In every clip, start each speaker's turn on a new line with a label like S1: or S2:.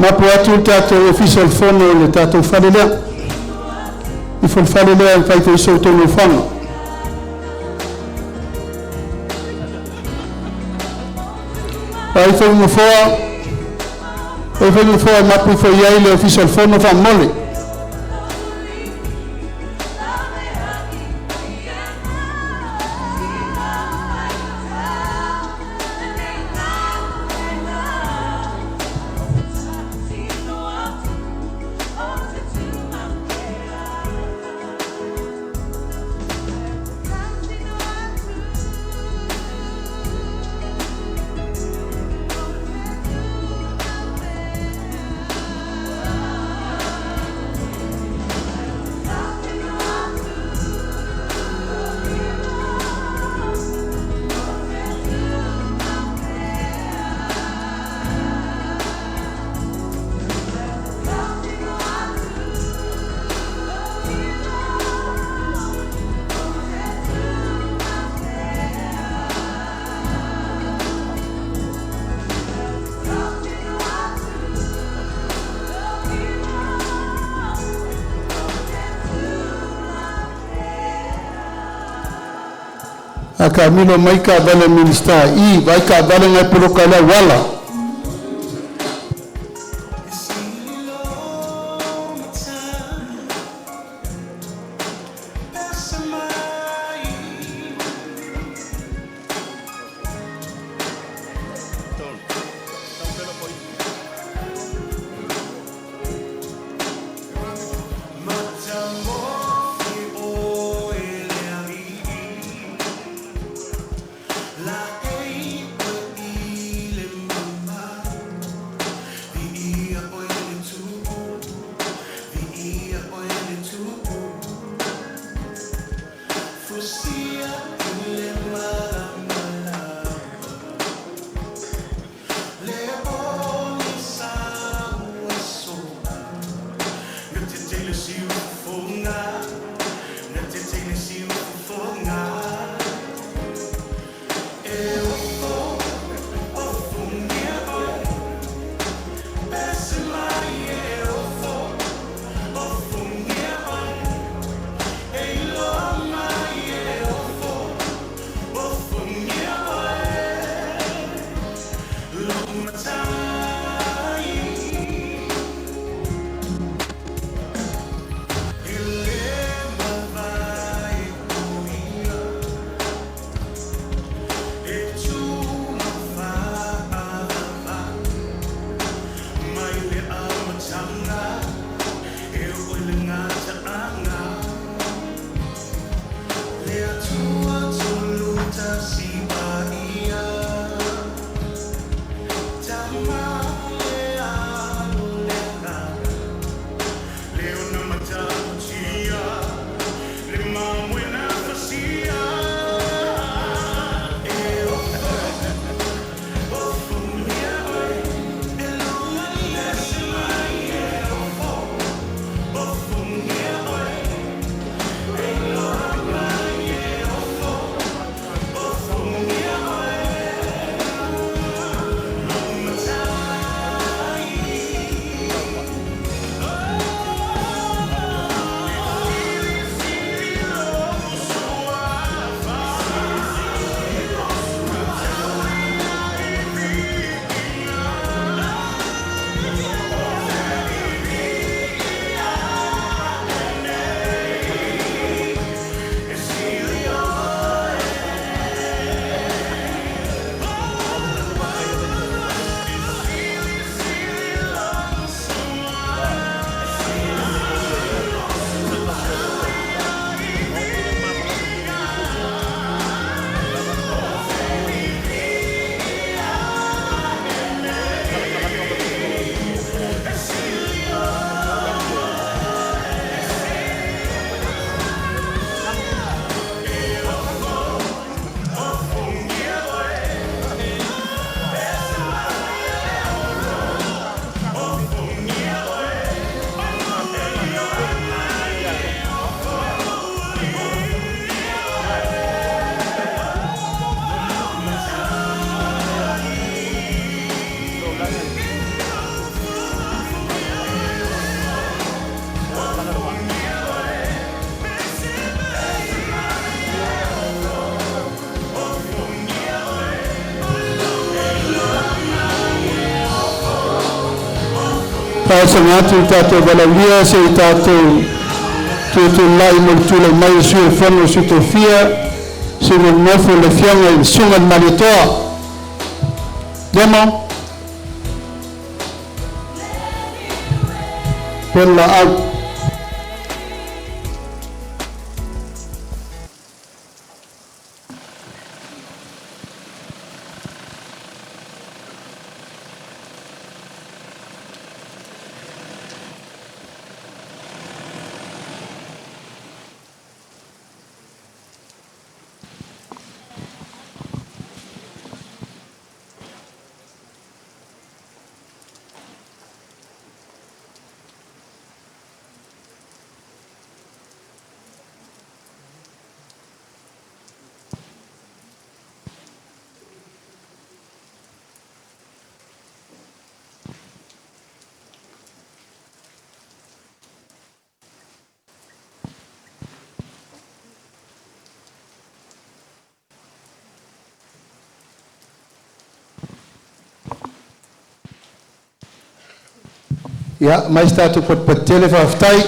S1: Mapu atu tātou official whono le tātou whalelea. I whalelea i whai whai tonu whanga. Ai whai mwhoa, ai whai mwhoa mapu whai ai le official whono wha mole. Aka milo mai ka vale minister I vai ka vale ngai puluka la wala.
S2: La
S1: Paasangatu i tātou walaulia se i tātou lai mo le tūlai mai o sui whanu o sui tōwhia se mo ngofo le whianga i sunga i maritoa. Demo. Pela au. Ja, mais tātou patele whawhtai.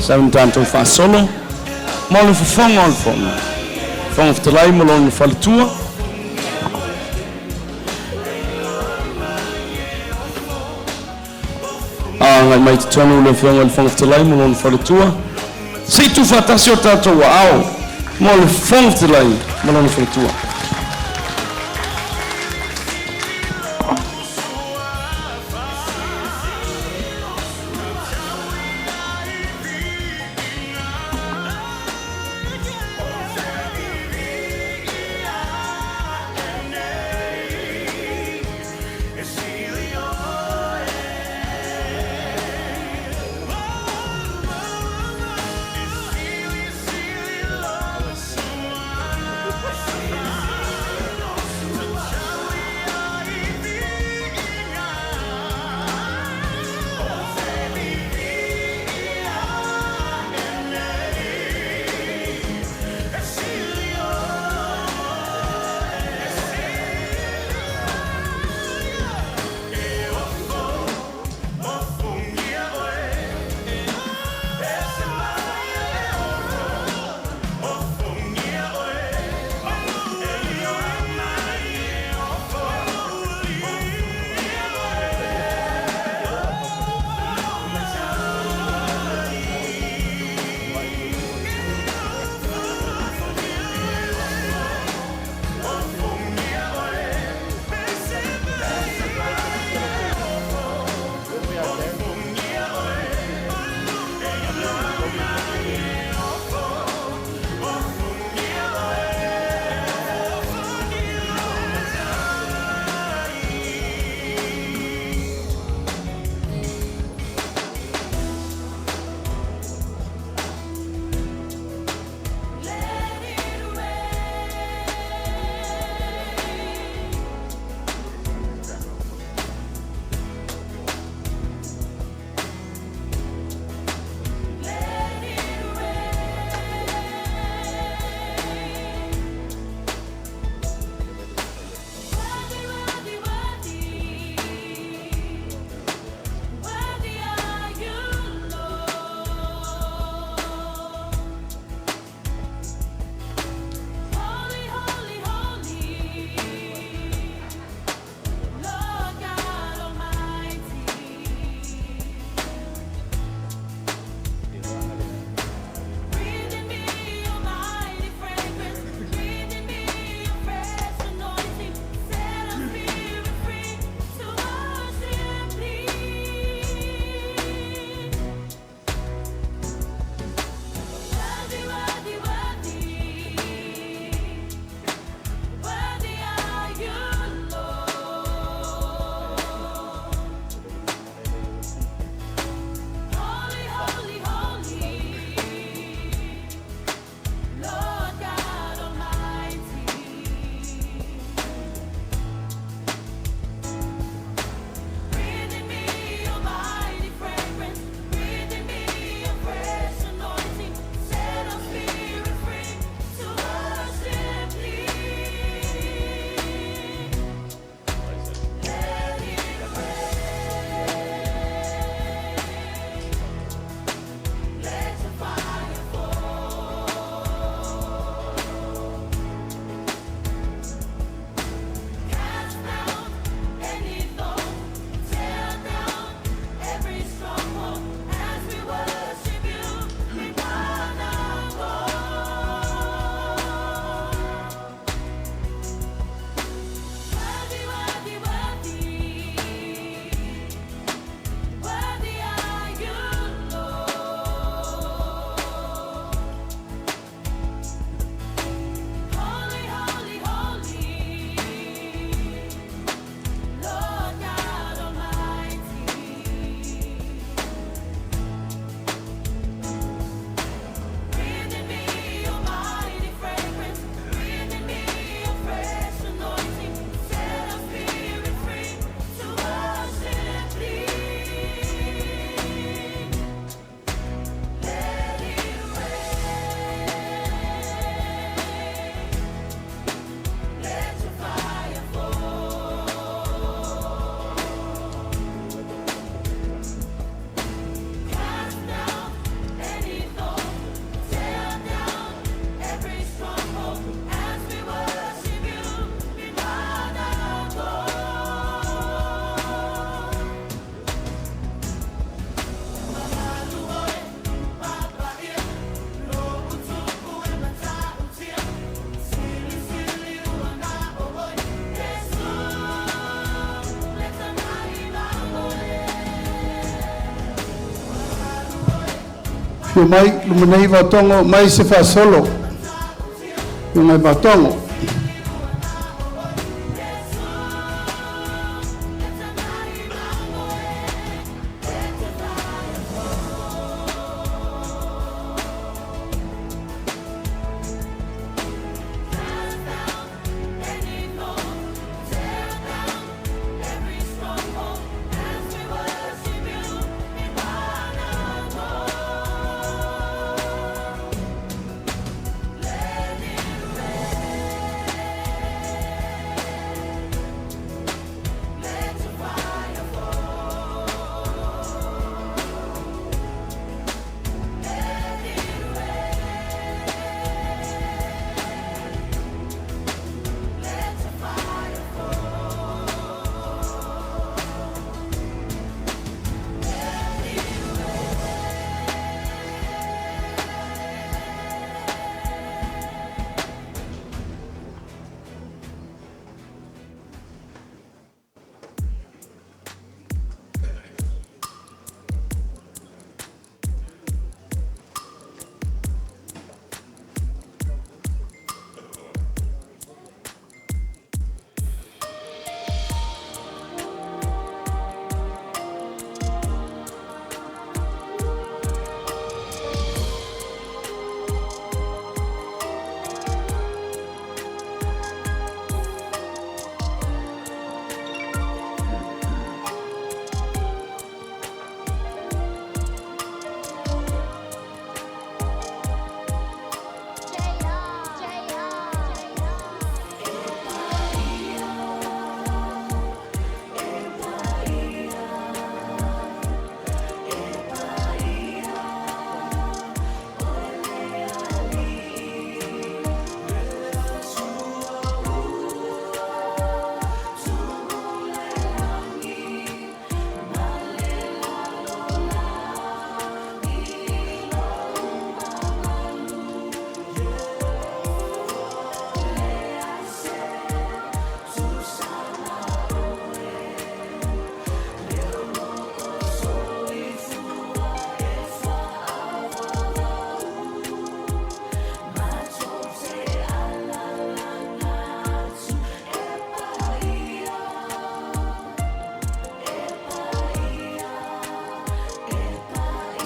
S2: Saun tanto fa solo ma lo fongo al fondo fongo ftalai mo lo faltua ngai mai tonu le fongo al fongo ftalai mo lo faltua sei tu fatasio tanto wow mo lo fongo ftalai mo lo faltua
S1: Yo mai lumanei vatongo mai se fa solo. Yo mai vatongo.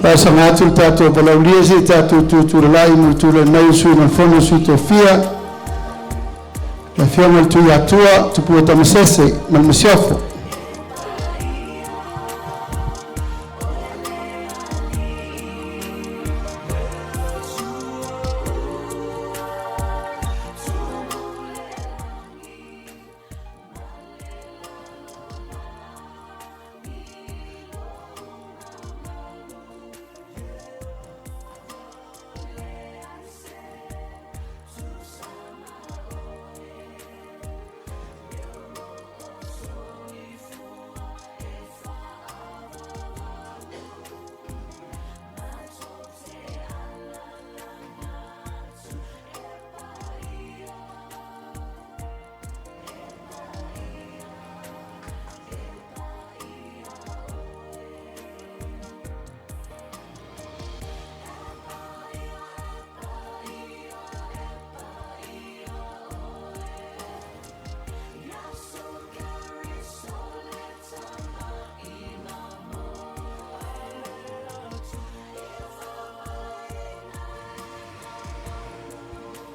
S1: Pasa ngatu tato palaulia si tato tuturalai multula nau sui na fono sui tofia. La fiamma il tui atua tu può tamasese mal misiofo.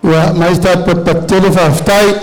S1: Ja, mais dat pat telefon ftai.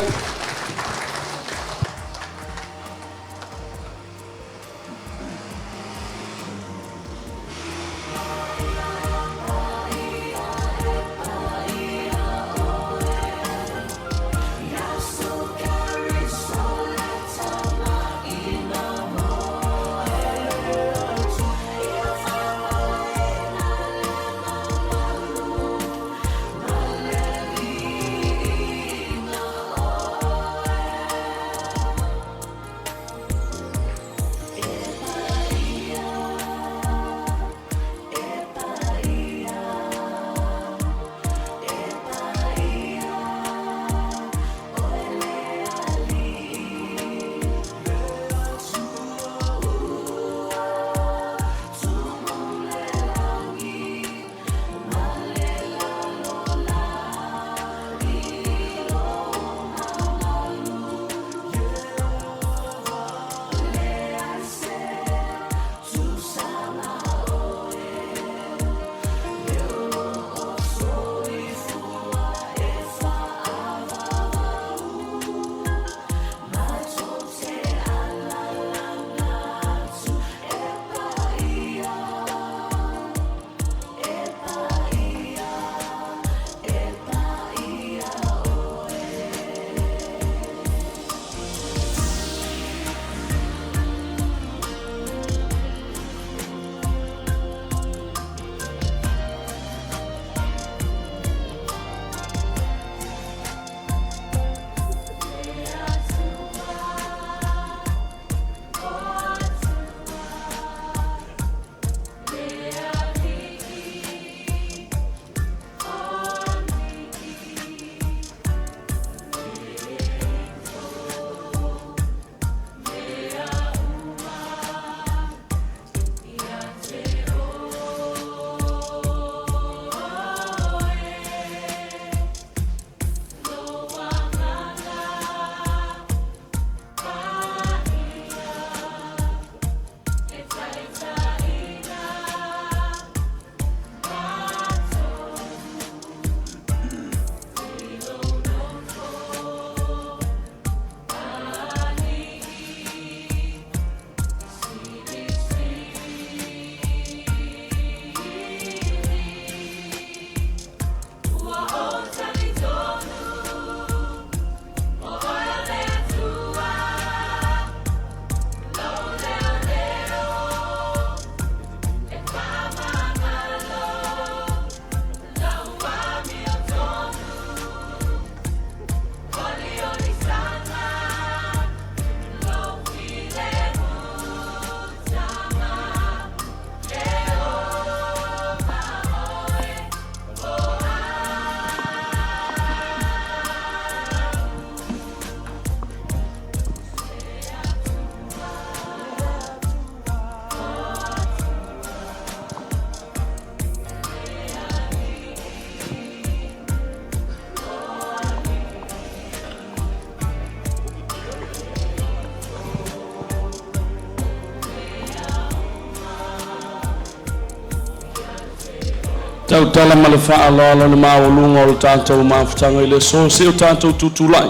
S2: Tau tala ma le whaaloalo le maolunga o le tātou mawhitanga i le so se o tātou tutulai.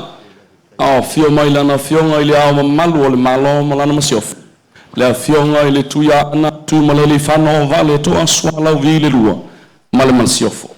S2: Ao fio mai lana fionga i le ao mamalu o le malo ma lana masiofu. Le fionga i le tuia ana tu ma le whano vale toa swala vi le lua ma le masiofu.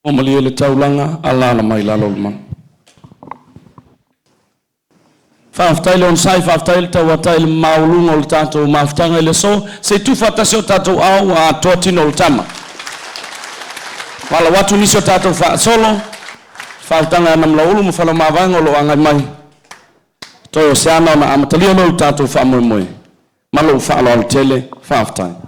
S2: O malia le taulanga ala na mai lalo le man. Whaaftaile on sai whaaftaile tau ataile maulunga o le tātou mawhitanga le so, se tu whatasi o tātou au a tōtino o le tama. Wala watu nisi o tātou whaasolo, whaaftanga anam la ulu mo whala mawanga o lo angai mai. Toi o se ana na amatalia no tātou whaamoe moe. Malo whaalo al tele, whaaftaile.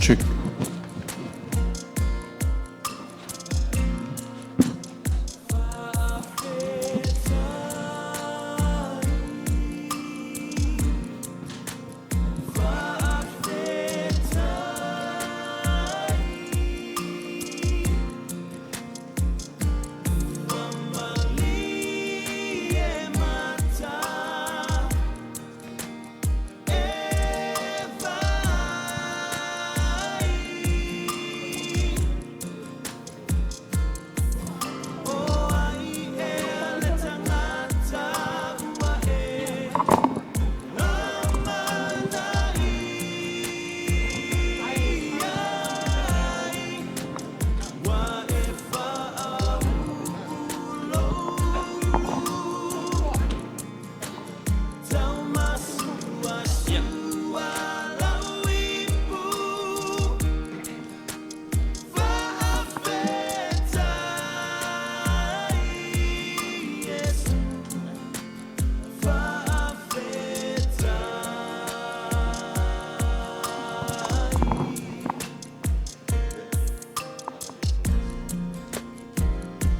S2: Check.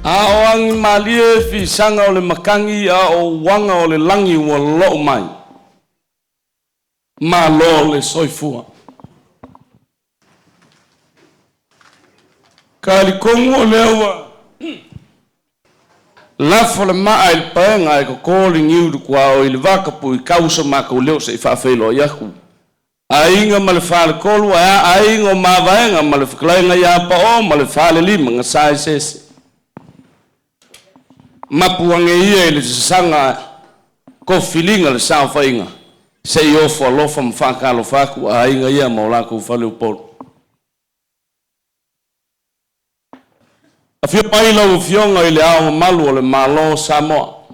S2: A oangi malie fi sanga o le makangi a o wanga o le langi ua loo mai. Ma lo le soifua. Ka li kongu o lewa. Lafo le maa il paenga e ko kōli ngiudu kua o ili wakapu I kausa maka o leo se I whaafeilo iaku. A inga ma le whaale kolu a inga o mawaenga ma le whakalainga iapa o ma le whaale lima nga sae sese. Mapuange ia le sanga ko filinga le sao fainga se yo fo lo fam fa ka lo fa ku a inga ia mo la ku fa le po a fio pai lo fionga ile a malu le malo samo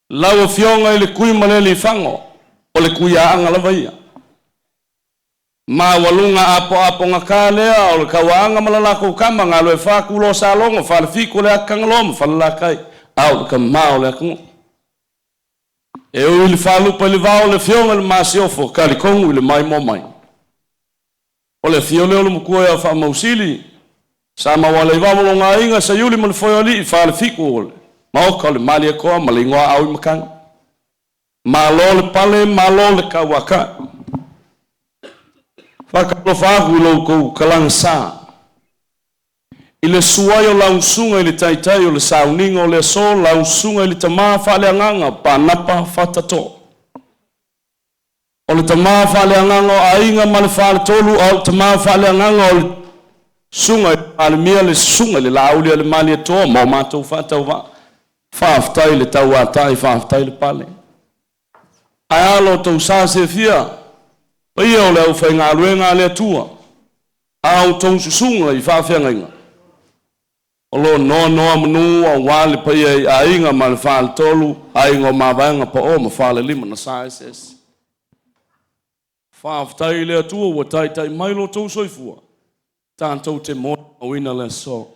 S2: la fionga ile kui male le fango o le kuia anga la vaia Ma walunga apo ngaka lea o le kawanga malalako kama ngalo e whakulo sa longa whalawhiko le akangaloma whalalakai au ka mao le akungo. E ui le whalupa le vao le fionga le masiofo kalikongu le mai mo mai. O le fio leo le mukua e wha mausili sa mawale i wawalo ngā inga sa yuli mo le whaioli i whalawhiko o le maoka le mali e koa ma le ingoa au i makanga. Ma lo le pale ma lo le kawaka. Whakalofahu lau kou kalang sa. I le suai o lausunga i le taitai o le sauninga o le so lausunga i le tamaa whale anganga pa napa whatato. O le tamaa whale anganga o ainga ma le whale tolu au tamaa whale anganga o le sunga i le mia le sunga le lauli o le mali e toa mau mātou whatau wa. Whaftai le tau atai whaftai le pale. Ai alo tau sa se fia. Ia o leo whai ngā ruenga lea tua. Au tau susunga i whawhianga inga. O lo noa manu a wale pa ia a inga ma le whale tolu, a inga o mawanga pa o ma whale lima na sa SS. Whawhtai lea tua ua tai mailo tau soifua. Tāntou te mō o ina lea so.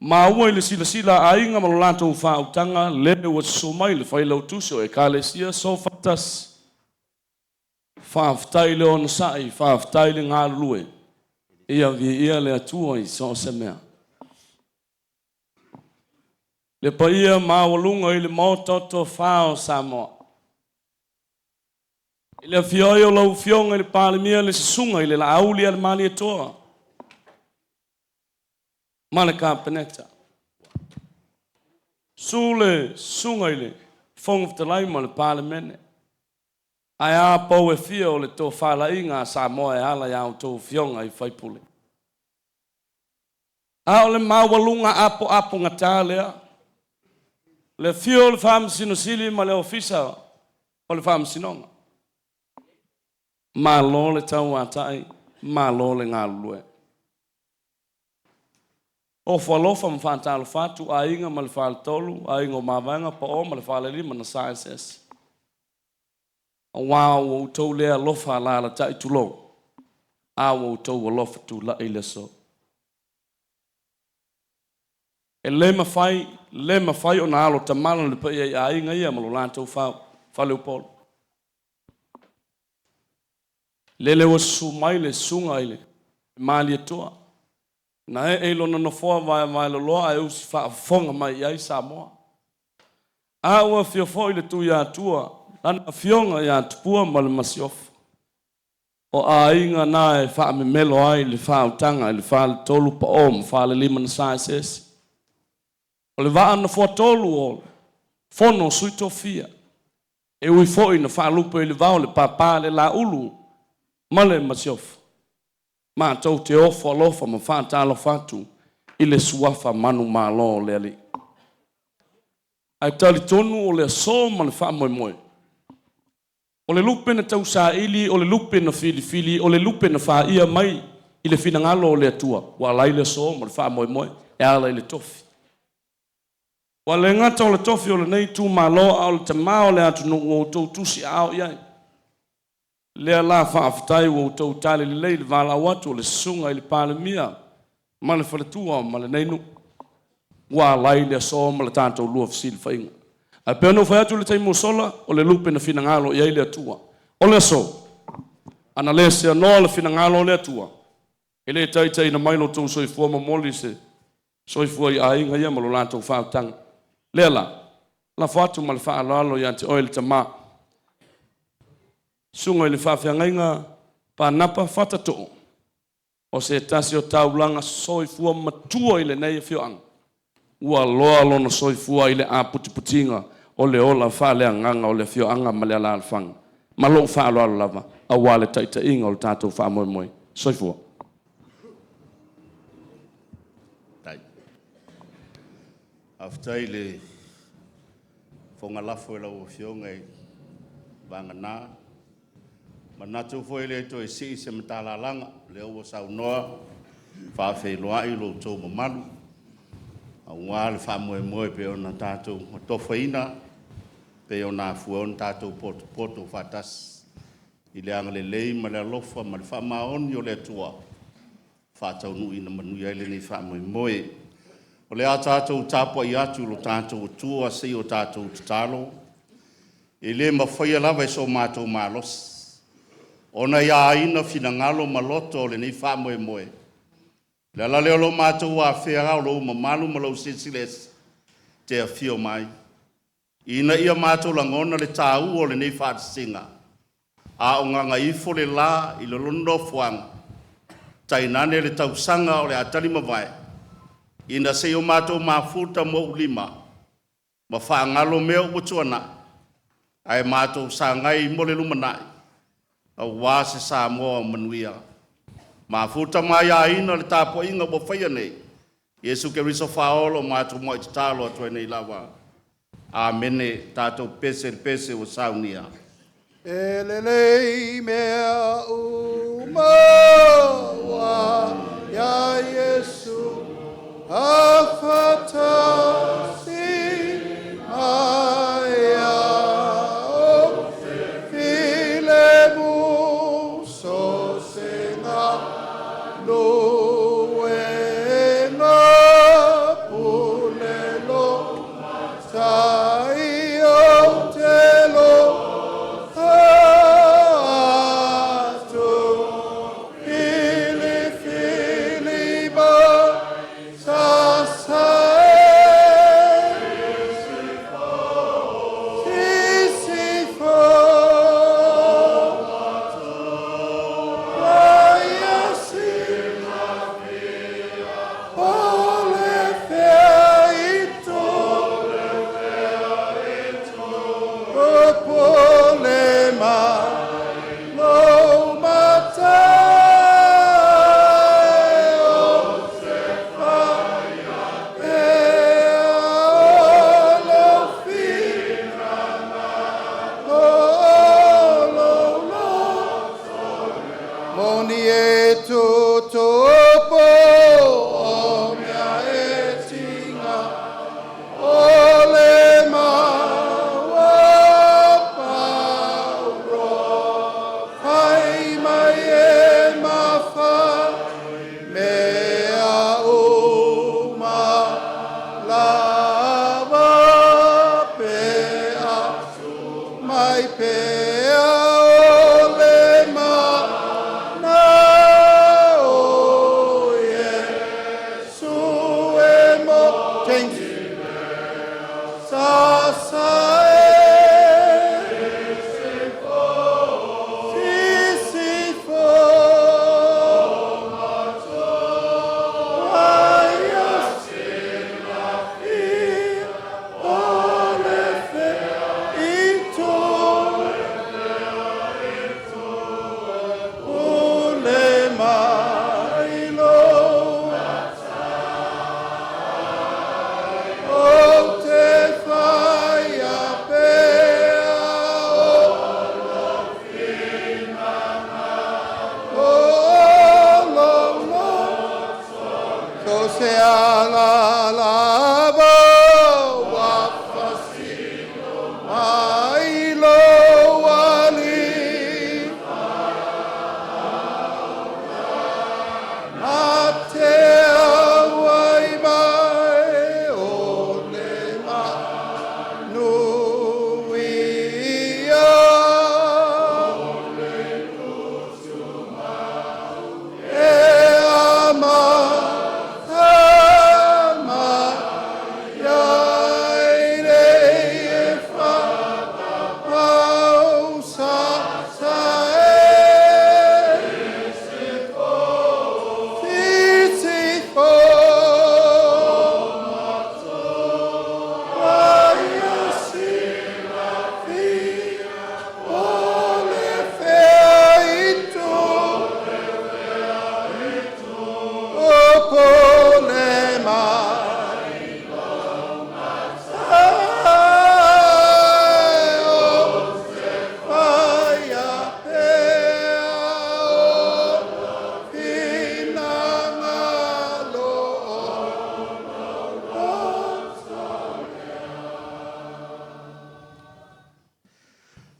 S2: Ma ua i le sila a inga ma lo lātou whautanga lene ua sumai le whailau tusio e kālesia so whatas. Whaftai le ono sai, whaftai le ngā lue. Ia ia le atua i so se mea. Le pa ia mawalunga i le mōtoto whao Samoa. I le fioi o lau fionga i le pālemia le sisunga i le la auli le mali e toa. Male ka penekta. Sule sunga i le whongaftalai ma le pālemene. Ai a pau e fia o le tō whala inga sa moa e ala i au tō fionga i whaipule. A o le mawalunga apo ngata lea. Le fio le whaamisino sili ma le ofisa o le whaamisinonga. Ma lo le tau atai, ma lo le ngā lue. O whalofa ma whantalo whatu a inga ma le whaletolu, a inga o mawanga pa o ma le whalelima na sa SS. Wow, tau lea lofa la la tai tulo. Awo tau lofa tu la ile so. E le mawhai o na alo tamana le pa ia a inga ia malo lātou whale upolo. Lele wa sumai le sunga ile. Mali e toa. Na e lo na nofoa vai lo loa e usi whaafonga mai ai Samoa. Awa fiofo ile tu ia tua. Ana fionga ya tupua ma le masiofu. O a inga na e wha me melo ai le wha utanga le wha le tolu pa o ma wha le lima na sa SS. O le wha na fua tolu o fono suito fia. E ui foi na wha lupa i le vau le papa le la ulu ma le masiofu. Ma tau te ofo alofa ma wha talo fatu i le suafa manu ma lo le ali. Ai tali tonu o le so ma le wha moe moe. O le lupe na tau sa ili, o le lupe na fili, o le lupe na wha ia mai i le fina ngalo o le atua. Wa lai le so, ma le wha moe moe, e ala i le tofi. Wa le ngata o le tofi o le nei tu ma loa o le tamao le atu no o tau tusi ao iai. Lea la wha aftai o tau tali le lei le vala watu o le sunga i le pālemia. Ma le whaletua ma le neinu. Wa lai le so, ma le tātou lua fisili whainga. A peno fa atu le taimo sola o le lupe na finangalo ia ile atua. O le so. Ana le se no le finangalo le atua. Ele tai na mailo tu soifua ma moli se. Soifua i ainga ia malo lantou whautanga. Lela. La fatu ma le whaalalo ia te oile tama. Sunga i le whawhiangainga pa napa whatato. O se tasi o taulanga soifua matua i le nei whioanga. Ua loa lona soifua i le a putiputinga. O le ola whale anganga o le fio anga ma le ala alfanga. Ma lo whaalo alo lava. A wale taita inga o le tātou wha moe moe. Soifua.
S3: Tai. Aftai le whonga lafo e lau fio ngai vanga nā. Ma nātou fo e le to e si se matala langa. Le owa sau noa. Whawhi loa i lo tō mamalu. A wale wha moe moe pe o na tātou tofa ina. Pe o nā fua o na tātou poto whatas. I le anga le lei ma le alofa ma le whamaoni o le atua. Whātau nui na manui ai le nei whamoe moe. O le a tātou tāpua i atu lo tātou tua sei o tātou tatalo. E le mawhaia lava e so mātou mālos. Ona ia aina fina ngalo maloto o le nei whamoe moe. Le ala leo lo mātou a whea lo mamalu malau sesiles te a whio mai. Ina ia mātou langona le tāu o le nei whātisinga. A o nganga ifo le la i le londo fuanga. Tainane le tausanga o le atali mawai. Ina se o mātou mafuta mo ulima. Ma whaangalo meo utuana. Ai mātou sa ngai mo le lumanai. A wāse sa moa manuia. Mafuta mai a ina le tāpua inga mo whaia nei. Yesu ke riso whaolo mātou mo i tatalo atua nei lawa. Amene tātou pese o saunia.
S4: Elelei mea umawa ya Yesu afatasi aya o filemu sosena luenga pulelo taio telo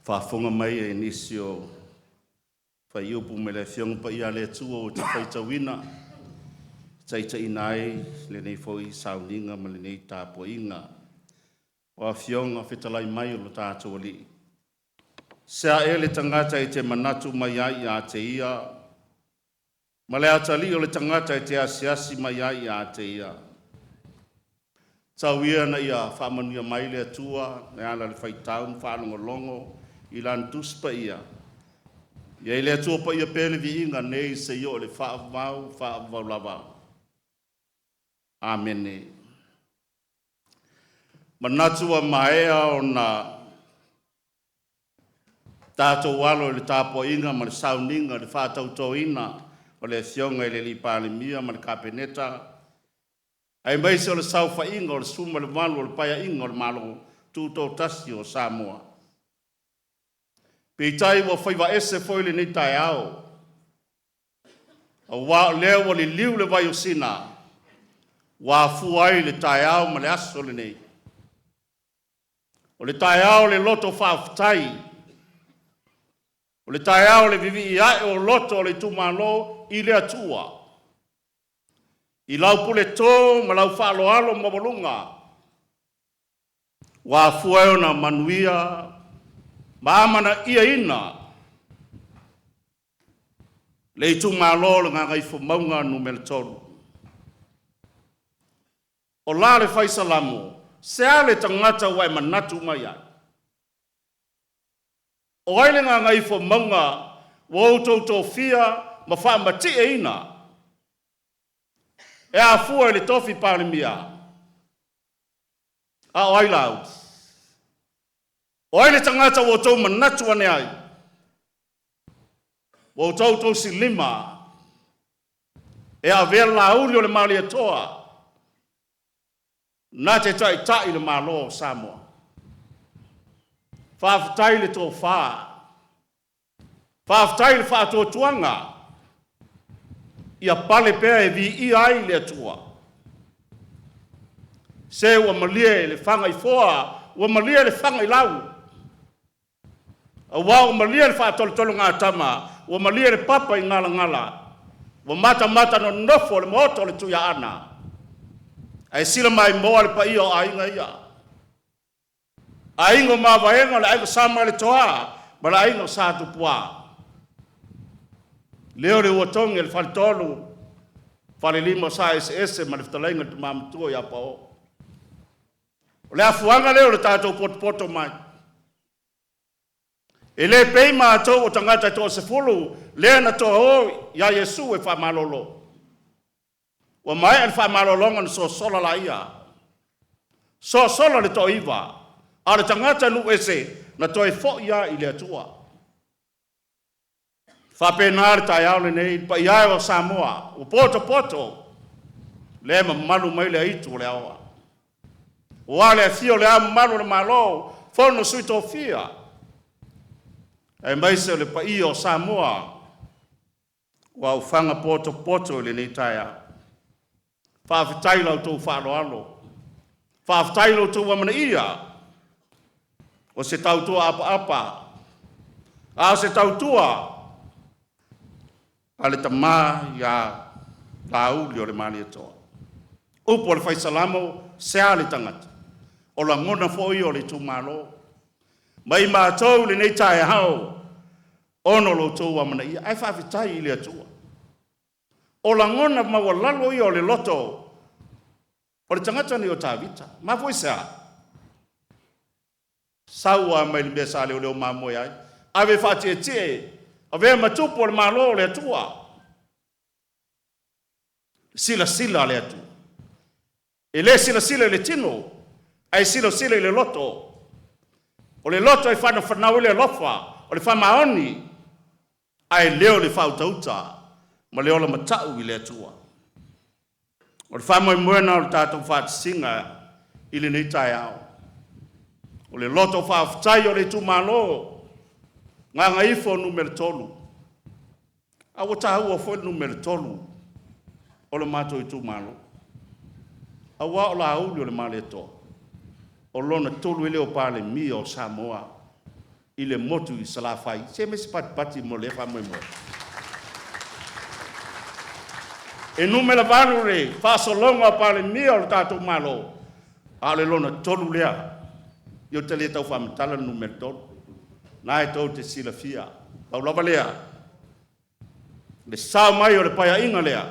S3: Whafonga mai e nisi o Whai upu me le fiong pa ia le tua o te whaitawina. Taita inai le nei fwoi sauninga ma le nei tāpo inga. O a fionga whetalai mai o lo tātou li. Sea e le tangata i te manatu mai ai a te ia. Ma le atali o le tangata i te asiasi mai ai a te ia. Tau ia na ia whamanuia mai le atua, ne ala le whaitaun, whanongo longo, i lan tuspa ia. Ia i le atua pa ia pele vi inga nei se io le whaavau lava. Amene. Manatua maea o na tātou walo le tāpo inga ma le sauninga le whātauto ina o le fionga i le lipāle mia ma le kapeneta. Ai mai se o le saufa inga o le suma le malu o le paya inga o le malo tūtou tasi o Samoa. Peitai wa whaiwa ese foi le nei tai au. A wā leo o le liu le vai o sina. Wā fuai le tai au ma le aso le nei. O le tai au le loto whaafutai. O le tai au le vivi ia o loto o le tumalo i le atua. I lau pule tō ma lau whaalo alo mabalunga. Wā fuai o na manuia maamana ia ina. Le i tumalo le ngā gaifo maunga numele tolu. O la le whaisalamu, sea le tangata wai manatu mai ai. O aile ngā ngaifo maunga, wautou fia, ma whaamati e ina. E a fua le tofi pāle mia. A o ailau. O aile tangata wautou manatu ane ai. Wautou si lima. E a vea la uli o le maali atoa. Nā te tai le malo Samoa. Whaafutai le tō whā. Whaafutai le whātua tuanga. Ia pale pēr e vi i ai le atua. Se ua malia le whanga i whoa, ua malia le whanga i lau. A wā ua malia le whātolo ngā tama, ua malia le papa i ngala ngala. Ua mata no nofo le moto le tuia ana. Ai sila mai moa le pa ia o ainga ia. Ainga ma vaenga le ainga sama le toa, ma le ainga sa tupua. Leo le uatongi le whalitolu, whalilima sa ese ma le whtalainga tu mamtua ia pa o. O le afuanga leo le tātou poto mai. E le pei mātou o tangata tō se fulu, lea na tō o ia Yesu e whamalolo. Wa mai an whamalolonga na so sola la ia. So sola le tō iwa. A le tangata nu ese na tō e fo ia i le atua. Whapena le tai au le nei, pa ia o Samoa, o poto, le ma malu mai le itu le awa. O ale fio le ama malu le malo, fono sui tō fia. E mai se le pa ia o Samoa, wa ufanga poto le nei tai au. Whaafitai lau tō whaaloalo. Whaafitai lau tō wamana ia. O se tautua apa. A se tautua. A le tamā ia lauli o le mani atoa. Upo le whaisalamo sea le tangata. O la ngona foi o le tūmalo. Mai mātou le nei tae hao. Ono lo tō wamana ia. Ai whaafitai i le atua. O la ngona maua lalo i o le loto. O le tangata ni o tāwita. Ma foi sea. Saua mai le mea sa leo mamoe ai. Ave whātie tie. Ave matupo o le malo o le atua. Sila le atua. E le sila le tino. Ai sila i le loto. O le loto ai whanau le lofa. O le whamaoni. Ai leo le whautauta. Ma leo la matau i le atua. O le whamoe muena o le tātou whātisinga i le nei tai au. O le loto whaafutai o le tūmalo. Ngā ngaifo numero tolu. A o tāhua foi numero tolu. O le mātou i tūmalo. A wā o la auli o le male toa. O lona tolu i leo pāle mi o Samoa. i le motu i salafai. Se me se pati mo le fa mo mo. E numela vanu re, whasolonga pale mia o le tātou malo. Ale lona tolu lea. Io te le tau whamitala numera tolu. Nā e tau te sila fia. Pau lava lea. Le sā mai o le paia inga lea.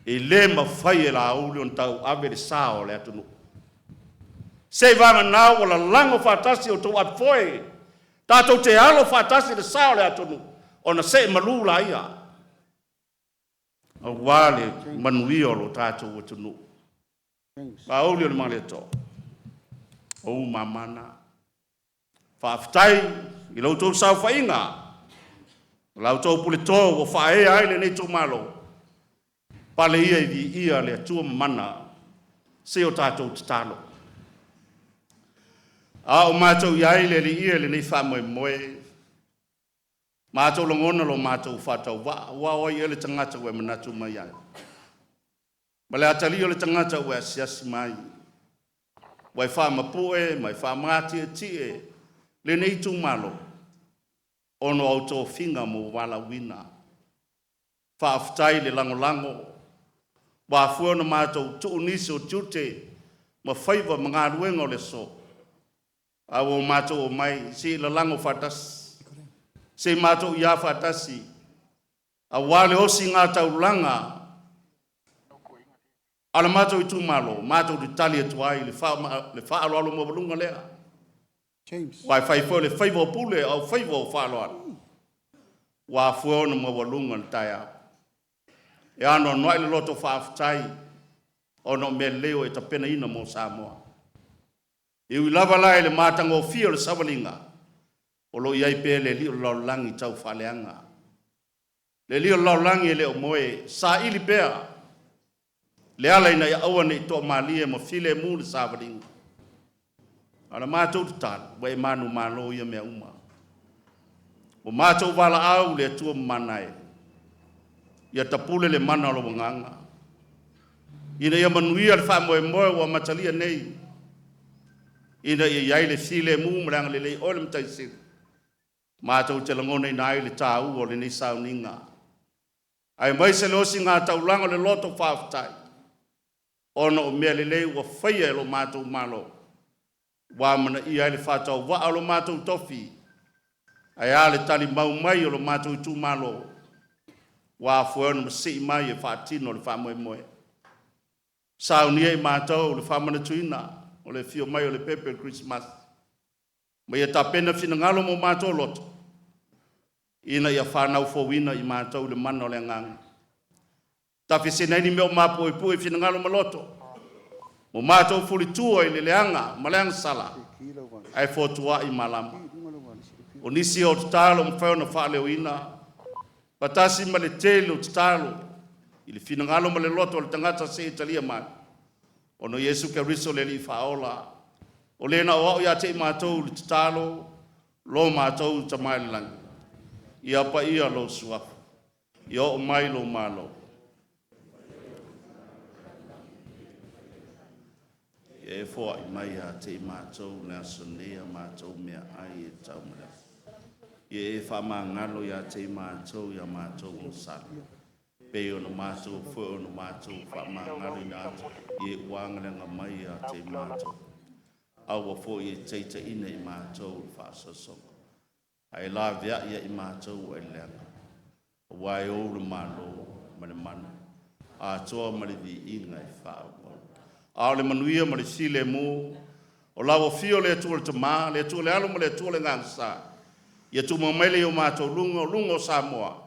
S3: E le mawhai e la auli on tau ave le sā o le atunu. Se vanga nā o la lango whatasi o tau atfoe. Tātou te alo whatasi le sā o le atunu. O na se malu la ia. A wale manui o lo tātou o tunu. Pa auli o le male to. O mamana. Whaafitai i lau tau sau whainga. Lau tau pule tō o whae aile nei tō malo. Pale ia i vi ia le atua mana. Se o tātou te talo. A o mātou i aile li ia le nei whamoe moe. Mātou longona lo mātou whatau wa oi ele tangata ue manatu mai ai. Male atali o le tangata ue asiasi mai. Wai whamapoe, mai whamati e tie. Le nei tū malo. Ono au tō whinga mo wala wina. Whaafitai le lango. Wa fuona mātou tū nisi o tūte. Ma whaiva mga ruenga o le so. Awo mātou o mai, si la lango whatasi. Se mātou ia whatasi. A wale osi ngā tau langa. Ala mātou i tū malo. Mātou di tali atu ai. Le whaalo alo mo walunga lea. Wai whaifo le whaivo pule au whaivo whaalo alo. Wa fuona mo walunga le tai au. E ano noai le loto whaafitai. Ono me leo e ta pena ina mo Samoa. E ui lava lai le mātanga o fia le sawalinga. O lo iai pe le li o laulangi tau whaleanga. Le li o laulangi e le o moe sa ili pea. Le ala ina ia aua nei tō malia mo file mu le sawalinga. Ana mātou te tāna, wai manu malo ia mea uma. O mātou wala au le atua manai. Ia tapule le mana lo nganga. Ina ia manuia le wha moe wa matalia nei. Ina ia iai le file mu mranga le lei ole mtaisiri. Mātou te langone nai le tāu o le nei sauninga. Ai mai se losi ngā taulanga le loto whaafitai. Ono o mea le lei ua whaia e lo mātou malo. Wāmana i ai le whātau wa lo mātou tofi. Ai ale tali mau mai o lo mātou tū malo. Wā fueona masi mai e whaatino le whamoe moe. Saunia i mātou le whamana tuina. O le fio mai o le pepe Christmas. Mai e tapena fina ngalo mo mātou loto. Ina ia whanau fōwina i mātou le mana o le nganga. Tafi se nei ni meo mapo e pui fina ngalo maloto. Mo mātou fuli tua i le leanga, maleanga sala. Ai fōtua i malama. O nisi o tatalo mwhao na whaale o ina. Patasi ma le tele o tatalo. I le fina ngalo ma le loto o le tangata se italia mai. Ono Yesu Keriso le li whaola. O lena o au ia te mātou le tatalo. Lo mātou tamai le langi. Ia pa ia lo suafu. Ia o mai lo malo. E fo ai mai a te mātou na sonea mātou mea ai e tau mea. E whama ngalo ia te mātou ia mātou msala. Peo no mātou fo no mātou whama ngalo ia e uangalenga mai a te mātou. Awa fo i teita ina i mātou whaasasonga. Ai la via ia i mātou ai leanga. Wai o le malo mane mana. A toa male vi inga i whao. A le manuia male sile mo. O lawa fio le atua le tama, le atua le alo ma le atua le ngangsa. Ia tu mamele o mātou lungo Samoa.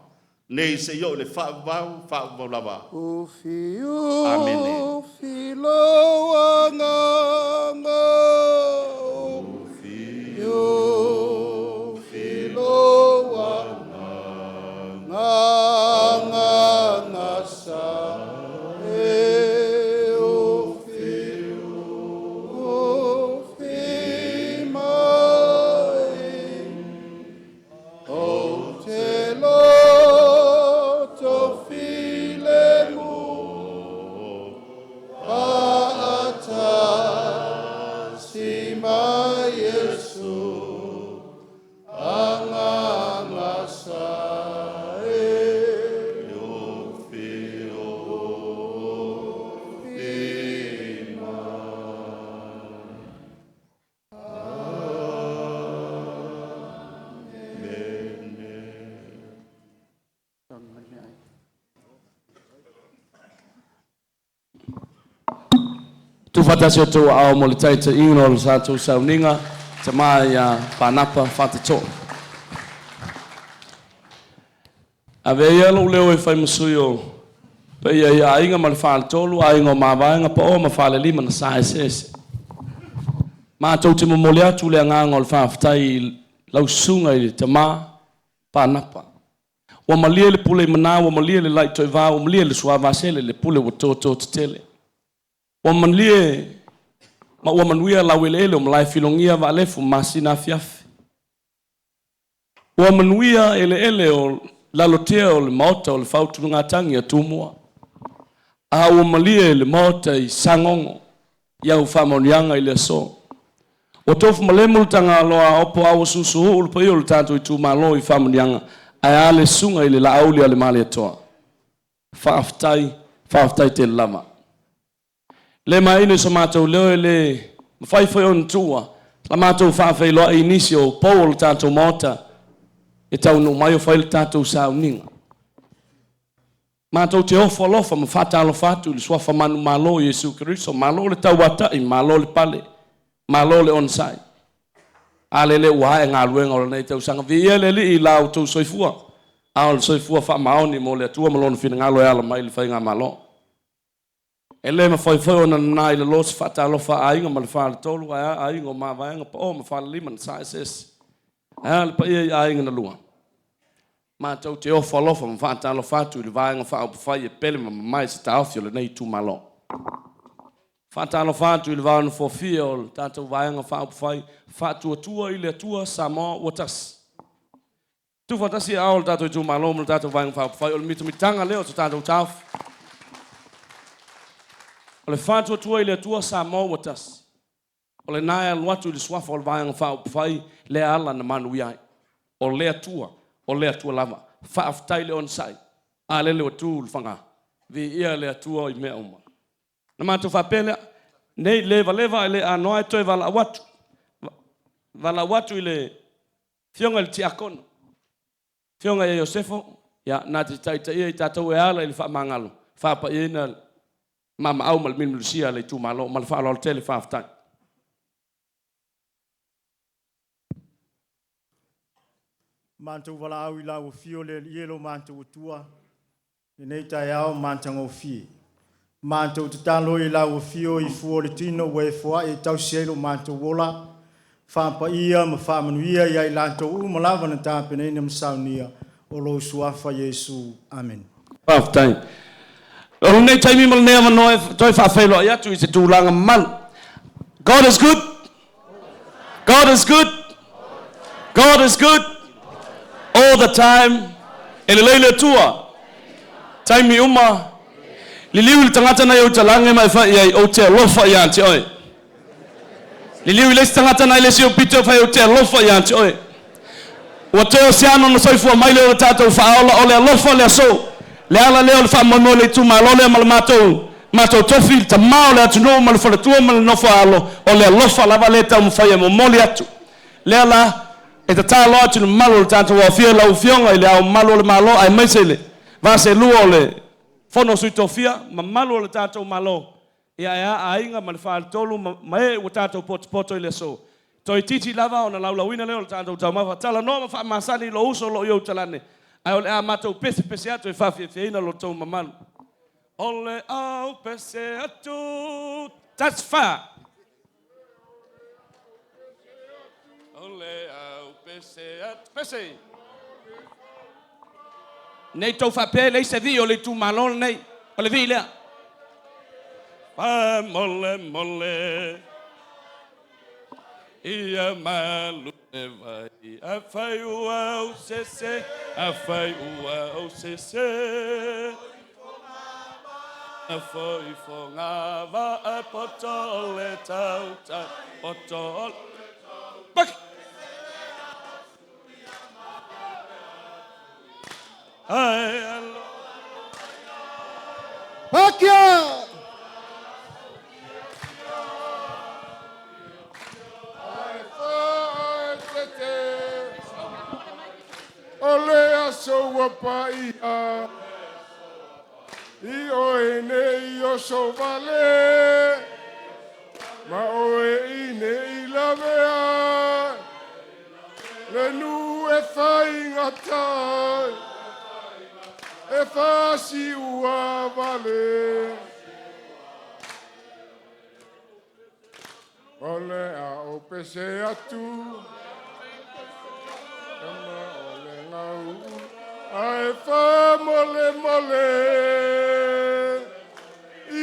S3: Nei se yo le whaavau lava.
S4: O fio
S3: Amene.
S4: filo anganga. O fio
S2: fatasi o tō ao mo le taita ingo le sātou sauninga, te mai a Panapa whatato. A vea lo leo e whai masui o pe ia ainga ma le whale tolu, ainga o mawaenga pa o ma whale lima na sa esese. Mātou te momole atu le anganga o le whawhatai lau sunga i te mā Panapa. Wa malia le pule mana, wa malia le lai toi vā, wa malia le sua vasele le pule wa tō te tele. Wa malia ma wa manuia lau ele o malai filongia va lefu masina fiafi. Wa manuia ele o lalotea o le maota o le whautunga tangi a tūmua. A wa malia le maota I sangongo iau whamonianga I le so. O tofu malemu tanga loa opo awa susu ulu pa iu le tātou I tūmalo I whamonianga. Ai ale sunga I le la auli ale male atoa. Whaaftai te lama. Le maine so mātou leo le mawhaifai on tua. La mātou whaafai loa inisi o pou le tātou maota. E tau no mai o whai le tātou sauninga. Mātou te ofa lofa ma whatalo whatu le swafa manu malo Yesu Kiriso. Malo le tau watai, malo le pale. Malo le onsai. Ale le uhae ngā luenga o le nei tau sanga. Via le li I lau tau soifua. Ao le soifua wha maoni mo le atua malona whina ngalo e ala mai le whai ngā malo. E le ma whaifai o na nai le los whatalo wha ainga ma le whale tolu. Ainga o ma vaenga pa o ma whale lima na sa esese. Le pa ia ainga na lua. Mātou te ofa lofa ma whatalo whatu I le vaenga wha au pawhai e pele ma mai se taofio le nei tu malo. Whatalo whatu I le vaenga fofia o le tātou vaenga wha au pawhai whatu atua I le atua Samoa Watas. Tu whatasi ao le tātou I tu malo ma le tātou vaenga wha au pawhai o le mitumitanga leo to tātou taof. O le whatu atua I le atua Samoa Watas. O le nai aluatu I le swafa o le vaenga wha au pawhai le ala na manu iai. O le atua lava. Whaaftai le onsai. A le o tū le whanga. Vi ia le atua I mea uma. Na mātou whapelea. Nei leva I le anoa e toi vala watu. Vala watu I le fionga I le tiakono. Fionga e Iosefo. Ya nā te taita ia I tātou e ala I le whaamangalo. Whaapa ia na mama au mal minulusia le tū malo. Mal whaalo al tele whaaftai.
S4: Mātou wala au I lau fio le ielo mātou utua. E nei tai au mātango fie. Mātou te talo I lau fio I fuo le tino we fua e tau sielo mātou wola. Whampa ia ma whamanuia I lantou umalawa na tāpene ina msaunia. O lo suafa Yesu. Amen.
S2: Whaaftai. O nei taimi mal nea manoe toi whaafelo ai atu I te tūlanga mal. God is good. God is good. God is good. All the time. E le leile tua. Taimi uma. Liliu tangata na yo talange mai fa ia o te lofa ia te oi. Liliu le tangata na le sio pito fa o te lofa ia te oi. O te oceano no soifua mai le tato fa ola ole lofa le so. Le ala le ole fa mo le tu malo le mal mato tofi ta mau le atu no mal fa tu mal no fa alo ole lofa la valeta mo fa mo moli atu. Le ala e ta lo atu malo tato wa fia la ufionga ile au malo le malo ai mai sele. Va se lu ole fono sui tofia, ma malo le tātou malo. Ia ainga ma le whaal tolu, ma e o tātou poto I le so. Toi titi lava o na laulawina leo le tātou tau mawa. Tala no ma wha masani lo uso lo iau talane. Ai ole a matou pese atu e whawhia whiaina lo tau mamalu. Ole au pese atu. That's far. Ole au pese atu. Pese. Nei tau whape lei se vi o le tu malon nei. O le vi lea. Mole. Ia malu e vai. A whai ua o sese. A whai ua o sese. A whai whongava a poto le tau tai. Poto Baki. Ai alo.
S4: Pakia! Ole aso wapa ia. I o ene I o so vale.
S5: ma oe ine I lavea le nu e whai ngatai e whasi ua vale ole a o pese atu ema ole ngau ai wha mole mole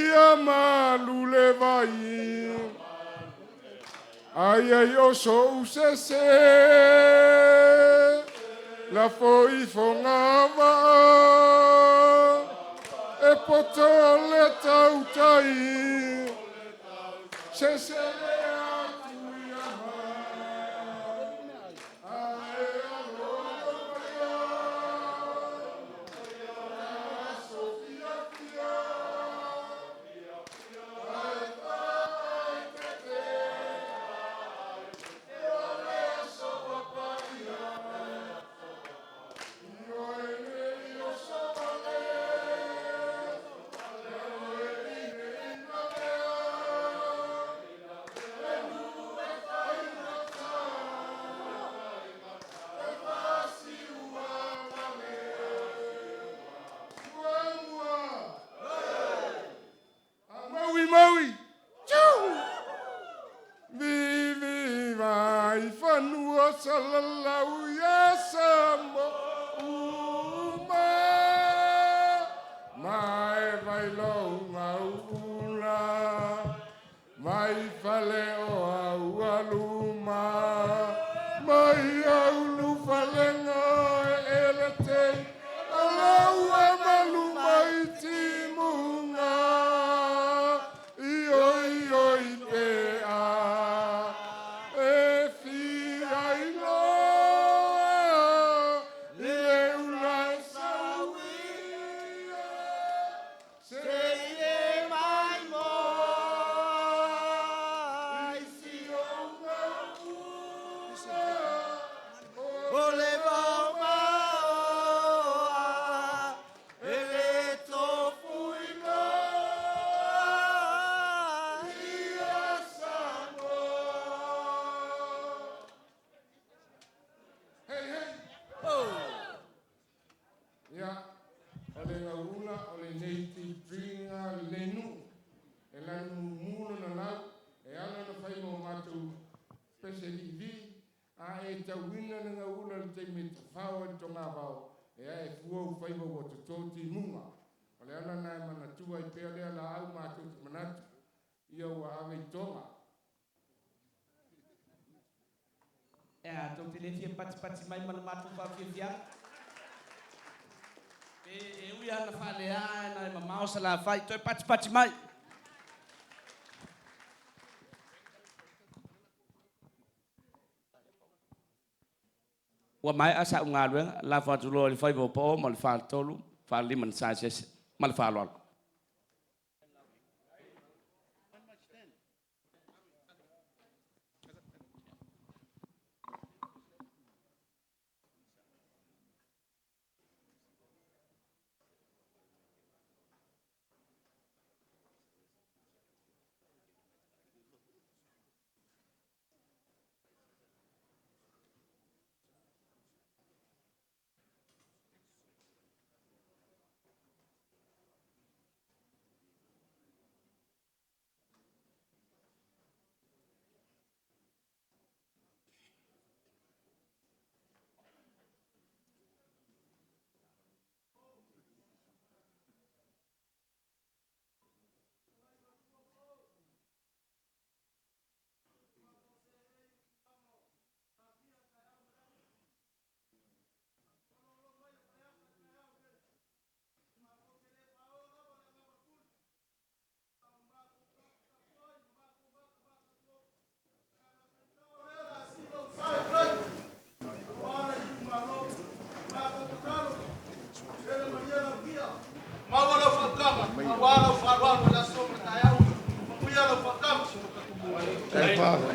S5: ia malule vai ai ai o so usese la foi fongava e poto le tautai se se le atu ia ai Maui, tchau! Vivi vai fanua salalau ya samo uma mai vai longa ula mai fale o aluma mai aulu falenga elete alau maluma itimunga
S2: pati mai mana matu pa fia e uia na fale na mamau sala fai toi pati mai wa mai asa unga lu la fa tu lo fai vo po mal fa tolu fa liman sa ses mal fa lo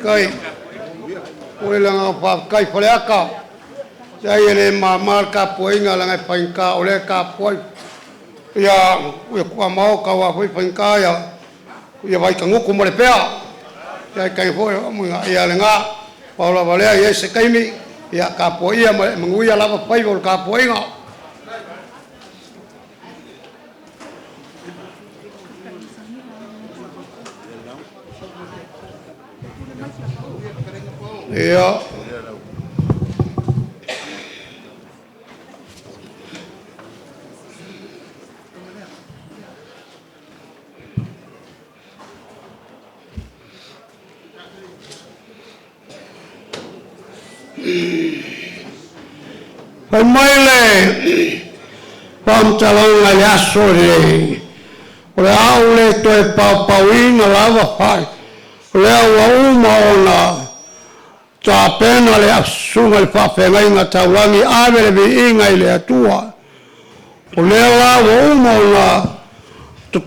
S6: Kai, oi langa pa kai pole aka. Sai ele mamal ka poinga langa painka ole ka poi. Ya, ue kwa mau ka wa poi painka ya. Ia vai kangu ko mole pea. Ia kai foi mga ia lenga Paula valea ia se kaimi ia ka po ia manguia lava pai vol ka po inga ia Pai mai le pam talong ai aso le ole au le to e pauina lava pai le au uma ona ta pena le asunga le papena inga taulangi ave le inga le atua ole lava uma ona to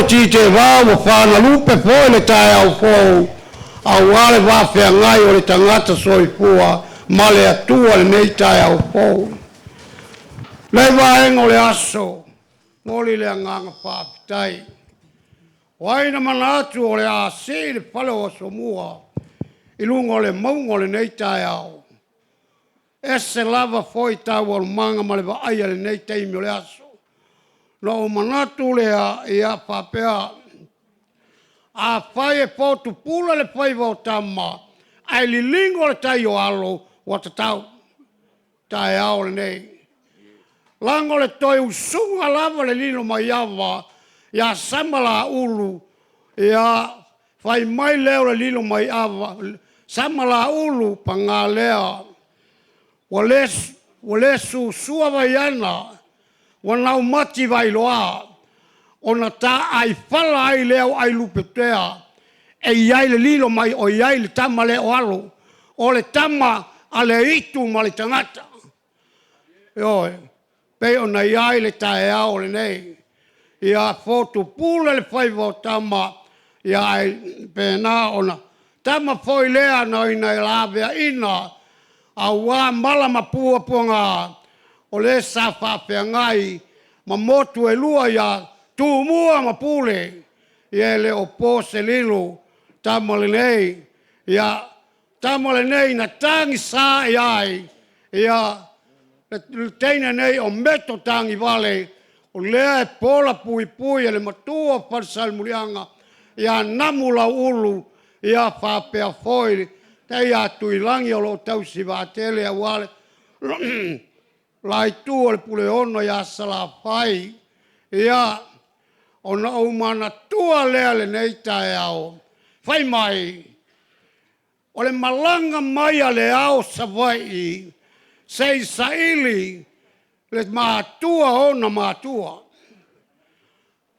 S6: ti te va fa na lupe foi le tai au fo au ale va fe ngai o le tangata soifua male atua le nei tai au fo le vaenga le aso ngoli le nganga papitai waina manatu o le asi le palo o somua ilungo le maungo le nei tai au ese lava foi tau o manga male va aia le nei tai mi o le aso no manatu le a ia papea a fai e potu pula le fai vo tama ai li lingo le tai o alo wata tau tai au le nei lango le toi usunga lava le lino mai ava ia samala ulu ia fai mai leo le lino mai ava samala ulu pangalea wale su vaiana wana umati vai loa ona ta ai fala ai leo ai lupetea e iai le lilo mai o iai le tama le o alo o le tama ale itu ma le tangata oi pe ona iai le tae ao le nei ia foto pula le fai vo tama ia ai pena ona tama foi lea na ina lavea ina a wa mala mapua ponga o le safa pe ngai ma motu e lua ia tu mua ma pule ia le opose lilo tamale nei ia tamale nei na tangi sa iai ia le teina nei o meto tangi vale o lea e pola pui pui le matua parsal murianga ia namula ulu ia fa pe foi te ia tuilangi o lo tausi va tele wale lai tu le pule ono ia sala fai ia ona o mana tua le nei tae ao fai mai o le malanga mai ale ao savai sei saili le matua ona matua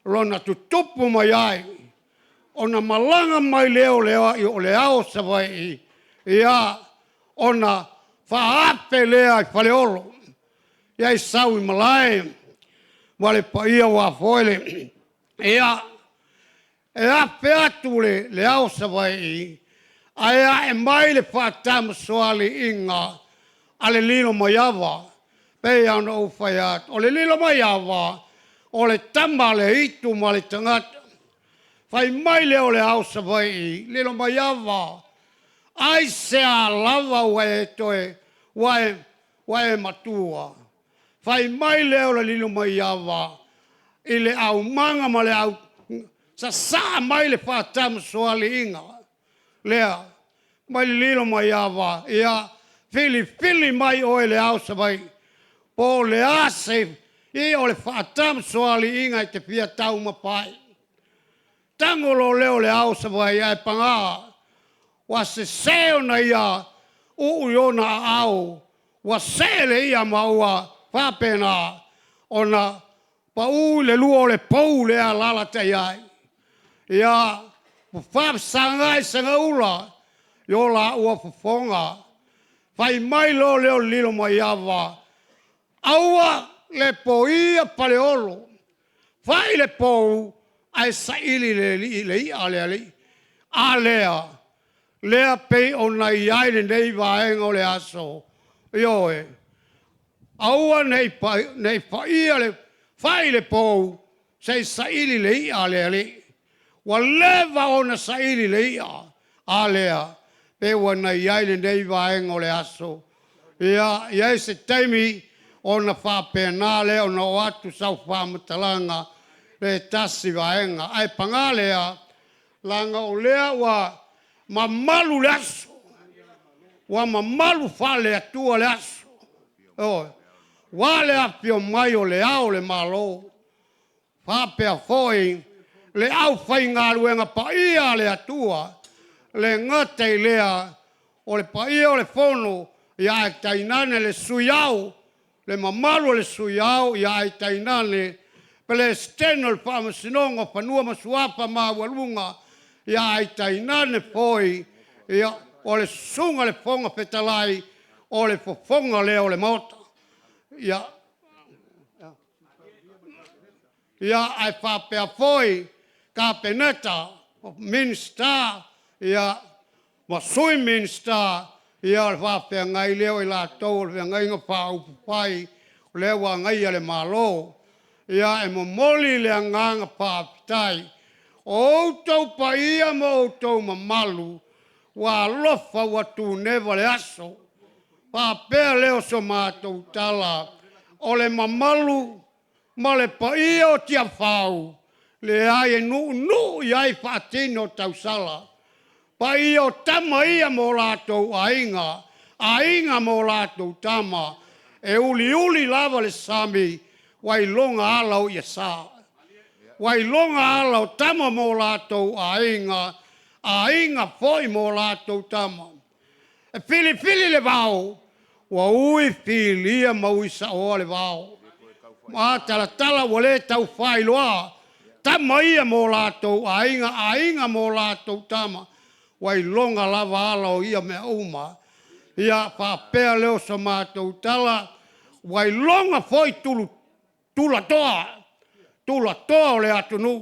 S6: lona tutupu mai ai ona malanga mai leo o le ao savai ia ona faape lea fale olo ia sau malai vale pa ia wa foile ia e ape atule le au savai aia e mai le fatam soali inga ale lilo maiava pe ana o faiat o le lilo maiava o le tamba le itu ma le tangata fai mai le o le au savai lilo maiava ai se a lava wae toe wae matua fai mai leo le lilo mai ava ile au manga ma le au sa mai le fatam soali inga lea mai le lilo mai ava ia fili mai o le au savai po le ase i o le fatam soali inga te pia tau mapai tangolo leo le au savai ai panga wa se ona ia uiona au wa sele ia maua papena ona pa le luo le pou le ala te ai ia fa sanga sanga ula yo la ua fonga fai mai lo le lilo mai ava aua le poia paleolo fai le pou ai saili le alea lea pe ona iai le nei vaenga o le aso ioe aua nei pa ia le fai le pou sei saili le ia le wa leva ona saili le ia alea pe wana iai le nei vaenga o le aso. Ia se taimi ona whapena le ona o atu sau whamatalanga le tasi vaenga. Ai pangalea langa o lea wa mamalu le aso. Wa mamalu whale atua le aso. Wa le apio mai o le au le malo. Whapea foi le au whai ngā ruenga pa ia le atua. Le ngate lea o le pa ia o le fono ia e tainane le suyau. Le mamalu le suyau ia e tainane pe le steno le whamasinonga whanua masuapa maa walunga ia e tainane foi ia o le sunga le fonga petalai o le fofonga le o le mota. Ia ai whapea foi ka peneta minsta ia masui minsta ia le whapea ngai leo i la tau le ngai ngā whaupupai le wa ngai ale malo ia e momoli le nganga whapitai o tau pa ia mo tau mamalu wa lofa wa tu neva le aso whapea leo so mātou tala o le mamalu ma le pa ia o tia whau le ai e nu iai whaatino tau sala pa ia o tama ia mo lātou ainga mo lātou tama e uli lava le sami wai longa alau ia sā wai longa alau tama mo lātou ainga foi mo lātou tama e fili le vau wa ui filia mau isa o le vau ma tala wale tau whailoa tama ia mo lātou ainga mo lātou tama wai longa lava alau ia me uma ia whapea leo sa mātou tala wai longa foi tula toa o le atunu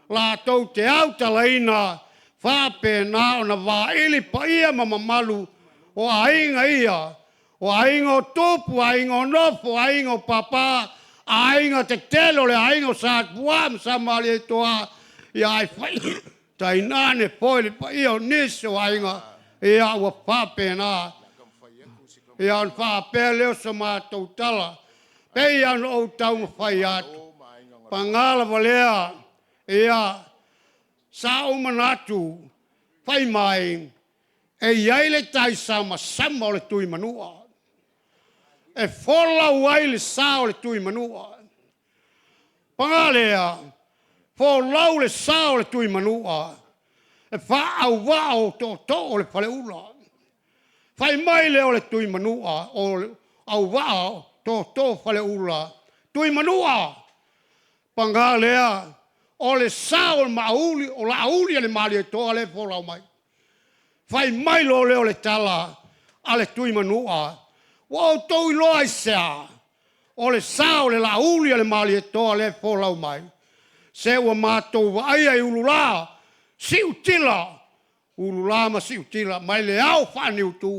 S6: lātou te au talaina whape nā o na wāili pa ia mamamalu o ainga ia o ainga o tupu, ainga o nofo, ainga o papa ainga te telo le ainga o sātuam sa mali e toa ia ai whai tainane poile pa ia o nisi o ainga ia ua whape nā ia on whape leo sa mātou tala pei anu o tau mwhai atu pangala valea ia sa umanatu whai mai e iai le taisa ma sama o le tui manua e fola uai le sa o le tui manua pangalea fola le sa o le tui manua e wha au wao to o le whale ula whai mai le o le tui manua o au wao to whale ula tui manua pangalea o le sa o mauli o la auli le mali to le fola mai fai mai lo leo le tala ale tui manua o to lo aisa o le sa o le la auli le mali to le fola mai se o mato vai ai ulula siutila ulula ma siutila mai le au fani utu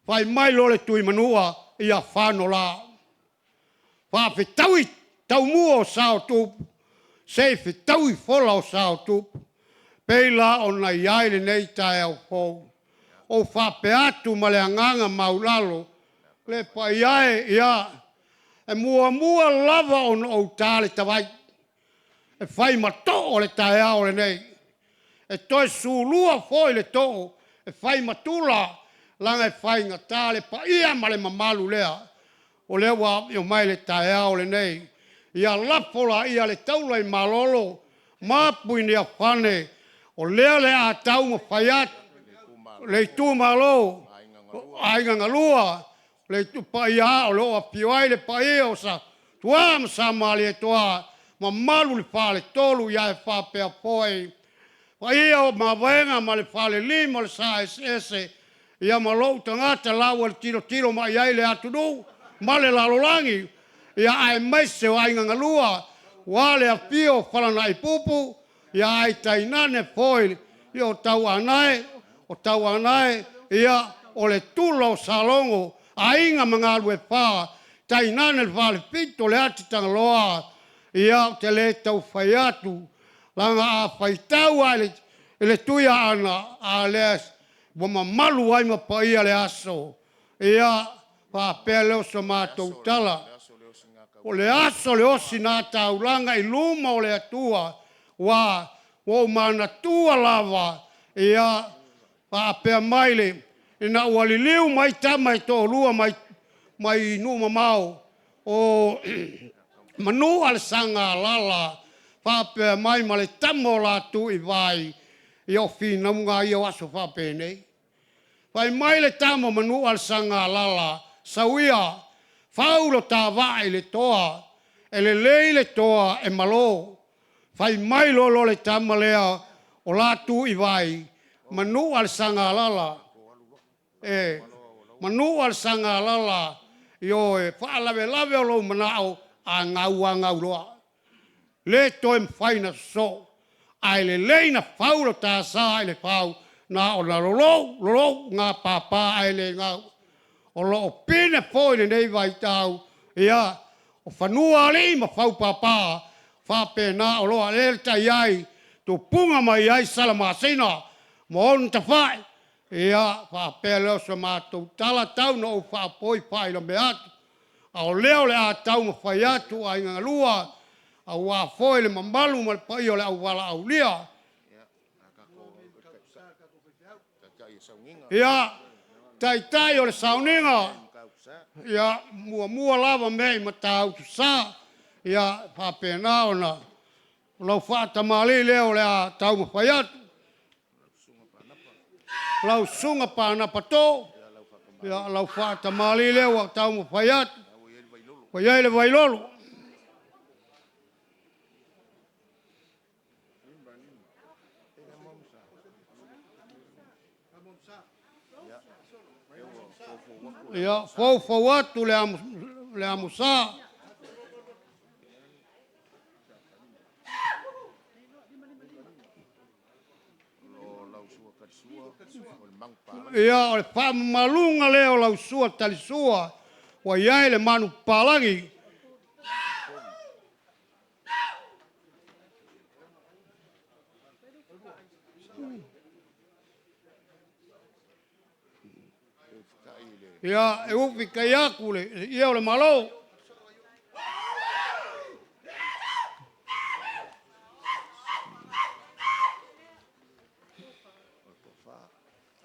S6: fai mai lo le tui manua ia fano la fa fitaui tau muo sa tu se fitaui fola sa tu peila ona iai le nei tae au fou o whapeatu ma le anganga maulalo le pa iai ia e mua lava ona o tāle tawai e whai mato o le tae au le nei e toi sulua foi le to e whai matula langa e whai ngatale pa ia ma le mamalu lea o le wa i o mai le tae au le nei ia lapola ia le taula i malolo mapui ni a whane o lea le a tau ma whaiat le tu malo ainga ngalua le tu paia o lo a piwai le paia o sa tuam sa mali e toa ma malu le whale tolu ia e whapea poi paia o ma venga ma le whale lima le sa ese ia ma lo tangata lawa le tiro ma iai le atunu ma le lalolangi ia ai maise o ainga ngalua wale a pio whalana i pupu ia ai tainane foil ia o tau anae ia o le tulo salongo ainga mga lue pā tainane le vale pito le ati tangaloa ia te le tau whai atu langa a whai tau ai ele tuia ana a le wa malu ai ma pai ale aso ia pa pele o somato tala o le aso le osina taulanga i luma o le atua wa o mana tua lava ia pa pe maile ina wali liu mai tama to lua mai nu mamau o manu al sanga lala pa pe mai male tamo la tu i vai io fina munga io aso fa pene vai mai le tamo manu al sanga lala sawia faulo ta vai le toa ele leile toa e malo vai mai lo le tamo lea o la tu i vai manu al sanga lala manu al sanga lala io e fa lave o lo manao a ngau loa le toem faina so ai le leina faulo ta sa ai le fau na o na lo nga papa ai le nga o lo pine foi nei vai tau ia o fanua ali ma fau papa fa pena o lo ale tai ai tu punga mai ai sala masina mo on ta fai ia fa pelo so ma tu tala tau no fa poi fai lo beat ao leo le a tau ma fai atu ai nga lua a wa foi le mamalu mal pai o le au wala au lia ia tai o le sauninga ia mua lava mei ma tau tu sa ia fa pena ona lo fa tamali leo le a tau ma fai atu lau sunga pa na pato ia lau fa tamali leo a tau ma fai atu wa ia le vailolo ia fo atu le amusa ia o le whamamalunga leo lau sua tali sua wa iai le manu palangi ia e upi kai aku le ia o le malo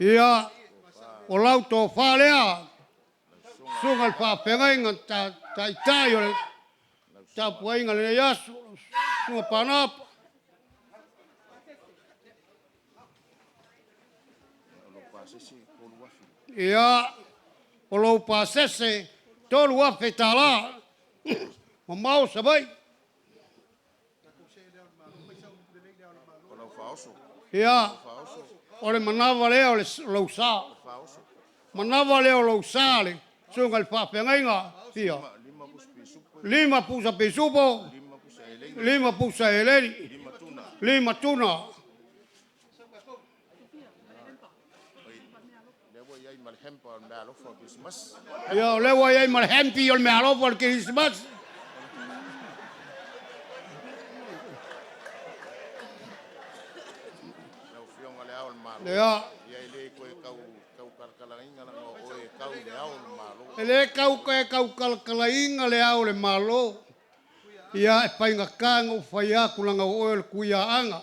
S6: ia o lau tō whālea sunga le whāpengainga tai o le tapuainga le yasu sunga panapa ia o lau pasese tolu afe tala ma mau sabai ia o le manawa leo le lau sa manawa leo lau sa le sunga le whapengainga fia 5 pusa pesupo 5 pusa eleri 5 tuna ia lewa iai ma le hempi o le mea alofa o le Christmas ia ele kau kalakalainga le au le malo ia e painga kanga o fai aku langa o le kuia anga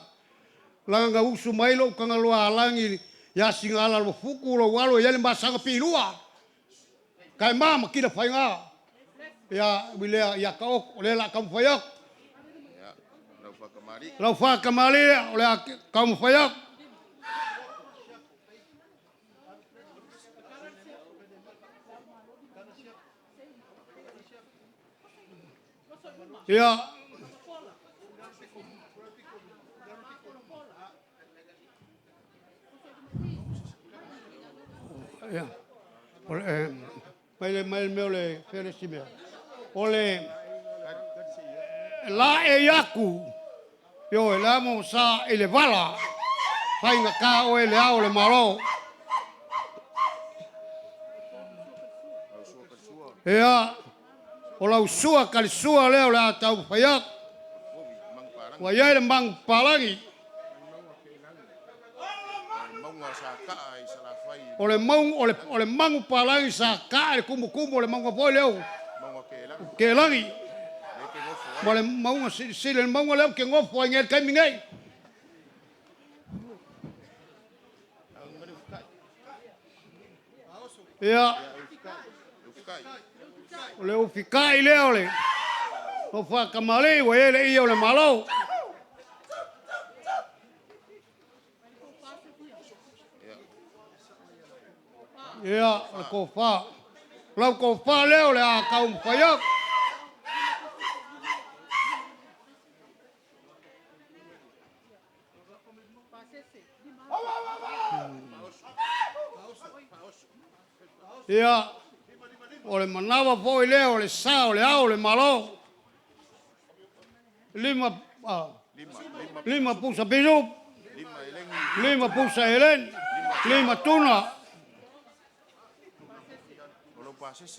S6: langa usu mailo kanga loa alangi ia singala lo fuku lo walo ia le masanga pilua kai mama kila painga ia bilea ia kau le la kam fai aku lau fa kamali ole kam fai aku ia ia ole mai meu le felicime ole la e yaku yo la mo sa ele vala fai na ka o ele au le malo ia o lau sua kali sua leo la tau faiak wa ia le mang palangi O le mangu palangi sa ka le kumu le mangu poi leo. Ke langi. Ma le maunga si le maunga leo ke ngofo ai ngel kai mingai. Ia. O le ufikai leo le. O whakamale wa ele ia o le malo. Ia, le ko wha. Lau ko wha leo le a kau mwhaiak. Ia, o le manawa foi leo, o le sa, o le au, o le malo. Lima pusa bisu. Lima pusa helen. Lima tuna.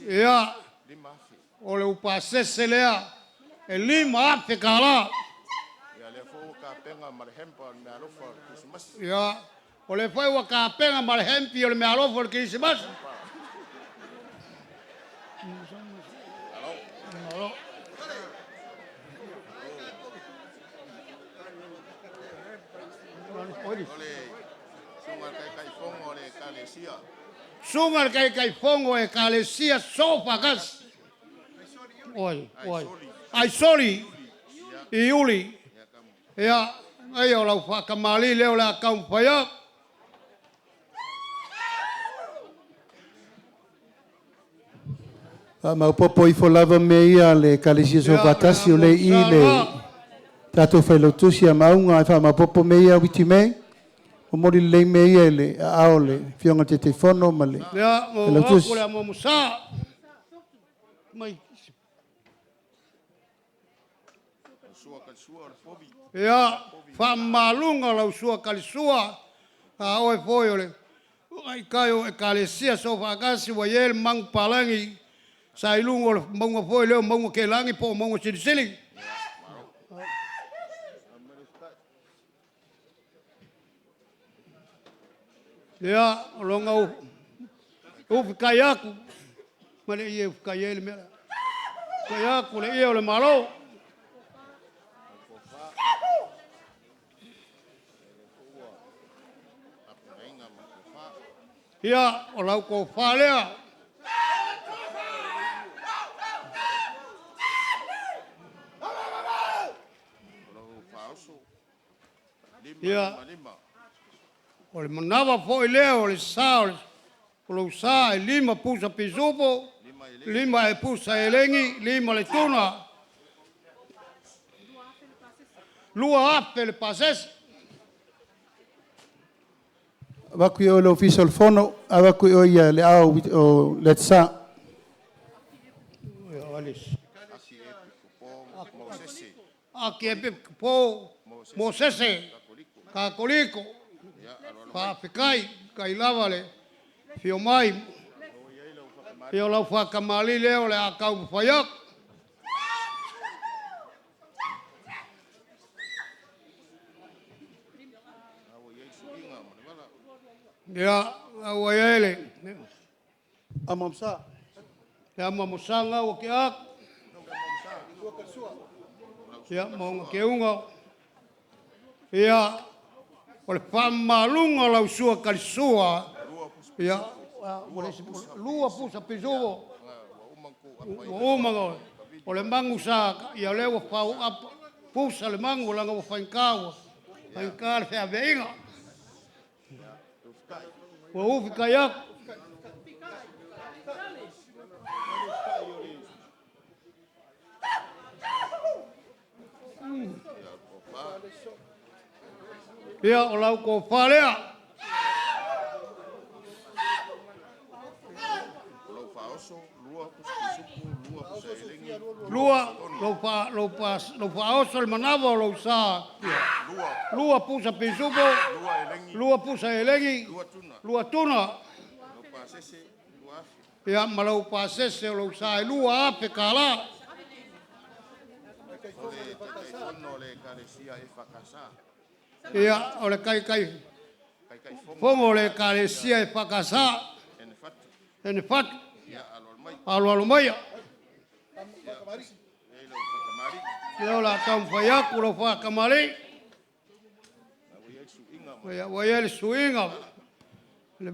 S6: Ia, o le upasese lea. E lima ape kala. Ia, o le fai wa ka penga ma le hempi o le mea lofo le kirisimas. Sungal kai fongo e kalesia sofa gas. Oi. Ai soli. Iuli. Ia, ai o lau whakamali leo le akau mwhaiak.
S1: Maupopo i lava me ia le kalesia so vatasi o le i le tatou whailotusi a maunga e maupopo me ia witi mei. O mori le me ia le ao le fionga te telefono ma le.
S6: Ia, mo hoko le amo musa. Mai. Ia, whamalunga lau sua kalisua. A oe foi ole. Ai kai o e kalesia so whakasi wa iel mang palangi. Sa ilungo le maunga foi leo maunga ke langi po maunga sirisili. Ia, longa o fikai aku. Ma le ia fikai ele mea. Fikai aku le ia o le malo. Ia, o lau ko whalea. Ia, o le manawa foi leo, o le sa, o le sa e lima pusa pisupo, lima e pusa e lengi, lima le tuna. Lua ape le pasese.
S1: Waku i o le official fono, a waku i o ia le ao o le tsa.
S6: Aki e po Mosese, Kakoliko, Papikai, Kailava le, Fio mai, Fio lau whakamali leo le akau mwhaiak. Ia, au ai ele.
S1: Amamsa.
S6: Ia mamusanga o ke ak. Ia maunga ke unga. Ia, o le whamalunga lau sua karisua. Ia, lua pusa pizuo. O umanga. O le mangu sa, ia lewa whau apa. Pusa le mangu langa o whainkawa. Whainkawa le whea veinga. O ufi kayak. Ia o lau ko whalea. Lua, lo pa oso le manava o lo sa. Lua pusa pisupo. Lua pusa elengi. Lua tuna. Ia malau pa sese o lo sa lua ape kala. Ia o le kai fongo le kalesia e pakasa ene fat alo mai leo la tam faya kulo fa kamali waya le suinga le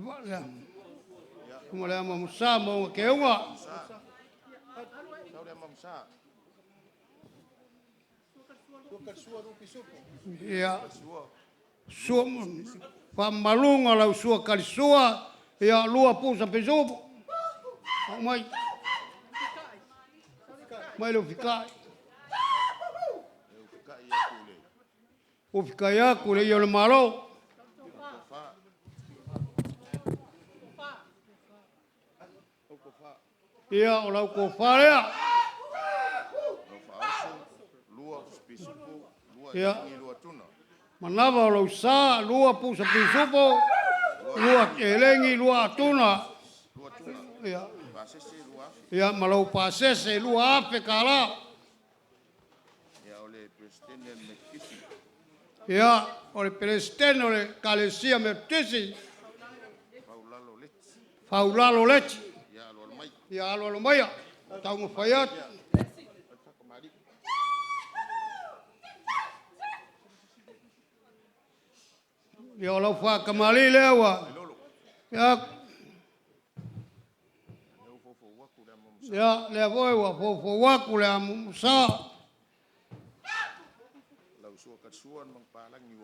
S6: como le amo musamo que uma ya sua pamalunga la sua kalisua ya lua pusa pesupo mai lo fikai o fikai aku le yo le malo ya o la ko farea ya manava lo sa lua pusa pesupo lua elengi lua tuna ya malau pasese lua ape kala ya ole presidente ole kalesia metisi faulalo lechi ya alo maya tau fayat ya lo fa kamali lewa ya le voy wa fo waku le musa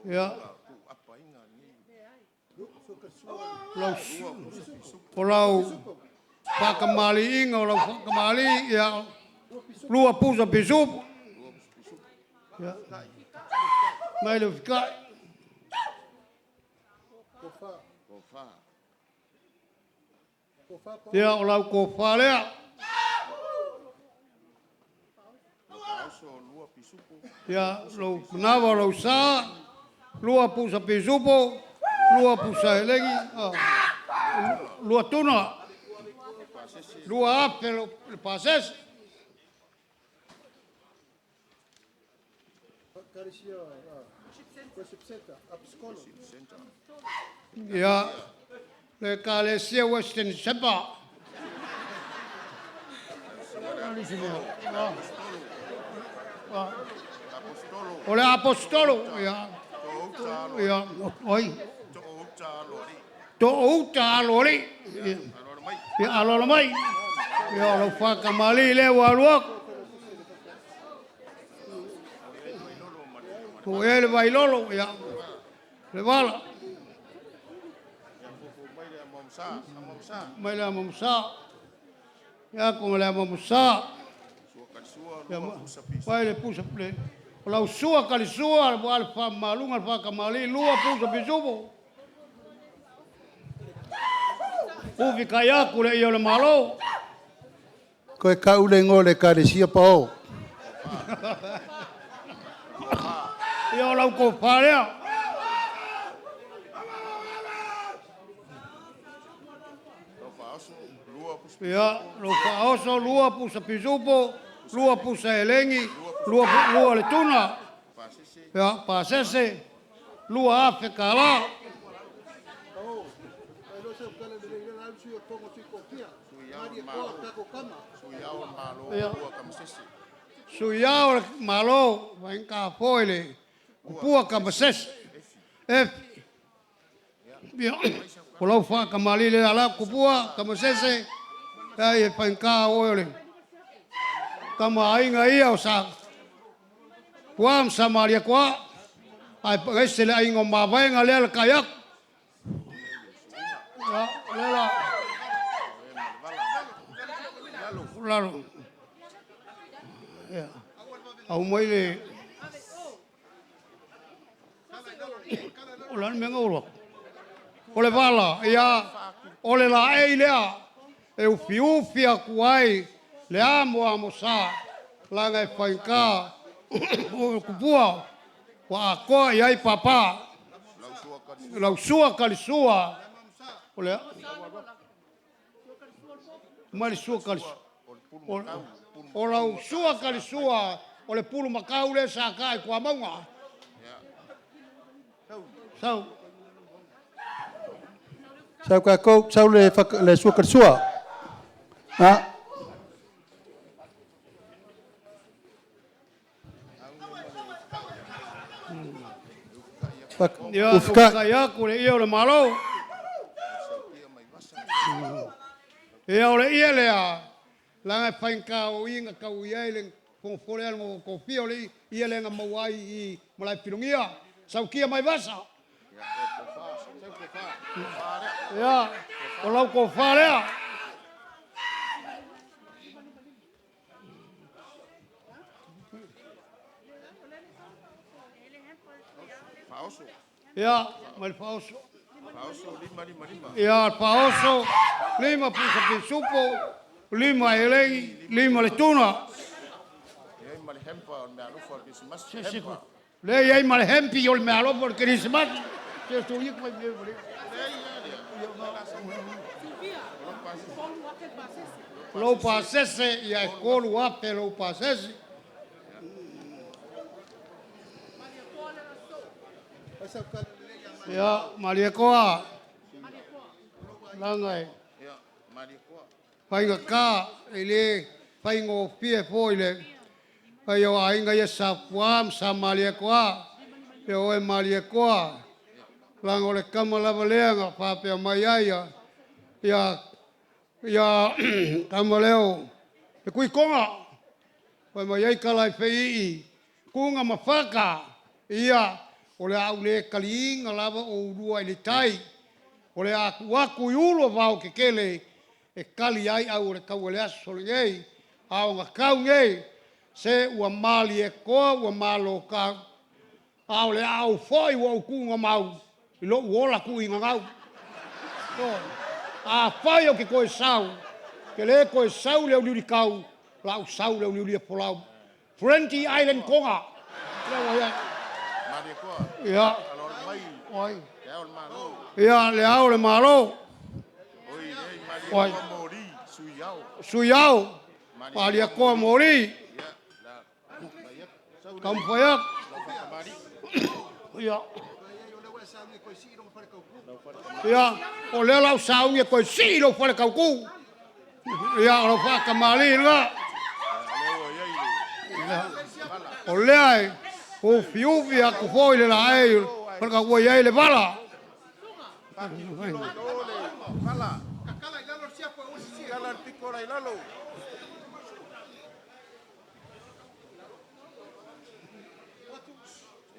S6: ya lo fa kamali inga lo fa kamali ya lua pusa pesup ya mai lo fica ya o ko fa le ya lo nava lo sa lua pusa pesupo lua pusa elegi lua tuna lua ape lo pases ya le kalesia western sepa ole apostolo ya oi to uta lori ya alo mai ya lo fa kamali le walok to el bailolo ya le bala mai la momsa ya como la momsa ya pai le pusa ple la usua kalisua al fa malunga al fa kamali lua pusa bisubo o vikaya kule yo le malo
S1: Koe kaule ngole kalesia pao.
S6: yo la ko farea ya lo faoso lua pusa bisubo lua pusa elengi lua le tuna ya pasese lua afe kala suyao malo venga foile pua kamases kalau fa kamali le ala kupua kamasese ai venga oile kama ainga ia osa kuam samaria kwa ai pagese ai ngoma venga le kayak lela lalu ya au moile ulan menga ulok ole bala ya ole la eilea eu fiufia kuai le amo sa langa fainka o kupua wa ko yai papa lau sua kalisua ole mari sua kalisua o lau sua kalisua o le pulu makau le sa kai kwa maunga sau
S1: Sau ka ko sau le sua ka sua. Ha?
S6: Ya ufka ko le ia le malo. Ya ole ia le a. Langa painka o inga ka uia le ko fole al ko fio le ia le nga mawai I malai pilungia. Sau kia mai basa. Ya, o lau ko fa lea. Ya, mal pauso. Ya, pauso. 5 pusa pisupo, 5 eleng, 5 le tuna. Le yai mal hempi ol me alo por Christmas. Que estoy yo con mi lo pasese y a escolo ape lo pasese. Ya, Maria Koa. Langai. Pai ka ele pai ngo pie foile. Pai o ainga ya sapuam sa Maria Koa. Yo e Maria Koa. Lango le kamala valenga pape mai ya kamaleo e kui konga pai mai ai kalai fei kunga mafaka ia ole au le kalinga lava o rua ile tai ole aku yulo vau ke kele e kali ai au le kawele aso ngei au nga kau ngei se ua mali e koa ua malo ka au le au foi wa kunga mau ilo wola ku inga ngau a pai o ke koe sau ke le koe sau le uli kau lau sau le uli polau Friendly Island konga ya oi ya le au le malo oi suyao palia ko mori kampoyak ya ya o le lau sau ye ko si lo fale kau ku ya lo fa kamali nga o le ai o fiu via ku foi le la ai per ka wo ye le bala
S5: Kakala ilalo siapa usi kala pikola ilalo.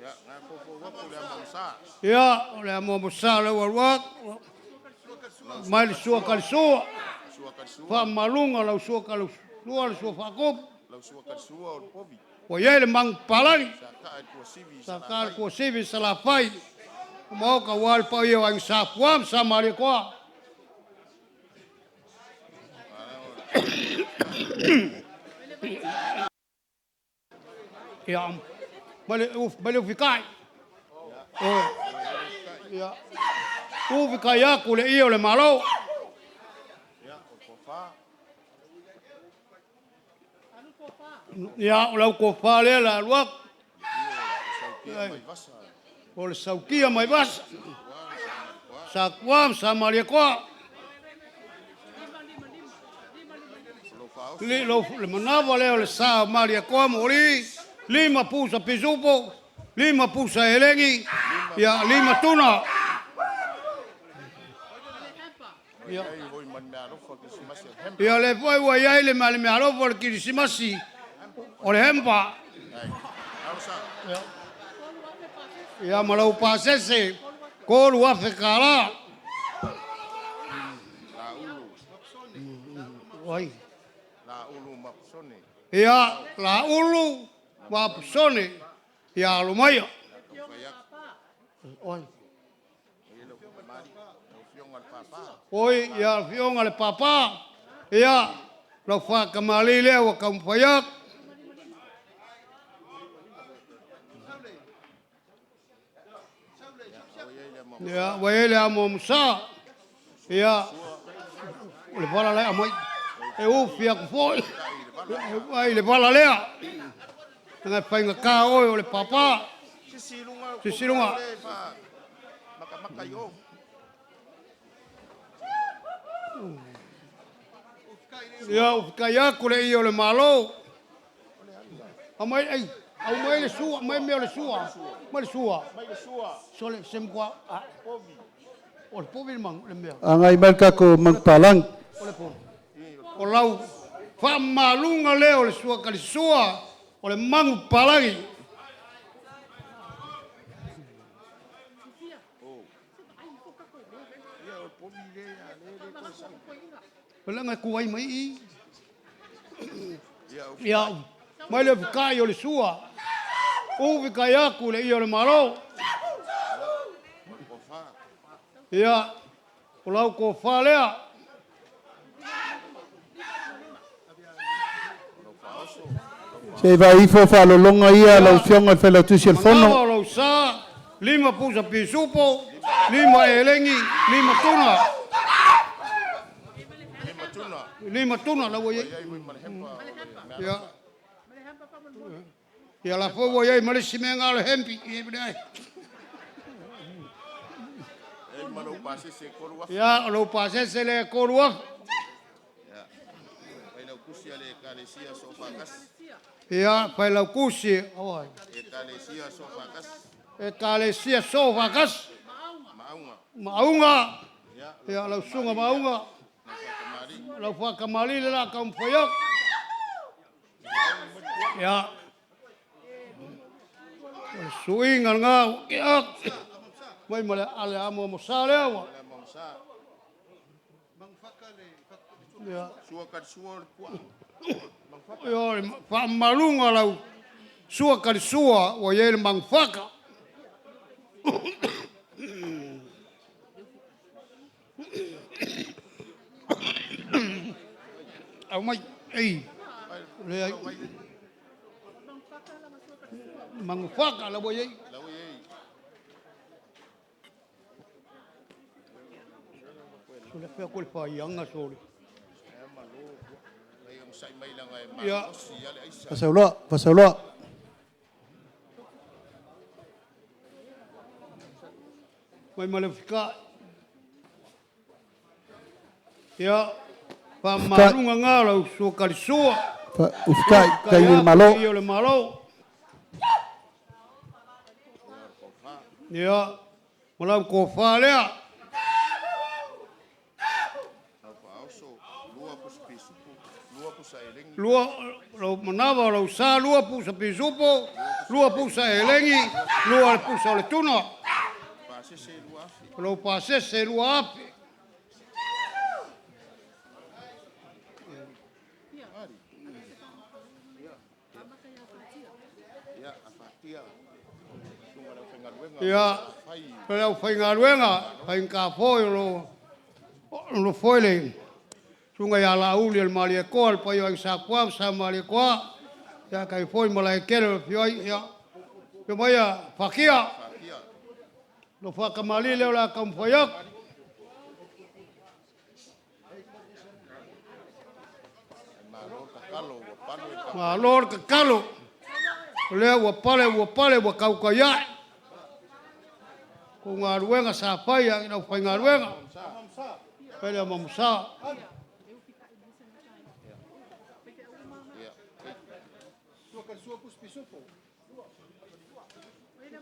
S5: Ya, ngapo wapu le mamsa.
S6: ya le mo musa le wa mai sua kal sua fa malunga la sua kal sua le sua fa ko
S5: Lau sua kasua o povi.
S6: o ye le mang palani
S5: Saka ko sivi.
S6: sakar ko sivi sala fai mo ka wal pa ye wang sa puam sa mari ko ya bale fikai ya fikai ya ku le io le malo ya lau ko fa le la luak o le saukia mai bas sa kuam sa mari ko le manava le sa mari ko mori 5 pusa pisupo 5 pusa elengi ya 5 tuna ya le foi wa ya le mal me alo por Christmasi o le hempa ya malau pasese ko lu afekala oi
S5: La ulu mapsone.
S6: ya la ulu mapsone ya lumaya oi oi ya fiong ale papa ya lo fa kamali le wa kampayak ya wa ele amo musa ya le fala le amoi e u fia ku foi ai le fala le nga painga ka o le papa Sisilunga
S5: Maka yo.
S6: Ia o kai aku le ia le malo. Amai ai, au mai le sua, mai me le sua. Mai le sua. Sole sem kwa. O le povi mang le mea.
S1: Angai merka ko magpalang.
S6: O le povi. O lau fa malunga le o le sua kali sua. O le mangu palangi. Pelanga kuai mai i. Ia, mai le kai o le sua. Uvi kai aku le i o le malo. Ia, o lau ko wha lea.
S1: Se vai ifo whalolonga ia lau fionga whela tusi al
S6: Mangawa
S1: fono.
S6: o lau sa, 5 pusa pisupo, 5 elengi, 5 tuna. 5 tuna lau iei. Ia. Ia la fo wo iei malisi me ngalo hempi. Ia, o lau pasese le korua. Ia, pai lau kusi. Awai. Ekalesia sofa kas. Maunga. Ia, lau sunga maunga. Lau whakamali le la kaumwhaiak. Ia. Suinga ngā ukiak. Mai male ale amo mo sa le awa. Ia. Ia, whamalunga lau. Sua kari sua, wa iei le mangwhaka. Au mai, ei. Le ai. Mangwhaka la wa iei. Sule whea kore whaianga sore. Ia.
S1: Pasauloa.
S6: Mai malefika. Ia. Pamarunga ngā lau sua kari sua.
S1: Ufkai kai il malo.
S6: Ia le malo. Ia. Malau ko whalea. Lua, lau manawa, lau sa, lua pusa pisupo, lua pusa elengi, lua pusa le tuna. Lau pasese lua api. Ia, lau whaingaruenga, whaingkafoi lo foile. Sunga ya la uli al mali ko al payo ang sakwa sa mali ko ya kai foi malai kero yo ya yo maya fakia lo fa kamali le la kam foyak ma lor ka kalo le wa pale wa kau ka ya ko ngaruenga sa paya no fa ngaruenga pele mamusa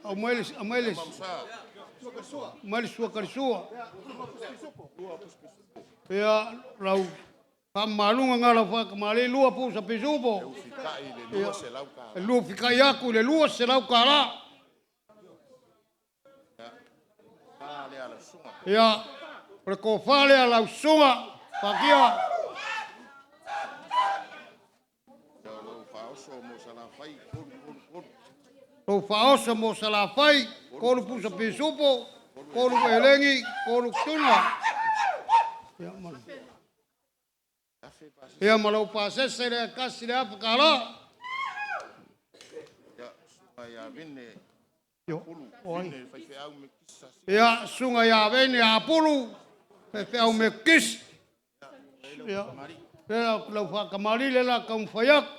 S6: Amelis sua karisua. Ya, lau pamalunga ngala fa kamali lua pusa pisupo. Lua fikai aku le lua se lau kala. Ya, ko fale ala sunga pakia. O faosa mo salafai, kolu pusa pisupo, kolu elengi, kolu tuna. Ya malau pasese le kasi le apakala. Ya sunga ya vene apulu, pepe au mekis. Ya, lau fa kamari le la kaumfayak.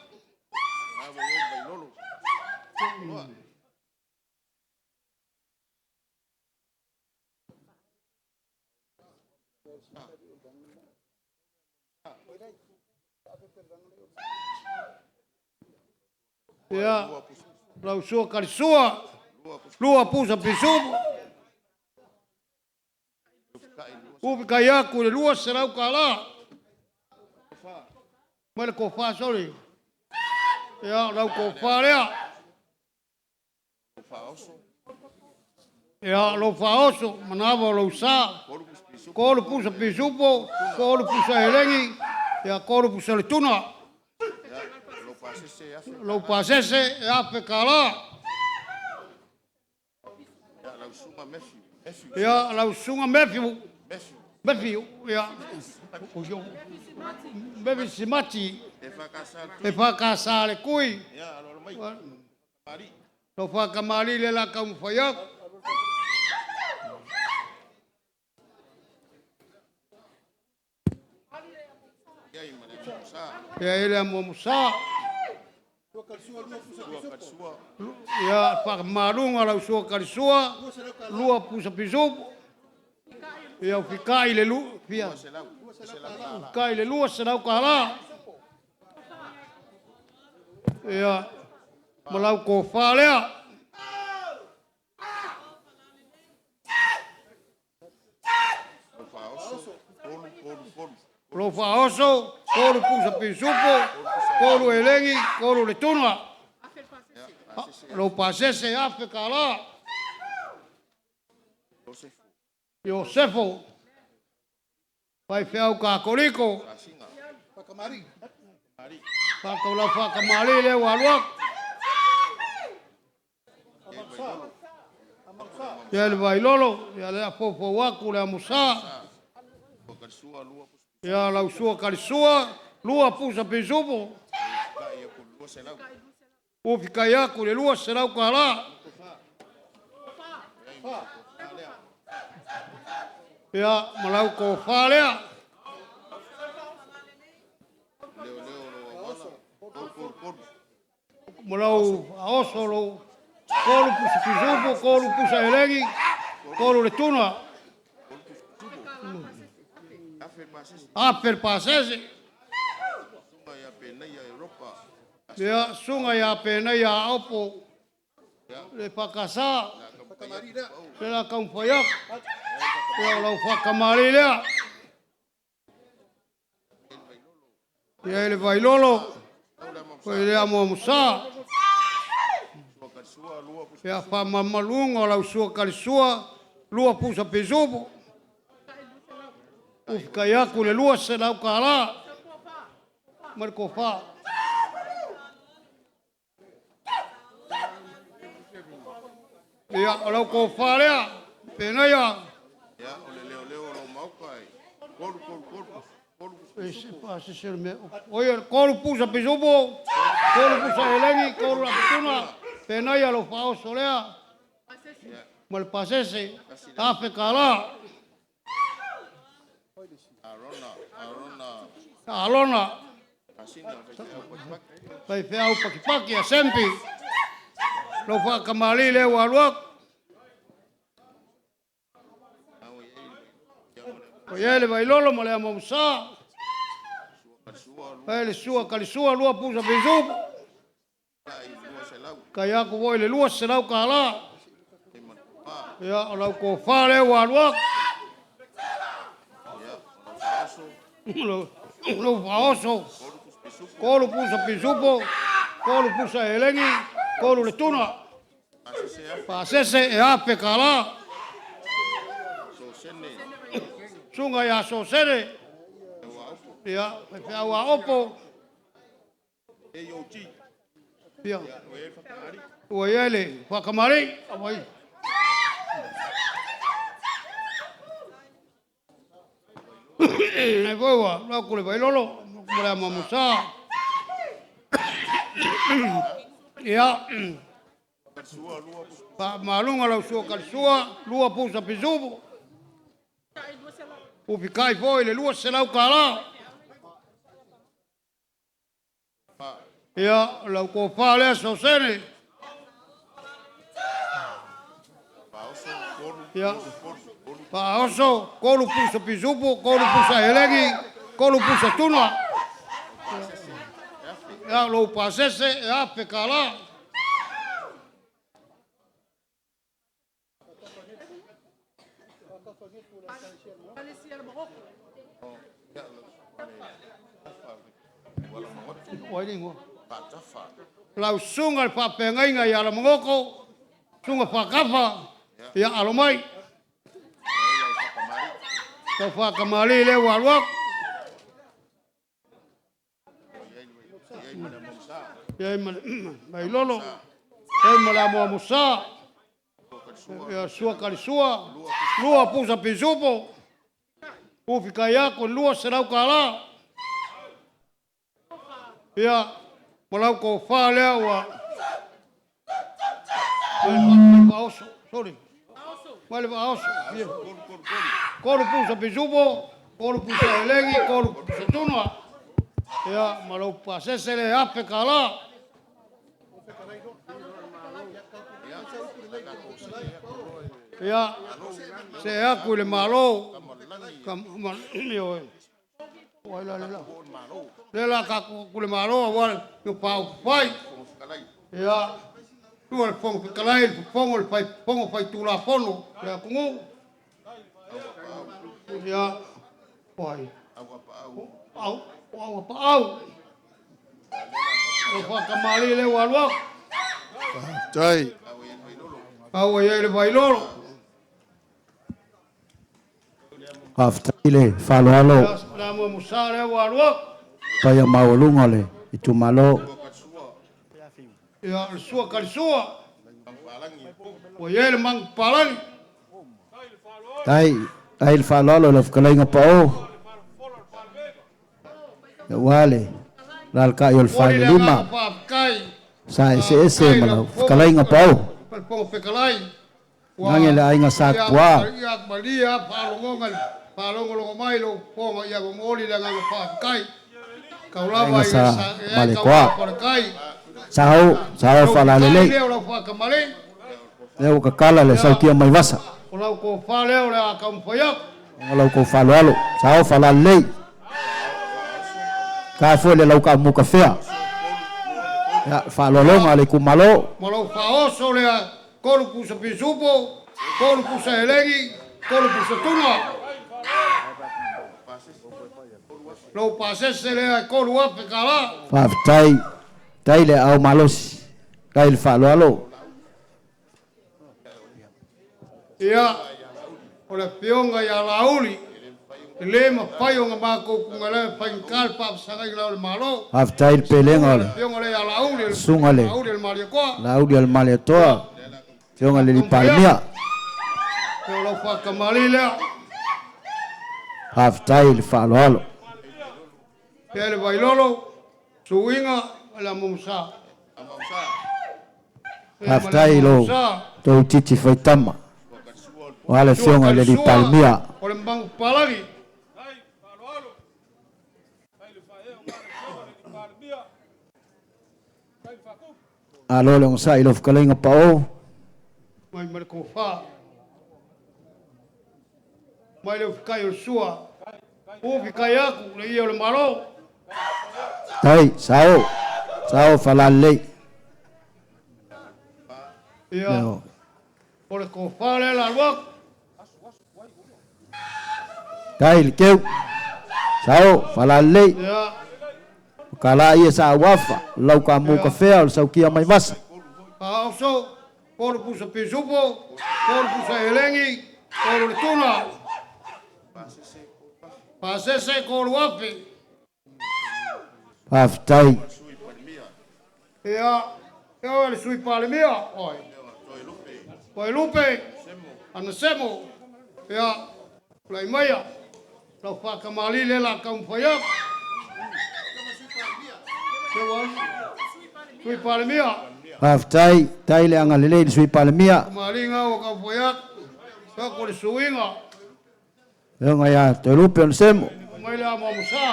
S6: Ya, lau sua karisua, lua pusa pisupu. Upi kayaku le lua serau kala. Mele kofa sorry. Ya, lau kofa lea. Ya, lau faoso, manava lau sa. Kolu pusa pisupu, kolu pusa helengi, ya kolu pusa letuna. Lau pasese e ape kala. Ya lau sunga mefiu. Mefiu ya. Mefi simati. E whakasa le kui. Lau whakamari le la kaumwhayak. Ya ele amo musa. Ya whakamarunga lau sua karisua, lua pusa pisupu. Ya whikai le lua, whia. Whikai le lua serau kala. Ya malau ko whalea. Lo whaoso, koro pusa pisupu, koro elengi, koro le tunga. Lo pasese afe kala. Iosefo. Pai feau kakoriko. Whakaula whakamari le waluak. Ya le vailolo, ya le apofo waku le amusa. Ya lau sua karisua, lua pusa pisupu. Upi kayaku le lua serau kala. Ya malau ko falea. Malau aosolo, kolu pusa pisupu, kolu pusa helengi, kolu le tuna. Aper pasese. Ya sunga ya pena ya opo. Le pakasa. Le la kaumwhayak. Ya lau whakamari lea. Ya ele vailolo. Koe lea mua musa. Ya whamamalunga lau sua karisua. Lua pusa pisupu. Kayaku le lua se lau kala. Marco fa. Ya lau ko fa lea. Pena ya.
S3: Ya ole leo lo mau kai. Kolu.
S6: Esse passa ser meu. Oye, kolu pusa pisupu. Kolu pusa helengi, kolu la pituna. Pena ya lo fa solea. Mal pasese. Afe kala. Alona. Pai feau pakipaki a sempi. Lo whakamari le waluak. Koe ele vailolo ma le amamsa. Ele sua karisua lua pusa pisupu. Kai aku voi le lua serau kala. Ya lau ko whale waluak. Lo faoso, kolu pusa pisupu, kolu pusa helengi, kolu le tuna. Pasese e ape kala. Sunga ya sosere. Ya, feau a opo. Ya, ua ele, whakamari. Awai. Nei voa, la kule vailolo, mora mamusa. Ya. Pa malunga lau sua karisua, lua pusa pisupu. Upi kai foi le lua se lau kala. Ya, lau ko fale so sene. Ya. Pa oso, kolu pusa pisupu, kolu pusa helengi, kolu pusa tuna. Ya lo pasese ya pekala. Lau sunga pa pengai ngai ala mongoko sunga pa kafa ya alomai ka fa kamali le walwak ya mai lolo mala mo musa ya sua karisua lua pusa pizupo ufika yako lua serau kala ya malau ko fa lea wa paoso sorry vale paoso kolu pusa pizupo kolu pusa elegi kolu pusa tunua ya malau pasese le ape kala ya se aku le malo kam yo wala lela ka kule malo wal yo pau pai ya tu al pongo kalai pongo el pai pongo pai tu la fono le pongo ya pai au pau lo fa kamali le walwa
S3: Tai.
S6: au ye le bailolo
S1: Aftaile faloalo
S6: la mo musare walwa
S1: paya maulunga le itumalo
S6: ya sua karisua o ye le mang palang
S1: tai faloalo le fkalainga pao ya wale lalka yol fale lima sa ese malo fkalainga pao
S6: pongo pekalai
S1: ngange le ainga sakwa
S6: ya balia palongo mai lo pongo ya moli la ngalo pa kai kaulava
S1: sa
S6: ya
S1: malekwa
S6: por kai
S1: sao falalele
S6: leo fa kamale
S1: leo kakala le saukia mai vasa
S6: olau ko fa leo la kampoyak
S1: ngalo ko faloalo sao falalele ka foi le lau ka mu kafea ya falolonga le kumalo
S6: malo fa oso le corpus pisupo corpus elegi corpus tuna lo pasese le colu ape kala
S1: fa tai le au malos kai le faloalo
S6: ya ola pionga ya lauli le ma payo nga mako kungale pankal pa sagai la malo
S1: aftai pelenga le
S6: pionga le ya lauli
S1: sungale
S6: lauli el marico
S1: laudi al maletoa tionga le palmia
S6: lo fa kamalile
S1: aftai le faloalo
S6: ele bailolo suinga la mumsa
S1: aftai lo to titi faitama wale tionga le palmia
S6: ole mbang palagi
S1: alo long sa ilo fkalinga pao
S6: mai merko fa mai le kai sua o fikayaku le ia le malo
S1: tai sao falale
S6: ia ole ko fa le la wak
S1: tai le keu sao falale
S6: ia
S1: kala ia sa wafa lau ka mu kafea o saukia mai vasa
S6: also por pusa pisupo por pusa elengi por tuna pasese ko wapi
S1: aftai
S6: ia eu le sui palemia oi lupe anasemo ia lai maya la fa kamali le la kampoya sui palemia
S1: aftai tai le anga lele sui palmia
S6: kamalinga o kampoya sa ko le suinga
S1: nga ya te lupe on semo
S6: mai le amomusa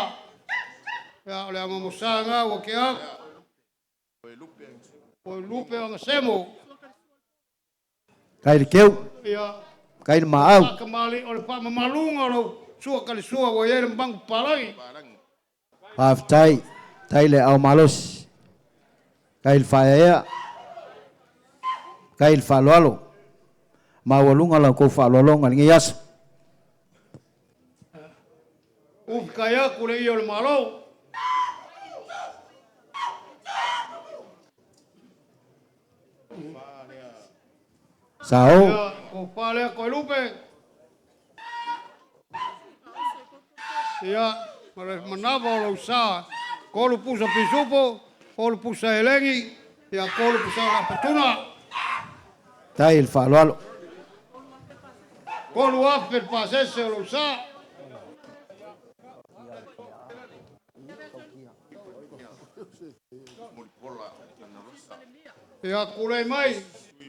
S6: ya le amomusa nga o kia o lupe anasemo
S1: kai le keu
S6: ia
S7: Kai le maau.
S6: Kamali o le pa malunga lo sua kali sua wa ye bang palangi.
S7: Aftai tai le au malos. Kai le faia. Kai le falolo. Mawalunga la ko falolonga ngi yas.
S6: Uf kaya kule yo le malo.
S7: Sao.
S6: Ko pale ko lupe. Ya, manava lo sa. Ko lu pusa pisupo, ko lu pusa elengi, ya ko lu pusa la patuna.
S7: Tai le falolo.
S6: Ko lu ape pasese lo sa. Ya kule mai.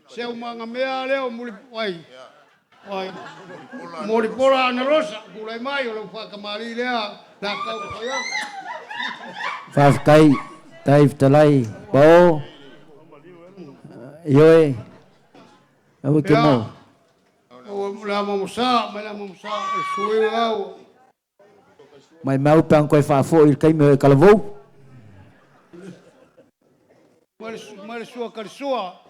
S6: Seu manga mea leo muli wai. Wai. Muli pola na rosa, kule mai lo fa kamali lea na kau koyo.
S7: Faf kai tai talai bo. Yoe. Abu kemo.
S6: O la mamusa, mai la mamusa, sui au.
S7: Mai mau pang koi fa fo il kai me kalavou.
S6: Mai sua karsua.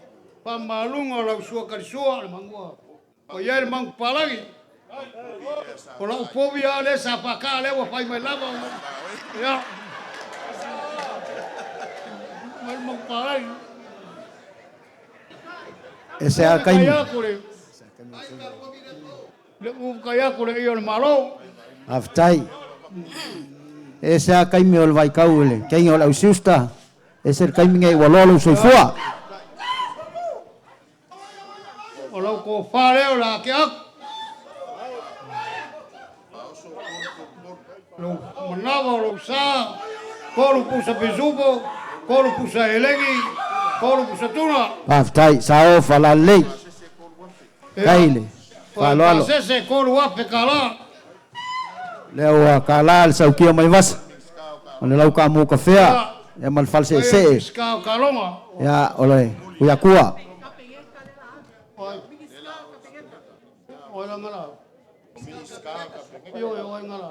S6: Pa malunga la sua karsua le mangua. O ia le mang palangi. O la fobia le sa pa ka le wa pai mai lava. Ya. Mai mang palangi.
S7: Ese a kai.
S6: Le u kaya ko le yo malo.
S7: Aftai. Ese a kai me ol vai kaule. Kai ol aususta. Ese el kai mingai walolo soifua.
S6: O lo ko fare o la ke ak. Lo manava lo sa. Ko lo pusa bezupo, ko lo pusa elengi, ko lo pusa tuna.
S7: Aftai sao falale. Kaile. Falolo.
S6: Pasese ko lo ape kala.
S7: Leo kalal sau kia mai vas. Ole lau ka mu kafea. Ya mal false se.
S6: Ska kalonga.
S7: Ya ole. Uya kuwa.
S6: Oi la ngala. Yo oi ngala.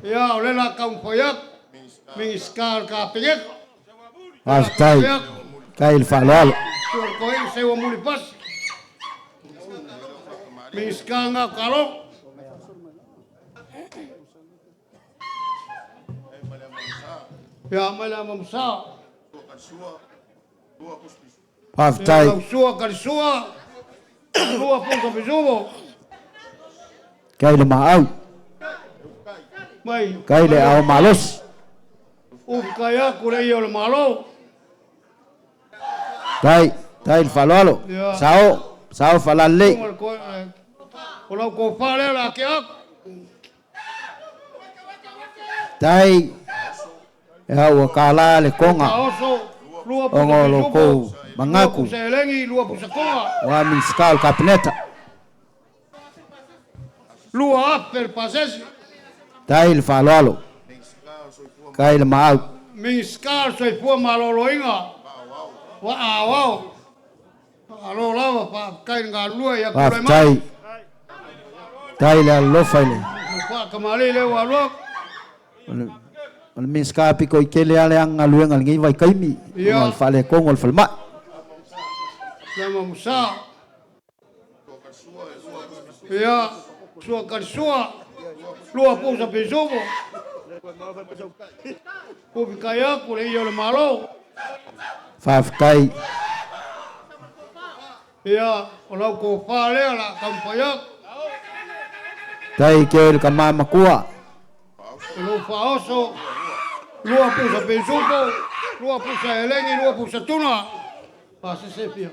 S6: Ya ole la kam poyak. Min skal ka pegek.
S7: Aftai. Kail falolo.
S6: Sur ko se o muli pas. Min skal nga kalong. Ya mala mamsa.
S7: Aftai.
S6: Sua karsua. Lua punta bizubo.
S7: Kail maau.
S6: Mai.
S7: Kail au malos.
S6: Kaya kule yo le malo.
S7: Tai falolo. Sao falale.
S6: Kalau kau fale la ke ak.
S7: Tai. Ya wakala le konga.
S6: Oso. Lua
S7: Ongolo ko mangaku.
S6: Selengi lua pusa konga.
S7: Wa min skal kapneta.
S6: Lua aper pasesi.
S7: Tai falolo. Kail maau.
S6: Min skal soi pu malolo inga. Wa awau. Alo lava pa kain ga lua ya kule mai.
S7: Tai. Tai le lo faile.
S6: Pa kamali le wa lo.
S7: Ol min ska pi ko ikele ale ang alueng al ngi vai kaimi. Ol fale kong ol falma.
S6: Lama musa. Ya, sua karsua. Lua pusa bezubo. Pupi kaya kule yo le malo.
S7: Faf kai.
S6: Ya, kalau ko fale la kampayak.
S7: Tai ke kama makua.
S6: Lu faoso. Lua pusa bezubo. Lua pusa elengi, lua pusa tuna. Pasese pia.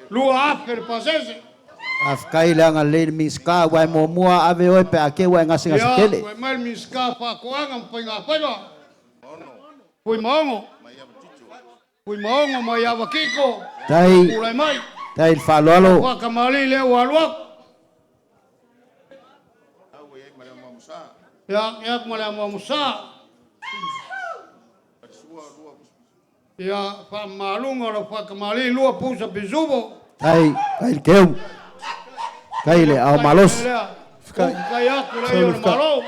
S6: Lua aper pasese.
S7: Af kai le ang ale min ska wa mo mua ave oi pe ake wa ngasi ngasi kele.
S6: Ya, mal miska fa ko ang pinga pa. Pui maongo. Pui maongo mai avakiko.
S7: Tai.
S6: Ulai mai.
S7: Tai falolo.
S6: Wa kamali le walwak. Ya mala mamusa. Ya fa malunga lo fa kamali lua pusa bezubo.
S7: Tai kai keu. Kai le au malos.
S6: Kai aku le yo malo.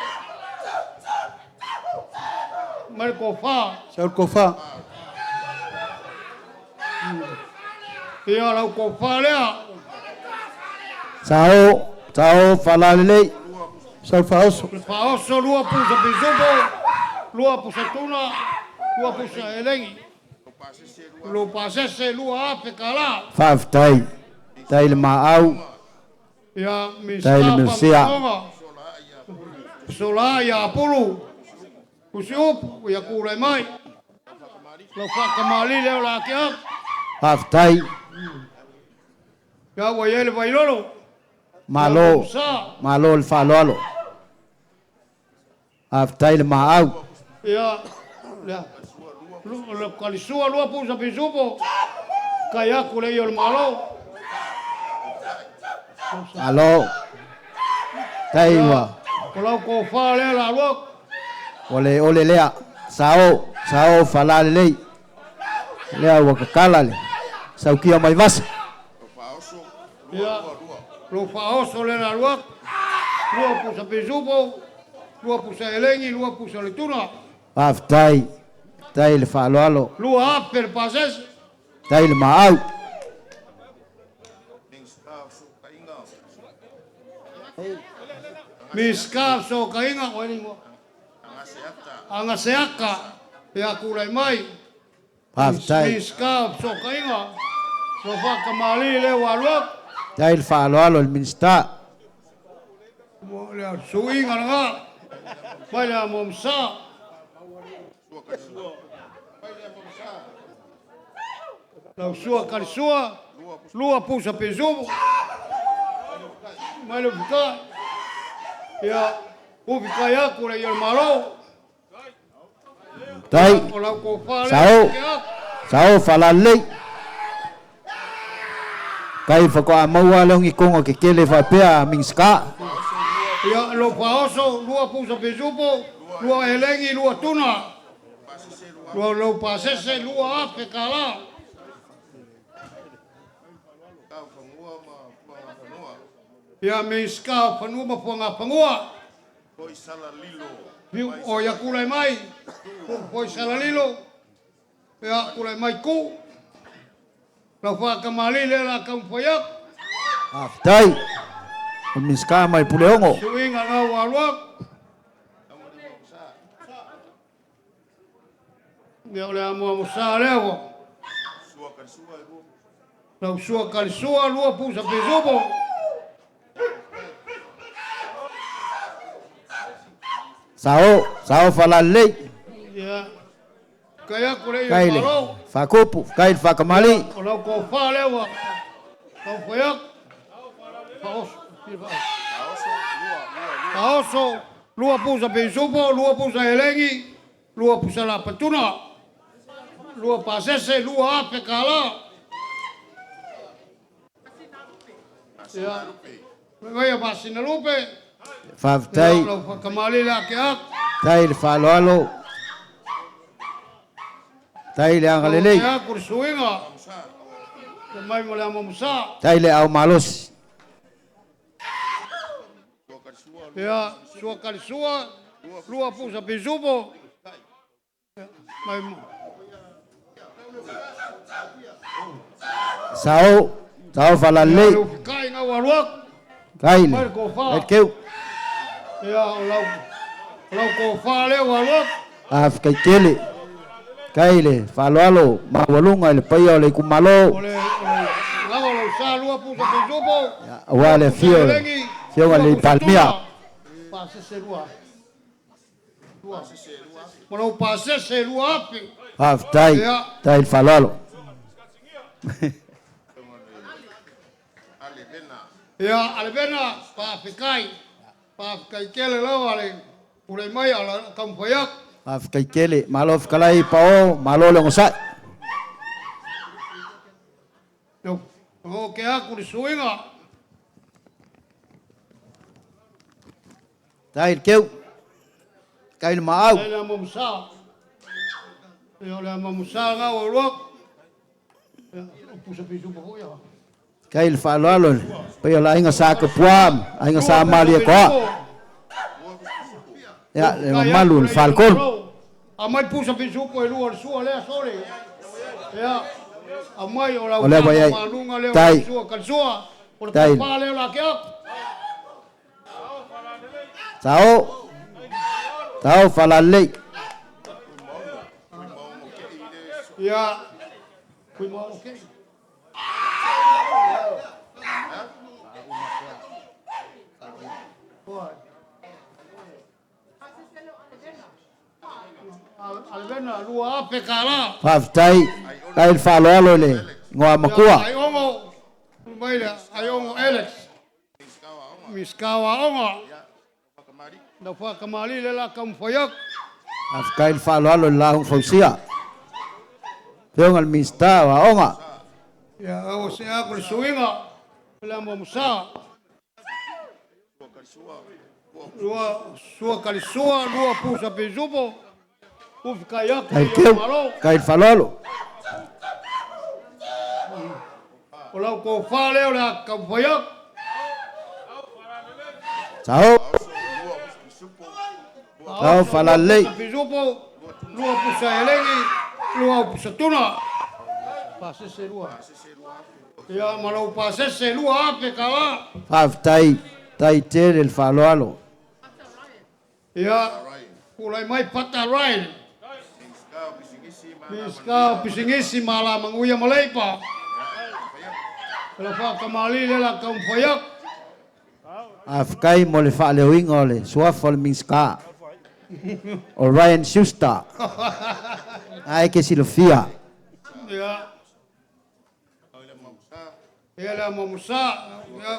S6: Mal kofa.
S1: Saul kofa.
S6: Ia lau kofa lea.
S7: Sao falalele.
S1: Saul faoso.
S6: Paoso lua pusa bizubo. Lua pusa tuna. Lua pusa elengi. Lua pasese lua ape kala.
S7: Faftai. Tai le maau.
S6: Ia
S7: Tai le mersia.
S6: Sola ia apulu. Kusiupu ia kule mai. Lau whakamali leo la ke ap.
S7: Faftai.
S6: Ia wa yele vailolo.
S7: Malo. Malo le faloalo. Faftai le maau.
S6: Ia. Lu kalisua lua pusa bizubo. Kaya kule yo malo.
S7: Alo. Tai wa.
S6: Kalau kau fale la luak.
S7: Ole lea. Sao falalele. Lea wa kakala le. Sau kia mai vasa.
S6: Ia. Lu faoso le la luak. Lua pusa bizubo. Lua pusa elengi. Lua pusa letuna.
S7: Faftai. Tai le faloalo.
S6: Lua aper pases.
S7: Tai le maau.
S6: Miskaf so kainga ko ni mo. Anga seaka. Ia kulai mai.
S7: Faftai.
S6: Miskaf so kainga. So whakamali le wa luak.
S7: Tai le faloalo le minsta.
S6: Mo le suinga nga. Mai le momsa. Lau sua karisua. Lua pusa pezubo. Mai le buka. Ya, ubi kaya kule yo malo.
S7: Tai.
S6: Kalau kau fale.
S7: Sao falalei. Kai fa ko amaua leong I kongo ke kele fa pea mingska.
S6: Ya, lo paoso, lua pusa pezupo, lua elengi, lua tuna. Lua lo pasese, lua ape kala. Ya miska panua pangua.
S3: Poi sala lilo.
S6: Viu o ya kulai mai. Poi sala lilo. Ya kulai mai ku. Lau whakamali le la kampoyak.
S7: Tai. O minska mai puleongo.
S6: Suinga nga waluak. Dia ole amua musa lewo. Lau sua karisua lua pusa pezubo.
S7: Sao falalei.
S6: Ya. Kaya kule yo
S7: Kaile.
S6: malo.
S7: Fakupu. Kaile fakamali.
S6: Kalau kau fa lewa. Kau poyak. Paoso. Lua pusa pezubo, lua pusa elengi, lua pusa la patuna. Lua pasese, lua ape kala. Ya. Vaya pasina lupe.
S7: Faftai.
S6: Kamali la ke ak.
S7: Tai le faloalo. Tai le angalelei.
S6: Ya kursuinga. Mai mo la musa.
S7: Tai le au malos.
S6: Ya, sua karisua. Lua pusa pezubo. Mai mo.
S7: Sao falalei.
S6: Kai nga waluak.
S7: Kaile.
S6: Mai ko fa.
S7: Keu.
S6: Ya, lau ko fa le waluak.
S7: Af kai kele. Kaile faloalo mawalunga le paia le kumalo.
S6: Ole lava lo sa lua pusa pezubo.
S7: Wale fio. Fio le palmia.
S6: Pase se lua. Mau pase se lua ape.
S7: Af tai faloalo.
S6: Ya, albena pa fikai. Pa kai kele lava le. Ule mai ala kampoyak.
S7: Af kai kele malo kalai pao malo le ngosa.
S6: Yo, o ke aku di suinga.
S7: Tai keu. Kaile mau.
S6: Ele mamsa. Yo le mamsa nga waluak. Ya, pusa pezubo ya.
S7: Kai le whaaloalo le. Pai o la inga sa ka puam. Inga sa mali e koa. Ya, le malu le whalkol.
S6: A mai pusa pisupo e lua le sua lea sore. Ya. A mai o la
S7: Ole vai ai.
S6: malunga leo
S7: Tai.
S6: le sua kalsua. O le
S7: Tai.
S6: papa leo la keak.
S7: Tau. Tau whalalei.
S6: Ya. Kui mo okay. Alvena lua ape kala.
S7: Whaftai. Kai le whaaloalo le. Ngoa makua.
S6: Ai ongo. Maila, ai ongo Alex. Miskawa ongo. Da fa kamali le la kam foyak.
S7: Kai le whaaloalo le lahung fausia. Peonga le mista wa onga.
S6: Ya o se a ko suinga. La mo musa. Lua sua kalisua lua pusa pezupo. Ufika yak
S7: Kai keu. Kai le whaaloalo.
S6: Ola ko fa le la kam foyak.
S7: Tau. Tau whalalei.
S6: Pezupo lua pusa elengi. Lua pusa tuna. Pasese lua. Ya malau pasese lua ape kala.
S7: Whaftai. Tai tere le whaaloalo.
S6: Ya ulai mai pata rain. Miska pisingisi mala manguya maleipa. Kalau fa kamali le la kam foyak.
S7: Afkai mo le whaaleuinga o le suafa o le minska. O Ryan Schuster. Ai ke silofia.
S6: Ya. Ya la mamusa. Ya.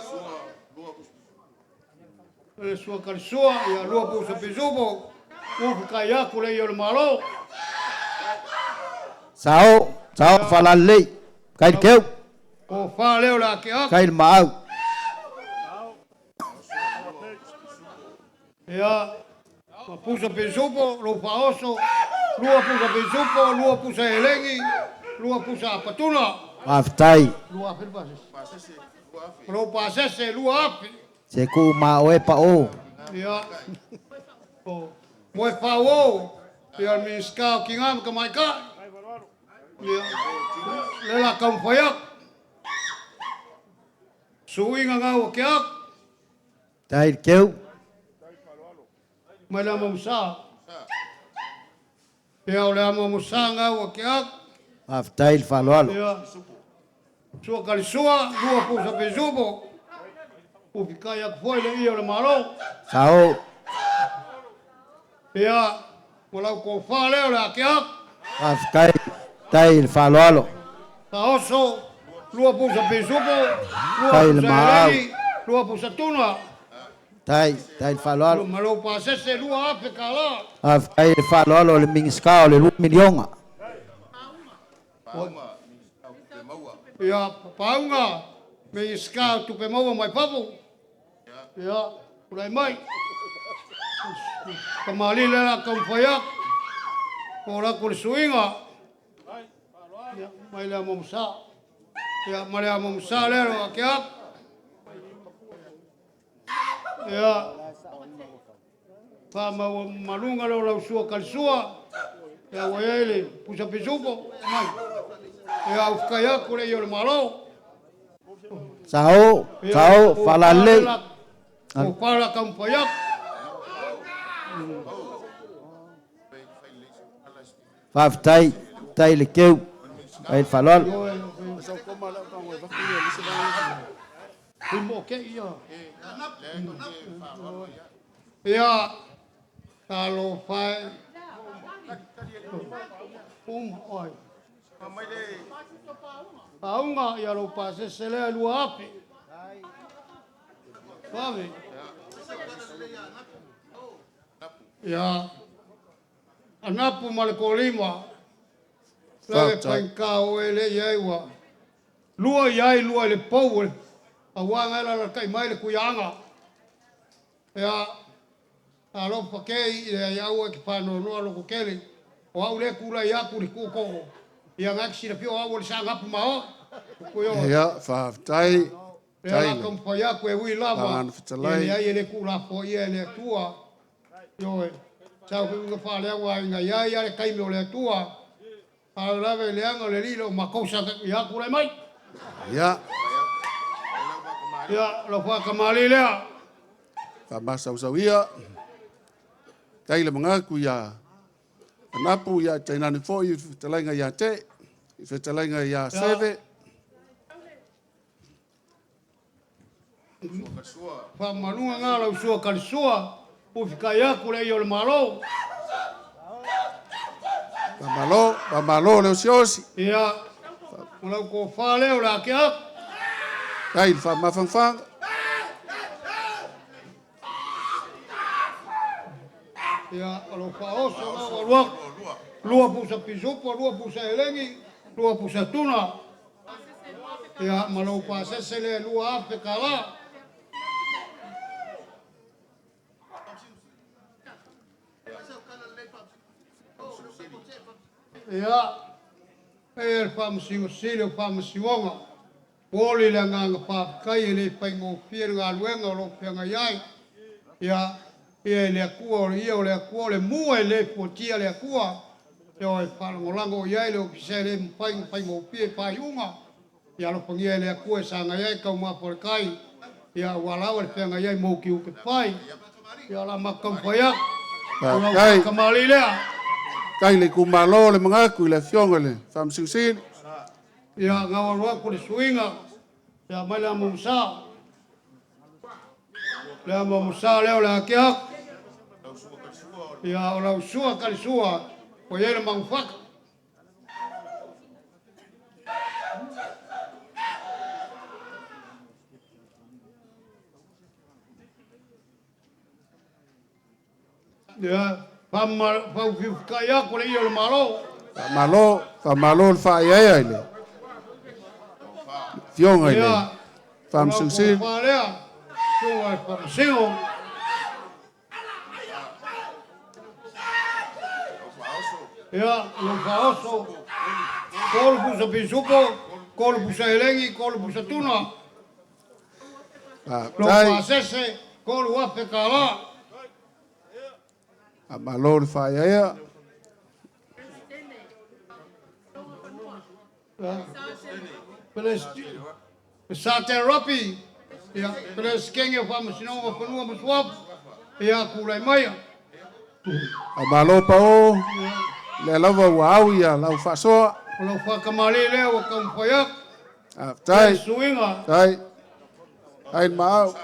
S6: Le sua kalsua ya lua pusa pezupo. Ufika yaku le yol malo.
S7: Sao. Sao whalalei. Kai le keu.
S6: O fa leo la ke ak.
S7: Kai le maau.
S6: Ya. Pusa pezupo, lo faoso. Lua pusa pezupo, lua pusa elengi. Lua pusa apatuna.
S7: Whaftai.
S6: Lua firbases. Lo pasese lua api.
S7: Se ku ma o e pa o.
S6: Ya. O. Moe fawo. Ya miska kingam ke maika. Ya. Lela kam fayak. Suinga ngau ke ak.
S7: Tai le keu.
S6: Mai la mamusa. Ya ole mamusa ngau ke ak.
S7: Whaftai le whaaloalo.
S6: Ya. Sua kalisua, lua pusa pezupo. Ufika yak foi le ia le malo.
S7: Sao.
S6: Ya. Walau ko fa leo la ke ak.
S7: Whafkai. Tai le whaaloalo.
S6: Taoso, lua pusa pezupo. Lua
S7: Kai le
S6: pusa
S7: mau.
S6: elengi. Lua pusa tuna.
S7: Tai le whaaloalo.
S6: Malo pasese lua ape kala.
S7: Whafkai le whaaloalo le minska o le 2 milionga.
S6: Ya paunga. Me iska tu pe mau mai papu. Ya, ulai mai. Kamali le la kam fayak. Ora ko suinga. Ya, mai la momsa. Ya, mai la momsa le ro akia. Ya. Pa malunga lo la sua kalsua. Ya wele pusa pezupo mai. Ya ufkaya ko le yo malo.
S7: Sao. Sao whalalei.
S6: O para kam fayak.
S7: Whaftai. Tai le keu. Kai le whaaloalo.
S6: Primo ke ia. Ya. Kalau fai. Oi. Paunga ya lo pase se le lua api. Sabe? Ya. Anapu malkolima. Lave pankao ele yewa. Lua yai lua le power. Awanga la kai mai le kuyanga. Ya. Alo pakei ya yawa ki pano no lo kokele. O au le kula ya ku ko. Ya ngaksi le pio au le sanga pu mao. Kuyo.
S3: Ia, whaafitai.
S6: E ala kampai aku e ui lava.
S3: Tāna whetalai.
S6: E ai e le kūrafo ia e le atua. Yo e. Tau ki unga whale awa inga iai ale kaime o le atua. Ala lawe le anga le lilo makousa i aku rai mai.
S3: Ia,
S6: Ia, lo whakamali lea.
S3: whamasau ia. Kai le mangaku ia. Anapu ia tainani fo i whetalainga ia te. I whetalainga ia seve.
S6: Whamanua ngā lau sua karisua. Uwhikai aku le i o le malo.
S3: Pamalo leo siosi.
S6: Ia, malau ko whaleo la ke aku.
S3: Kai le whamawhangwhanga.
S6: Ia, alo whaoso la lua. Lua pusa pisupo, lua pusa elengi, lua pusa tuna. Ia, malau pa sesele lua ape kala. Ia, e le whamasio sile o whamasionga. Poli le nganga whaakai e le paingo whiere ngā luenga o lo whianga iai. Ia, e le akua o le ia o le akua o le mua e le puatia le akua. Ia e whalangolango iai le o pise le paingo whiere pai unga. Ia lo pangia e le akua e sanga iai kau mapo le kai. Ia walau e le whianga iai mou ki uke pai. Ia la makamwhaiak.
S3: Kai.
S6: Kamali lea.
S3: Kai le kumalo le mangaku i le fionga le whamasiusili.
S6: Ia ngawa roa ko le suinga. Ia mai la mamusa. Le mamusa leo le akeak. Ia o la usua karisua. O iere mangufaka. Ia pau fiukai ako le iyo le malo.
S3: Pamalo le whaeaea i le. Fionga i le. Whamasiusili.
S6: Whalea. Tua e whamasingo. Ia, lo whaoso. Kolo pusa pisupo, kolo pusa elengi, kolo pusa tuna. Lo
S3: Tai.
S6: whaasese, kolo wape kala.
S3: Malo le whaeaea.
S6: Sa te rapi. Ia, pele skenge whamasinonga whanua masuap. Ia, kurai maia.
S3: Malo pa o. Le lava ua au ia lau whasoa.
S6: Lo whakamali leo o kampaiak.
S3: Tai.
S6: Suinga.
S3: Tai. Ai mau.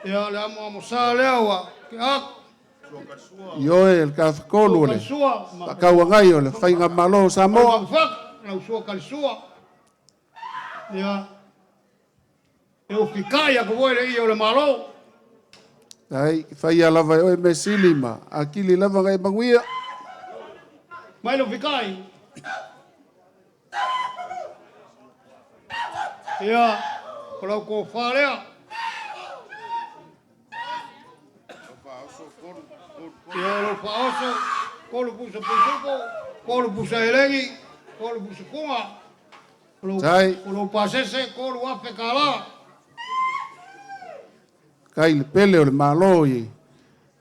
S6: Ia, le amo sa leo a. Ke ak.
S3: Ioe el kafkolu le.
S6: Sua.
S3: Pakaua ngai o le whainga malo Samoa.
S6: Whak. Lau sua karisua. Ia. E o whikai a kawai le i o le malo.
S3: Tai. Whaia lava oe me silima. Akili lava ngai manguia.
S6: Mai lo whikai. Ia. O lau ko whalea. Ia lo whaoso. Kolo pusa pusupo. Kolo pusa elengi. Kolo pusa kunga.
S3: Tai.
S6: Kolo pasese. Kolo ape kala.
S3: Kai le pele o le malo i.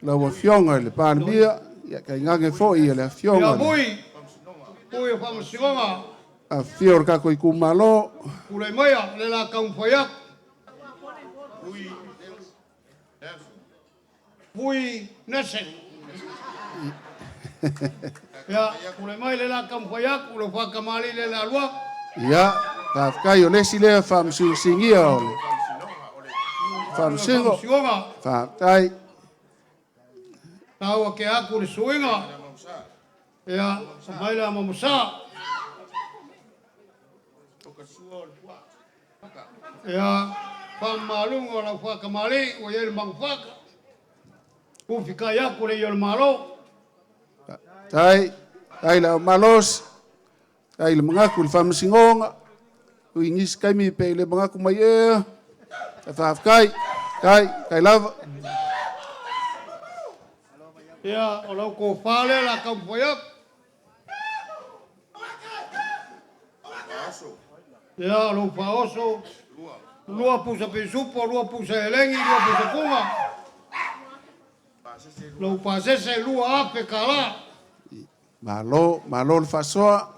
S3: Lau a fionga i le pānbia. Ia kai ngange fo i le fionga.
S6: Ia mui. Mui o whamasionga.
S3: A fio o kako i kumalo.
S6: Kurai maia. Le la kaumwhaiak. Pui nese. Ia, kurai mai le la kaumwhaiak. Ulo whakamali le la lua.
S3: Ia. Ka kai o lesi lea whamsiusingia o le. Whamsingo.
S6: Whamasionga.
S3: Tai.
S6: Tau a ke aku le suinga. Ia, mai le amamusa. Ia, whamalungo la whakamali. O iere mangwhaka. Uwhikai aku le i o le malo.
S3: Tai. Tai la malos. Tai le mangaku le whamsingonga. Ui ngisi kai mi pe le mangaku mai e. Ta whafkai. Kai lava.
S6: Ia, o lau ko whale la kaumwhaiak. Ia lo faoso. Lua pusa pesupo, lua pusa elengi, lua pusa kunga. Lo pasese lua ape kala.
S5: Malo le fasoa.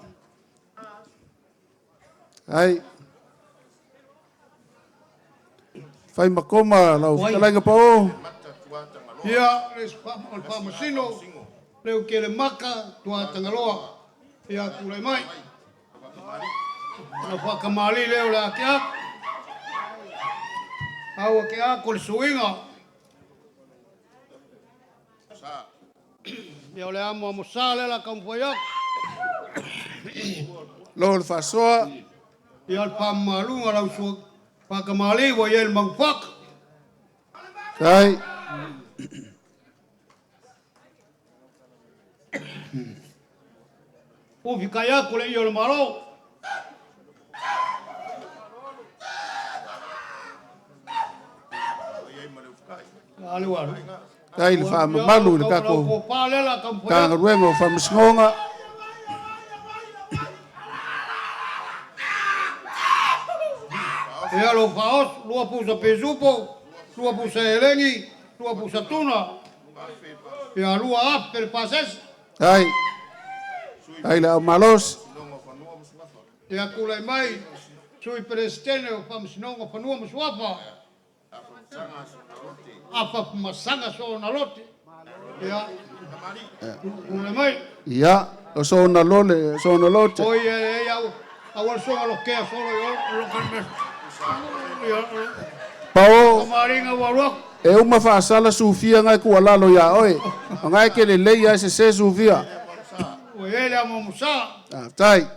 S5: Ai. Fai makoma lau talaga pa o.
S6: Ia les famasino. Leu ke le maka tua tangaloa. Ia kulai mai. Na whakamali leo le akeak. Awa ke a ko le suinga. Ia le amo amosale la kampoyak.
S5: Lo le fasoa.
S6: Ia le pamalunga lau su whakamali wa ia le mangfak.
S5: Ai.
S6: Ufi kaya ko le ia le malo. Ale waru.
S5: Ai le fa malu le kako.
S6: Ko palela kampoyak.
S5: Ka ruengo fa msngonga.
S6: Ia lo faos, lua pusa pesupo, lua pusa elengi, lua pusa tuna. Ia lua ape pases.
S5: Ai. Ai le malos.
S6: Ia kulai mai, sui perestene o famsinonga panua masuapa. Apa masanga so na lote. Ia kulai mai.
S5: Ia, o sona lote.
S6: Oi ia awal so lo ke solo yo lo kan.
S5: Pao
S6: Maringa walok.
S5: e uma fa sala sufia ngai ku lalo ya oi. Ngai ke le leia se sufia.
S6: O ele amo musa.
S5: Ah, tai.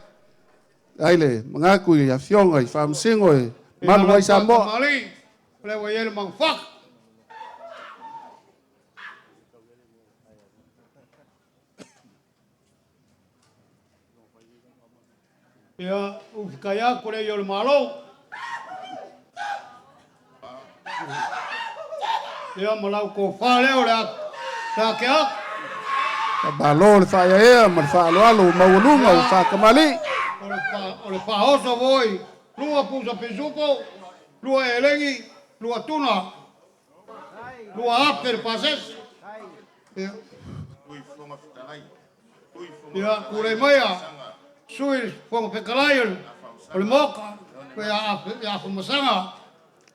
S5: Ai le, mga ku ya fionga i fam singo e. Malu ai sa mo.
S6: Mali. Le o ele mangfak. Ia ufkaya kule yo malo. Ia malau ko fale o la ke ak.
S5: Balo le fa ya e, ma fa lo alo maulunga o fa kamali.
S6: O le fa oso voi. Lua pusa pesupo. Lua elengi, lua tuna. Lua aper pases. Ia kule maya. Sui fong pekalayon. O le moka. Ia afu masanga.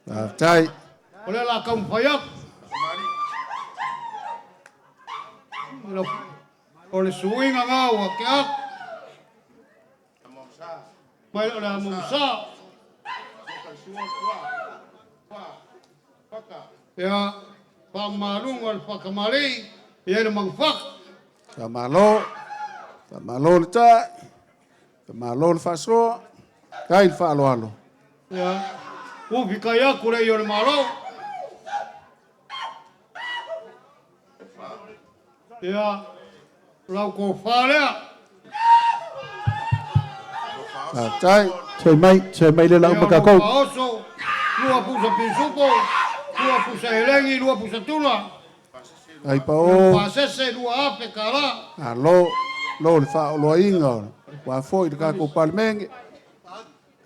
S5: Ah, tai.
S6: O le la kampayak. O le suinga ngau a ke ak. Mai o le amusa. Ia pamarung o le whakamari. Ia le mangfak.
S5: Malo le tai. Malo le faso. Kai le fa lo alo.
S6: Ia ufi kaya kure i o le malo. Ia lau ko whalea.
S5: Ah, tai.
S1: Chơi mai le lau makako.
S6: Oso, lua pusa pisupo, lua pusa elengi, lua pusa tuna.
S5: Ai pa o.
S6: Pasese lua ape kala.
S5: Ah, lo le fa lo inga. Wa foi de ka ko palmenge.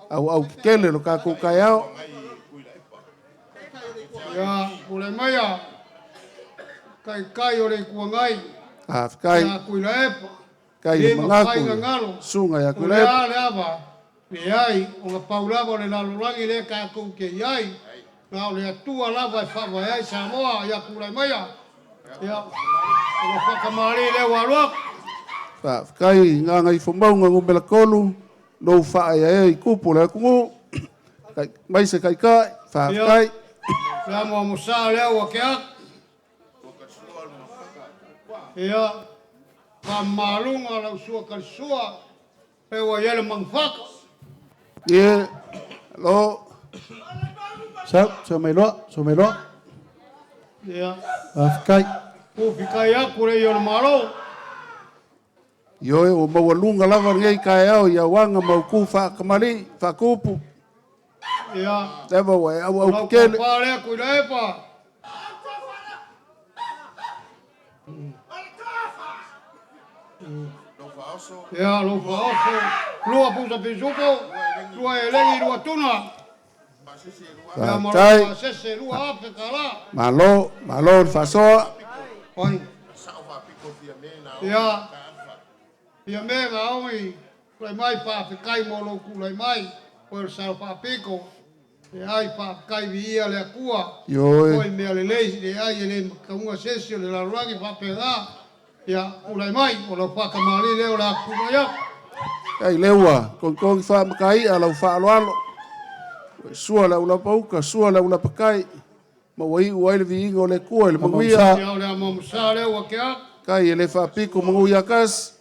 S5: Au kele lo ka ko kayao.
S6: Ya, kule maya. Kai o le kuangai.
S5: Ah, kai.
S6: Ya kuila epa.
S5: Kai mangaku.
S6: ngalo.
S5: Sunga ya
S6: Kule
S5: kule.
S6: ale ava. Le ai, o nga paulava le lalurangi le ka ko ke yai. Na le atua lava e fava yai Samoa ya kule maya. Ya. O nga whakamari le walok.
S5: Fa kai nga ngai fomaunga ngomela kolu. Lo fa ya e kupu le kungu. Kai mai se kai kai. Fa kai.
S6: La mo musa le o ke ak. Ia pamalunga lau sua kalsua. E o yele mangfaka.
S5: Ye. Lo.
S1: So mai lo.
S6: Ia
S1: Afkai.
S6: ufikai aku le yo malo.
S5: Yo e o mawalunga lava ngai kai au ya wanga mau ku fa kamali fa kupu.
S6: Ia
S5: Teva wa au
S6: lau
S5: kele.
S6: pale aku le pa. Ia lo fa oso. Lua pusa pisupo. lua e lengi lua tuna. Ya
S5: Tai.
S6: mara sese lua ape kala.
S5: Malo le whasoa.
S6: Oi. Ya. Ya me ga ongi. Lai mai pa kai mo lo ku lai mai. Por sa pa piko. E ai pa kai via le akua.
S5: Yo.
S6: Oi me ale leisi de ai ele kaunga sesio le la ruagi pa pega. Ya ulai mai o lo pa kamali le o la ku ya.
S5: Ai leua, kon wha makai a lau wha aloalo. Sua la ula pauka, sua la ula pakai. Ma wai uai le viinga o le kua, le manguia.
S6: Ya le amamsa le o ke a.
S5: Kai ele wha piko manguia kas.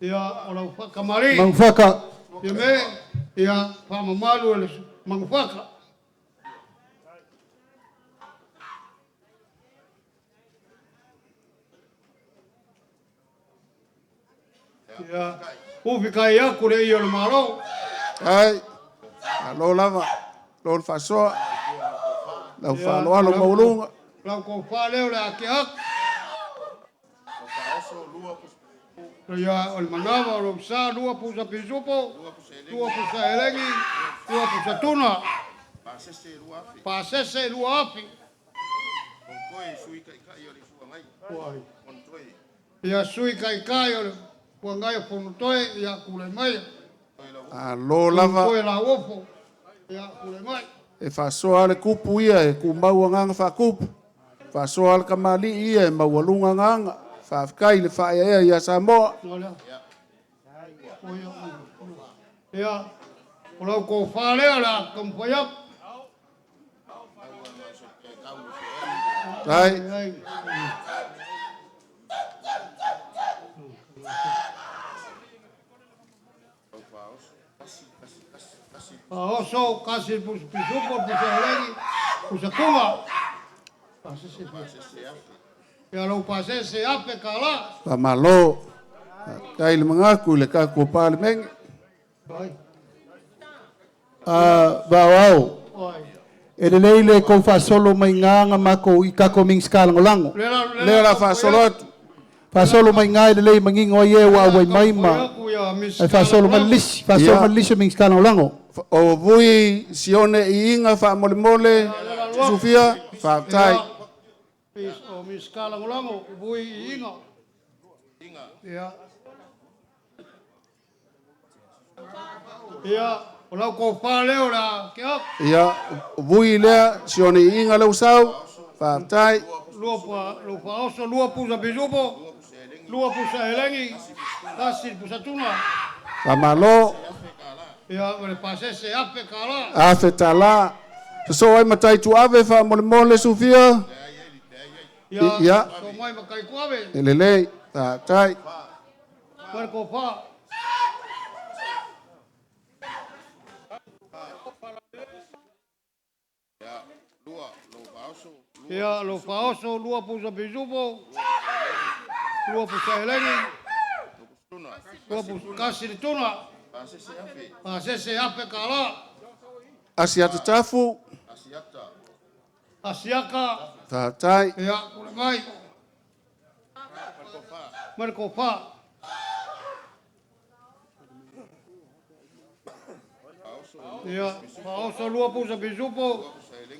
S6: Ya o lo pa kamali.
S1: Mangfaka.
S6: Ya me ya pa mamalu le mangfaka. Ya ufi kai ya kure yo le malo.
S5: Ai, alo lava, lo le whasoa. Lau wha aloalo maulunga.
S6: Lau ko fa le o le ke a. Ya o le manava o lo sa lua pusa pisupo. Lua pusa elengi. Lua pusa tuna. Pa sese lua api. Ya sui kai kai o le puangai o fonotoe ya kule mai.
S5: Alo lava.
S6: Koe la ofo. Ya kule mai.
S5: E whasoa le kupu ia e ku maua nganga wha kupu. Whasoa le kamali ia e maualunga nganga. Whawhikai le whaia ea ia Samoa.
S6: Ya. O lau ko whalea la kampaya.
S5: Tai.
S6: Oso kasi pisupo pusa elengi. Pusa kuma. Ya lau pasese ape kala.
S5: Pa malo. Kai le mangaku le kaku pāle mengi.
S1: Vau. E le leile kou whasolo mai nganga mako I kako ming skalangolango.
S5: Lea la whasolo atu.
S1: Whasolo mai ngā e le lei mangingo ai e wa awai mai ma. Ai whasolo mai lisi. Whasolo mai lisi ming skalangolango.
S5: O vui sione I inga wha mole mole. Sufia. Wha tai.
S6: O miskala ngolango. Bui inga. Ya. Ya. O lau ko whaleo la ke ak.
S5: Ia, vui lea, sione I inga lau sau, whātai.
S6: Lua oso, lua pusa pisupo, lua pusa elengi, kasi pusa tuna.
S5: Whamalo,
S6: Ia, o le pasese ape kala.
S5: awhe tala. So ai matai tu ave wha mole mole Sufia. Ia,
S6: So mai makai kuawe.
S5: elelei, whātai.
S6: Marko pa. Ia, lo faoso, lua pusa pisupo, lua pusa elengi, lua pusa kasi di tuna. Pasese ape kala.
S5: Asiata tafu,
S6: Asiaka.
S5: whātai.
S6: Ia, kule mai. Marko pa. Ia, faoso, lua pusa pisupo,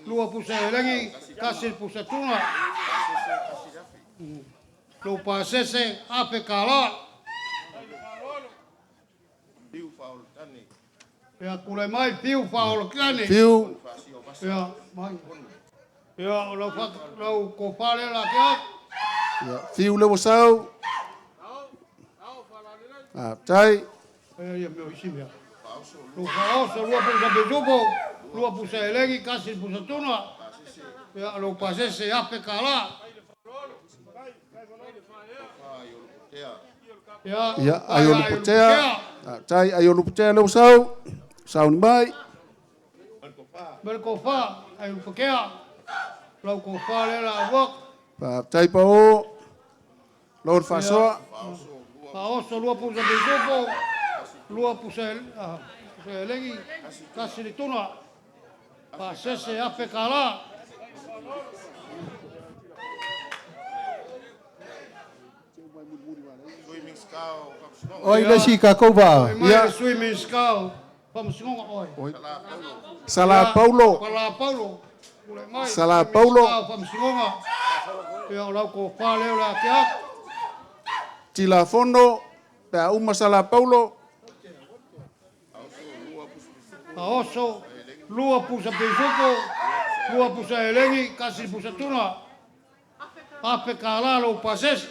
S6: lua pusa elengi, kasi pusa tuna. Lo pasese ape kala. Ia, kule mai piu faolo kani.
S5: Fiu,
S6: Ia, mai. Ia, lo kopale la kia.
S5: ia, fiu lewa sau. Whātai.
S6: Ia, meu isimia. Lo faoso, lua pusa pisupo, lua pusa elengi, kasi pusa tuna. Ia, lo pasese ape kala.
S5: Ia, ayo luputea. Whātai, ayo luputea lewa sau. Sau ni mai.
S6: Merko fa, ai upakea. Lau ko fa le la wak.
S5: Whātai pa o. Lord whasoa.
S6: Faoso, lua pusa pisupo, lua pusa elengi, kasi di tuna. Pasese ape kala.
S1: Oi le si kako va.
S6: Ia, swimming skull. Whamsingonga oi.
S5: Oi. Sala Paulo.
S6: Pala Paulo. Ule mai.
S5: Sala Paulo.
S6: Whamsingonga. Ia o lau ko whaleo la ke ak.
S5: Tilafono. Pea uma Sala Paulo.
S6: Aoso. Lua pusa pesuko. Lua pusa elengi. Kasi pusa tuna. Ape kalalo pases.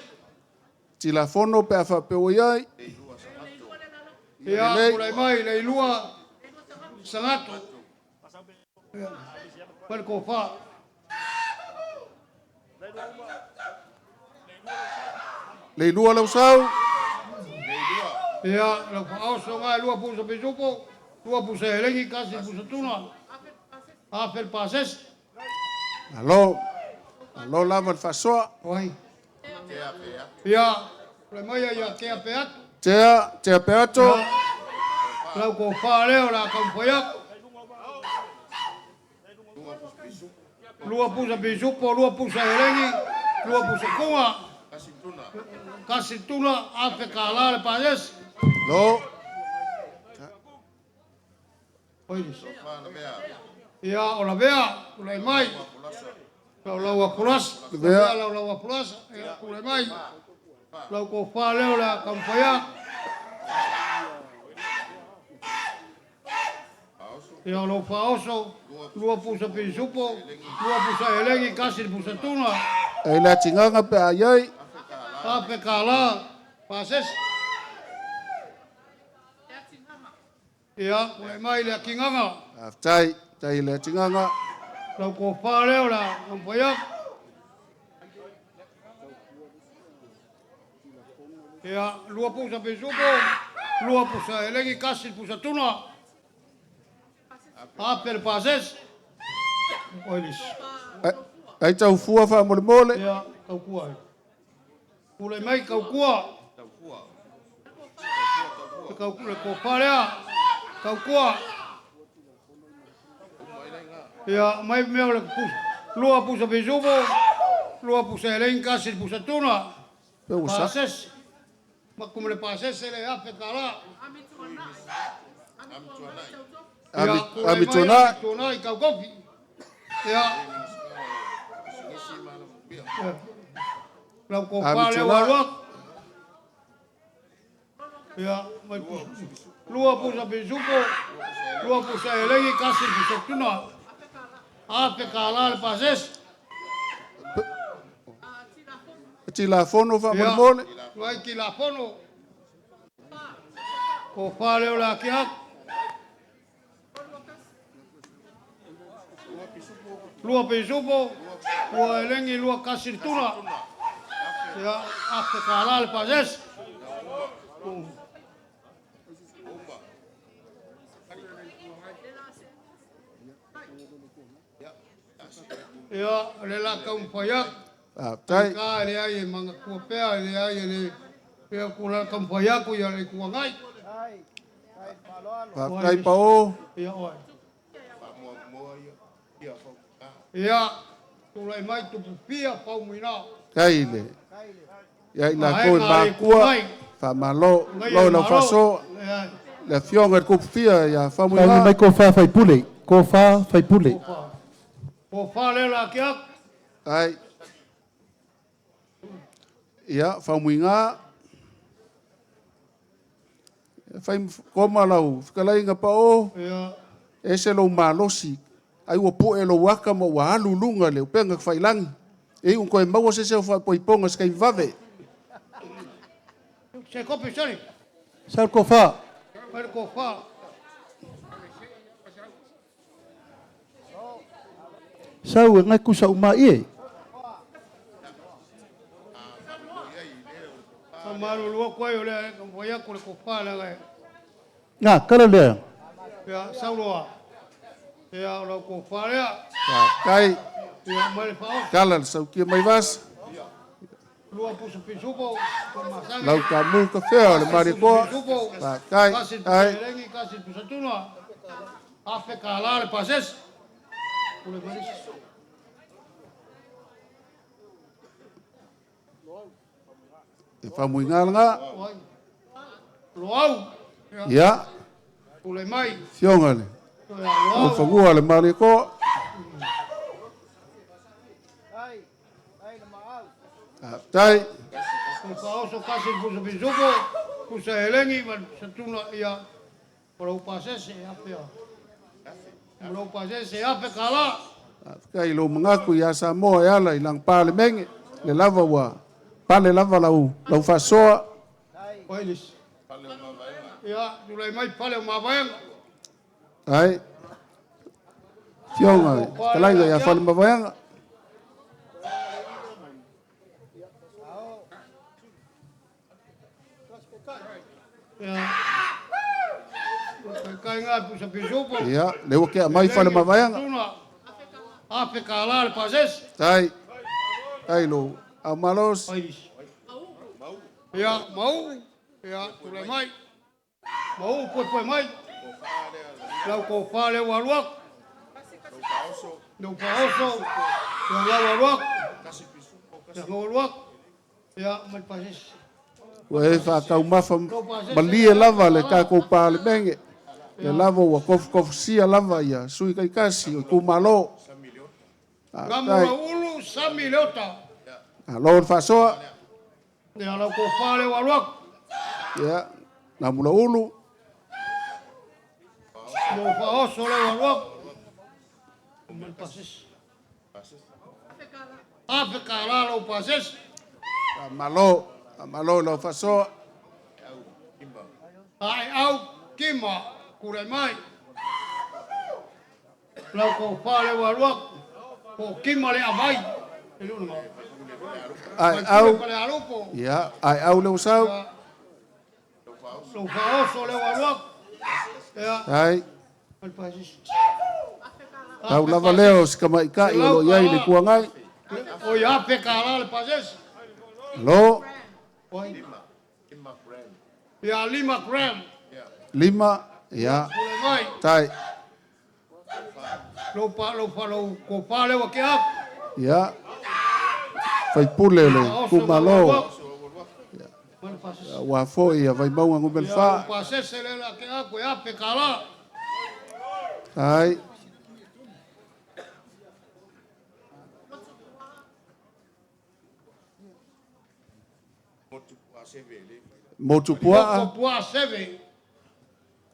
S5: Tilafono pea whapeo iai.
S6: Ia ulai mai le lua sangato. Pare ko fa.
S5: Leilua lau sau.
S6: Ia la aoso ngai lua pusa pesuko. Lua pusa elengi. Kasi pusa tuna. Ape pases.
S5: Alo. Alo lava whasoa.
S6: Oi. Ia ulai mai ia ke apeat.
S5: Tea peato.
S6: Lau ko wha leo la kampoiak. Lua pusa bisupo, lua pusa elengi, lua pusa kunga. Kasi tuna, ape kalale pases.
S5: Lo.
S6: Oiris. Ia o la bea, ulai mai. Lau apulas, lau apulas, ulai mai. Lau ko wha leo la kampoiak. Ia lo faoso, lua pusa pisupo, lua pusa elengi, kasi pusa tuna.
S5: Ei la tinganga pea iai.
S6: Ape kala, pases. Ia, ule mai le kinganga.
S5: Tai. Tai la tinganga.
S6: Lau ko wha leo la kampoiak. Ia, lua pusa pisupo, lua pusa elengi, kasi pusa tuna. Ape le pases. Oilis.
S5: Ai tau fua wha mole mole.
S6: Ia, kaukua. Ule mai kaukua. Kaukua ko parea. Kaukua. Ia, mai mea le pusa. Lua pusa besubo. Lua pusa elengi kasi pusa tuna. Pases. Makum le pases ele ape kala.
S5: Amitona.
S6: Amitona i kaukopi. Ia. Lau ko pale waluak. Ia, mai pusa. Lua pusa besupo. Lua pusa elengi kasi pusa tuna. Ape kala le pases.
S5: Tilafono wha mole mole.
S6: Vai tilafono. Ko pale o la kiak. Lua pesupo, lua elengi, lua kasi tuna. Ia, ape kala le pases. Ia, le la kaumpayak.
S5: Tai.
S6: Ka le ai manga kuapea, le ai le pea kula kaumpayak ia le kuangai.
S5: Tai pao.
S6: Ia oi. Ia, tulai mai tupu pia pau muina.
S5: Kaile. Ia ila koe mākua. Wha malo. Lo la whaso. Le fionga e kupfia ia whamui
S1: Kau
S5: ngā.
S1: mai ko wha whai pule. Ko wha whai pule.
S6: Ko wha le la kiak.
S5: Ai. Ia whamui ngā. Whai koma lau. Whikalai ngā pao.
S6: Ia,
S5: E se lo malosi. Ai ua po e lo waka ma ua alu lunga leo penga whailangi. E un koe maua se seo whaipoiponga skai vave.
S6: se kopi sari.
S1: Sal ko wha.
S6: Mai ko wha.
S1: Sau e ngai kusa uma ie.
S6: Amaru lua koe o le kampoyak o le ko wha le ngai.
S1: Ngā, kara lea.
S6: Ia, sauroa. Ia, o lau ko wha lea.
S5: Kai.
S6: Ia, mai le whao.
S5: Kala le saukia mai vas.
S6: Lua pusu pisupo. Ko masangi.
S5: Lau ka mu ka whea le marikoa.
S6: Pisupo.
S5: Kai.
S6: Kasi
S5: Ai.
S6: pusalengi, kasi pusatuna. Afe kala le pases. Ule maris.
S5: E whamui ngā ngā.
S6: Oi. Loau.
S5: Ia.
S6: Ule mai.
S5: Fionga le.
S6: Toi
S5: O
S6: aloa.
S5: whangua le mare ko. Tai.
S6: Ule paoso kasi pusa pisuko. Pusa helengi man sa tuna ia. Para upasese ape. Para upasese ape kala.
S5: Kai lo mangaku ya Samoa ya la ilang pale menge. Le lava wa. Pale lava lau. Lau fasoa.
S6: Koilis. Ya, tulai mai pale mabayang.
S5: Ai. Fionga. Kalaiga ya fale mavayanga.
S6: Ya. Kai ngai pusa pisuko.
S5: Ya. Lewa ke mai fale mavayanga.
S6: Tuna. Ape kala le pasese.
S5: Tai. Tai lo. Amalos.
S6: Koilis. Ya, mau. Ya, tulai mai. Mau poi mai. Lau ko pale waluak. Lau paoso. Lau waluak. Lau waluak. Ya, mai pasis.
S5: Ue fa kau mafa malie lava le ka ko pale menge. Le lava wa kof sia lava ya sui kai kasi o ku malo.
S6: Gamura ulu sami leota.
S5: Lo fa soa.
S6: Ya, lau ko pale waluak.
S5: Ya. Na mula ulu.
S6: Lau paoso lau waluak. Mai pasis. Ape kala lau pasis.
S5: Malo lo fa soa.
S6: Ai au kima kure mai. Lau ko pale waluak. Ko kima le amai.
S5: Ai au.
S6: Pale alupo.
S5: Ya, ai au le usau.
S6: Lau paoso lau waluak. Ya,
S5: Ai.
S6: mai pasis.
S5: Tau lava leo skama ika i lo yai le kuangai.
S6: O ya pe kala le pasis.
S5: Lo
S6: Oi. Ya 5 gram.
S5: 5 ya.
S6: Kure mai.
S5: Tai.
S6: Lau ko pale wa ke ak.
S5: Ya. Fai pule le kumalo.
S6: Mai pasis.
S5: Wa fo ia vai mau ngu bel
S6: Ya
S5: fa.
S6: pasis le la ke ak ya pe kala.
S5: Tai. Motu
S6: Ko
S5: pua.
S6: pua seve.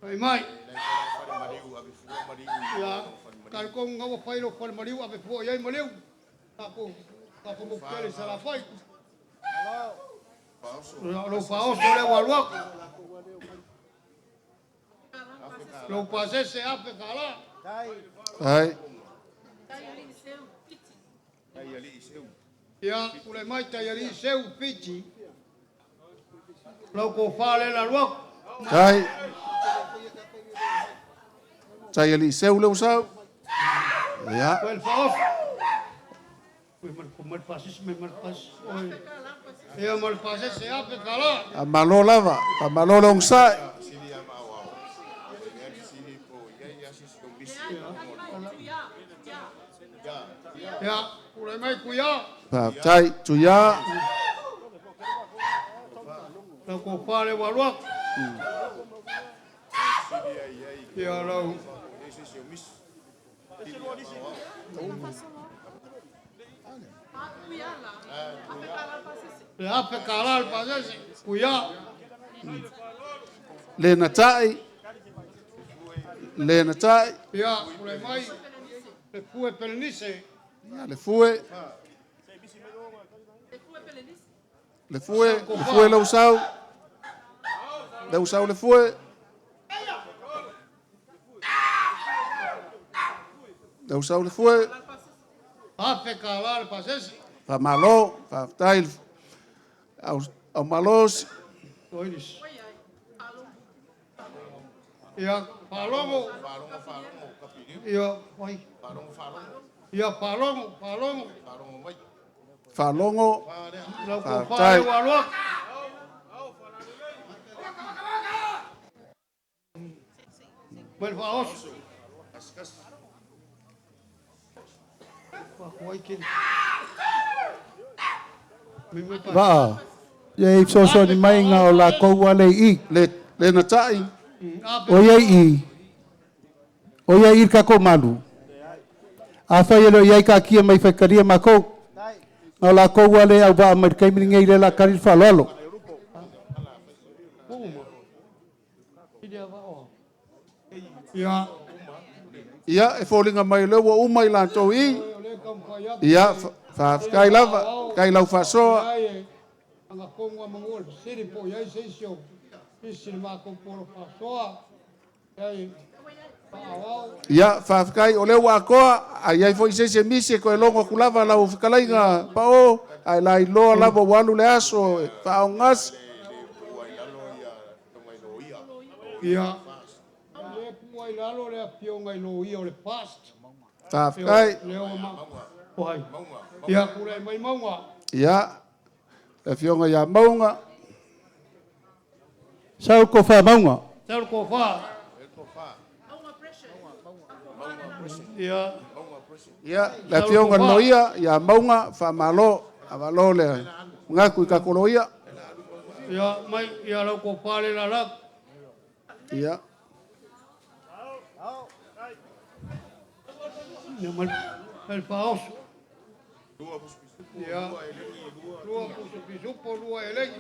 S6: Ai mai. Ya, kal ko ngawa failo fal mariu abe po yai mariu. Ako mo pele sala fai. Lo paoso le waluak. Lo pasese ape kala.
S5: Ai.
S6: Ya, ule mai tayari seu pichi. Lo ko fale la luak.
S5: Tai. Tai ali seu le usau. Ya.
S6: Ko el paos. Mal pases, mal pas. Ya mal pasese ape kala.
S5: Malo lava. Malo long sai.
S6: Ya, ule mai kuya.
S5: Tai tu ya.
S6: Lo ko fale waluak. Ya lo. Le ape kala al pasese. Kuya.
S5: Le na tai. Le na tai.
S6: Ya, ule mai. Le fue pelnice.
S5: Ya le fue. Le fue le usau. Le usau le fue. Le usau le fue.
S6: Ape kala al pasese.
S5: Pa malo, pa tai. Au malos.
S6: Oiris. Ya, palongo. Ya, oi. Ya, palongo.
S5: Falongo.
S6: Lo
S5: Tai.
S6: ko fale waluak. Bel faos. Oi kin.
S1: Vâng. Vậy so so thì mấy ngào là câu qua đây ít.
S5: Le na tai.
S1: O ia ka ko malu. A whai alo iai ka kia mai whaikaria mako. Ngau la kou wale au wa mai kai mini ngeire la kari whalolo.
S5: Ia, e fōlinga mai leo wa umai lantou i. Ia, kai lava, kai lau whasoa.
S6: Anga konga mangol, siri po iai seisio. Isi ma komporo whasoa. Iai,
S5: ia, whafkai, o leo wa koa, ai ai fo se mise ko e longo kulava lau whikalainga pa o, ai lai loa lava walu le aso, whao ngas.
S6: Ia, le puai lalo le apionga i lo ia o le past.
S5: Whafkai.
S6: Leo ma, oai. Ia, kura mai maunga.
S5: Ia, e fionga ia maunga.
S1: Sau ko wha maunga.
S6: Sau ko wha. Ia.
S5: Ia, le fionga noia, ia maunga, wha malo, a malo le ngaku i kakoloia.
S6: Ia, mai, ia lau ko pale la lak.
S5: Ia.
S6: Ia, mal paos. Ia. Lua puso pisupo, lua elegi.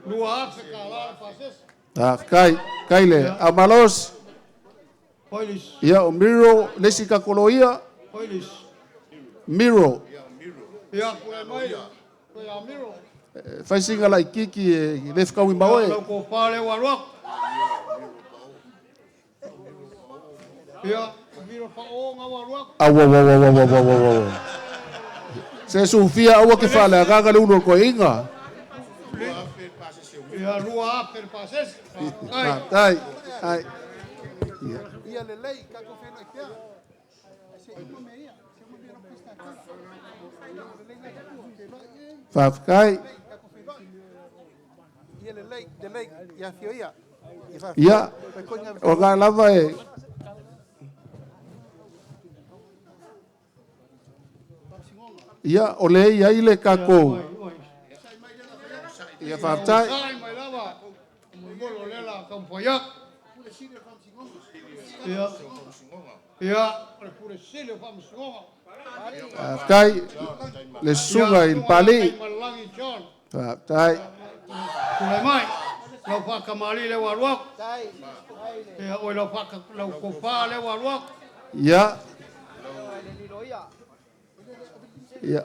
S6: Lua Afrika, la pases.
S5: Kai le, a malos.
S6: Poilis.
S5: Ia, o miro, lesi kakoloia.
S6: Poilis.
S5: Miro.
S6: Ia, kue mai. Kue a miro.
S5: Fai singa lai kiki e le whakau i maoe.
S6: Lau ko pale waruak. Ia, miro whao ngā waruak.
S5: Awa. Se sufia awa ke whale a kaka le uno ko inga.
S6: Ia, lua aper pases.
S5: Tai.
S1: Ia le lei, kako whenua kia.
S5: Whafkai.
S1: Ia le lei, ia fio ia.
S5: Ia, o ngā lava e. Ia, o le ia i le kako. Ia whaftai.
S6: Sai mai lava. Molo lela kampoyak. Ia, le pure sile whamsingonga.
S5: Whafkai, le sunga i pali.
S6: Malangi John.
S5: Whaftai.
S6: Kule mai. Lau whakamali le waruak. Ia, oi lau kopa le waruak.
S5: Ia. Ia.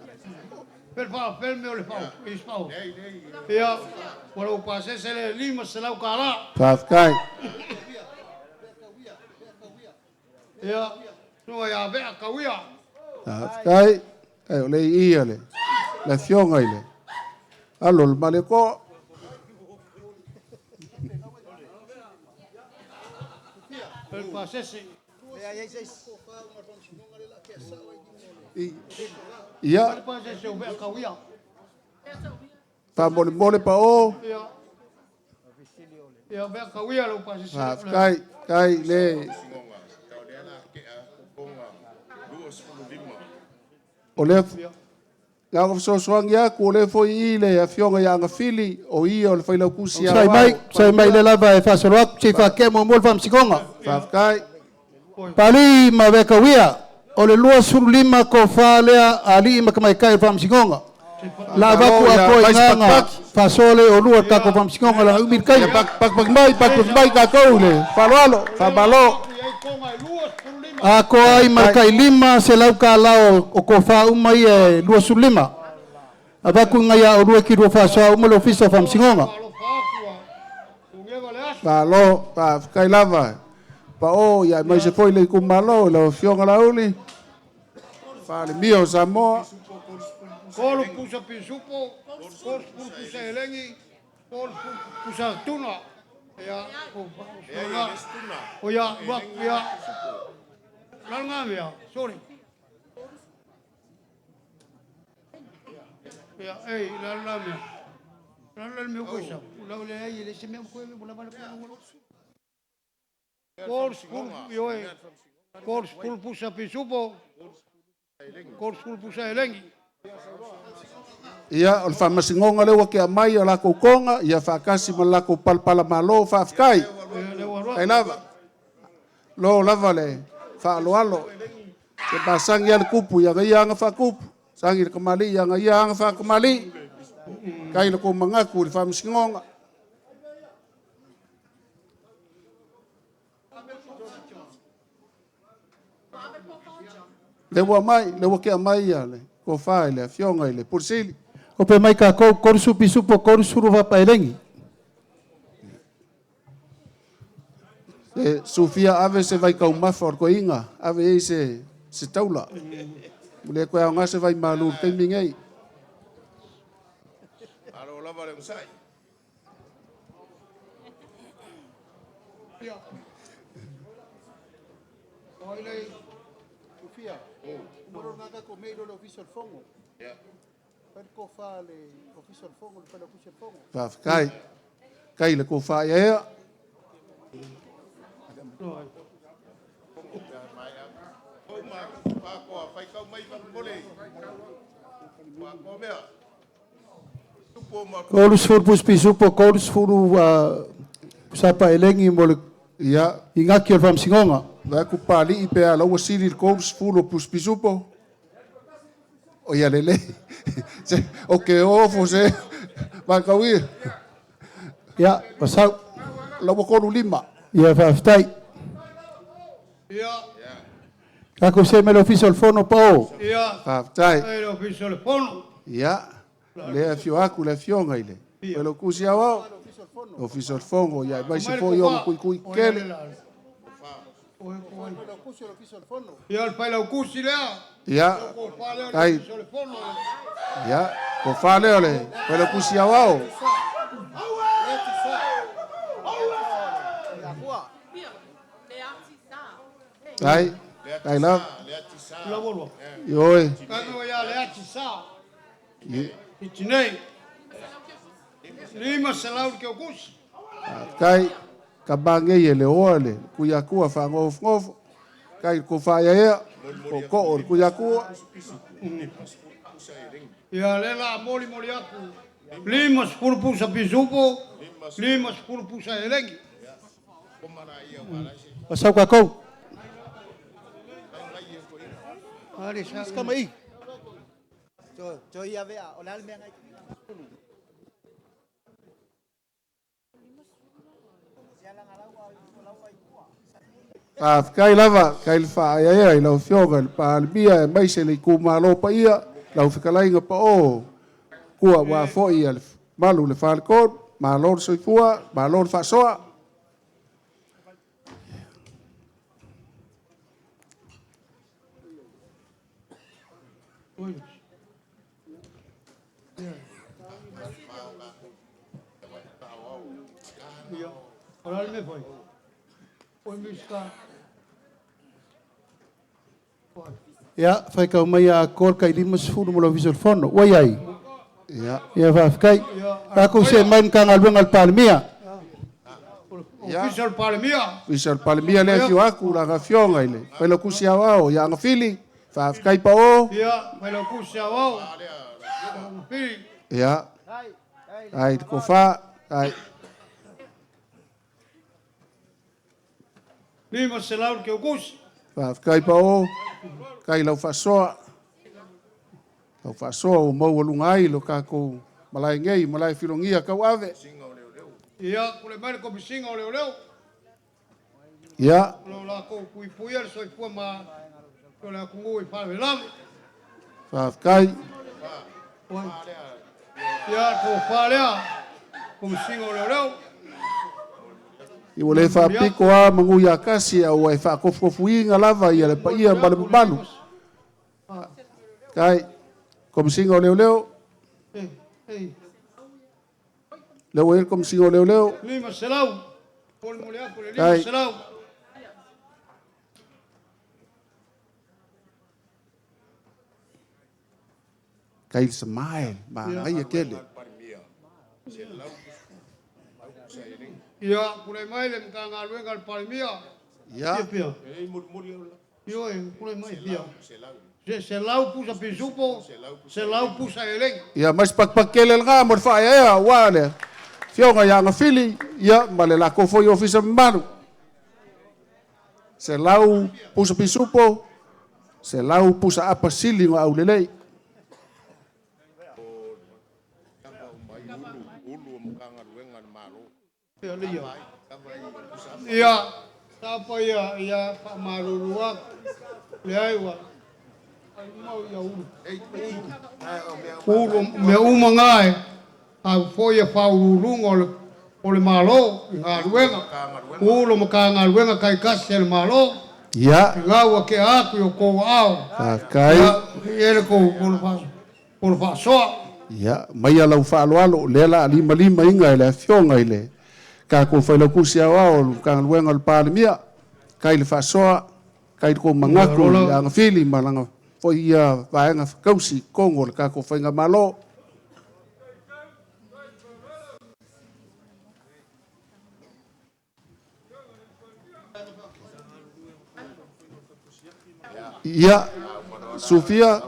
S6: Pel me o le pau. Ispau. Ia, walau pase se le lima se lau kala.
S5: Whafkai.
S6: Ia, nua ia vea kawia.
S5: Whafkai. E o le ia le. Le fionga i le. Alo le male ko.
S6: Pel pase se.
S5: Ia.
S6: Pel pase se o vea kawia.
S5: Wha mole pa o.
S6: Ia. Ia vea kawia lau pase se.
S5: Whafkai. Kai le. O le ngā ko sosoangi aku o le foi i le a fionga i anga fili o ia o le whailau kusi a
S1: Sai mai le lava e whasaroak, sei whake mo mol whamsikonga.
S5: Whafkai.
S1: Pali ma weka wia, o le lua suru lima ko whalea a li ima kamai kai whamsikonga. La waku a koe nganga, whasole o lua kako whamsikonga la umir kai.
S5: Pak mai ka kou le. Whaloalo, whabalo.
S1: A ko ai markai lima se lau ka lao o ko wha umai e lua suru lima. A waku ngai a o lua ki rua whasoa umalo fisa whamsikonga.
S5: Whalo, whafkai lava. Pa o, ia mai se foi le kumalo, la fionga la uli. Whale mio Samoa.
S6: Kolo pusa pisupo, kolo pusa elengi, kolo pusa tuna. Ya, ya, ya. Langa ya, sorry. Ya, langa ya. Langa mi kuisa. Ula le ai le se me ko me bula bala ko. Kol school yo e. Kol school pusa pisupo. Kol school pusa elengi.
S5: Ia, o le whamasingonga lewa ke a mai a lako konga, ia whakasi ma lako palpala malo whawhikai. Kai lava. Lo lava le, whaaloalo. Te pasangi ale kupu, ia ngai anga whakupu. Sangi le kamali, ia ngai anga whakamali. Kai le ko mangaku le whamasingonga. Lewa mai, lewa ke a mai ia le. Ko whae le, fionga le, pursili.
S1: O pe mai ka kou korusu pisupo korusu ruwa pailengi.
S5: E Sofia ave se vai kau mafa or ko inga, ave ei se taula. Mule koe au ngase vai malur kei mingei.
S3: Alo lava le usai.
S5: Sofia, umaro ngaka ko meido le official fongo.
S3: Yeah.
S5: Pai ko fa le official fongo, le pala official fongo. Va, kai le ko fa ia.
S1: Korusu furu pisupo korusu furu sa pailengi mo le
S5: Ia,
S1: ingaki o le whamsingonga.
S5: vai ku pali i pe ala ua siri le ko fulo pisupo. O ia lele. O ke ofo se vai kau ia.
S1: Ia, pasau.
S5: Lawa kolu lima.
S1: Ia whawhitai.
S6: Ia,
S1: Kako se me le official fono pa o.
S6: ia,
S5: Whawhitai.
S6: ai official fono.
S5: Ia, le fio aku le fionga ile. Pelo kusi awao. Official fongo, ia, vai se fo yo kui kele.
S6: Ia, il paila o kusi lea.
S5: Ia,
S6: Ko whale o le
S5: Ai.
S6: official fono.
S5: ia, ko fale ole. Pelo kusi awao. Ai, ai la.
S6: La volvo.
S5: Yoi.
S6: Kano ia le ati sa.
S5: Ia.
S6: Itinei. Lima se lau ke o kusi.
S5: Kai ka bange ye le ole ku ya ku fa ngof ngof kai ku fa ya ko or ku ya ku
S6: Ia le la moli moli aku. Lima sepuluh pusa pisupo. Lima sepuluh pusa elengi.
S1: Pasau ka kou.
S6: Ari sa
S7: Kama i. Jo ia vea, o le ale mea ngai.
S5: kai lava kai le fa ya la fioga pa bia mai se le ku malo pa ia la fikalai nga pa o ku wa fo ia malu le fa ko malo so fua malo fa soa
S6: ia. O ale me foi. O miska.
S1: Ia, whai kau mai a kor kai lima sifuru mo le official fono. Wai ai.
S5: ya
S1: Ia whawhikai. Kako se mai mkanga luenga al palimia.
S6: Official palemia.
S5: Visual palmia le fio aku la ga fionga ile pelo ku sia wa ya nga fili fa kai pa o
S6: Ia, mai lo kusi awau. Pi.
S5: ya ai ko fa ai
S6: Lima se lau ke o kusi.
S5: fa kai pa o kai lau fa soa lau fa soa o mo lunga ai lo ka ko malai ngei malai filongia ka ave
S6: Ia, kule mai ko bisinga o leo leo.
S5: ya
S6: Lo la ko kui puia so i pu ma. Ko la kungu i pa lave.
S5: fa kai
S6: Ia, ko falea. Ko bisinga o leo leo.
S5: i wole fa piko a mangu ya kasi au ai fa ko fuinga lava ia le pa ia balu balu kai kom singo leo leo
S6: Ei,
S5: leo el kom singo leo leo
S6: lima se lau. Pol molea por el lima
S5: Ai.
S6: se lau.
S5: kai smile ma ai akele
S6: Ia, kule mai le mkanga luenga al palmia.
S5: ya
S6: Pia. Io e kule mai pia. Se lau pusa pisupo, se lau pusa eleng.
S5: Ia mas pakpakele nga mo fa ia wale. Fionga ya ngafili ia male la ko foi ofisa maru. Se lau pusa pisupo, se lau pusa apa sili ngo aulelei.
S6: Ia, tapa ia Pak Maruluak, leaiwa. Mau ia ulu me umangai a foi faulungo ole malo ngaruenga ulu makanga ngaruenga kai kasel malo
S5: Ia
S6: ngawa ke aku yo ko ao
S5: kai
S6: ele ko por paso
S5: ia mai ala fa alo lela lima inga ile fionga ile ka ko fa lo kusia wa ka luenga al palimia kai le fa soa kai ko mangaku ang fili malanga foi ia vaenga kausi kongo ka ko fainga malo ia Sofia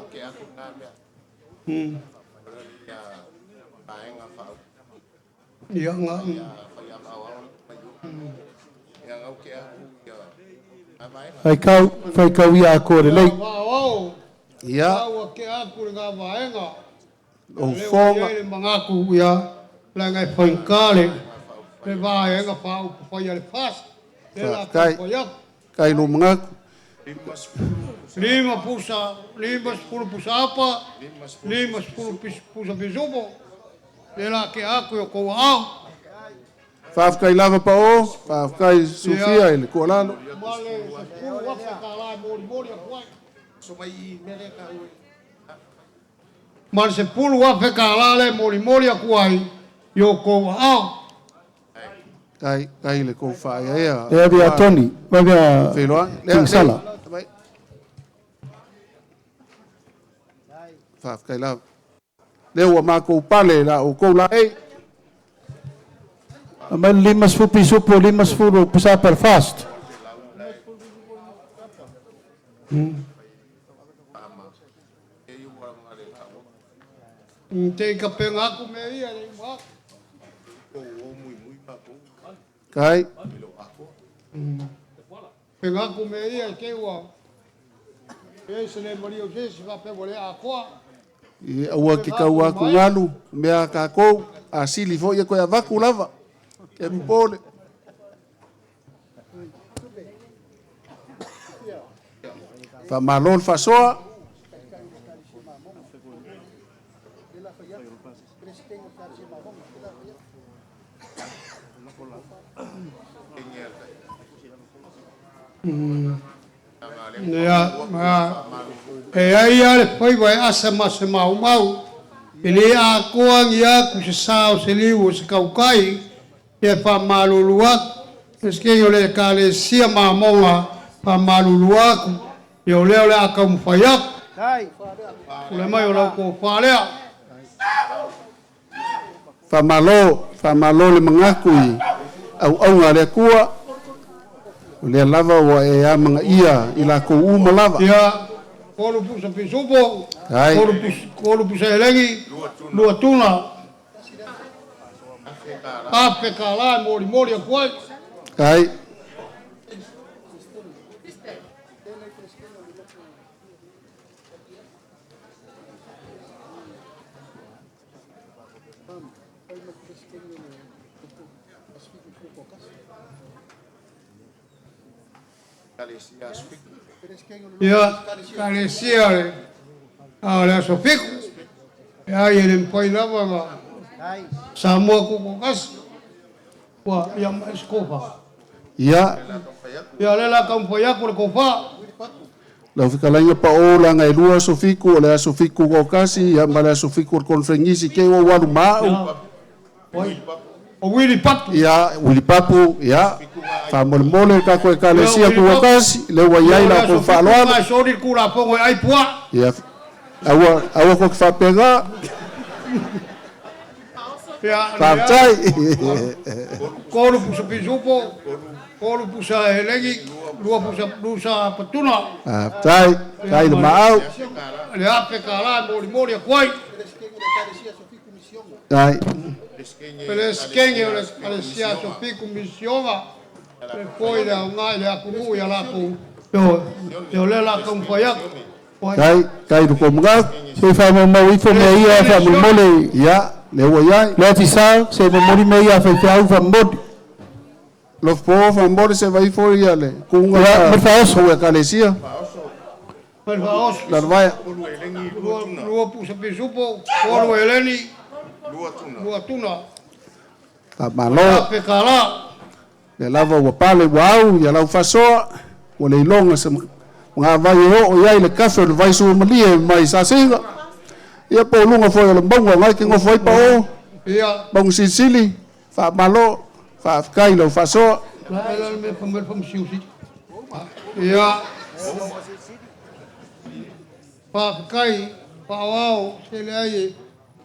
S6: ia nga
S1: Fai kau ia ko le lei.
S5: ia
S6: Awa ke aku nga vaenga
S5: o fonga
S6: ele mangaku ia la ngai fankale le vaenga fa fa ia le fas ela
S5: Kai.
S6: ko ia
S5: kai no mangaku
S6: lima sepuluh pusa apa, 10 pusa pisupo. Ela ke aku yo ko ao.
S5: Faf kai lava pa o, faf kai Sofia ele ko lalo.
S6: Male sepuluh waktu kalah mori aku. Male sepuluh waktu kalah le mori aku ai yo ko ao.
S5: Kai le ko fa ia.
S1: E via Tony, vai via
S5: Feloa,
S1: King Sala.
S5: Faf kai lava. Leo ma ko pale la o ko la ei.
S1: Mas 5 pisupo, 5 pusa per fast.
S6: Te ka penga aku me ia le ma.
S5: Kai
S6: Penga aku me ia ke wa. Ese le mori o se va pe vole aqua.
S5: e ua ke kau aku ngalu mea ka kou a sili fo ia ko ia vaku lava. Ke pole. Fa malol fa soa.
S6: Ai ale foi vai asa mas mau. Ele a koang ia ku se sao se liu se kaukai e pa maluluak. Eske yo le kale sia mamonga pa maluluak. Yo le a kam fayak. Le mai o ko falea.
S5: Fa malo le mangakui. Au ngare kua. Le lava wa e amanga ia ila ko uma lava.
S6: Ya kolu pusa pisupo.
S5: Ai.
S6: Kolu pusa elengi. Lua tuna. Ape kala mori akuai.
S5: Kai
S6: Ya, carecia le. Ahora sofico. Ya ele põe lava ma. Samoa com gas. Wa ya escopa.
S5: ia
S6: Ya le la campoya por copa.
S5: lau fikalainga pa o la ngai lua sofiku o le sofiku ko kasi ia mala sofiku kon frengisi ke o walu mau
S6: O Willy Papu.
S5: ia wili papu ia fa mole ka ko kalesia ku kasi le wa ia la ko fa loa
S6: Ma sori kula pongo ai pua.
S5: ia awa ko fa pega
S6: Ya.
S5: fa tai
S6: Kolu pusa pisupo. Polo pusa helengi, dua pusa patuna.
S5: Tai, kai le mau.
S6: Le ape kala mori a kwai.
S5: Tai,
S6: Pele skenge ole sia so piku misionga. Le foi le ngai le aku ya la ku. Yo le la ku fayak.
S5: kai du komga.
S1: Se fa mo mo ifo me ia fa mo mole.
S5: Ya, le wo ya.
S1: Le tisa se mo mori me ia fa fa fa mod.
S5: Lo po fa mbore se vai fo ia le. Kunga
S1: Me fa oso.
S5: o kalesia.
S6: Pele os.
S5: La vai.
S6: Lua pusa pisupo. Polo eleni. Lua tuna.
S5: Ta malo.
S6: Ape kala.
S5: Le lava wa pale wau ya lau fasoa. O le longa se nga vai o ia le kafe le vai su malie mai sa singa. Ia po lunga foi le bongo ngai ki ngo foi pa o.
S6: Ia.
S5: Bong sili fa malo fa kai lo fasoa.
S6: Ela me pam siusi. Ia. Pa kai pa wao se le ai.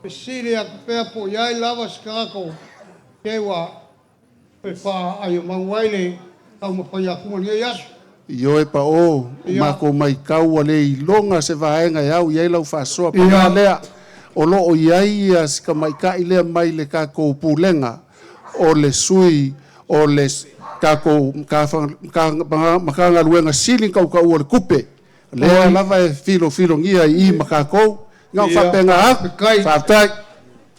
S6: Pesiri a pe po ia lava skako. Kewa. Pe pa ai mangwaile au mo pa ya kuma ni yasu.
S5: Io e pa o ma ko mai kau ale i longa se vaenga iau iai lau fasoa pa
S6: Ia.
S5: lea o lo o iai as ka mai ka ile mai le ka ko pulenga o le sui o le ka ko ka makanga luenga siling kau ka o le kupe lea lava e filo ngia i maka ko ngau
S6: Ia.
S5: fa penga ha
S6: Kai.
S5: fa tai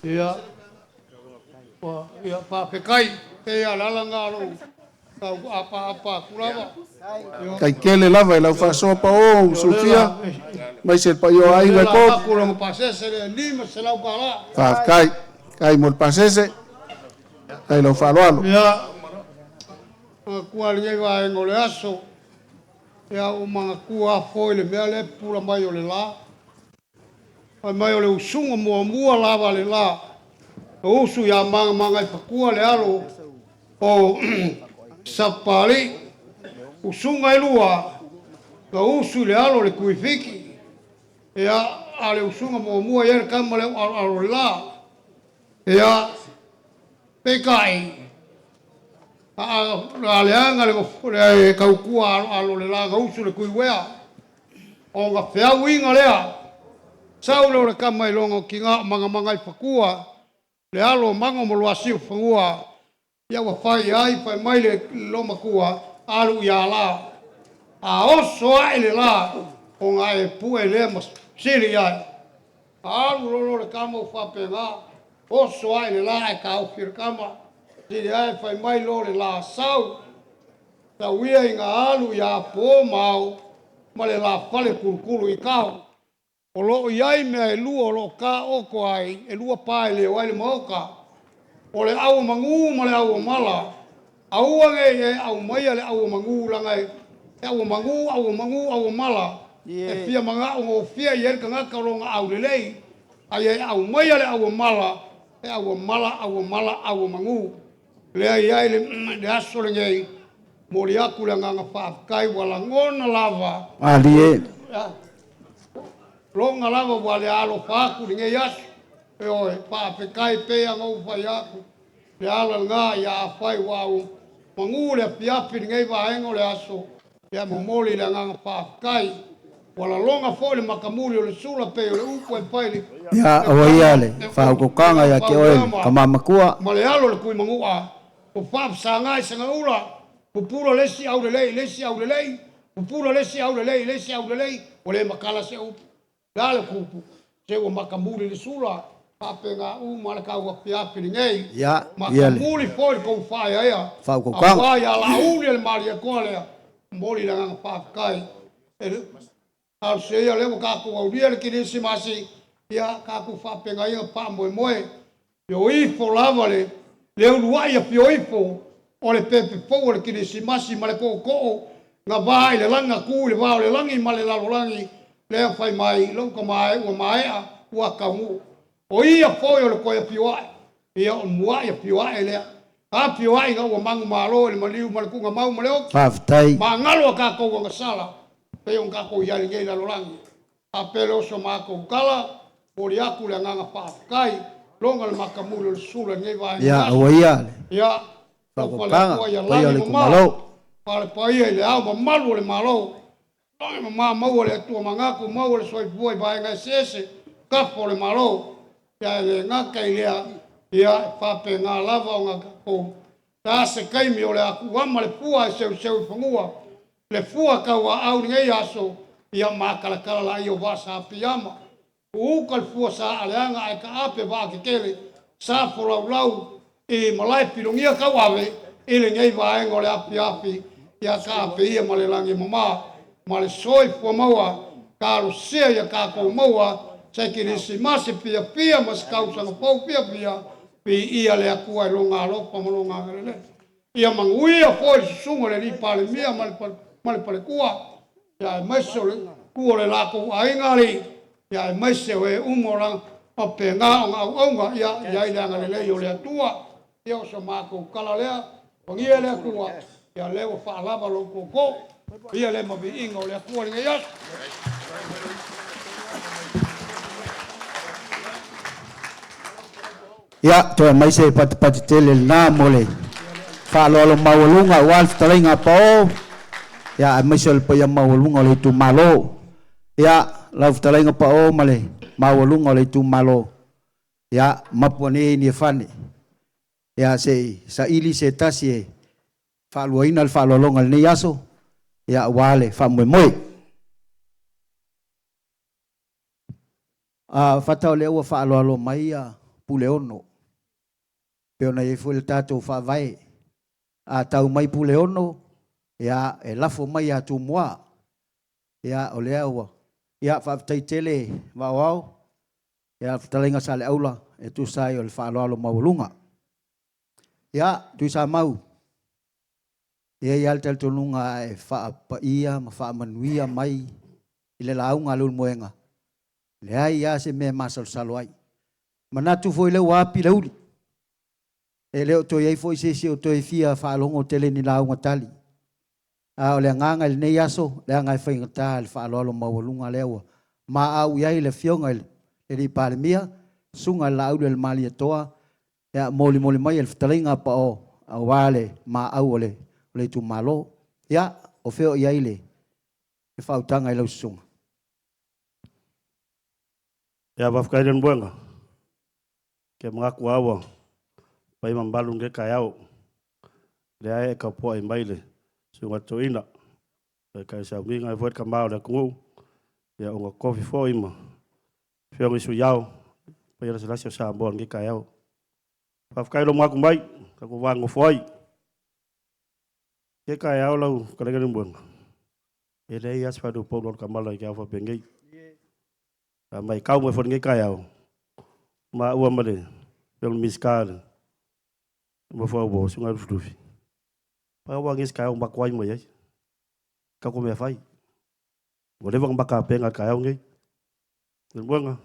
S6: Ia. Ia pa pe kai pe ala ngalo. Kau apa kulava.
S5: kai kele lava i lau fasoa pa o Sofia mai se pa yo ai le ko
S6: Aku lang pasese le lima se lau kala.
S5: fa kai mo pasese kai lo fa lo
S6: Ya. Kua lingai wa ngole aso. Ya o mga kua foi le mea le pula mai o le la. Ai mai o le usunga mua lava le la. O usu ya manga i pakua le alo. O sapali. Usunga ilua. Ka usu le alo le kuifiki. Ya ale usunga mua ya kama le alo le la. Ya pekai. Aleanga le kaukua alo le la gausu le kuiwea. O nga whiau inga lea. Sau leo le kama i longa ki ngā manga i pakua. Le alo manga mo loa siu whangua. Ia wa whai ai whai mai le loma kua. Alu ia la. A oso ai le la. O ngā e pue le mas siri ai. Alu lolo le kama u whapenga. Oso ai le la e ka au whir kama. Siri ai whai mai lo le la sau. Ta wia i ngā alu ia po mau. Ma le la whale kurukuru i kau. O loo iai mea e lua o loo ka oko ai. E lua pae leo ai le maoka. O le au mangu ma le au mala. Au ange e au maia le au mangu langai. E au mangu mala. E fia manga o fia i erka ngaka o longa au lelei. Ai e au maia le au mala. E au mangu. Lea iai le aso le ngei. Mori aku le nganga whaakai wala ngona lava.
S7: Ali
S6: Longa lava wale alo whaaku ni ngei aso. E oe, whaakai pea ngau whai aku. Le ala ngā ia a whai wau. Mangu le piapi ni ngei wahengo le aso. Ia momoli le nganga whaakai. Wala longa fo le makamuri o le sula pe o le upo e paili.
S7: ya o ia le fa ko kanga ya ke oe kama makua
S6: Ma le alo le kui mangua. O whaap sa ngai sanga ula. Pupura lesi au le lei. Pupura lesi au le lei. O le makala se upo. Dale kupu. Se o makamuri le sula. Papenga ma ka wa piapi ngei.
S7: ya ia le
S6: Makamuri fo ko whai aia.
S7: fa ko kanga
S6: Whai ala uli le maria koalea. Mori la nganga whaakai. Al se ia lewa ka ko aulia le kinisi masi. Ia ka ko whapenga ia pa moe. Yo ifo lavale. Le uruai a pio ifo. O le pepe fo le kinisi masi ma le ko. Nga vai le langa ku le vai le langi ma le lalo langi. Le fai mai longa mai o mai a ua kamu. O ia fo le ko ia pio ai. Ia o mua ia pio ai le. A pio ai nga o mangu malo le maliu ma le ku nga mau ma le o.
S7: fa tai
S6: Ma ngalo ka ko nga sala. Pe on ka ko ia le ngai lalo langi. A pelo so ma ko kala. Ori aku le nganga pa kai. Longa le makamu le sula ngai vai.
S7: ya o ia le
S6: Ya.
S7: fa ko kanga pa ia le ku malo
S6: pale pai le au ma malu le malo longe ma mau le tu manga ku mau le soi boi vai ngai sese kapo le malo ya le nga kai le ya fa pe nga lava nga ko ta se kai mi ole aku wa ma le pua se fungua le fua ka wa au ngai aso ya ma kala kala la yo va sa piama u kal fua sa aleanga ai ka ape va ke kele sa fo lau e malai pilongia ka wawe ele ngai va ngole api api ya ka ape ia male langi mama male soi fua maua ka rusia ya ka ko maua sai ki si masi pia pia mas kausa no pau pia pia pi ia le akua longa lopa malonga ngale ia manguia foi sungo le ni pale mia male pale kua ya meso le kua le la ko aingali ya meso e umora ape nga onga ya ila ngale yo le tua yo so mako kala le ngia le kua ya le fa lava lo ko ia le mo bi ingo le kua le ya
S7: Ya, to mai se pat tele na mole. Fa lo mawalunga wal talinga po. Ya mai se pa ya mawalunga le tu malo. Ya, la talinga po male. Mawalunga le tu malo. Ya, mapone ni fani. Ya se sa ili se tasie. Fa lo inal fa lo longa ni yaso. Ya wale fa moi. Fa tau le wa fa lo mai ya puleono. Peona e foi tato fa vai a tau mai puleono ya e lafo mai atu moa ya ole awa ya fa taitele wa wao ya talenga sale aula e tu sai ol fa lo maulunga ya tu sa mau ya tel tununga e fa pa ia ma fa manuia mai ile launga lul moenga le ai ya se me masal salwai manatu foi le wapi leuli e leo to yai foi se o to fia fa longo tele ni la unga tali a ole nganga le nei aso le ngai fa ngata fa lo mawalunga lewa ma au yai le fionga le di palmia sunga la u le mali toa ya moli mai el ftalinga pa o awale ma au ole tu malo ya o feo yai le e fa utanga ile sunga
S3: ya ba fkailen buenga ke ngaku awa pai mambalung ke kayau le ai ka po ai maile sunga toina ka sa minga voit ka mau le ku ya unga coffee fo ima fio mi su yau pai la sa sa bon ke kayau pa kai lo maku mai ka ku wango foi ke kayau lau ka le ngum ele ia spa do po ka mala ke fa bengai mai kau mo fo nge kayau ma ua male pelo miskal mo fo bo sunga flufi pa wa ngis kayau ba kwai mo yai ka ko me fai bo le bang baka penga kayau ngi buanga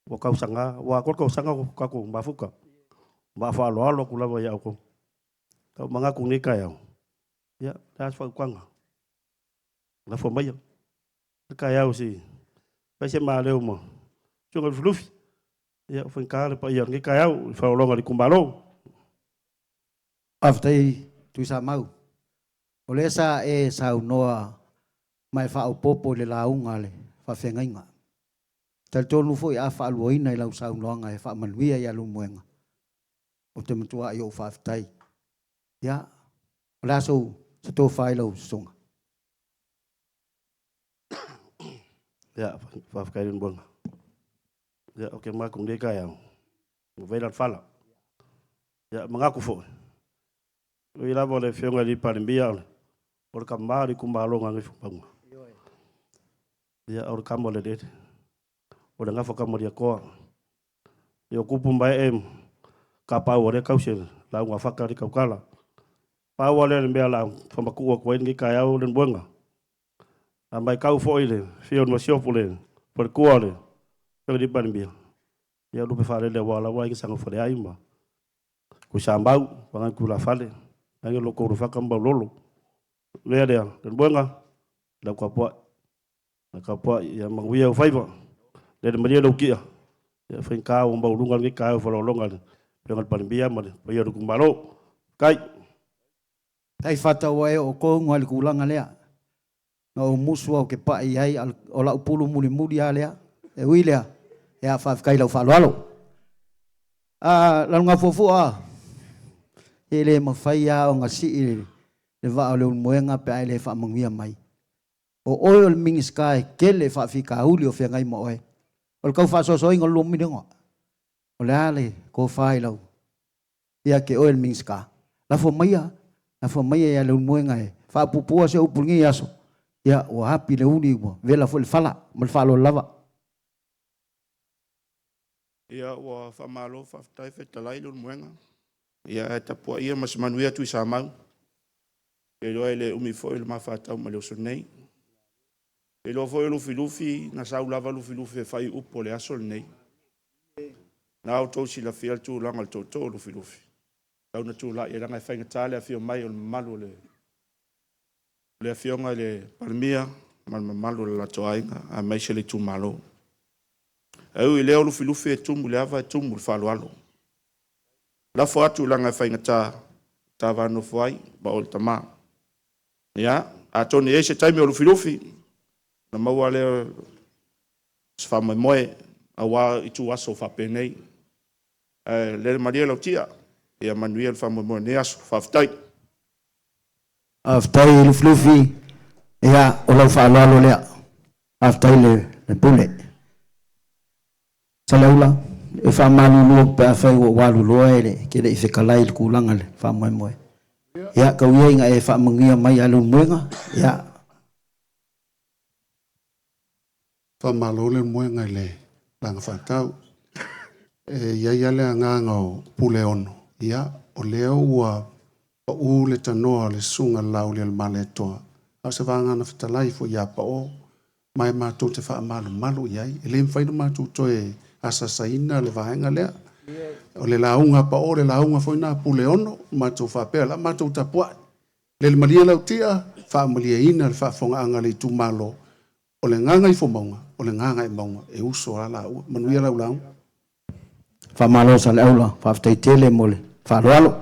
S3: wa kau sanga wa ko sanga ka ko ba fuka ba fa lo ku la ya ko ka manga ku ngi kayau ya das fa kwanga la fo mai kayau si pa se ma leo mo sunga flufi ya foi cara pa ia ngi kayau fa longa di kumbalo
S7: aftai tu sa mau ole sa e sa noa mai fa o popo le launga le fa fengainga tal tonu foi a fa luina i lau sa noanga e fa manuia ya lu moenga o te matua i o fa aftai ya la so to fa i lau songa
S3: ya fa fkaiden bonga ya oke ma kung de kayau velat fala ya mangaku fo we la vole fionga di parimbia or kamari kumbalo ngangi fupang ya or kamole de or nga foka moria ko yo kupumba em kapa ore kausel la nga faka di kaukala pa wale mbea la famba ku ko ngi kayau den bonga ambai kau fo ile fion mo siopule por kuale yo di parimbia ya lupe fale le wala wa ki sanga fore aima ku sambau pangan kula fale ngai lo ko rufa kamba lolo le dia den bonga la kwa ya mangwia faiva le maria lo kia ya fen ka o mbau lunga ngi ka fo longa pe ngal parimbia ma pe yo ku malo kai
S7: Tai fata wa e o ko ngal kulanga lea. Na o musu au ke pa ai o la upulu muli muli alea. E wilea. E a fa kai lo fa lo. La nga fofu a. Ele mafaya o nga si le va o le moenga pe ai le fa mangia mai. O oil ming sky kele fa fika uli o fe ngai mo e. O kau fa so ngol lumi dengo. O le ale ko fai lo. Ia ke oil ming sky. La fo mai ya le moenga e. Fa pupua se upulngi aso. Ia o happy le uli mo. Vela fo le fala, mal falo lava.
S3: Ia o fa malo fa tai fe talai lo moenga. Ia ta po ia mas manuia tu sa mau. E lo ele umi fo il ma fa ta ma lo so nei. E lo fo lo filufi na sa lava lo filufi fai upo le aso nei. Na auto si la fiel tu langa al toto lo filufi. Tau na tu la ia nga fa ngatale a fio mai o malu le fionga le palmia mal malu la toainga a mai se le tu malo. Au ile lo filufi e tu le ava tu mu fa lo alo. La fo atu langa fa ngata ta va no foi ba ol tama. Ya, a toni ese time o lo filufi. Na maua le sfa moe awa itu aso fa penei le maria lautia e manuel fa moe ne aso fa ftai
S7: Aftai le flufi ya o lo fa lo le aftai le pule salaula e fa malu lo pa fa walu lo ele ke le fe kala il kulanga le fa moe ya ka wi nga e fa mangia mai alu moenga ya
S5: fa malo le moenga le langa fa tau ia le nganga o pule ono ia o leo ua o le tanoa le sunga lau le male toa a se vanga na fitalai fo ia pa o mai mātou te wha malu iai e le mwhaina mātou toe asasaina le vahenga lea o le launga pa o le launga fo ina pule ono mātou whapea la mātou tapua le maria lau tia wha malia ina le whafonga anga le tu malo o le nganga i fo maunga o le nganga i maunga e uso ala manuia lau lau
S7: fa malo sa le aula fa ftai tele mole fa lo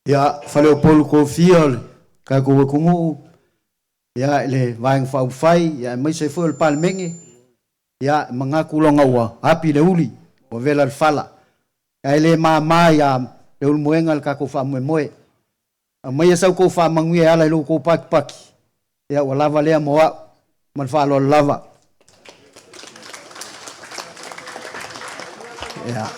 S7: ya fale pol ko fiol ka ko kungu ya le vaing fa fai ya mai se fo palmengi ya mangaku longa wa api le uli o vela al fala ya le mama ya le ul moengal ka ko fa moe mai sa ko fa mangui ala lo ko pak ya wala vale mo man fa lo lava ya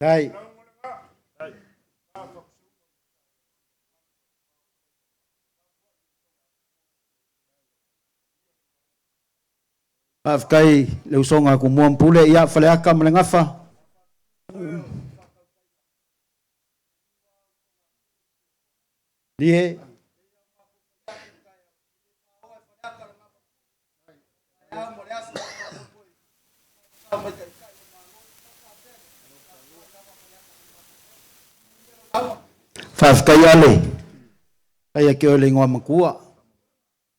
S7: Dai. Afkai le usonga ku muam pule ia fale aka mlengafa. Die Fafkai ale. Kaya ke ole ngwa makua.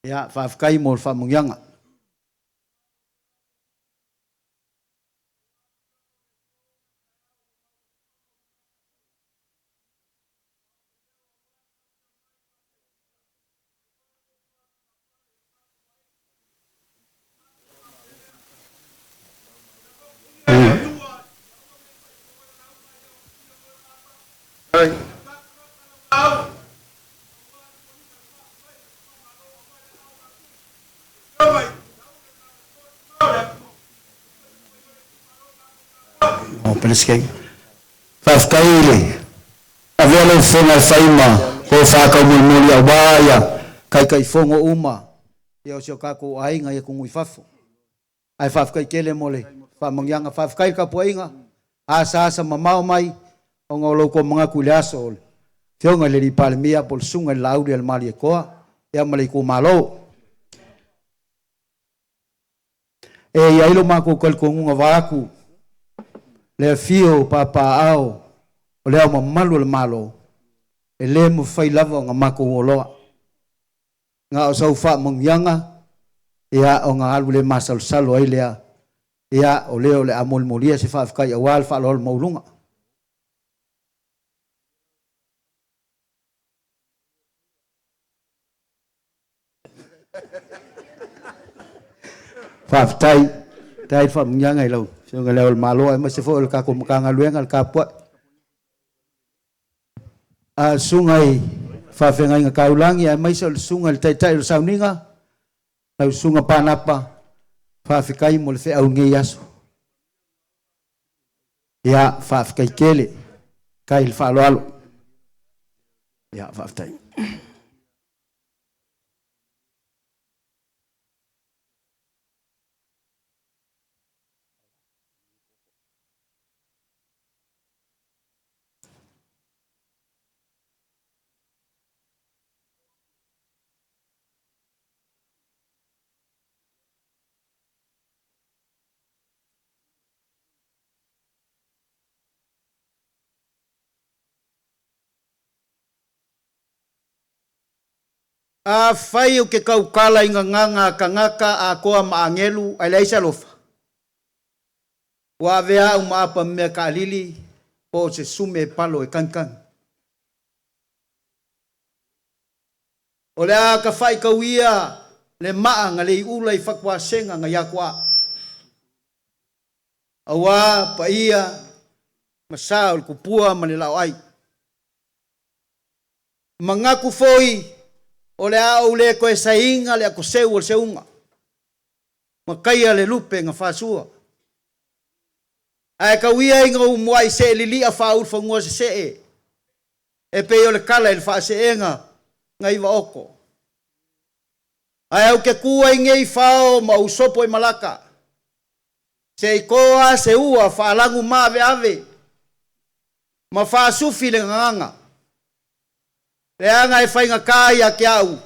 S7: Ya fafkai mo fa mungyanga. O peliskai. Fafkaile. Avelo fonga faima. Ko faka mulmuli awaya. Kai fongo uma. Ia o sio kako ainga ia kungui fafo. Ai fafkai kele mole. Fa mangyanga fafkai ka poinga. Asa mamau mai. O ngolo ko mga kuliaso. Fionga le palmia pol sunga laudi al mali koa. Ia mali ko malo. E ai lo mako kal ko nga vaku. Le fio papa ao. O le ama malu le malo. E le mo fai lava nga mako ngoloa. Nga o sau fa mangyanga. Ia o nga alu le masal salo ai lea. Ia o leo le amol molia se fa afkai awal fa lol maulunga. Fa tai fa mangyanga ilo. So nga leo malo ai mas fo ka ko makanga luenga ka po. A sungai fa fenga nga kaulangi ai mai sol sungai tai sauninga. Lau sunga panapa. Fafikai mo le fe au ngi yaso. Ya fafikai kele. Kai il fa alo. Ya fafikai. A fai o ke kaukala inga nganga kangaka a koa maangelu ai leisa lofa. Wa vea umapa me ka lili po se sume palo e kankan. O le a ka fai ka wia le maa nga le ula i fakwa senga nga yakwa. Awa pa ia masao le kupua manilau ai. Mangaku foi o le au le koe sainga le ako seu o le seunga. Makaia le lupe nga whasua. Ai ka wia inga umuai se lili a whaur whangua se se e. E pe o le kala e le whase enga nga iwa oko. Ai au ke kua inge i whao ma usopo i malaka. Se i koa se ua whaalangu mawe ave. Ma whaasufi le nganga. Le anga e whainga kāia ki au.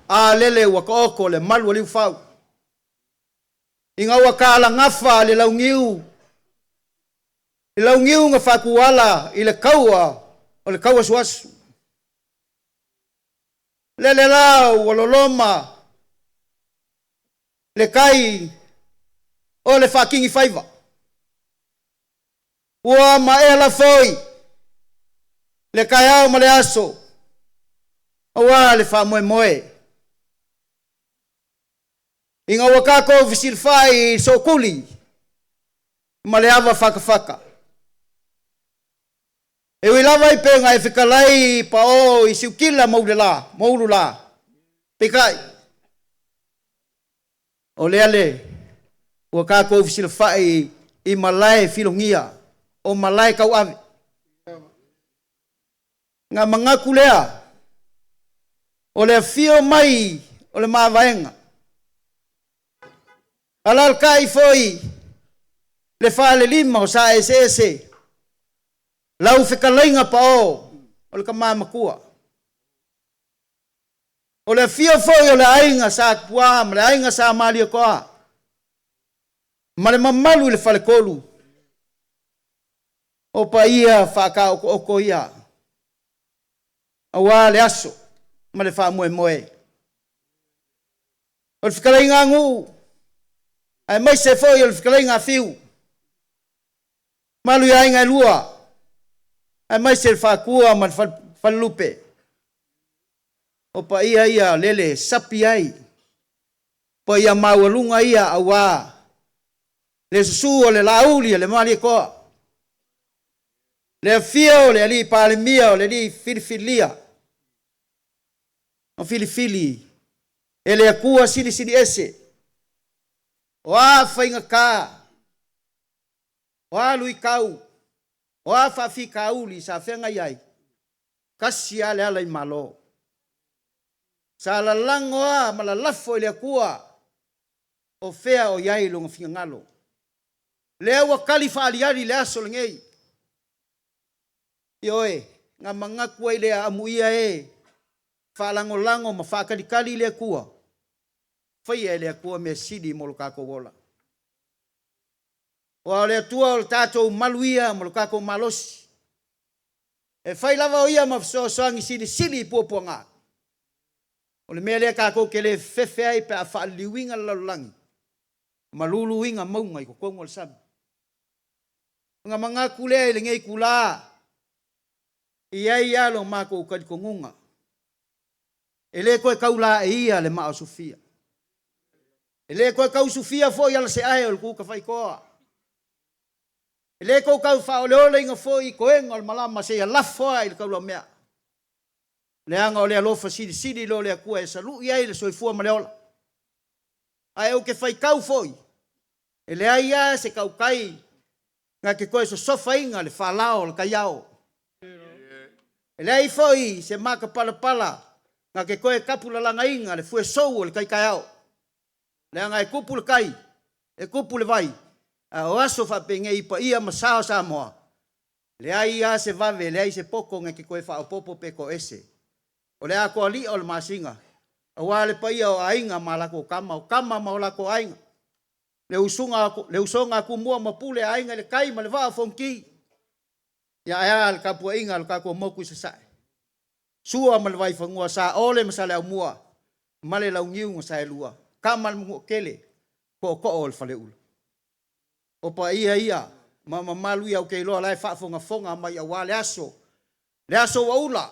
S7: A lele waka oko le malu aliu whau. Inga waka ala ngafa le laungiu. Le laungiu nga whakuala i le kaua. O le kaua suasu. Lele lau waloloma. Le kai. O le whakingi whaiva. Ua ma e la foi. Le kai au ma le aso. Awa le wha moe moe. Inga wakako visil fai so kuli. Ma le awa whaka. E ui lava i penga e whikalai pa o i siukila maulu la. Pikai. O le ale. Wakako visil fai i malai filongia. O malai kau ave. Nga mangaku lea. O le fio mai, o le mawaenga. Alal kai foi, le whaale lima o sa ese. Lau whikalainga pa o le kamamakua. O le fio foi o le ainga sa kua, ma le ainga sa mali o koa. Ma le mamalu le whale kolu. O pa ia whaka oko ia. Awa le aso. Ma le wha moe. O le whikalainga ngu. Ai mai se foi o le whikalainga fiu. Malu ia inga lua. Ai mai se le whakua ma le whalupe. O pa ia lele sapi ai. Pa ia maualunga ia awa. Le susu o le lauli o le mali koa. Le fio o le ali palemia o le li filifilia. O filifili. Ele akua sili ese. O a whainga ka. O alui kau. O a whawhi kauli sa whenga iai. Kasi ale ala I malo. Sa la langoa ma la lafo I le kua. O whea o iai longa whia ngalo. Lea ua kalifa aliari le aso le ngei. Ioe, ngā mangakua I lea amuia e. Whalango lango ma whakalikali le kua. Whaia le kua me sidi mo lo kako wola. O le tua o le tātou maluia mo lo kako malosi. E whai lava o ia ma soangi sidi sili pua ngā. O le mea lea kako ke le whewhe ai pe a whaaliwinga lalulangi. Malulu inga maunga I kukongo le sabi. Ngā mangaku lea I le ngei kula. Iai alo mako ukalikongunga. E le koe kaula e ia le maa Sofia. E le koe kau Sofia fo I ala se ae o le kuka whai koa. E le koe kau wha ole ole inga fo I koenga o le malama se ia lafoa I le kaula mea. Le anga o le alofa sidi lo le kua e salu iai le soifua ma le ola. Ai au ke whai kau foi. E le aia se kau kai. Ngā ke koe so sofa inga le whalao le kaiao. E le ai foi se maka pala. Ngā ke koe kapula langa inga le fue sou le kai kaiao. Le anga e kupu le kai. E kupu le vai. O aso whapenge I pa ia masao sa moa. Le ai a se vave, le ai se poko ngā ke koe whaopopo pe ko ese. O le a koa li o le masinga. A wā le pa ia o ainga ma lako kama. O kama ma o lako ainga. Le usonga ku mua ma pule ainga le kai ma le waa fonki. Ia ea le kapua inga le kako moku I se sae. Sua ma le vai whangua sa ole ma sa le au mua. Ma le lau ngiu sa e lua. Kama le mungu kele. Ko o le whale ula. O pa ia. Ma malu ia o kei loa lai whaafonga mai a wā le aso. Le aso wa ula.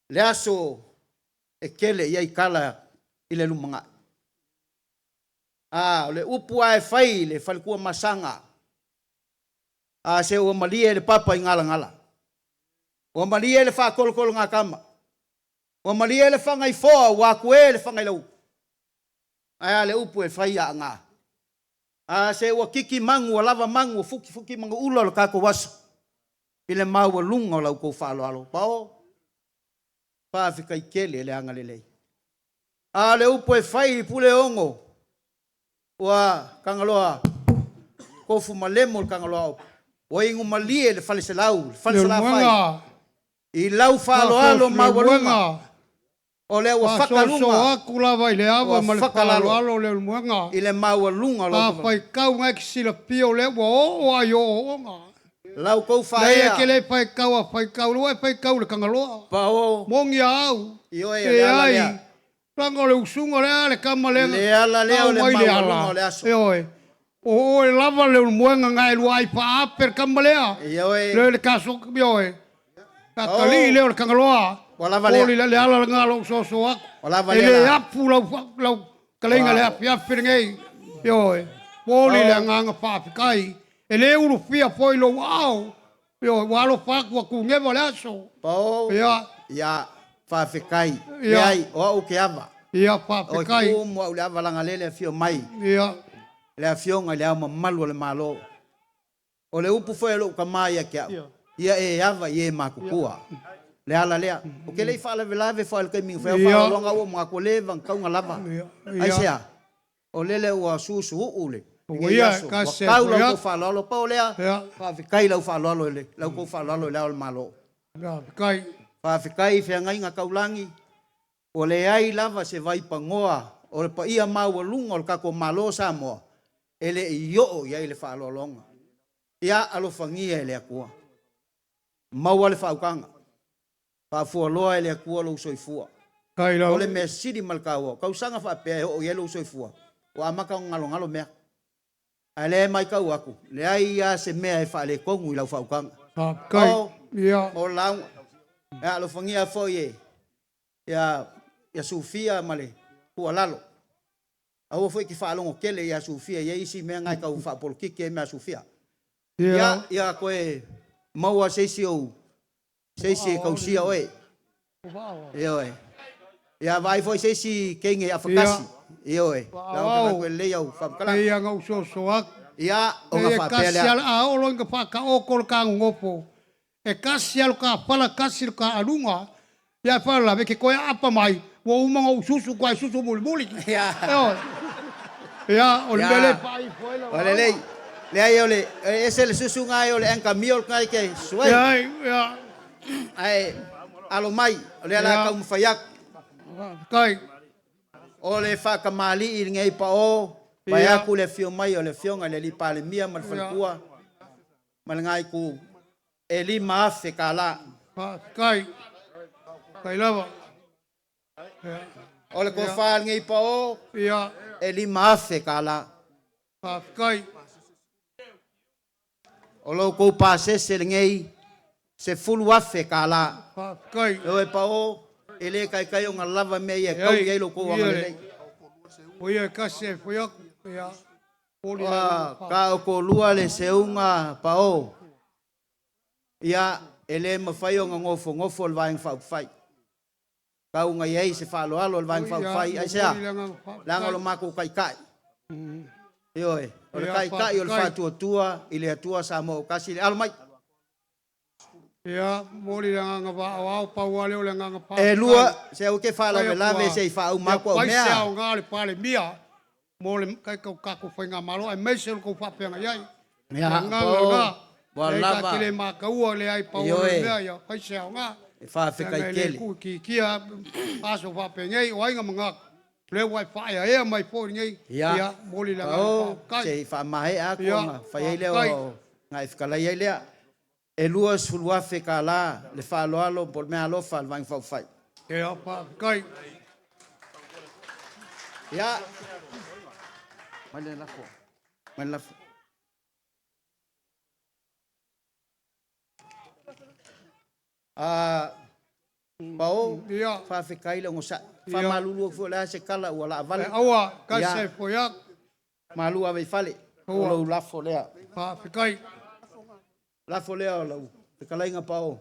S7: Le aso e kele ia I kala I le lumanga. O le upua e whai le whalikua masanga. Se o malia le papa I ngala. O malia le whakolokolo ngā kama. O malia le whangai foa wakue le whangai lau. Le upu e whai a ngā. Se o kiki mangu o lava mangu o fuki mangu ula lo kako waso. I le mau o lunga o lau kou whaalo. Pao. Pāwhika I kele le anga lelei. Le upu e whai pule ongo. Ua kangaloa. Kofu malemo le kangaloa opu. O ingu malie le fale se lau whai. I lau whaalo mau lunga. O le ua whakalunga.
S6: So aku lava I le awa ma le whakalalo le muanga.
S7: I le mau lunga.
S6: Whai kau ngai ki sila pio le ua o ai o onga.
S7: Lau kou whaea.
S6: Leia ke le whai kau lua e whai kau le kangaloa.
S7: Pao.
S6: Mongi au.
S7: Ioe
S6: e ai. Rango le usunga lea le kamalenga.
S7: Le ala leo le mau lunga o le aso.
S6: Ioe. O e lava le muanga ngai lua I pa aper kamalea.
S7: Ioe.
S6: Le kaso ioe. Kakali leo le kangaloa. Oli le ala ngalo so aku. Ele apu lau kalenga le api ngei. Ioe. Oli le nganga papikai. Ele uru fia foi lo wow. Ioe walo paku aku ngeva le aso.
S7: Pao. Ia whawhikai.
S6: Ia.
S7: O ke ava.
S6: Ia papikai.
S7: O mua ule ava langa lele fio mai.
S6: Ia.
S7: Le fionga le ama malu le malo. O le upu foi lo kamai ke au. Ia e ava ie makukua. Le ala lea. O ke lei whaala velave whaala kai mingi whaala longa ua mga ko leva kaunga lava. Ai sea. O lele ua susu ule.
S6: Ia kasi.
S7: Kau lau ko whaala alo pao lea. Whawhikai lau whaala alo le. Lau ko whaala alo le ao le malo.
S6: Whawhikai.
S7: Whawhikai whiangai ngā kaulangi. O le ai lava se vai pangoa. O le pa ia mau lunga o le kako malo sa moa. Ele I yo ia le whaalo longa. Ia alo whangia ele akua. Mau ale whaukanga. Whaafua loa ele akua lo soifua. O le mea siri malkaua. Kau sanga whaapea o yelo soifua. O amaka ngalo mea. A le mai kau aku. Le ai ia se mea e whaale kongu I lau whaukanga.
S6: Kai. Ia.
S7: O lau. Ia alo whangia fo ye. Ia Sofia male. Kua lalo. Aua foi ki whaalongo kele ia Sofia. Ia isi mea ngai kau whaapolokike e mea Sofia. Ia koe maua seisi ou. Seisi e kausia oe. Ia oe. Ia vai foi seisi kenge a whakasi. Ia oe. Lau ka koe lei au whamkala.
S6: Ia ngau so ak.
S7: Ia o nga fa pele.
S6: Kasial a olo nga fa ka okol ka ngopo. E kasial ka pala kasil ka alunga. Ya fa la ke ko apa mai. Wo umanga ususu kwa susu muli.
S7: Ya.
S6: Ya, olele pai foi la.
S7: Olele. Le ai ole ese le susu ngai ole en kamiol kai ke suai.
S6: Ya.
S7: Ai alo mai ole la ka mfayak.
S6: Kai.
S7: Ole fa ka mali i ngai pa o. Pai aku le fio mai ole fio ngai le li pale mia mal falkua. Mal ngai ku eli maafe kala.
S6: Kai. Kai lava.
S7: Ole ko fa ngai pa o.
S6: Ya.
S7: Eli maafe kala.
S6: Kai.
S7: Olo ko pa se ngai se fulu afe kala.
S6: Kai.
S7: Oi pa o ele kai o ngalava me ye kau ye lo ko wa le.
S6: Oye kase foi ya.
S7: Ka ko lua le seunga pa o. Ia ele ma fai o ngofo le vai fa fai. Kau nga ye se fa lo alo le vai fa fai ai sa. Langa lo mako kai. Oi, o le kai o le fa tua ile tua sa mo kasi al mai.
S6: Ya, mori nga ba au pa wale o nga pa.
S7: E lua se o ke fa la ve se fa o mako o mea.
S6: Pai se o ngale pale mia. Mole kai ka ko foi nga malo ai mesel ko fa penga yai.
S7: Ya,
S6: nga.
S7: Wala
S6: ba. Kile ma ka o le ai pa o le ya pai se o nga.
S7: E fa fe kai kele.
S6: Ku ki kia aso fa penga o ai nga manga. Le wai fa ya mai po ngai. Ya, moli la
S7: nga. Se fa mai a ko nga fa ye le o nga ifkala ye le. E lua sulua fe kala le fa lo por me alo fa van fa fai.
S6: Ya pa kai.
S7: Ya. Male la fo. Male la fo. Bao fa fe kai le ngosa. Fa malulu fo la se kala wala vale.
S6: Awa ka se fo ya.
S7: Malu ave fale. Lo la fo le.
S6: Pa fe kai.
S7: La fo le la. Fe kala inga pao.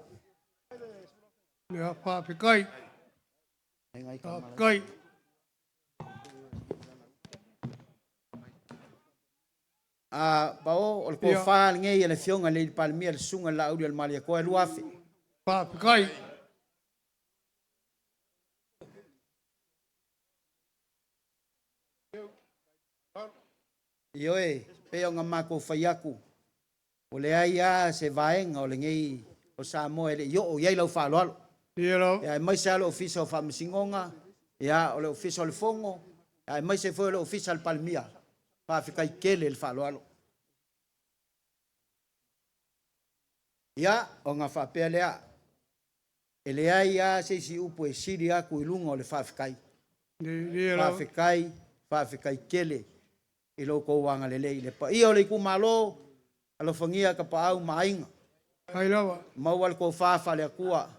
S6: Ya pa fe kai. Kai.
S7: Bao o ko fa ngai ele fionga le palmia le sunga la audio le malia ko e luafe.
S6: Pa kai.
S7: Ioe, pe o ngamako faiaku. O le aia se vaenga o le ngai o Samoa ele yo o yai lau fa lo.
S6: Ilo.
S7: Ya mai sa lo ofisa o fa msingonga. Ya o le ofisa o le fongo. Ya mai se foi o ofisa al palmia. Pa fica kele el fa lo. Ya o nga fa pe lea. Ele aia se si upo e siria ku ilunga o le fa fikai. Fa fikai kele. I lo ko wanga le le pa i o le ku malo alo fangia ka pa au mainga
S6: ai lawa
S7: mau al ko fa le akua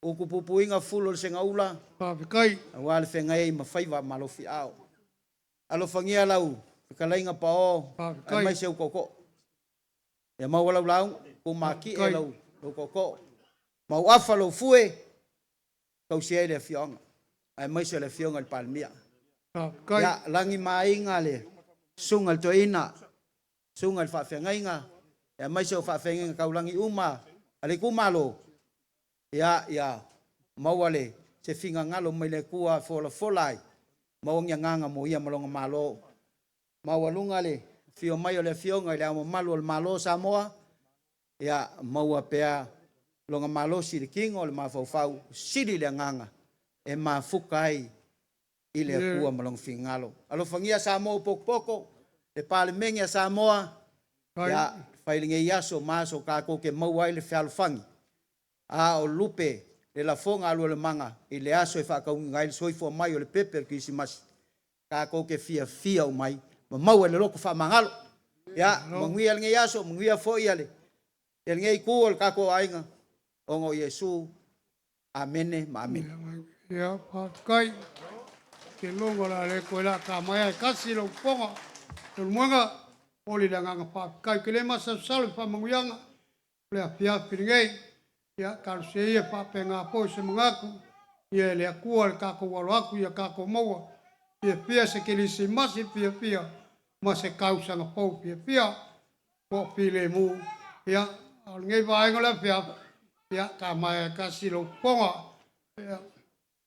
S7: o ku pupuinga fulo le senga ula
S6: pa kai
S7: wal fengai ma faiva malo fi au alo fangia lau ka lainga pa o mai se ko e mau lau lau ku maki e lau ko mau afa lo fue kau se le fionga ai mai se le fionga al palmia ya langi mainga le sungal to ina sungal fa fengainga ya mai so fa fengainga kaulangi uma ale kumalo ya mawale se finga ngalo mai le kua folai mau nganga mo ia malonga malo mawalunga le fio mai le fionga le malo malo Samoa ya mau pea longa malo sirikingo le mafau siri le nganga e mafukai ile kua malong fingalo alo fangia Samoa poko le pale menga Samoa ya failinge yaso maso ka ko ke mau ai le falfangi o lupe le la fonga alo le manga ile aso e fa ka ngai soifo mai o le pepe ki simas ka ko ke fia o mai mau le loko fa mangalo ya manguia le yaso manguia fo ile el ngai ku ka ko ainga ongo Yesu amene mamen
S6: ya pa kai ke longo la le ko la ka mai kasi lo ponga tu muanga oli la nga pa kai ke le masa sal pa manguyanga le afia pingai ya ka se ye pa penga po se mangaku ye le ku ka ko walo aku ya ka ko mo ye pia se ke li se masi pia ma se kausanga pau pia po pile mu ya ngai vai ngola pia ka mai ka silo ponga ya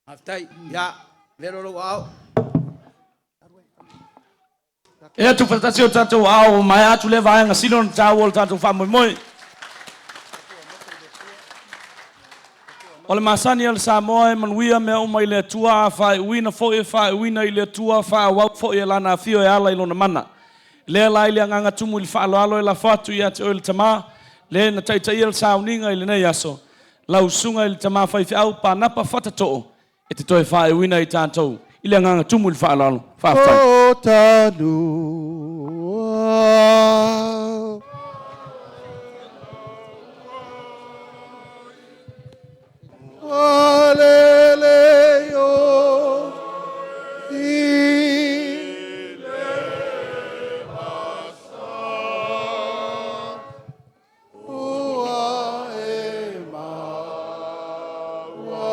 S2: Aftai ya vero lo au e tu fatasio tato au mai atu le vai nga silon tawol tato fa moi Ole masani el Samoa man wia me o mai le tua fa wina fo e fa wina ile tua fa wa fo e lana fio e ala ilona mana le la ile nganga tumu le fa alo la fatu ya te el tama le na tai tai el sauninga ile nei aso la usunga il tama fa fi au pa na pa fata to e te toi fa wina i tanto ile nganga tumu le fa alo fa fa
S5: O tanu Aleleo ile basa ua ema wa mailona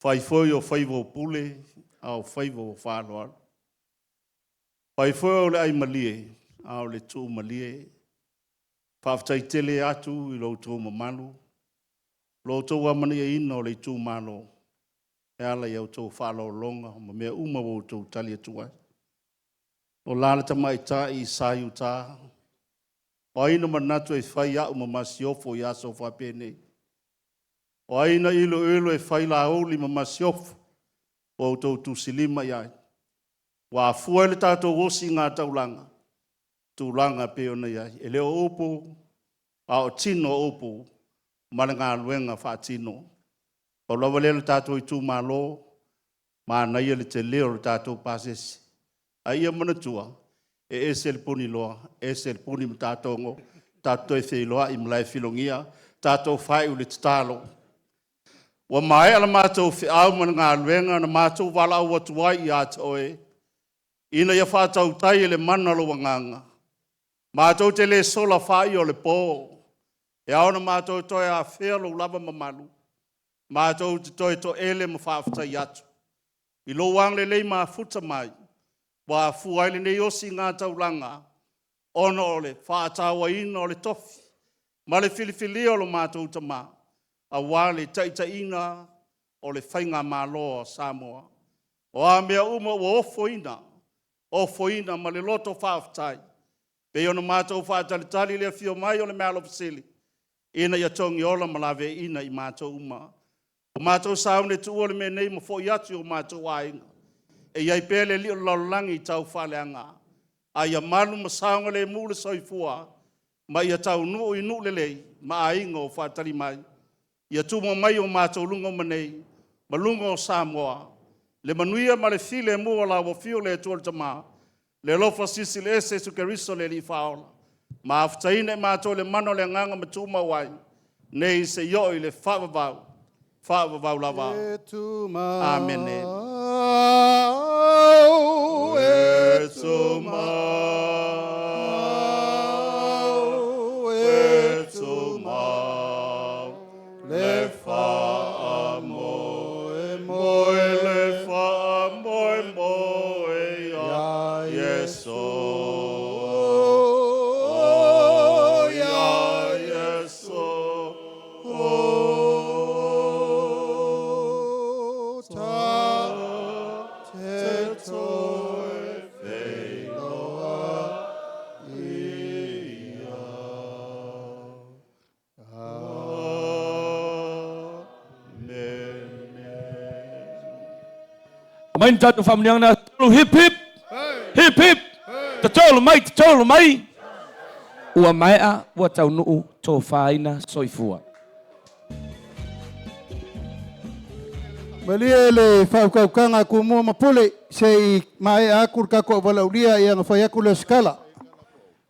S3: Fai foi o faivo pule, au faivo whānoa. Fai foi o le ai malie, au le tū malie. Whaftai tele atu i lo tū mamalu. Lo tū amani e ina o le tū malo. E ala iau tū whālo longa, ma mea uma o tū tali atua. O lana tamai tā i sāiu tā. O aina manatu e whai au mamasiofo i aso whapene. O aina ilo e whai la oli mamasiofu o tau tu silima iai. Wa fuele tātou osi ngā taulanga. Tūlanga peona iai. E leo opo, a o tino opo, mana ngā luenga wha tino. O lawa lelo tātou i tū malo, ma naia le te leo le tātou pasesi. A ia manatua, e esel puni loa, esel puni mtātongo, tātou e wheiloa i mlai filongia, tātou whai u le tatalo. Wa mai ala mātou whiau mana ngā luenga na mātou wala au atuai i atoe. Ina ia whātau tai le mana lo wanganga. Mātou te le sola whai o le pō. E aona mātou toi a whea lo lava mamalu. Mātou te toi to ele ma whaafutai atu. I lo wang le lei mā futa mai. Wa fuaile nei osi ngā taulanga. Ono o le whaatawa ina o le tofi. Ma le filifili o lo mātou tamaa. A wale taitaina o le whainga māloa Samoa. O a mea uma o ofoina ma le loto whaaftai. Pe ona mātou whaatalitali lea whio mai o le mea lofisili. Ina ia tongi ola malawe ina i mātou uma. O mātou saune tu ole me nei ma fo iatu o mātou ainga. E iai pele li o laulangi tau whaleanga. A ia malu ma saunga le mule soifua. Ma ia tau nuu i nuu lelei ma ainga o whaatali mai. Ia tuma mai o mātou lungo manei, ma lungo o Samoa. Le manuia ma le file mua la wa fio le tuol tama. Le lofa sisi le ese su keriso le li faola. Ma aftaine mātou le mano le nganga ma tuma wai. Nei se yo i le whaavavau lava. Amene. E tuma. Le fa moe moe le fa moe moe ya Yeso.
S2: Main tatu famniang na hip hip hip hip tolo mai ua mai a ua tau nuu tō whaina soifua.
S1: Malia le whaukaukanga ku mua mapule se i mai a kur kako walauria i anga whai aku le skala.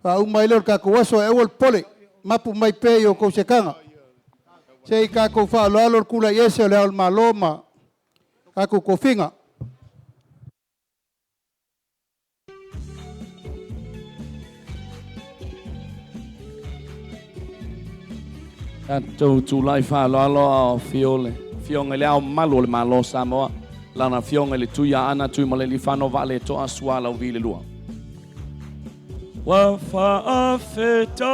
S1: Wha umai leo kako waso e wal pole mapu mai pe o kou sekanga. Se i kako wha aloalo kula iese o le al maloma kako kofinga.
S2: Tatou tulai whaaloalo o fiole. Fionga le au malu le malo Samoa. Lana fionga le tuia ana tui ma le li whano vale toa sua lau vile lua. Wa whaafetai,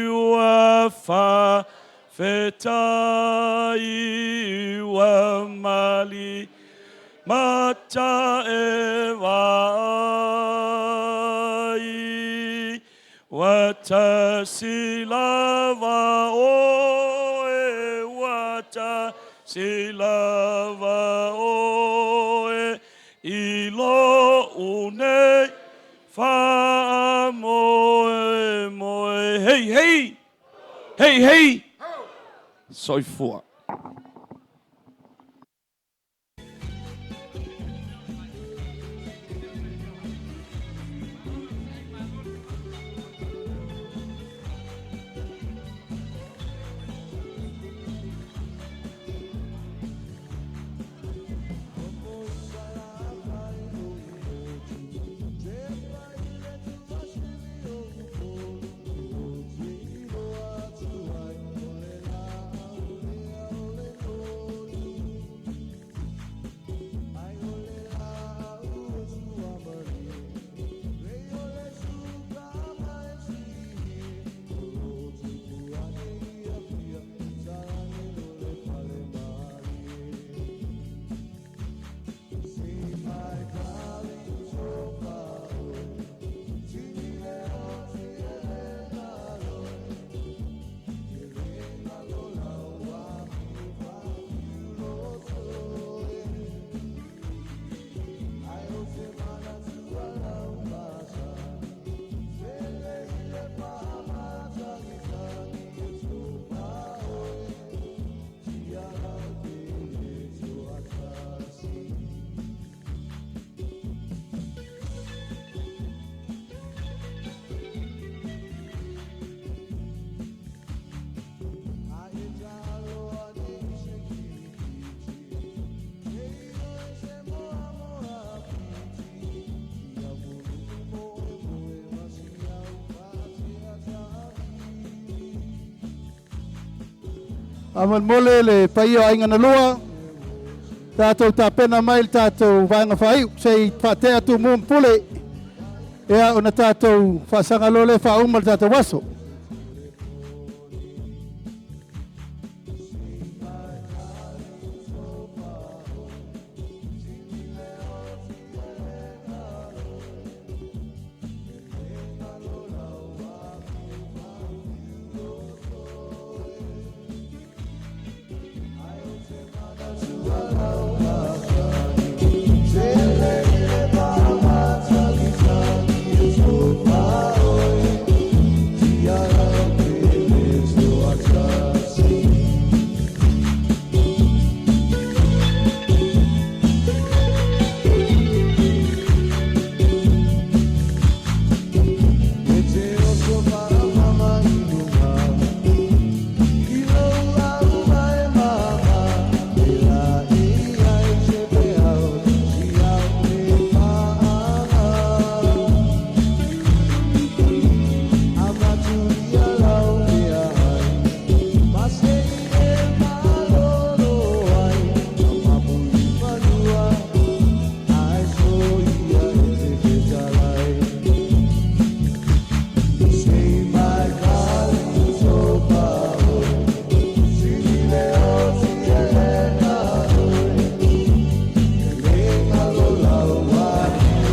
S2: wa whaafetai, wa mali mata e vai. Wata silava oe, wata silava oe, ilo une fa moe moe. Hey, hey, hey, hey, soifua.
S1: Amal mole le paio ainga na lua. Tātou tā pena mail tātou vanga whaiu. Sei whatea tu mum pule. Ea ona tātou whasanga lole whaumal tātou waso.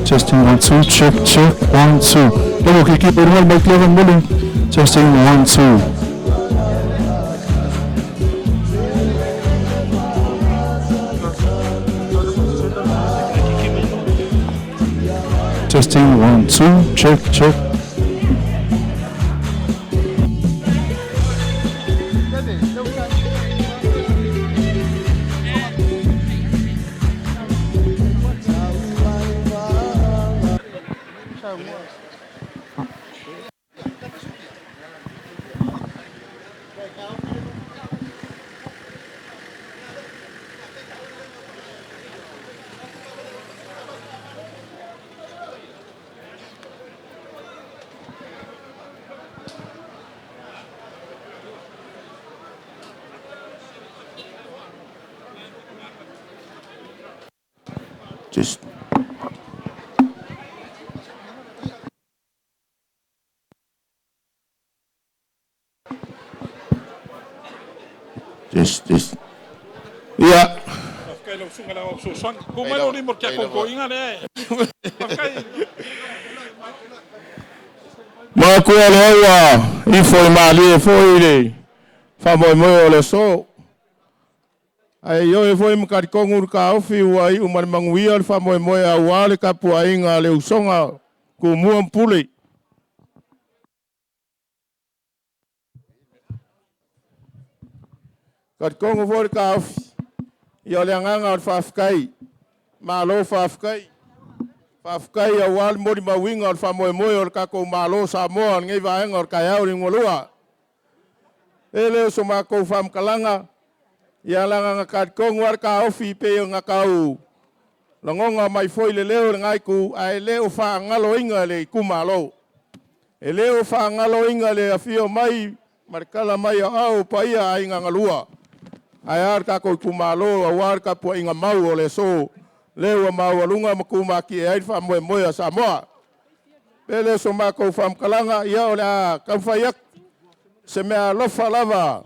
S1: Testing 1 2, check 1 2. Lewo ki keep original mic level muli. Testing 1 2. Testing 1 2, check.
S8: Just. Yeah. Makua loa I foi mali foi le. Fa mo le so. Ai yo foi mkari kongur ka ofi wai umar manguia fa mo a wale ka puainga le usonga ku muam puli. Kat kongo for ka ofi. Yo le nganga fafkai. Malo fafkai. Fafkai ya wal mori mawinga fa mo ka ko malo Samoa ngai va ngor ka ya ring molua. Ele so ma ko fam kalanga. Ya langa kat kongo war ka ofi pe nga kau. Langonga mai foi le leo ngai ku ai leo fa ngalo inga le ku malo. E leo fa ngalo inga le afio mai markala mai au pa ia ai ngalua. Ayar ka ko kumalo awar ka po inga mau le so lewa mau lunga makuma ki ai fa mo a Samoa pele so ma ko fam kalanga ia ola ka fayak se me lo falava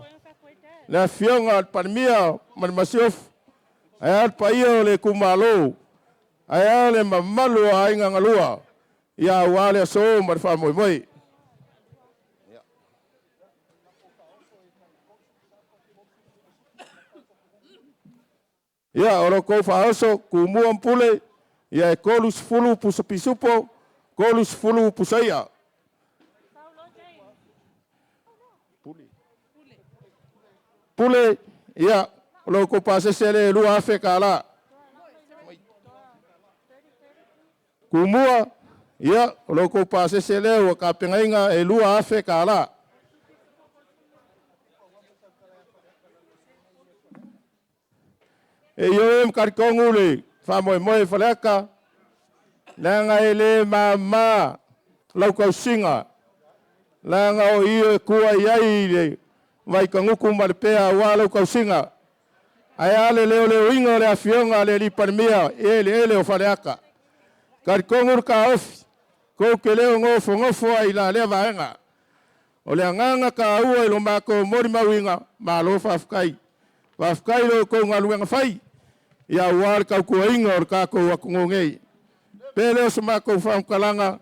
S8: la fionga parmia man masiof ayar pa ia le kumalo ayar le mamalu ai ngalua ia wale so mar fa mo Ya ora ko faoso kumuam pule ya kolus fulu pusapisupo kolus fulu pusaya pule ya lo ko pase sele lu afe kala kumua ya lo ko pase sele wa kapenga e lu afe kala e yo em karkongule fa mo falaka langa ele mama lau ka singa langa o iyo kuwa yai le vai kanguku marpea wa lau ka singa ayale le inga le afionga le li parmia ele o falaka karkongur ka of ko kele ngofo ai la le vaenga o le nganga ka ua lo mako mori mawinga malo fafkai lo ko ngaluenga fai ya war ka ko inga or ka ko ngongei pele sma ko fam kalanga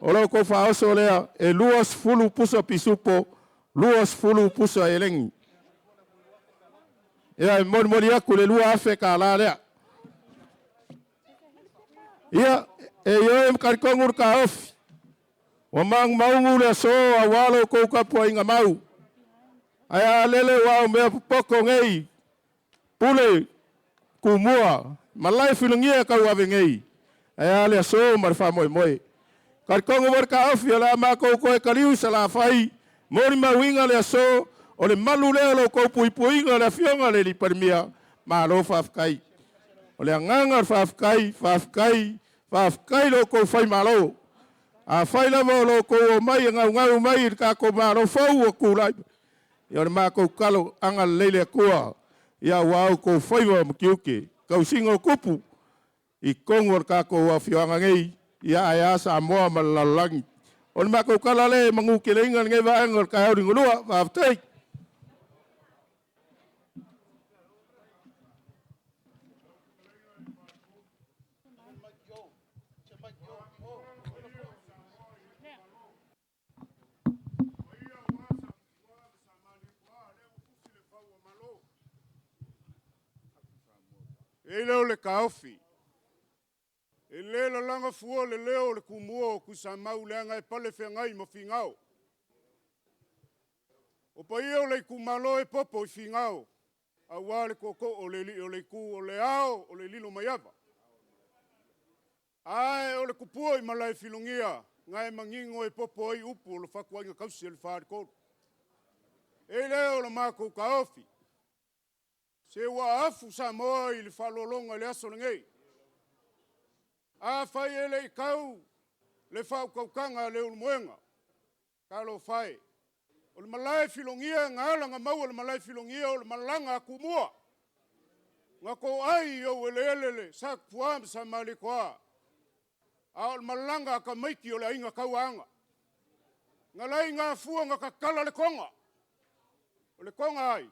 S8: olo ko fa osolea e luas fulu puso pisupo luas fulu puso eleng ya mormoria ko le lua afe kala le ya e yo em karkongur ka of wa mang maungu le so awalo ko ka po inga mau aya lele wa me poko ngei pule kumua malai filungia ka wa ngei aya le so marfa moi karkongo war ka afia la ma ko kaliu sala fai mori ma winga le so o le malu le lo ko pui le fionga le li permia ma lo fafkai o le nganga fafkai lo ko fai malo a fai la mo lo ko mai ngau mai ka ko ma lo fo ko lai yo ma ko kalo anga lele kua ya wau ko faiwa mkiuke ka usingo kupu I kongor ka ko afioanga ngei ya Samoa malalangi on ma ko kala le mangukelenga ngai va ngor ka uri ngulua va tai E leo le kaofi. E le la langa fua le leo le kumua ku sa mau leanga e pale whengai mo whingao. O pa ia o le kumalo e popo i whingao. A wale koko o le ku o le ao o le lilo maiava. Ai o le kupua i malai filungia. Ngai mangingo e popo i upu o le whakua inga kausi e le whaare koru. E leo le mako kaofi. Se wa afu sa moa i le whalolonga le aso le ngei. A whai e le i kau le whau kaukanga le ulumuenga. Ka lo whai. O le malai filongia ngā langa mau o le malai filongia o le malanga a kumua. Ngā ko ai o ele sa puam sa mali koa. A o le malanga ka maiki o le ainga kauanga. Ngā lai ngā fua ngā kakala le konga. O le konga ai.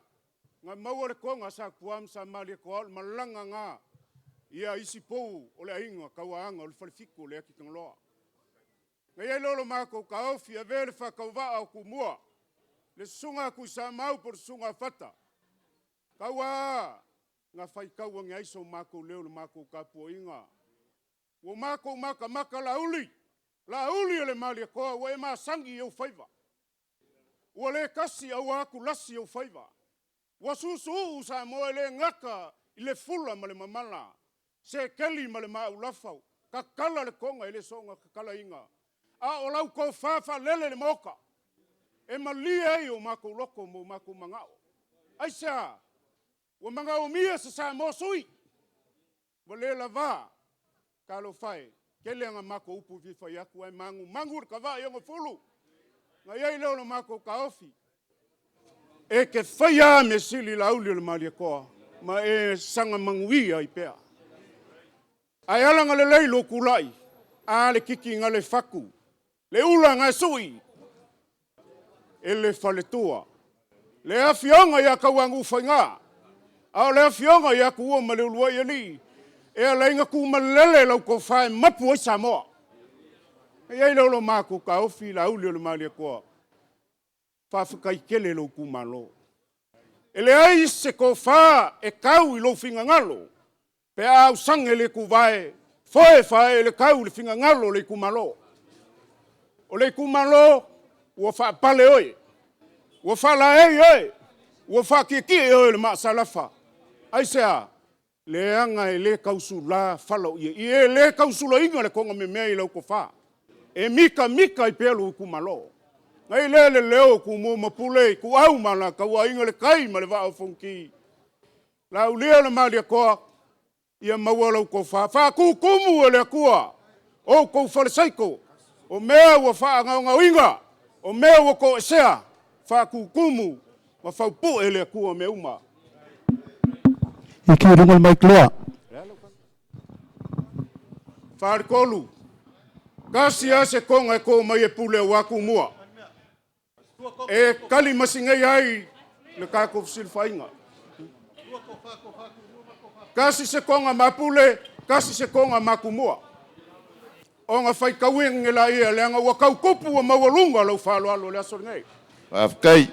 S8: Ngā mau o le konga sa puam sa mali koa o le malanga ngā. Ia isi pou o le ainga kauanga o le whalifiko le aki kangloa. Ngā iei lolo mako ka ofi a vele whakauwa au kumua. Le sunga ku sa mau por sunga fata. Kaua ngā whai kaua ngai so mako leo le mako ka puinga. Wo mako maka lauli. Lauli le mali koa wa e masangi au whaiva. Wa le kasi au aku lasi au whaiva. Wa susu sa moe le ngaka i le fula ma le mamala. Se keli ma le maulafau. Ka kala le konga i le songa ka kala inga. A o lau ko fafa lele le moka. E malia i o mako loko mo mako mangao. Aisa, wa mangao mia sa mo sui. Wa le lava, ka lo fai. Kele nga mako upu vifa yaku ai mangur ka va yongo fulu. Nga iei leo lo mako ka ofi. E ke whaia me sili lauli le malia koa. Ma e sanga manguia i pea. Ai alanga le leilo kulai. A le kiki nga le faku. Le ula nga sui. E le faletua. Le afionga ya kawangu whainga. Au le afionga ya kuwa ma le ulua i ali. E a leinga ku malele lau ko whae mapu o Samoa. E ei lolo mako ka ofi la uli o le malia koa. Whawhakai kele lau ku malo. E le ai se ko wha e kau i lau finga ngalo. Pe au sange le ku vae. Foe whae le kau le finga ngalo le ku malo. O le ku malo. Ua wha pale oi. Ua wha laei oi. Ua wha kiki oi le maa salafa. Aisea, le anga e le kausu la whalau ia. I e le kausu la inga le konga me mea i lau ko wha. E mika i pelu ku malo. Ngai le leo ku mo mapule, ku au mana ka ua inga le kai ma le vaa fonki. La ulia le malia koa, ia maua lau ko wha. Wha kukumu e le kua. O kou whale saiko. O mea ua wha ngau inga. O mea ua ko esea, wha kukumu, ma whau pu e lea kua me uma.
S1: Iki rungal mai kloa.
S8: Wharekolu, kasi ase konga e ko mai e pule waku mua. E kali masingai ai le kako silfainga. Kasi se konga mapule, kasi se konga makumua. O nga whai kauing ngela ia leanga ua kaukupu wa mawalunga lau whalo alo le aso ngai.
S3: Whafkai.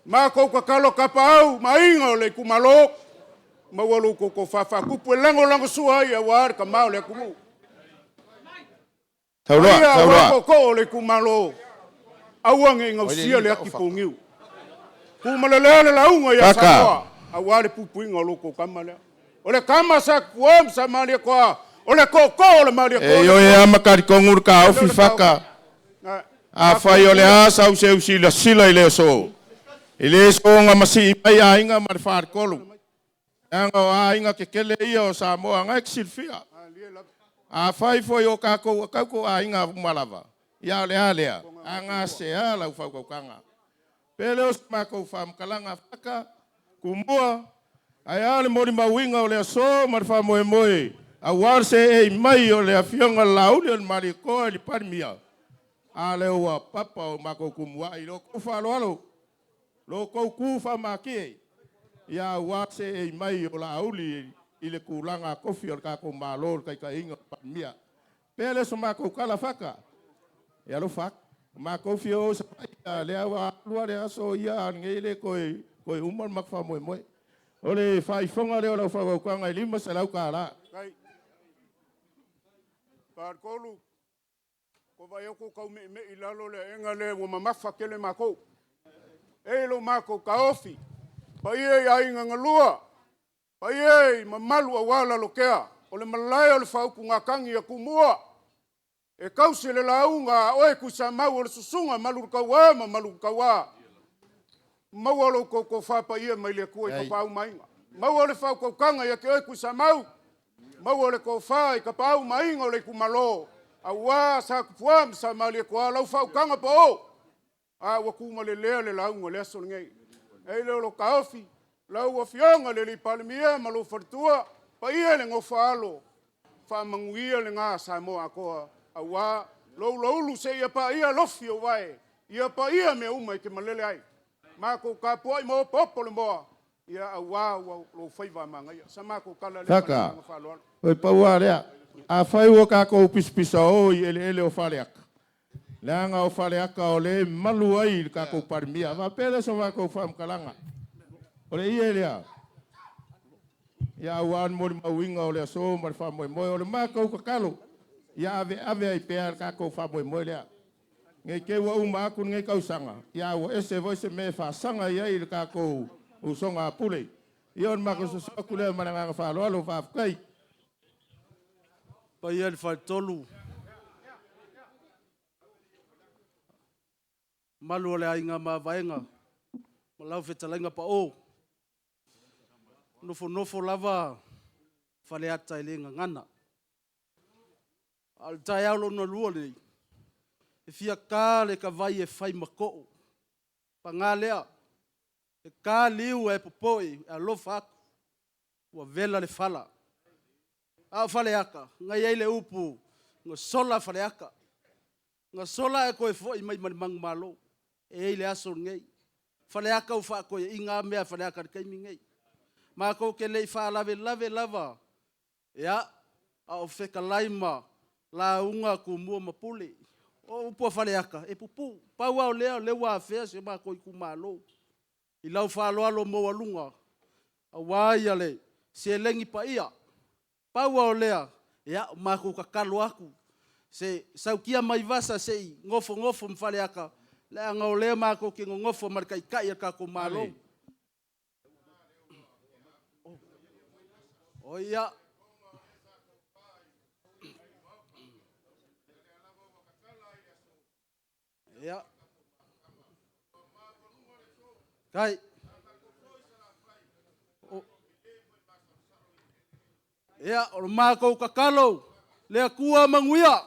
S8: Mā kou ka kalo kapa au, ma inga o le kumalo, mawalu kou kou whawhakupu e lango sua ia wāre ka mao le kumu.
S3: Tauroa.
S8: Ia kou kou le kumalo, auange ngau sia le aki pungiu. Kumalelele launga ia samoa, a wāre pupuinga o loko kamalea. O le kama sa kuam sa malia koa, o le koko o le malia koa.
S3: E oe ama kari kongur ka ofi whaka. A whai o le asa au se usila sila i leo so. I le so nga masi i mai a inga mari whaare kolu. Anga o a inga ke kele ia o Samoa ngai kisilfia. A whai foi o kako kauko a inga malava. Ia le alea. Anga se ala u whau kanga. Pele o smako whamkalanga whaka. Kumua. Ai ale mori mawinga o le so mari wha moe moe. A warse e mai o le afionga lauli o le mari koa li parimia. A le ua papa o mako kumua i lo kufa alo. Lo kou kufa maki. Ia warse e mai o la auli i le kulanga kofi o kako malo kai ka inga parimia. Pele so mako kala whaka. Ia lo whak. Mako fio sa le awa lua le aso ia ngele koe umar makfa moe moe.
S8: O le whaifonga leo lau whakaukuanga I lima sa lau ka la.
S9: Kai. Pārkolu. Ko vai oku kau me I lalo le enga le wa mamafa kele mako. E lo mako ka ofi. Pa ie ia inga ngalua. Pa ie mamalu awala lo kea. O le malai o le whauku ngā kangi a kumua. E kausi le launga oe kusa mau o le susunga malu kawa ma malu kawa. Mau o lo ko whapa ia mai le kua I ka pau mainga. Mau o le whauku kanga ia ke oe kusa mau. Mau o le ko wha I ka pau mainga o le kumalo. A wā sa kupuam sa mali e kua lau whau kanga pa o. A wakuma le lea le launga le aso ngei. E leo lo ka ofi. Lau o fionga le li palimia ma lo whartua. Pa ia le ngofa alo. Wha manguia le ngā sa moa koa. A wā lou lu se ia pa ia lofi o wae. Ia pa ia me uma I ke malele ai. Mako ka poi mo popo le moa. Ia a wā lo whaiva manga ia. Sa mako kala le
S8: Taka. Oi paua lea. A whai ua kako pispisa o I ele o whaleaka. Leanga o whaleaka o le malu ai kako parimia. Ma pele so wako whamkalanga. O le ia lea. Ia wan mori mawinga o le aso mari whamoe moe. O le mako kakalo. Ia ave ai pēr kako whamoe moe lea. Ngai ke wa uma aku ngai kausanga. Ia wa ese voise me whasanga ia I kako usonga pule. Ia on mako susaku lea mananga whaloalo whafkai.
S10: Pa ia le whai tolu. Malu o le ainga ma vaenga. Ma lau whetalainga pa o. Nofo lava whale ata I le ngana. Al tai aulo na lua le. E fia kā le ka vai e whai mako. Pa ngā lea. E kā liu e popoi e alofa aku. Ua vela le whala. A whale aka, ngai eile upu, ngā sola whale aka. Ngā sola e koe fo I mai manimang malo, e eile aso ngei. Whale aka u wha koe I ngā mea whale aka kaimi ngei. Mā kou ke lei wha lave lava, ea, a o wheka laima, la unga ku mua mapule. O upua whale aka, e pupu, pau au lea, lewa a whea se mā koe ku malo. I lau wha aloalo mo alunga, a wāia le, se lengi pa ia. Pau au lea, ea, mako kakalo aku. Se saukia mai vasa sei, ngofo mwhale aka. Lea ngau lea mako ke ngofo marikai kai a kako malo. O ia. Ia. Kai. Ea, o mako kakalo, lea kua manguia.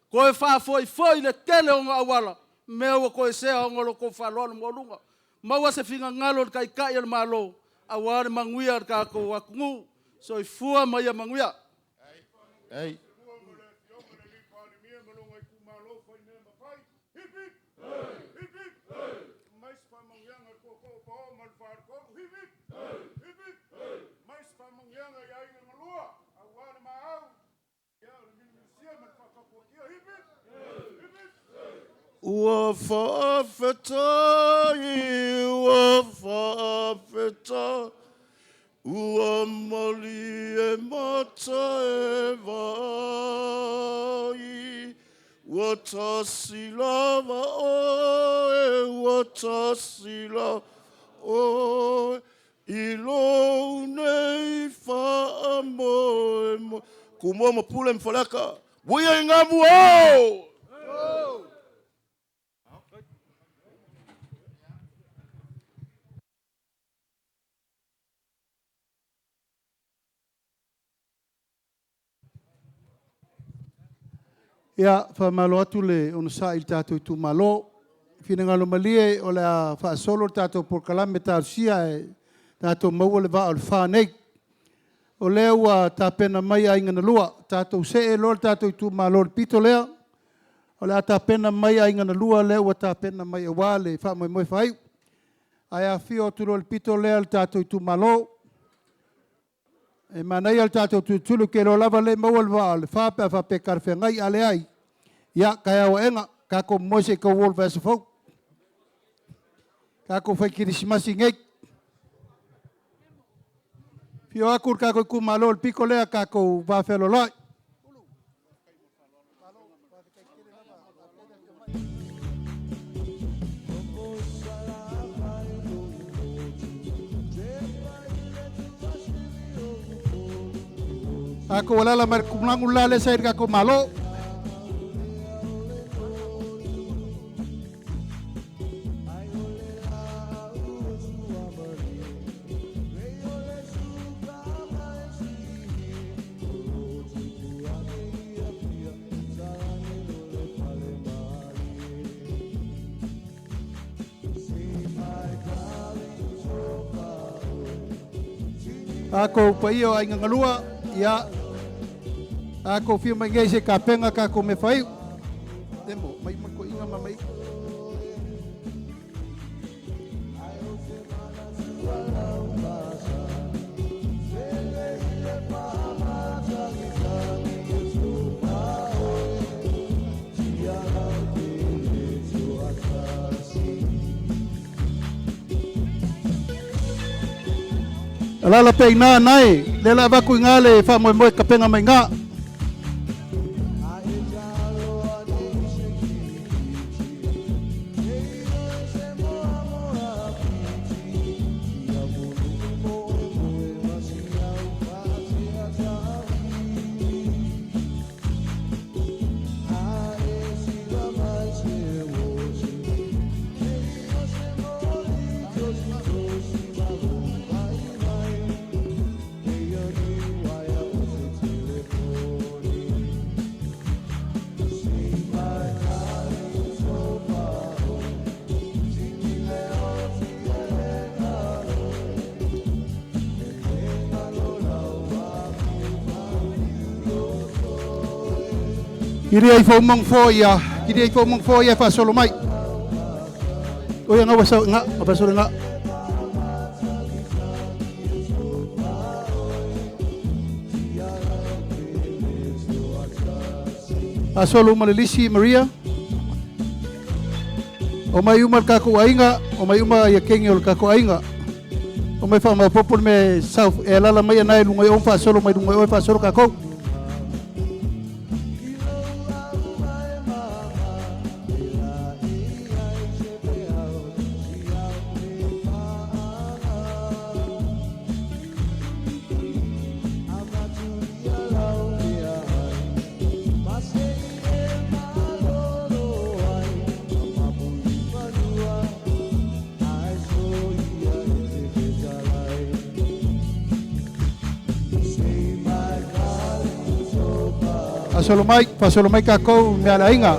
S10: Koe wha foi le tele o ngā awala. Mea ua koe sea o ngolo ko whaloa mo lunga. Maua se whinga ngalo kai kai al malo. Aware manguia kako wakungu. So I fua mai a manguia.
S8: Ei.
S9: Ua whaafeta, ua mali e mata e vai, ua tasi lava oe, ua tasi lava oe, I lou nei wha moe, kumua mapule mwhalaka, buia I ngamu o!
S1: Ia, whamalo atu le ona sa I tātou I tu malo. Whina ngalo malie o le a whaasolo tātou por kalame tāusia e tātou maua le vaa o le whanei. O lea ua tāpena mai a ingana lua. Tātou se e lor tātou I tu malo le pito lea. O lea tāpena mai a ingana lua lea ua tāpena mai a wā le wha moe whai. Ai a whio turo le pito lea le tātou I tu malo. E manai al tātou tulu ke lo lava le maua le vaa le whape karwhia ngai ale ai. Ia, kai au enga, kako mose ka wol vese fau. Kako whai kirisimasi ngei.
S5: Fio akur kako ku malo piko lea kako va felo loi. Ako wala la mar kumlang ulale sa kako malo. Ako pa iyo ay ngalua ya ako fio mai ngese ka penga ka ko me fai demo mai ko inga mamai Alala pe na nai lela ba ku ngale fa mo ka penga mai nga Kiri ai fo mong fo ya, kiri ai fo mong fo ya fa solo mai. O ya nga ba solo nga. A solo malilisi Maria. O mai umar ka ko ainga, o mai uma ya kengol ka ko ainga. O mai fa ma popol me south elala mai na lungai on fa solo mai lungai o fa solo ka ko. Pasolomai kako me ala inga.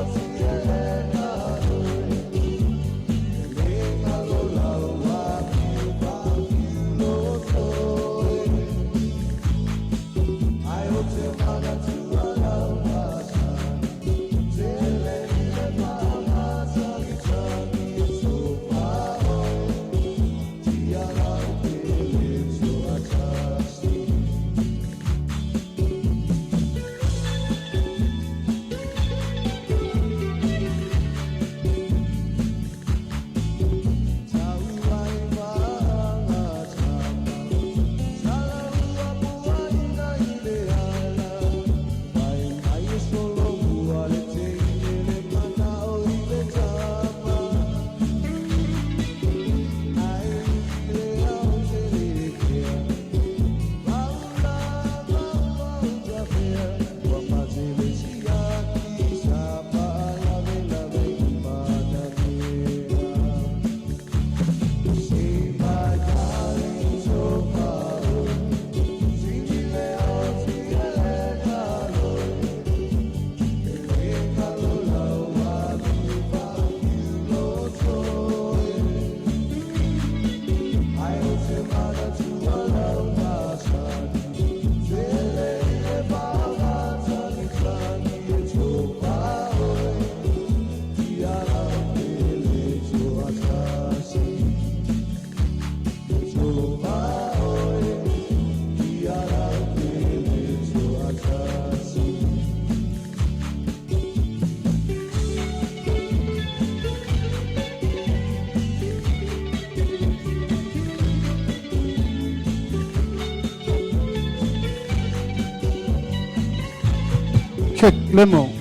S1: check lemo.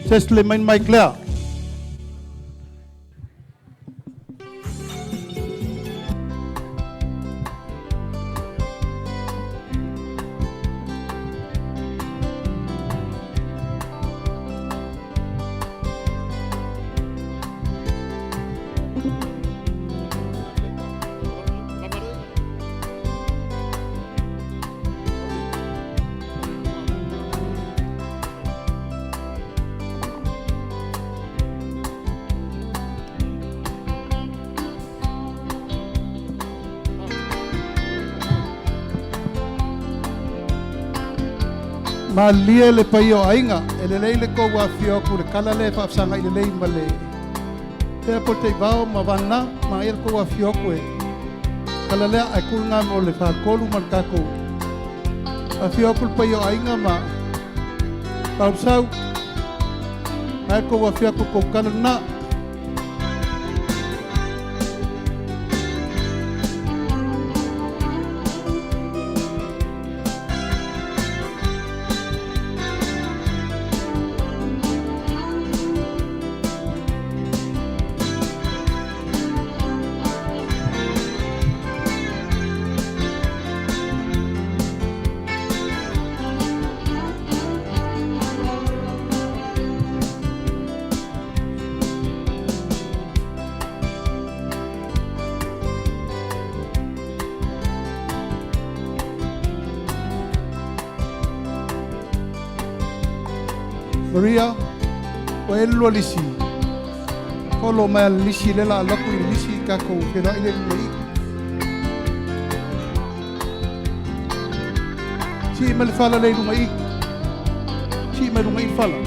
S1: Test le main mic clear. Malia le paio ainga, ele le ko wa fio ku le kala le fa sanga ile le male. Te po te bao ma vana ma ir ko wa fio ku. Kala le ai ku nga mo le fa ko lu man ka ko. A fio ku paio ainga ma. Pa usau. Ai ko wa fio ku ko kala na. Maria, o elo lisi. Kolo mai lisi le la laku lisi ka ko pera ile nei. Si mal fala le mai. Si mal mai fala.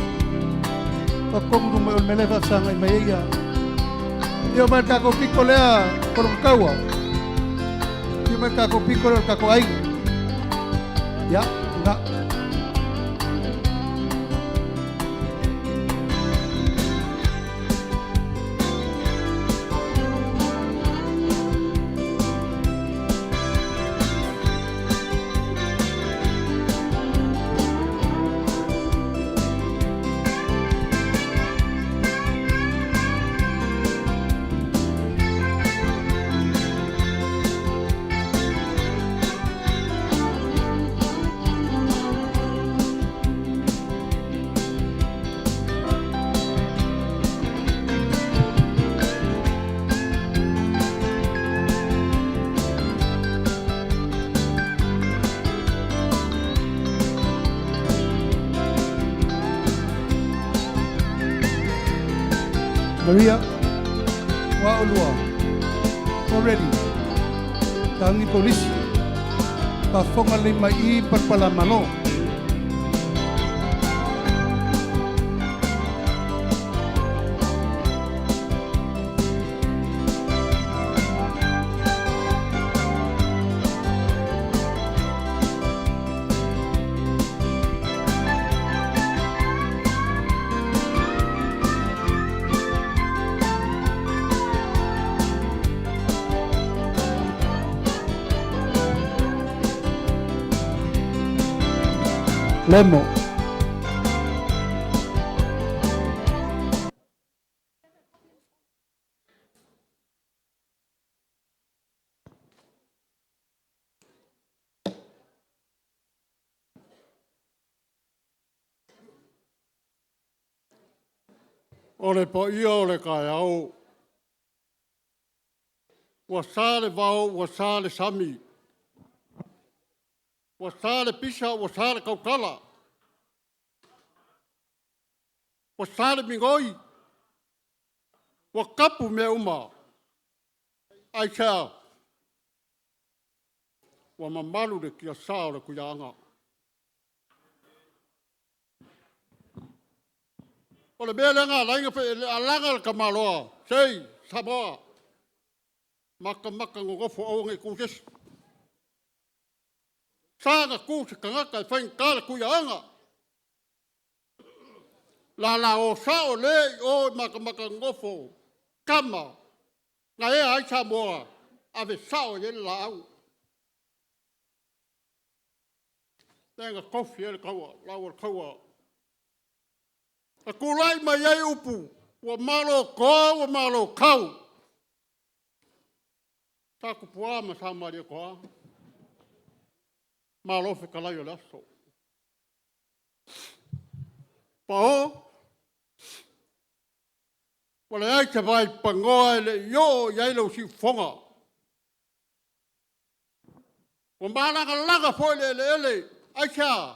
S1: Pa ko mu mai me le fa sanga mai ya. Io mal ka ko picolea por un kawa. Io mal ka ko picolea ka ko ai. Ya, na. Maria, wa olua. Already. Tangi polisi. Pa fonga le mai parpala malo. Lemo.
S6: Ole po ia ole kai au. Wasale vau, wasale sami. Wasale pisa, wasale kaukala. Wasale mingoi. Wakapu me uma. Ai cha. Wa mamalu de kia sao le kuyanga. Ole bele nga lainga pe alanga kamaloa. Sei saboa. Maka ngofo o ngai kujes. Sanga ku se kangaka fain kala kuyanga. La o sao le o maka ngofo. Kama. Na e ai saboa. Ave sao ye la au. Tenga kofi ele kawa, lawa kawa. A kulai mai ai upu. Wa malo ko, wa malo kau. Taku pua ma sa maria koa. Malo fe kalai o laso. Pao. Wale ai te vai pangoa le yo iai lau si fonga. Wa malanga laga foi le ele. Ai kia.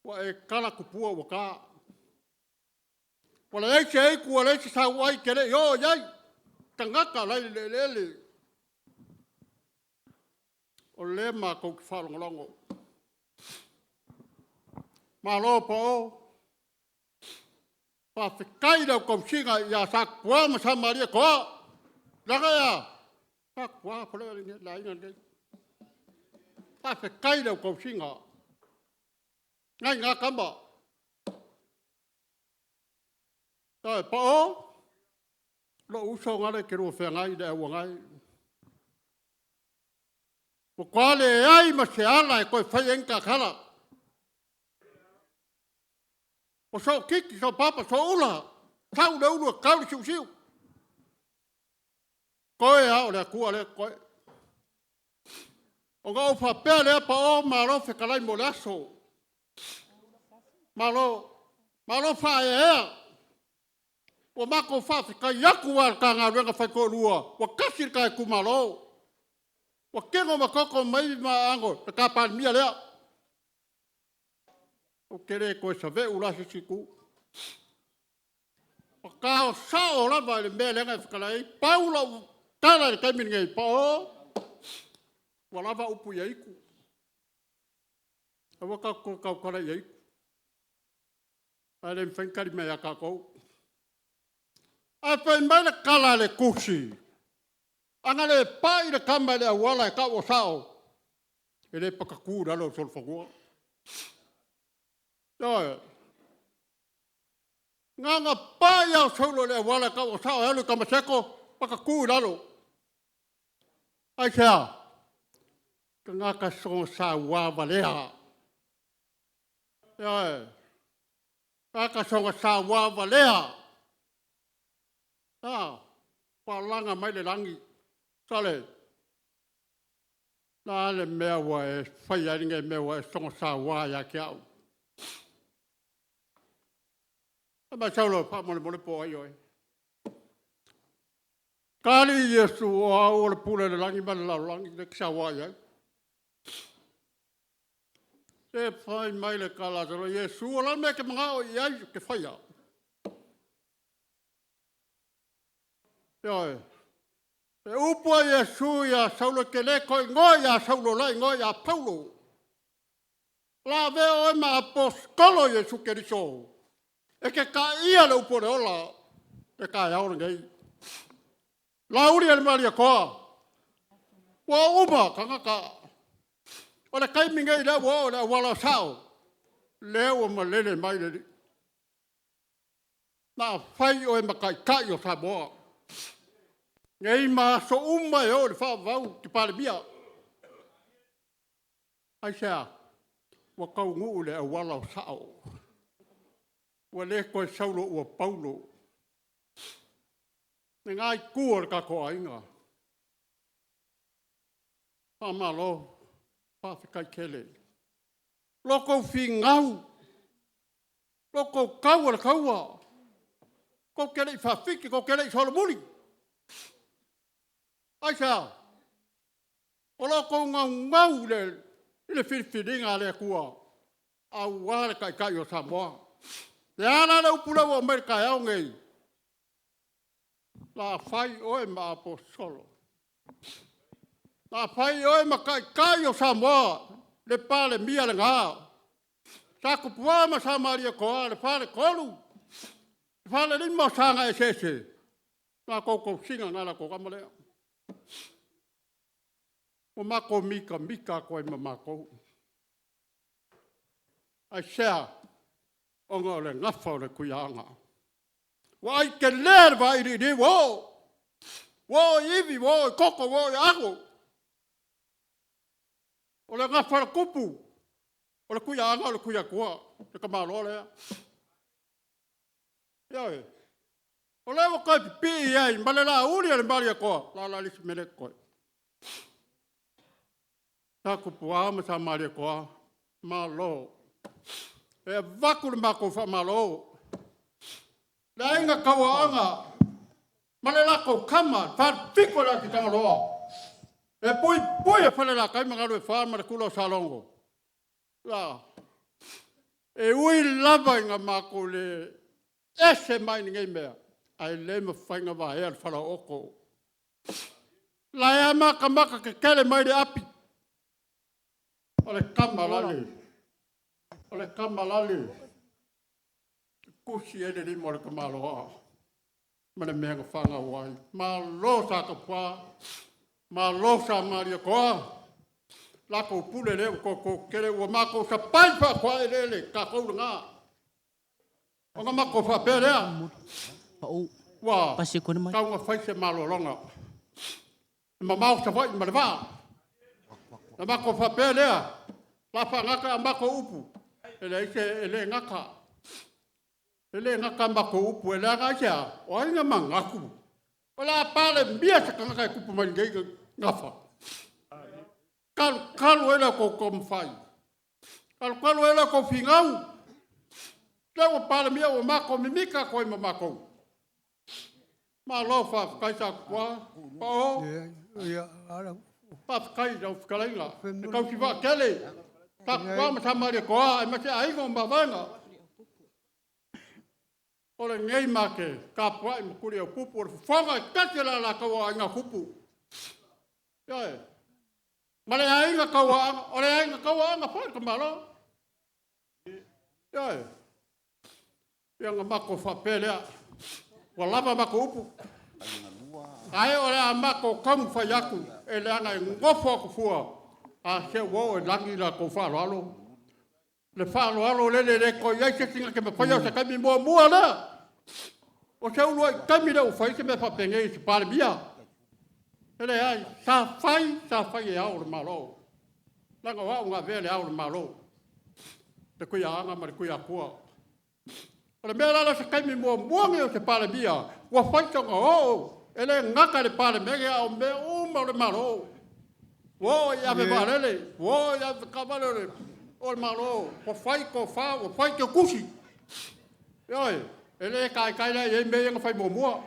S6: Wa e kala kupua waka. Wale ai te eiku wale ai te sa wai kere yo iai. Tangaka lai le. O le ma kou ki whalongolongo. Malo pao. Pa whikai rau kou singa ia sak pua ma sa maria koa. Raka ia. Sak pua pole ringe la inga ngai. Pa whikai rau kou singa. Ngai ngā kamba. Tai pao. Lo uso ngare ke ro whengai de ua ngai. Ko kwale ai ma se ala e koe whai enka kala. O so kiki so papa so ula. Tau na ulu kau ni siu. Koe hao lea kua lea koe. O ngā uwha pēr lea pa o maro whekalai mo laso. Malo whae ea. O mako wha whikai yaku wa ka ngā ruenga whai ko lua. Wa kasir kai ku malo. Wa kengo makoko mai ma ango. Na ka pan mia lea. O kere koe sa ve ula si siku. O ka o sao lava le mea lenga whakalai. Paula tala le kaimin ngai pa o. Wa lava upu ya iku. A waka kau kara ya iku. A le mwhenkari mea ya kakou. A whai mai le kala le kusi. Anga le pai le kamba le awala e ka o sao. E le pakaku ralo sol whakua. Ia. Nganga pai au saulo le awala e ka o sao. Elu kamaseko pakaku ralo. Ai sea. Ka ngaka son sa wawa lea. Ia. Ngaka son sa wawa lea. Ah, palanga mai le langi. Sale. Na le mea wa e whai aringa mea wa e songa sa wā ya ki au. E mai saulo pa mole po ai oi. Kari Yesu o au le pule le langi mana lau langi le kisa wā ya. E whai mai le kala zaro Yesu o lan mea ke mga o iai ke whai au. Ia. E upua Yesu ia saulo ke le koi ngoi ia saulo lai ngoi ia Paulo. La veo e ma aposkolo Yesu ke riso. E ke ka ia le upua le ola. E ka ia ora ngai. La uri ele maria koa. Wa uma kangaka. O le kai mingai le wo le wala sao. Le o ma lele mai le. Na fai o e makai kai o Samoa. Ngai ma so uma e o le wha vau ki pale bia. Ai sea, wa kau ngu le a wala o sao. Wa le koe saulo ua Paulo. Ne ngai kua le kako ainga. Pa malo, pa whikai kele. Loko fi ngau. Loko kaua le kaua. Ko kele i whawhiki, ko kele i solomuri. Ai sao? O loko ngau le ile whiwhiringa le kua. Au wale kai o Samoa. Le ana le upula o Amerika e au ngei. La whai oe ma apo solo. La whai oe ma kai o Samoa. Le pale mia le ngā. Sako pua ma Samaria koa le pale kolu. Le pale lima sanga e sese. La koko singa ngala ko kamalea. O mako mika koe ma mako. Ai sea, onga o le ngafa o le kuianga. Wa ai ke lere vai ri wo. Wo iwi, wo koko, wo ago. O le ngafa le kupu. O le kuianga, o le kuia kua. Le kamalo lea.
S9: Ia o lewa koe pipi ai, male la uri ale mari a koa, la lisi mele koe. Tā kupua ma sa mari a koa, ma lo. E vaku le mako wha ma lo. La inga kawa anga, male la kou kama, wha piko la ki tanga loa. E pui e whale la kai mangaru e wha ma le kula o salongo. La, e ui lava inga mako le ese mai ni ngai mea. Ai le ma whainga wa ea le whala oko. La ea maka ke kele mai le api. O le kama lale. O le kama lale. Kusi e le limo le kamaloa. Ma le mea whanga wai. Ma lo sa ka pā. Ma lo sa maria koa. La ko pule le ko kere ua mako sa paipa kwa e lele. Ka koura ngā. O ngā mako whaperea. Wā, kaunga whaise malolonga. Ma mau sa whai ma le wā. Na mako whapea lea. La whangaka a mako upu. Ele ise ele ngaka. Ele ngaka mako upu. Ele anga isia. O inga mangaku. O la pale mbia sa kangaka e kupu mani ngeiga ngafa. Kalu ele ko komwhai. Kalu ele ko whingau. Lewa pale mia o mako mimika koe ma mako. Ma lo fa kai sa kwa pa pa kai do kalainga ka si va kele ta kwa ma samari ko ai ma se ai go ma vanga ora ngei ma ke ka pa i kuri o pupu fanga tatela la ka wa nga pupu ya ma le ai nga ka wa ora ai nga ka wa nga fa ka ma lo ya ya nga ma ko fa pele walava mako upu. Ai ore a mako kamu whaiaku e le anga e ngofo aku fua. A se wo e langi la ko whaaloalo. Le whaaloalo le ko iai se tinga ke me whaiau se kaimi mua la. O se ulu ai kaimi leo whai se me whapenge i se pare bia. Ele ai, sa whai e au le malo. Langa wau ngā vele au le malo. Te kuia anga ma le kuia kua. O le mea lala se kaimi mua nge o se pare bia. Wa whaitonga o. Ele ngaka le pare mege au me uma le malo. Wo ia me valele. Wo ia me kavalele. O le malo. Wa whai ko wha. Wa whai ke kusi. Ioi. Ele kai la e me inga whai mua.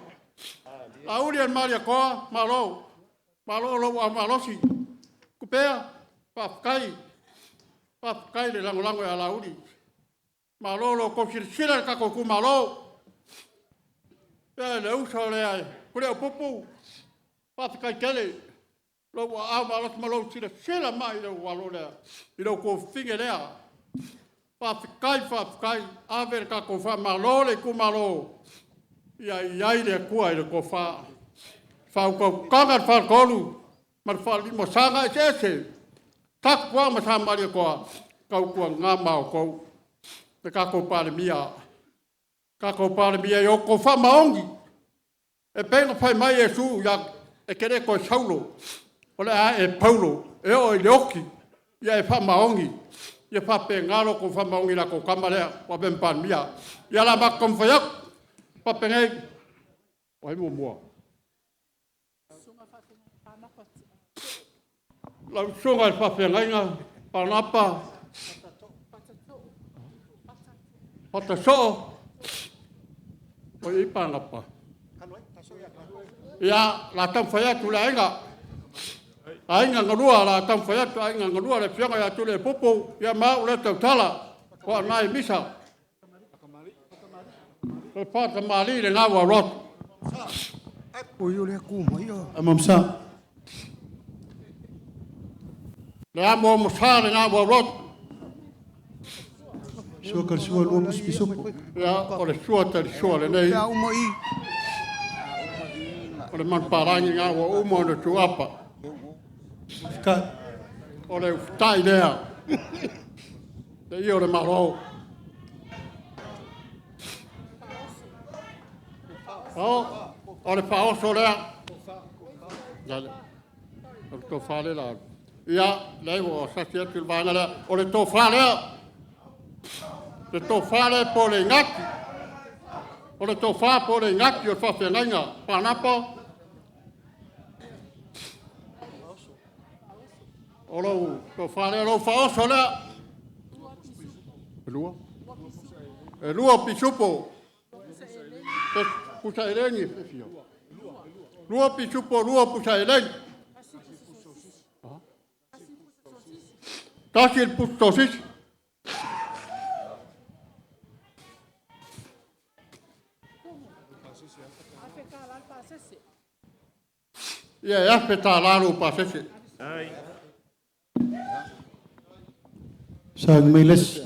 S9: A uri an maria koa. Malo. Malo lo a malosi. Kupea. Whafkai. Whafkai le lango e ala uri. Malo lo ko sila ka ko ku malo. Le usa le ai. Kure o pupu. Pati kai kele. Lo a malo malo sila mai le walo le. I lo ko finge le. Pati kai aver ka ko fa malo le ku malo. Ia le ku ai le ko fa. Fa ko kanga fa kolu. Mar fa limo sanga ese. Tak kwa ma sa mari ko. Ka ku nga ma ko. Te kako pare mia. Kako pare mia yo ko fa maongi. E penga fai mai e su ya e kere ko saulo. Ole a e paulo. E o i leoki. Ia e fa maongi. Ia fa pengalo ko fa maongi la ko kamarea. Wa ben pan mia. Ia la mak kom fayak. Pa pengai. Wai mua. La sunga fa pengai nga. Panapa. Pata so. O i panapa. Ia la tam faya tu la inga. Ainga ngalua la tam faya tu ainga ngalua le fianga ya tu le popo ya ma ule tau tala. Ko nai misa. Ko pata mali le ngawa rot.
S10: O yo le ku mai yo.
S1: Amamsa.
S9: Le amo mo sa le ngawa rot.
S1: Sua kar sua lua mus pisopo.
S9: Ya, o le sua tari sua le nei.
S10: Ya umo i.
S9: O le man parangi ngā wa umo na tuapa.
S1: Ka
S9: O le utai lea. Le i o le maro. O le paoso lea. Dale. O le tofa le la. Ia, lei o sasi atu le vanga lea. O le tofa lea. Le tofa le po le ngati. O le tō whā po le ngaki o whawhengainga. Pānapa. O lau tō whāre lau whaoso lea. E lua. E lua pisupo. Te pusa elengi. Lua pisupo, lua pusa elengi. Kasi il pustosis. Ia aspetta lalu pasese.
S1: Sa miles.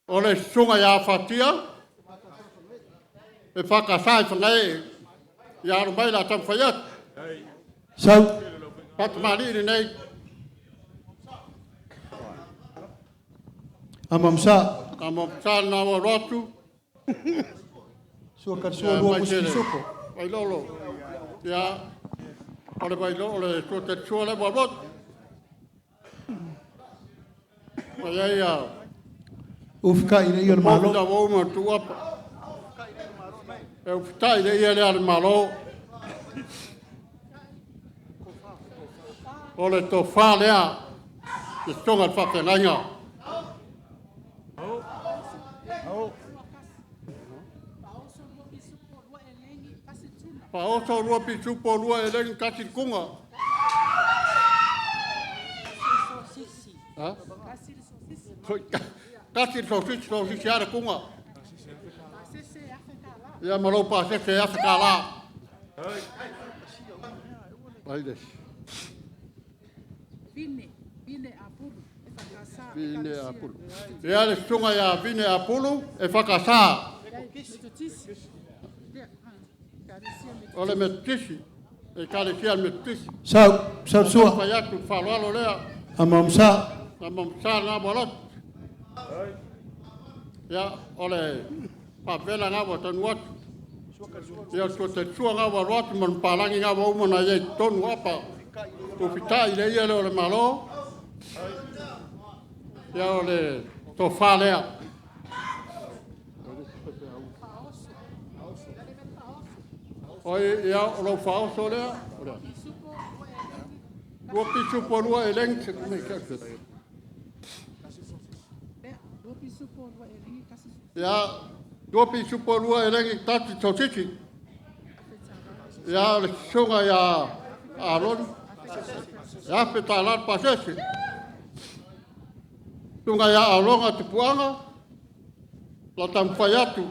S9: Ole sunga ya fatia. E whakasai whangai. Ia rumai la tam whaiat.
S1: Sa
S9: Patamari ni nei.
S1: amamsa
S9: Amamsa na wa rotu.
S1: sua karsua lua pusisupo.
S9: Vai lolo. Ya. Ole vai lolo le te chua le wa rotu. Vai ia.
S1: Ufka ina ia malo.
S9: Da wo ma tu apa. E ufta ile ia le malo. Ole to fa lea. Te tonga whakengainga. Paoso rua pisupo rua elengi kasi kunga. Ha? Kasi sosis ara kunga. Ia malo pasese asa kala. Vai des. Vine apulu. Ia le sunga ya vine apulu e whakasa. Ole metisi. E kare sia metisi.
S1: Sa sua
S9: Whaiatu whaloalo lea.
S1: amamsa
S9: Amamsa ngā walot. Ia ole pavela ngā wa tonu atu. Ia so te sua ngā wa roatu man palangi ngā wa umana iei tonu apa. Upitai le ia le ole malo. Ia ole to whalea. Oi, ia o lo whaoso lea. Rua pisupo rua elengi se kune kakse. Ia, rua pisupo rua elengi tati tosiki. Ia le sunga ia Aaron. Ia peta lar pasesi. Tunga ia Aaron te puanga. La tampaiatu.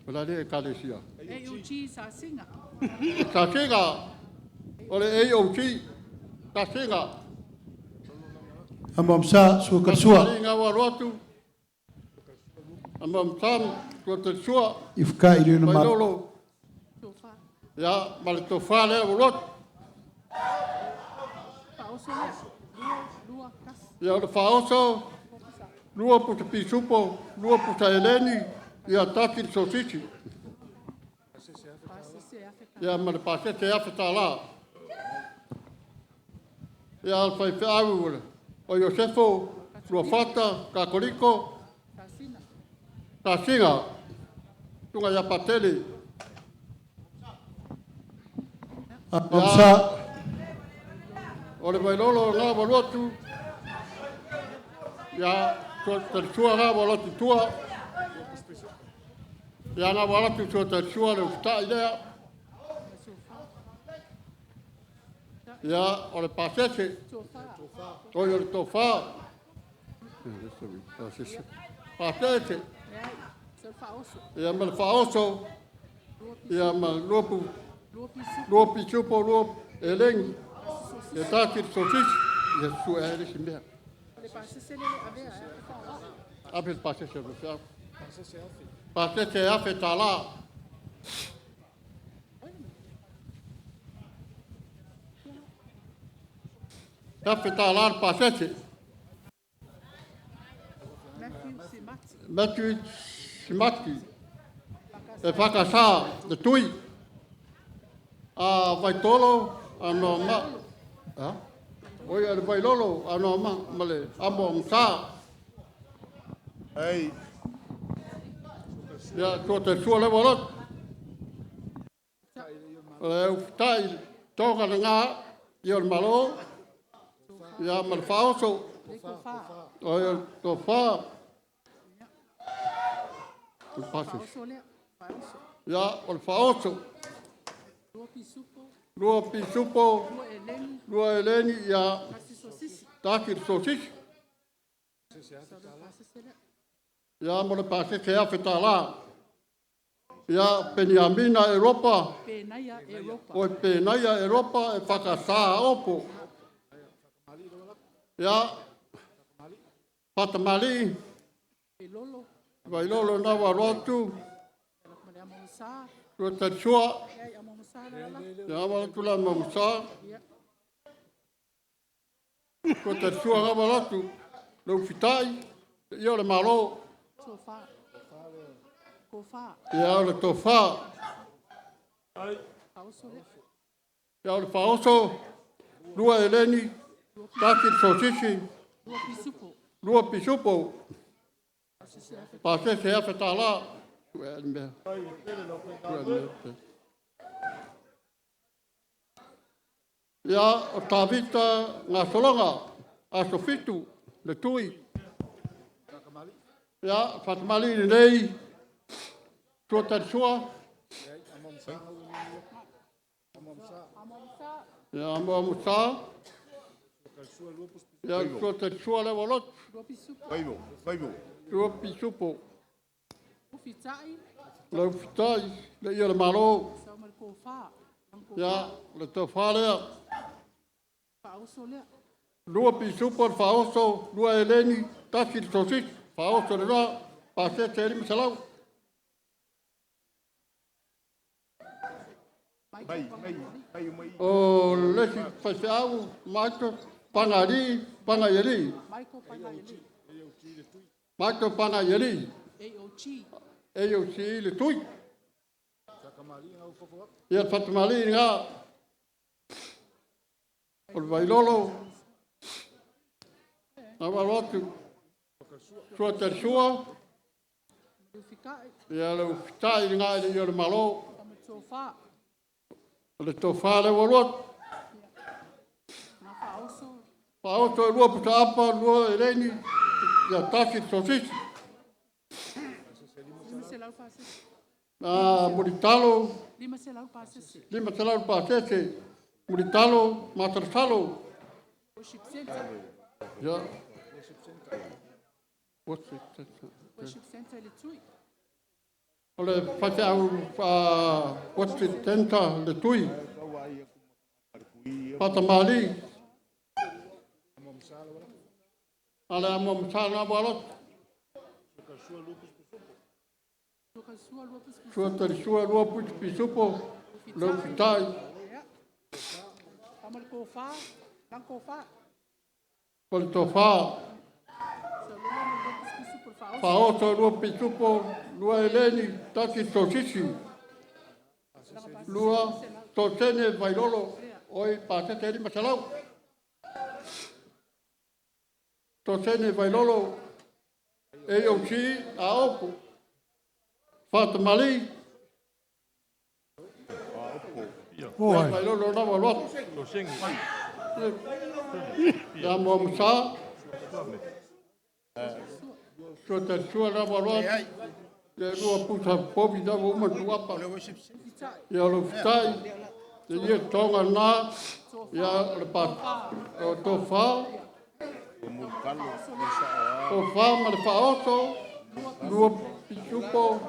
S9: Ola le kalesia.
S11: E uchi sa singa.
S9: Sa singa. Ole e uchi. Sa singa.
S1: amamsa sua karsua
S9: Nga wa rotu. Amam tam ko te sua.
S1: ifka ina
S9: Mai
S1: malo.
S9: lolo. Ya, mal to fa le rot. Ya le fa oso. Lua pu te pisupo, lua pu te eleni, ia tati sosisi. Ya mal pase te afeta la. Ya al fai fe awu. O Josefo, lua fata, kakoliko. Tasinga. Tunga ya pateli.
S1: amamsa
S9: Ole vai lolo ngā walotu. Ia te sua ngā walotu tua. Ia ngā walotu so te sua le ustai lea. Ia ole pasese. Oi ole tofa. Pasese. Ia mal faoso. Ia mal lopu. Lopi chupo lop elengi. E tāki sosis, ia sua ere si mea. Ape pasese o fea. Pasese afe tala. Afe tala pasese. Matthew Simati. E whakasa, de tui. A vai tolo, ano ma. Ha? Oi, ar vai lolo, ano ma, male, amo sa. Ei.
S8: Ya, tua te sua le walot. Le tai toka ngā i on malo. Ya mal faoso. O ya to fa. Ya on faoso. Lua pisupo. Lua eleni ya taki sosisi. Ya mo le pase te afetala. Ya Peniamina Europa.
S11: Penaia Europa.
S8: O Penaia Europa e whakasā opo. Ya Patamali.
S11: Lolo.
S8: Vailolo na warotu.
S11: Maria Monsa.
S8: Tua tatsua.
S11: Ya Monsa.
S8: Ya walatula mamusa. Tua tatsua nga walatu. Lau fitai. Ia le malo.
S11: Sofa. Kofa.
S8: Ia le tofa. Ia le faoso. Lua eleni. Taki sosisi. Lua pisupo. Pase se afetala. Ia o tawita ngā solonga. A sofitu. Le tui. Ia Fatamali nei. Tua tatsua. Ya Amusa. Ya tua tatsua le walot.
S9: Waivo.
S8: Tua pisupo.
S11: Ufitai.
S8: Le fitai. Le ia le malo.
S11: Sama kofa.
S8: Ya le tofa lea.
S11: Pauso lea.
S8: Lua pisupo le faoso. Lua eleni. Taki sosis. Faoso le ra. Pase te eri misalau. O lesi fasiau. Maito. Pangari. Pangayeri.
S11: Michael Pangayeli.
S8: Maito pangayeri.
S11: AOG.
S8: AOC le tui. Ia Fatamali ngā. O le vailolo. Ngā warotu. Sua tarsua.
S11: Ufikai.
S8: Ia le ufitai ngā i le malo.
S11: Sama sofa.
S8: O le tofa le warot.
S11: Na pauso.
S8: Paoto e lua puta apa, lua eleni. Ia taki sosisi.
S11: Lima selau pase.
S8: Muritalo.
S11: Lima selau pase.
S8: Lima telau pasese. Muritalo. Matarsalo.
S11: Worship center.
S8: Ya. What's it?
S11: Worship center le tui.
S8: O le fasiau. What's it? Tenta le tui. Patamali. Ale amamsa ngā warot. Sua tarisua lua puti pisupo. Lau fitai.
S11: Sama kofa. Lang kofa.
S8: O le tofa. Faoto lua pisupo. Lua eleni. Taki sosisi. Lua tosene vailolo. Oi pase te eri masalau. Tosene vailolo. AOC a opo. Fatamali. Vailolo na walot. Ya Musa. Sua tarsua na walot. Ya lua puta pobi da uma tuapa. Ya lo fitai. Ya tonga na. Ya le pat. O tofa. Tofa ma le faoso. Lua pisupo.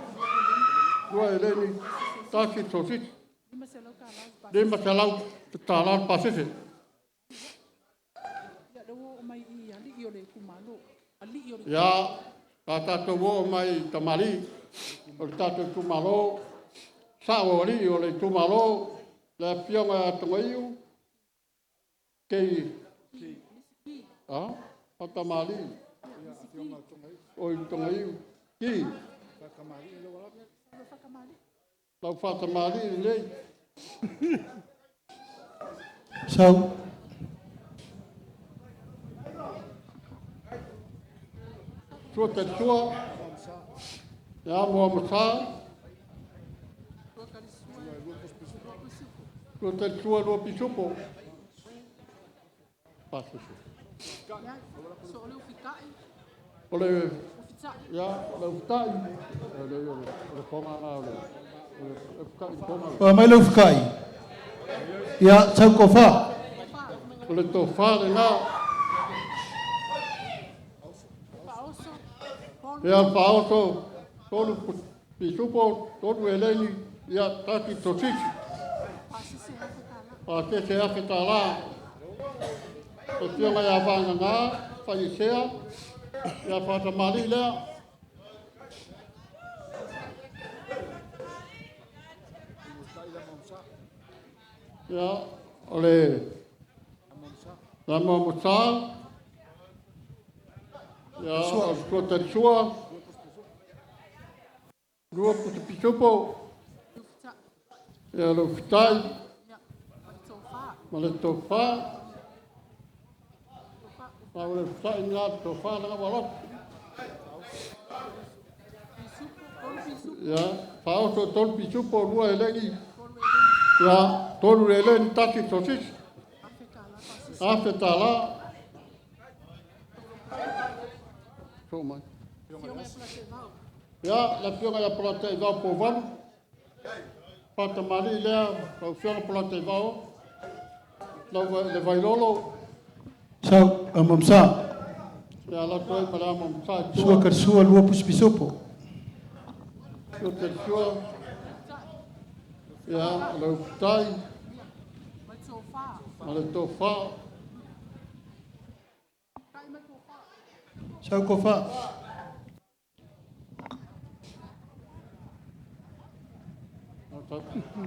S8: Lua eleni. Taki sosit. Lima selau talan pasese. Ya kata tuwo mai tamali. O tatu tumalo. Sawori o le tumalo. Le pionga tungayu. Kei. Ah? O tamali. O tungayu. Ki. Lau fatamali lei.
S1: So,
S9: Sua te sua. Ya mo masa. Sua te sua lo pisupo. Passo.
S11: Só olha o ficar.
S9: Ole ya lo fitai. Ole ponga na ole. Fikai ponga.
S1: Mai lau fikai. Ia tau ko wha.
S9: Ole to fa le na. Ya paoso. Todo pisupo todo eleni ya tati tosisi. Pase se afeta lá. O senhor vai avançar, falecer, e a falta marília. Ya, olhe, vamos almoçar. Ya, os cotas sua. Grupo de pichupo. Ya, o fitai. Maletofá. Ahora está en la tofa la balot. Ya, pauso tol pichupo lua elegi. Ya, tol eleni taki sosis. Afeta lá. Toma. Ya, la pionga ya plate va povan. Pata mali le, o fiona plate va. Le vailolo.
S1: Sau mamsa.
S9: Ya la toi para mamsa.
S1: Sua karsua lua puspisopo.
S9: Sua karsua. Ya lo tai. Male tofa.
S1: Sau ko wha.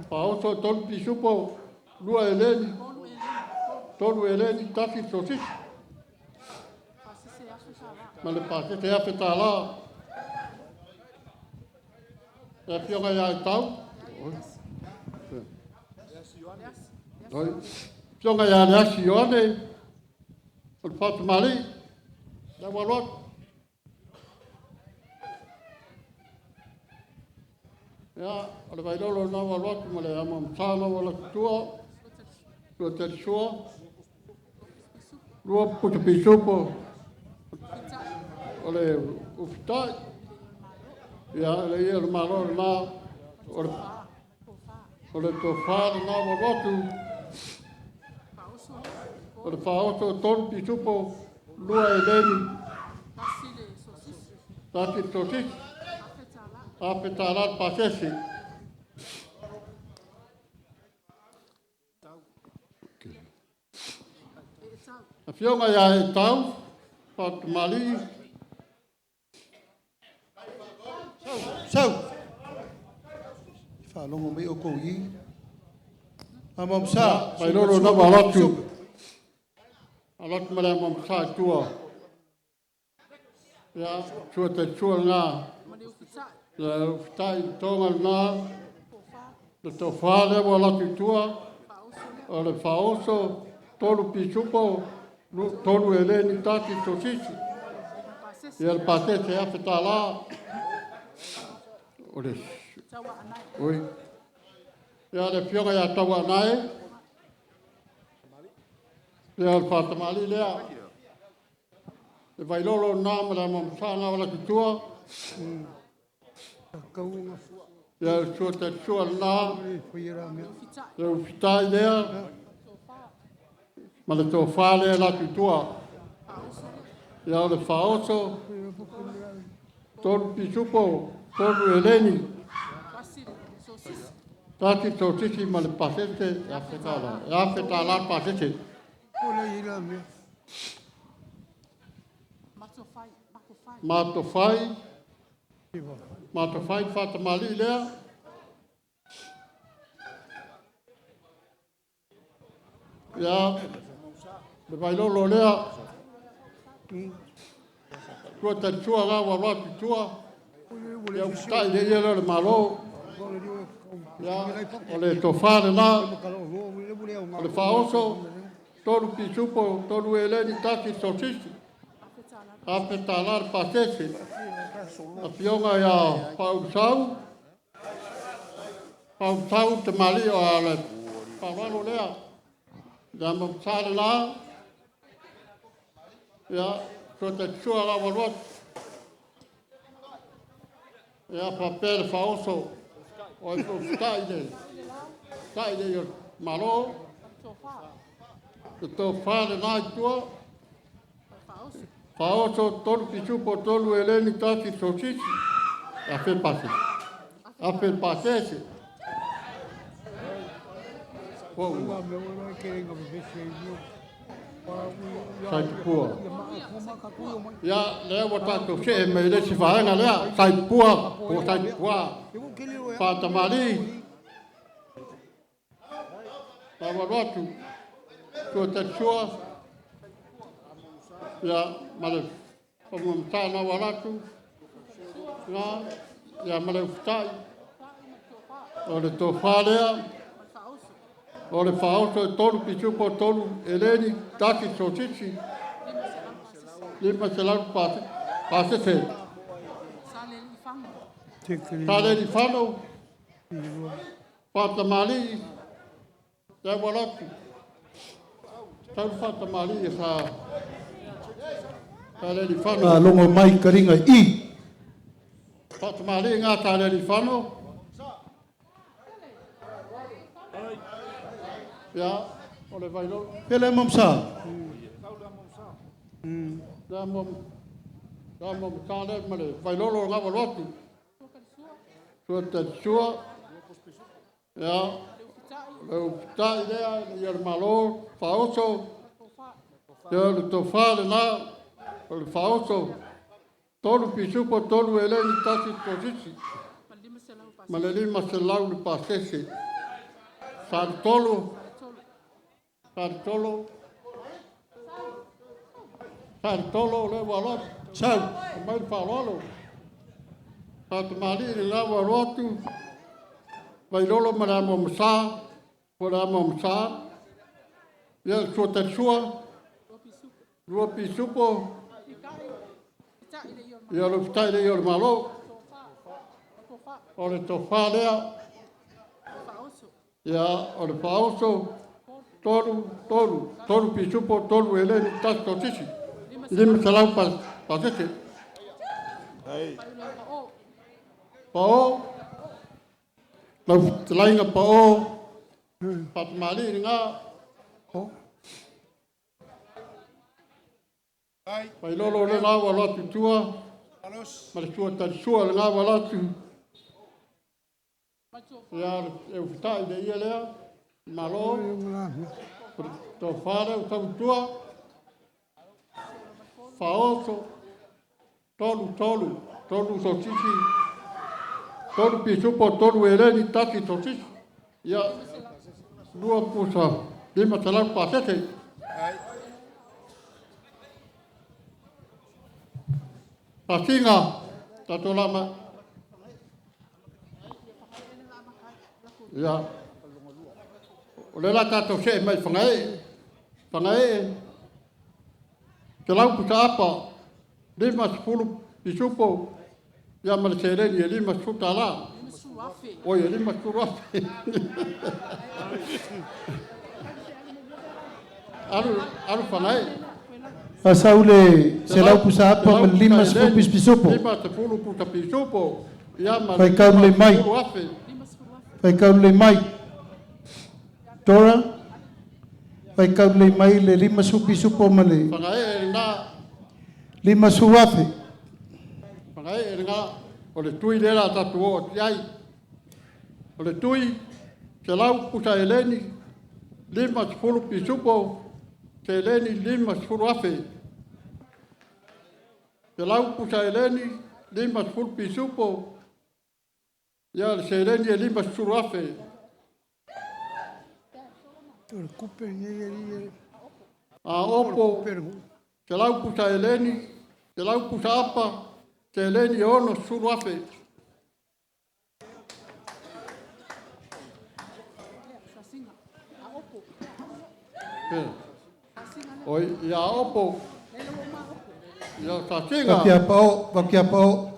S9: Pauso tol pisupo lua eleni. Todo eleni taki sosis. Male pase te afeta lá. É pionga ya tau. Oi. Pionga ya le asione. O fato mali. Da walot. Ya, ole vai dolo na walot male amam sala wala tua. Tua te sua. Lua puto pisupo. Ole o fitai. Ya, le ia malo na. Ole to fa na walotu. Ole faoso ton pisupo. Lua eleni. Taki sosis. Afetalar pasesi. A fionga ya e tau, pat mali.
S1: Sau. Wha longo mai o kou i. Mamsa.
S9: Pai loro na walatu. Alat mala mamsa tua. Ya, tua te tua ngā. Ya, fitai tonga ngā. Le to whale walatu tua. O le whaoso, tolu pisupo. Tolu eleni taki tosisi. Ia le pate te afeta la. Ore. Oi. Ia le pionga ya tawa nae. Ia le pata mali lea. Le vailolo nama la mamsana wala kitua. Ia le sua te sua na. Ia le fitai lea. Ma le tō whāle la tutua. Ia le whaoso. Tōru pisupo. Tōru eleni. Tāti tōtisi ma le pasete. E awhetala. E awhetala pasete. Mato whai. Mato whai whatamali lea. Ia. Le vai lolo lea. Tua te tua ngā warwatu tua. Ia utai le ia le malo. Ia o le to whāre nā. O le whaoso. Toru pisupo, toru eleni taki sosisi. a petalar pasese, a pionga ia pausau te mali o ale, pawalo lea, ia mamsare la, ia so te sua la walot, ia papel faoso, o i taide yo malo, te tō whare nai tua, faoso tolu pisupo tolu eleni tasi sosisi, a fe pase, a fe pasese. Sai pua. Ya lewa tato se me le si faanga lea, sai pua, o sai pua. Pata mali. Tawa rotu. Tua tatsua. Ya male pamumtana waratu. Ya male utai. Ole to falea. Ole faoso tolu pisupo tolu eleni taki sosisi. Lima selau pasese. Sale di fano. Pata mali. Ya walatu. Tau pata mali sa. Sale di fano.
S1: Longo mai karinga I.
S9: Pata mali ngā sale di fano. Ya, ole vailo.
S1: Pele mamsa.
S9: Ya mom kale male vailo lo ngava lotu. Suota sua. Ya. Le ta idea ya malo faoso. Ya le tofale na le faoso. Tolu pisupo tolu eleni tasi tosisi. Maleli maselau le pasese. Santolo. Santolo le walot. Sau. Mai falolo. Mali le walotu. Vai lolo maramo msa. Maramo msa. Ya suota sua. Rua pisupo. Ya lo ftai le malo. Ole tofalea. Ya ole faoso. Tolu pisupo, tolu eleni, tas tosisi. Lima salau pasese. Pao. Lau telainga pao. Pat mali ngā. Pai lolo le ngā walatu tua. Mari sua tari sua le ngā walatu. Ya e utai de ia lea. Malo, to fare o tua, faoso, tolu sosisi, tolu pisupo, tolu eleni, taki sosisi, ya dua pusa, lima salam pasete. Pasinga, tato lama, ya. Ole la tato se mai whangae, te lau puta apa, lima sepulu pisupo, ia mara se reni e lima suta la. Oi, e lima surafe. Aru whangae.
S1: Asaule se lau pusa apa ma lima sepulu pisupo.
S9: Lima sepulu puta pisupo, ia mara
S1: Vai kaule mai. Vai kaule mai. Tora, vai kaule mai le lima supi supo male.
S9: Whangae ngā.
S1: Lima suafe.
S9: Whangae ngā. O le tui lera tatu o tiai. O le tui, se lau pusa eleni, lima sepulu pisupo, se eleni lima sepulu afe. Se lau pusa eleni, lima sepulu pisupo, ia se eleni e lima sepulu afe. A opo, se lau pusa eleni, se lau pusa apa, se eleni ono suru afe. Oi, ia opo,
S8: Ia ta tinga.
S1: Pakia pao.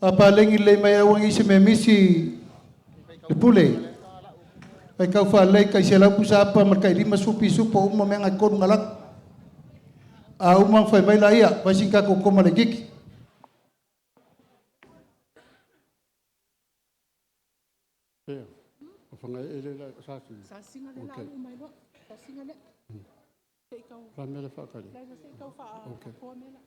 S1: Apa lengi le mai awangi se me misi le pule. Pai kau fa le kai se la pusa apa mar kai lima supi supo uma menga kon ngalak. A uma fa mai la ia, pasi ka ko koma le giki.
S8: Fanga ele la sasi.
S11: Sasinga le la u mai lo. Sasinga le. Sei kau.
S8: La mele fa kali.
S11: La sei kau fa.
S8: Okay.
S11: Ko mela.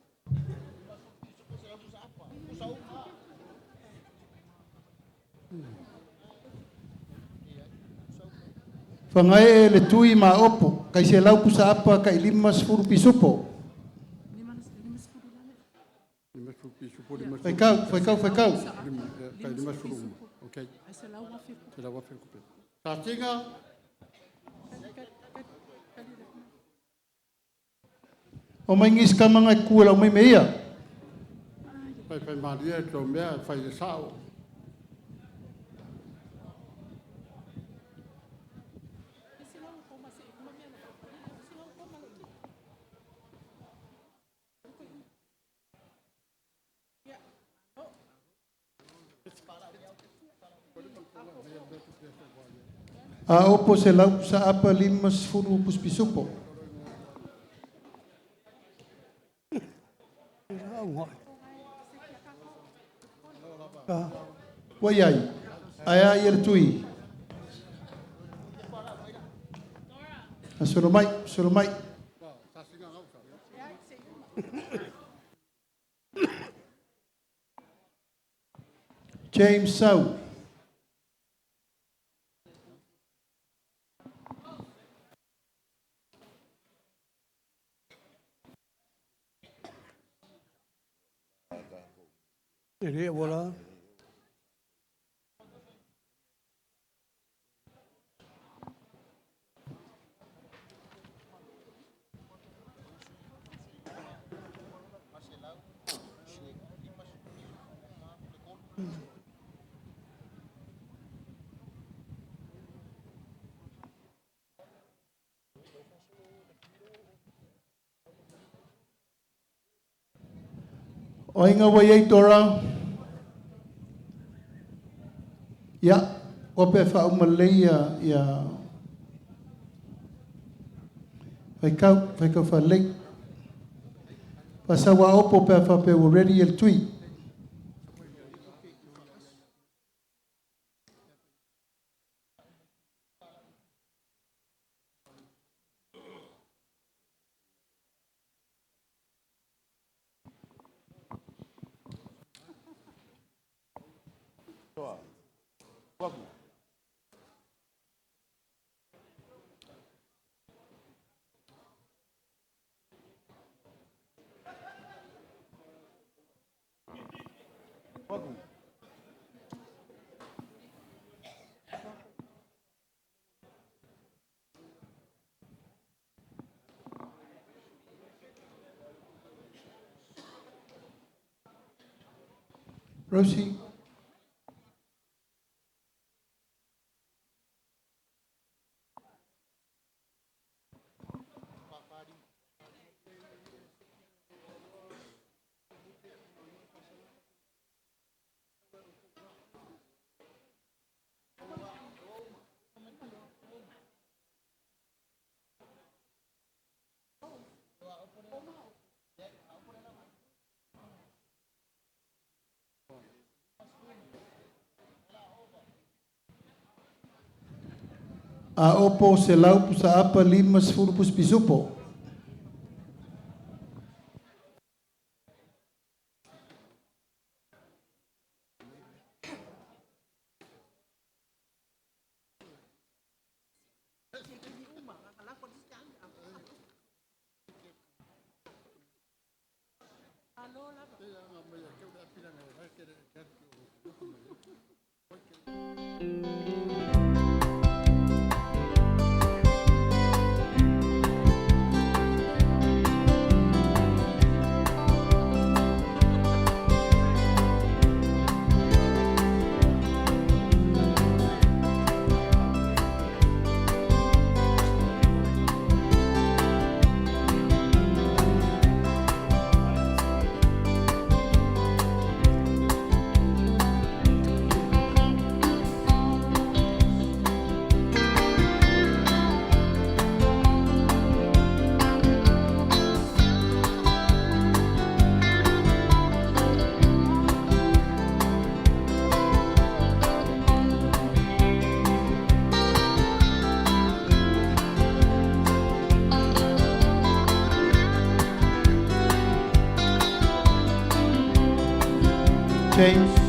S1: Fangai le tui ma opo, kai se lau pusa apa kai lima sfuru pisupo.
S8: Lima supi supo lima.
S1: Fai kau.
S8: Kai lima suru. Okay.
S11: Ai se la wa fi.
S8: Se la wa fe kupe. Ta tinga.
S1: O mai ngis ka mga kula mai meia.
S8: Fai maria to mea fai de sao.
S1: A opo se lau sa apa lima sfuru puspisupo. Wayai, aya yer tui. Surumai. James Sau.
S6: Ele voilà.
S1: Oinga wayai tora. Ya, ope fa umalei ya. Fai kau fa lei. Pasawa opo pe fa pe ready el tui. Rosie. A opo se lau pusa apa lima sfuru puspisupo.
S12: change.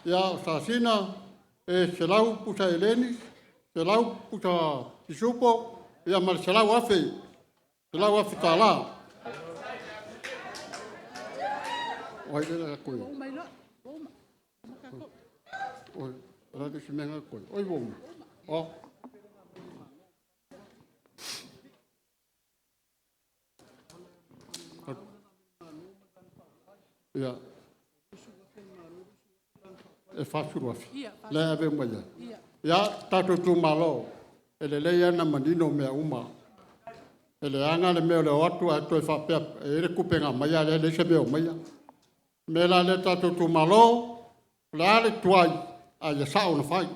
S9: Ya sasina se lau pusa Elenis, se lau pusa Isupo, ya mal se lau afe tala. Oi dela coi. Oi, ela que se menga coi. Oi bom. Ó. Ya. E fácil afi. Le ave moya. Ya tato tu malo. Ele le ya na manino me uma. Ele anga le me le watu ato fa pe e kupenga maya le se be maya. Me la le tato tu malo. La le tuai a ya sa una fai.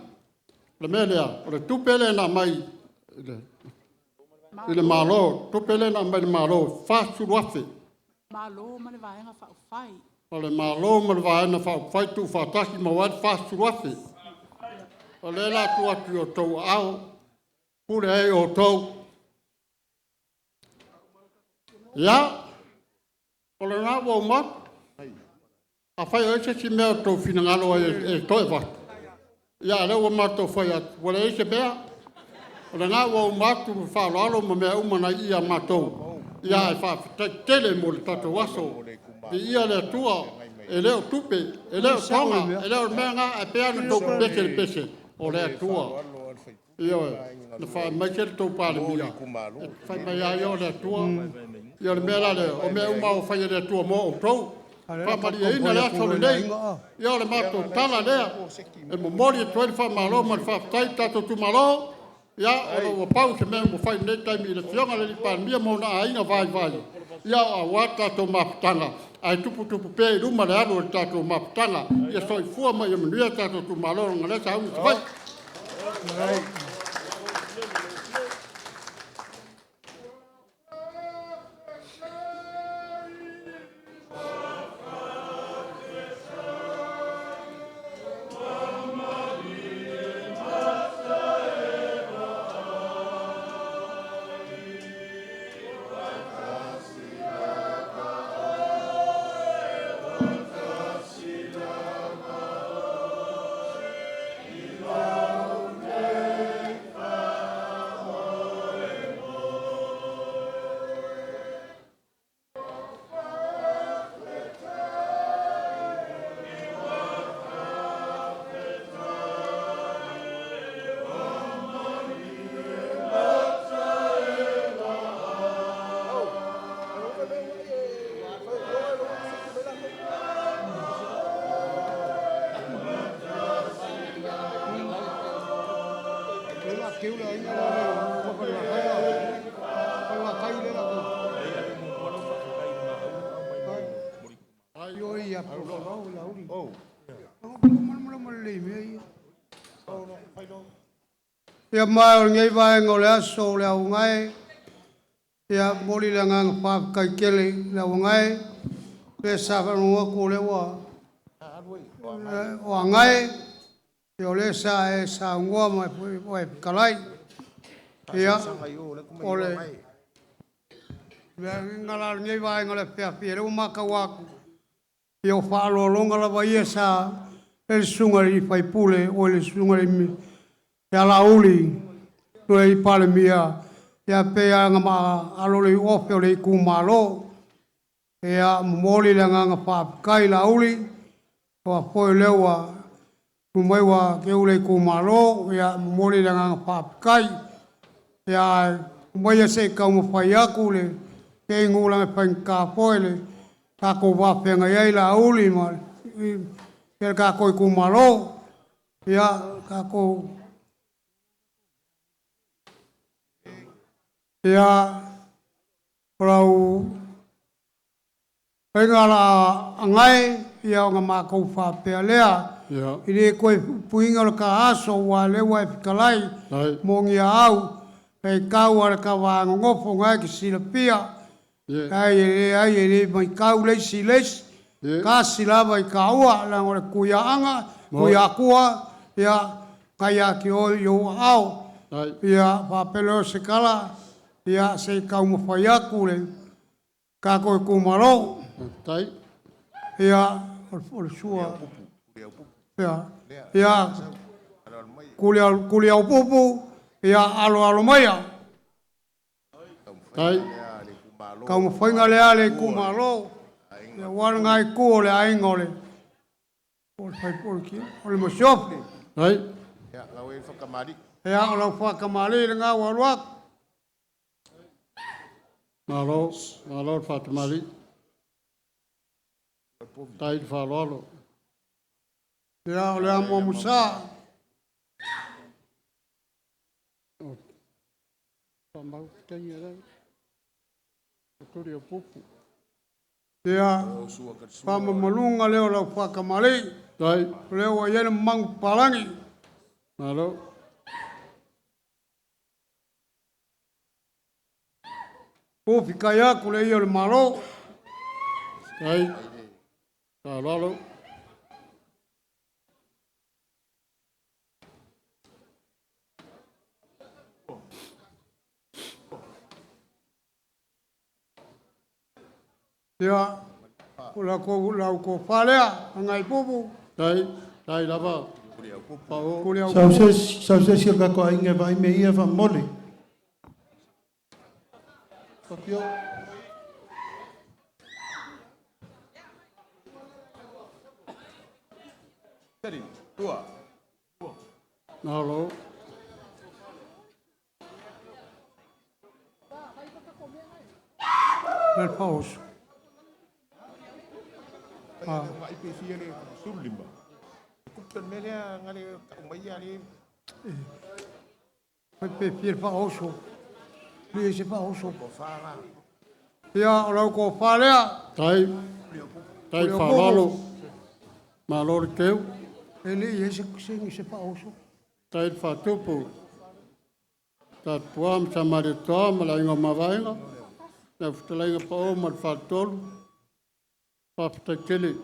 S9: Le me le tu pele na mai. Ele malo, tu pele na mai malo fácil afi.
S11: Malo mane vai nga fa fai.
S9: Ole malo mal vai na fa fai tu fa taki ma wat fa suafi. Ole la tu atu o tau au. Pure e o tau. Ya. Ole na wo mat. A fai o se si mea tau fina ngalo e toi vat. Ya le wo mat o fai at. Ole e se bea. Ole na wo mat tu fa lalo ma mea umana ia matou. Ya e fa tele mo le tatu waso. Ia le tua, e leo tupe, e leo tonga, e leo menga, e pea na tau pese le pese, o le tua. Io, le fa mai se tau pale mia. Fai mai a io le tua. Io le mea le, o mea uma o fai le tua mo o tau. Fa mari e ina le aso le nei. Io le mato tala lea. E mo mori e tueri fa malo, ma fa tai tato tu malo. Ia, o pau se mea mo fai nei taimi le fionga le li pan mia mo na ainga vai vai. Ia a wata to maptanga. Ai tupu pe ruma le alo le tato maptanga. Ia soi fua mai e manuia tato tu malo ngale sa unu vai.
S12: Ia mai o ngai vai ngole aso le au ngai. Ia mori le ngang pa kai kele le au ngai. Le sa fa no ko le wa. O ngai. Ia le sa e sa ngua mai foi kalai. Ia ole. Ia ngala ngai vai ngole pe pe le maka wa. Ia fa lo longa la vai sa el sunga i fai pule o le sunga i ya la uli no i pale mia ya pe nga ma alo le ofe le ku malo ya moli le nga pa kai la uli o foi le wa ku mai wa ke ule ku malo ya moli le nga pa kai ya mai se ka mo fa ya ku le ke ngula pa ka poile ka ko va pe nga ya la uli ma ke ka ko ku malo ya ka ko ia rau pengala angai ia nga mako fa pelea ile ko puinga ka aso wa le wa kalai mongi au pe kau ar ka wa ngofo nga ki silapia ai ele mai kau le siles ka silava i kaua la ngore kuya anga kuya kua ia kaya ki o yo au ia fa pelo se kala ia se kau mo fai aku le ka koe kumaro ia o sua ia kulia upupu ia alo maia kau mo fai ngale ale kumaro ia wal ngai ku ole aingole o fai porki o le mosiofi ia o la whakamari le ngā waruak
S5: Malo Fatimali. Tai falolo.
S12: Ya ole amo musa.
S5: Pambau kenya. Kurio pupu.
S12: Ya. Pamba malunga leo la whakamari.
S5: Tai.
S12: Leo wa yene mang palangi.
S5: Malo.
S12: O fica ia ku le ia le malo.
S5: Ai. Ta lalo.
S12: Ya. Ula ko falea ngai pupu.
S5: Tai lava.
S1: Sauses ka ko inge vai me ia va mole.
S5: Papio.
S8: Seri, tua.
S5: Nalo.
S12: Nel paus.
S8: Vai pe fiere sulimba. Kuptan melea ngale umaya ni.
S12: Vai pe fiere paus. Lui se fa oso ko fara. Ya ora ko fara.
S5: Tai falalo. Malor keu.
S12: Ele se fa oso.
S5: Tai fatupu. Ta tuam samari tuam la ingo mavainga. Na futalenga pa o mat fatol. Pa futakele.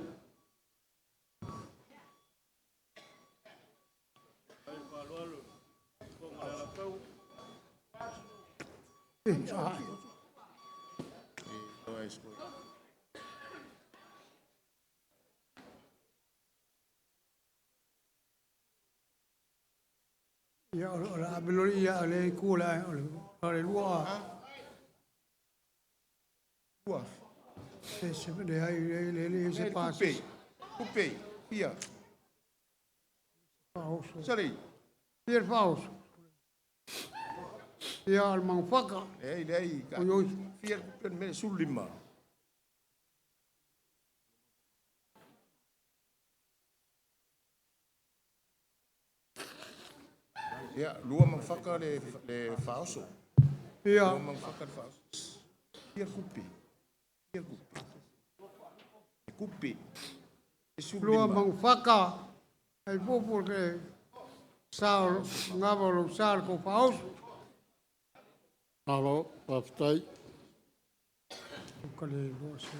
S12: Ya ora abelori ya le kula ole lua.
S8: Lua.
S12: Se de ai le se passa.
S8: Coupé, pia.
S12: Pauso.
S8: Seri.
S12: Pier pauso. Ya al manfaka.
S8: Ei. Fier pen me sulima. Ia, lua mangfaka le faoso.
S12: Ia.
S8: Lua mangfaka le faoso. Ia kupi. Ia kupi. Kupi.
S12: Lua mangfaka. Ai pupu ke sao ngavolo sal ko paus.
S13: Alo, Paftai.
S12: Kale bose.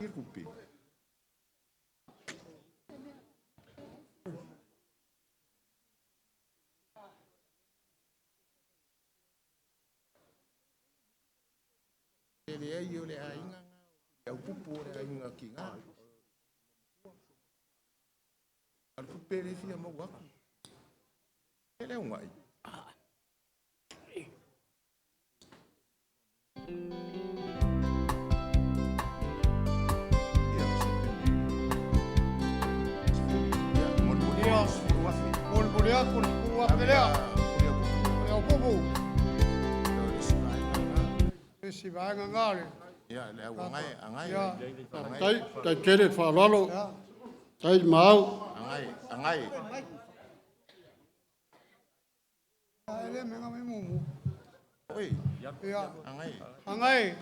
S8: Ia kupi. Ele é eu le ainga. É o pupu le ainga ki nga. Al pupu le fia mo waku. Ele é um ai.
S12: Mulmulia kurua pelea. Pelea pupu. Esse vai ngangale.
S8: Ya, le wangai, angai.
S13: Tai kere whalalo. Tai mau.
S8: Angai, angai.
S12: Ele menga me mumu.
S8: Oi.
S12: Ya.
S8: Angai.
S12: Angai.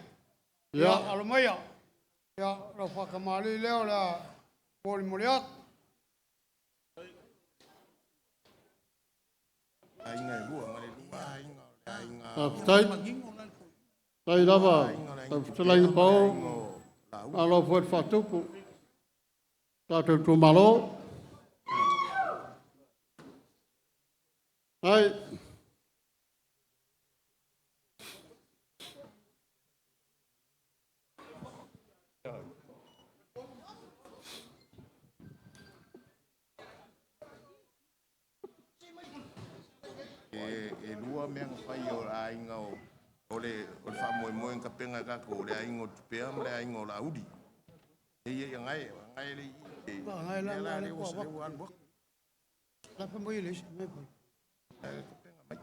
S13: Ya.
S12: Ya, alumaya. Ya, lo whakamali leo la mulmulia.
S8: Ainga lua, ngai lua, ainga, ainga.
S13: Paftai. Tai lava. Paftai pau. Alo fuat fatupu. Tatu tumalo. Hai.
S8: E lua mea ngawhai o ainga o le wha moe moe ka penga kako o le ainga o tupea ma le ainga o la udi. E ia ngai, ngai le i.
S12: Ngai la
S8: la
S12: le
S8: le
S12: kwa
S8: wasa
S12: wa.
S8: le wan wak.
S12: La pa mo ile me.
S8: Ka penga mai.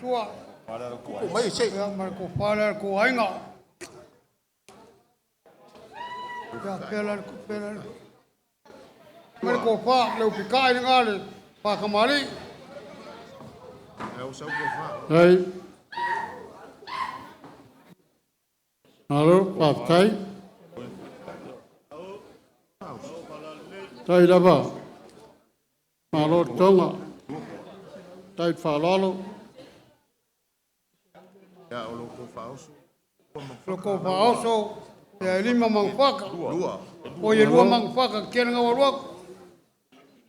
S12: Sua.
S8: Mai sei.
S12: Ya marco fala ko ainga. Ya pela. Marco fa le pikai ngale pa kamali.
S8: É o seu que fala.
S13: Hai. Alo, Paftai. Tai lava. Malo tonga. Tai whalalo.
S8: Ya o loko faoso.
S12: Loko faoso. Ya lima mangfaka.
S8: Lua.
S12: O ye lua mangfaka kena ngawalwa.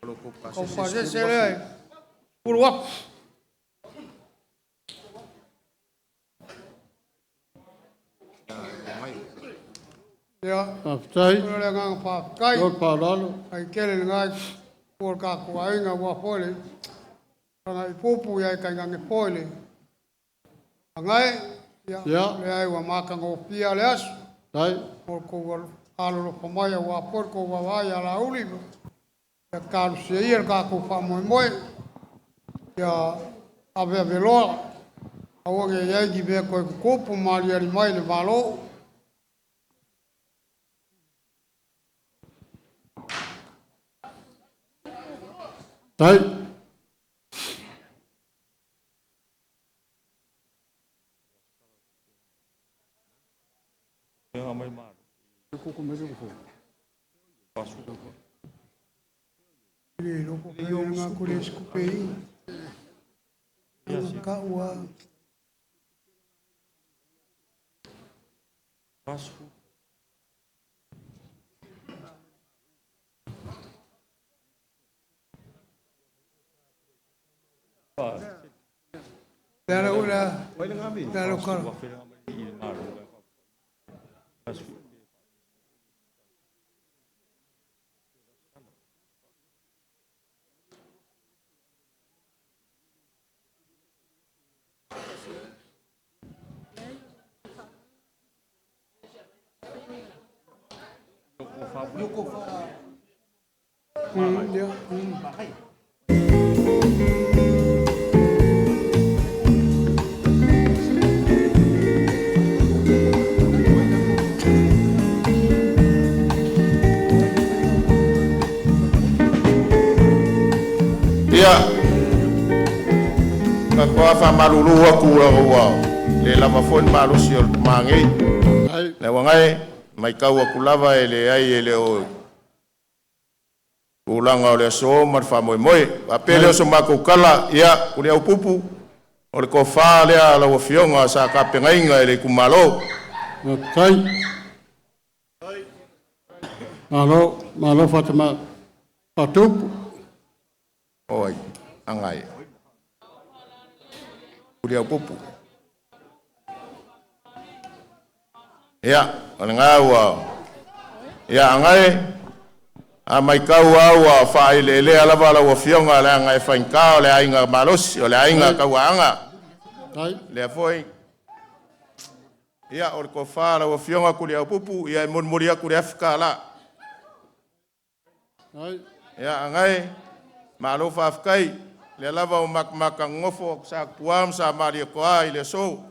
S8: Loko
S12: Ko pase sele. Pulwa. Ya.
S13: Paftai.
S12: Ole ngang pa kai.
S13: Lord whalalo.
S12: Ai kele ngai. Por ka ko ainga wa pole. Ngai pupu ya kai ngang pole. Ngai ya. Le ai wa maka ngo pia le as.
S13: Tai.
S12: Por ko wa alo ko mai wa por ko wa wa ya la uli. Ya ka se ir ka ko fa mo mo. Ya ave velo. Awo ya gi be ko ko pu mali ali mai le valo.
S13: Tai.
S12: Le loko pe nga kule skupe. Ka ua. Dara ura. Dara karo.
S8: Ia, ka koa fa malulu aku ua le lava fon malusi o mangi le wangai mai kau aku lava ele ai ele o ulanga o le so mar fa moi moi a pele o so mako kala ia ku le upupu o le ko fa le ala o fionga sa ka pengainga ele ku malo
S13: kai malo fatama atupu
S8: oi angai ku le upupu ia nga wa ia angai a mai kau wa fa ile le ala bala wa fionga la ngai fa inka le ainga malos o le ainga ka wanga le foi ia or ko fa la wa fionga ku le pupu ia mon moria ku le afka la ia angai malo fa afkai le lava o mak ngofo sa kuam sa mari ko ai le so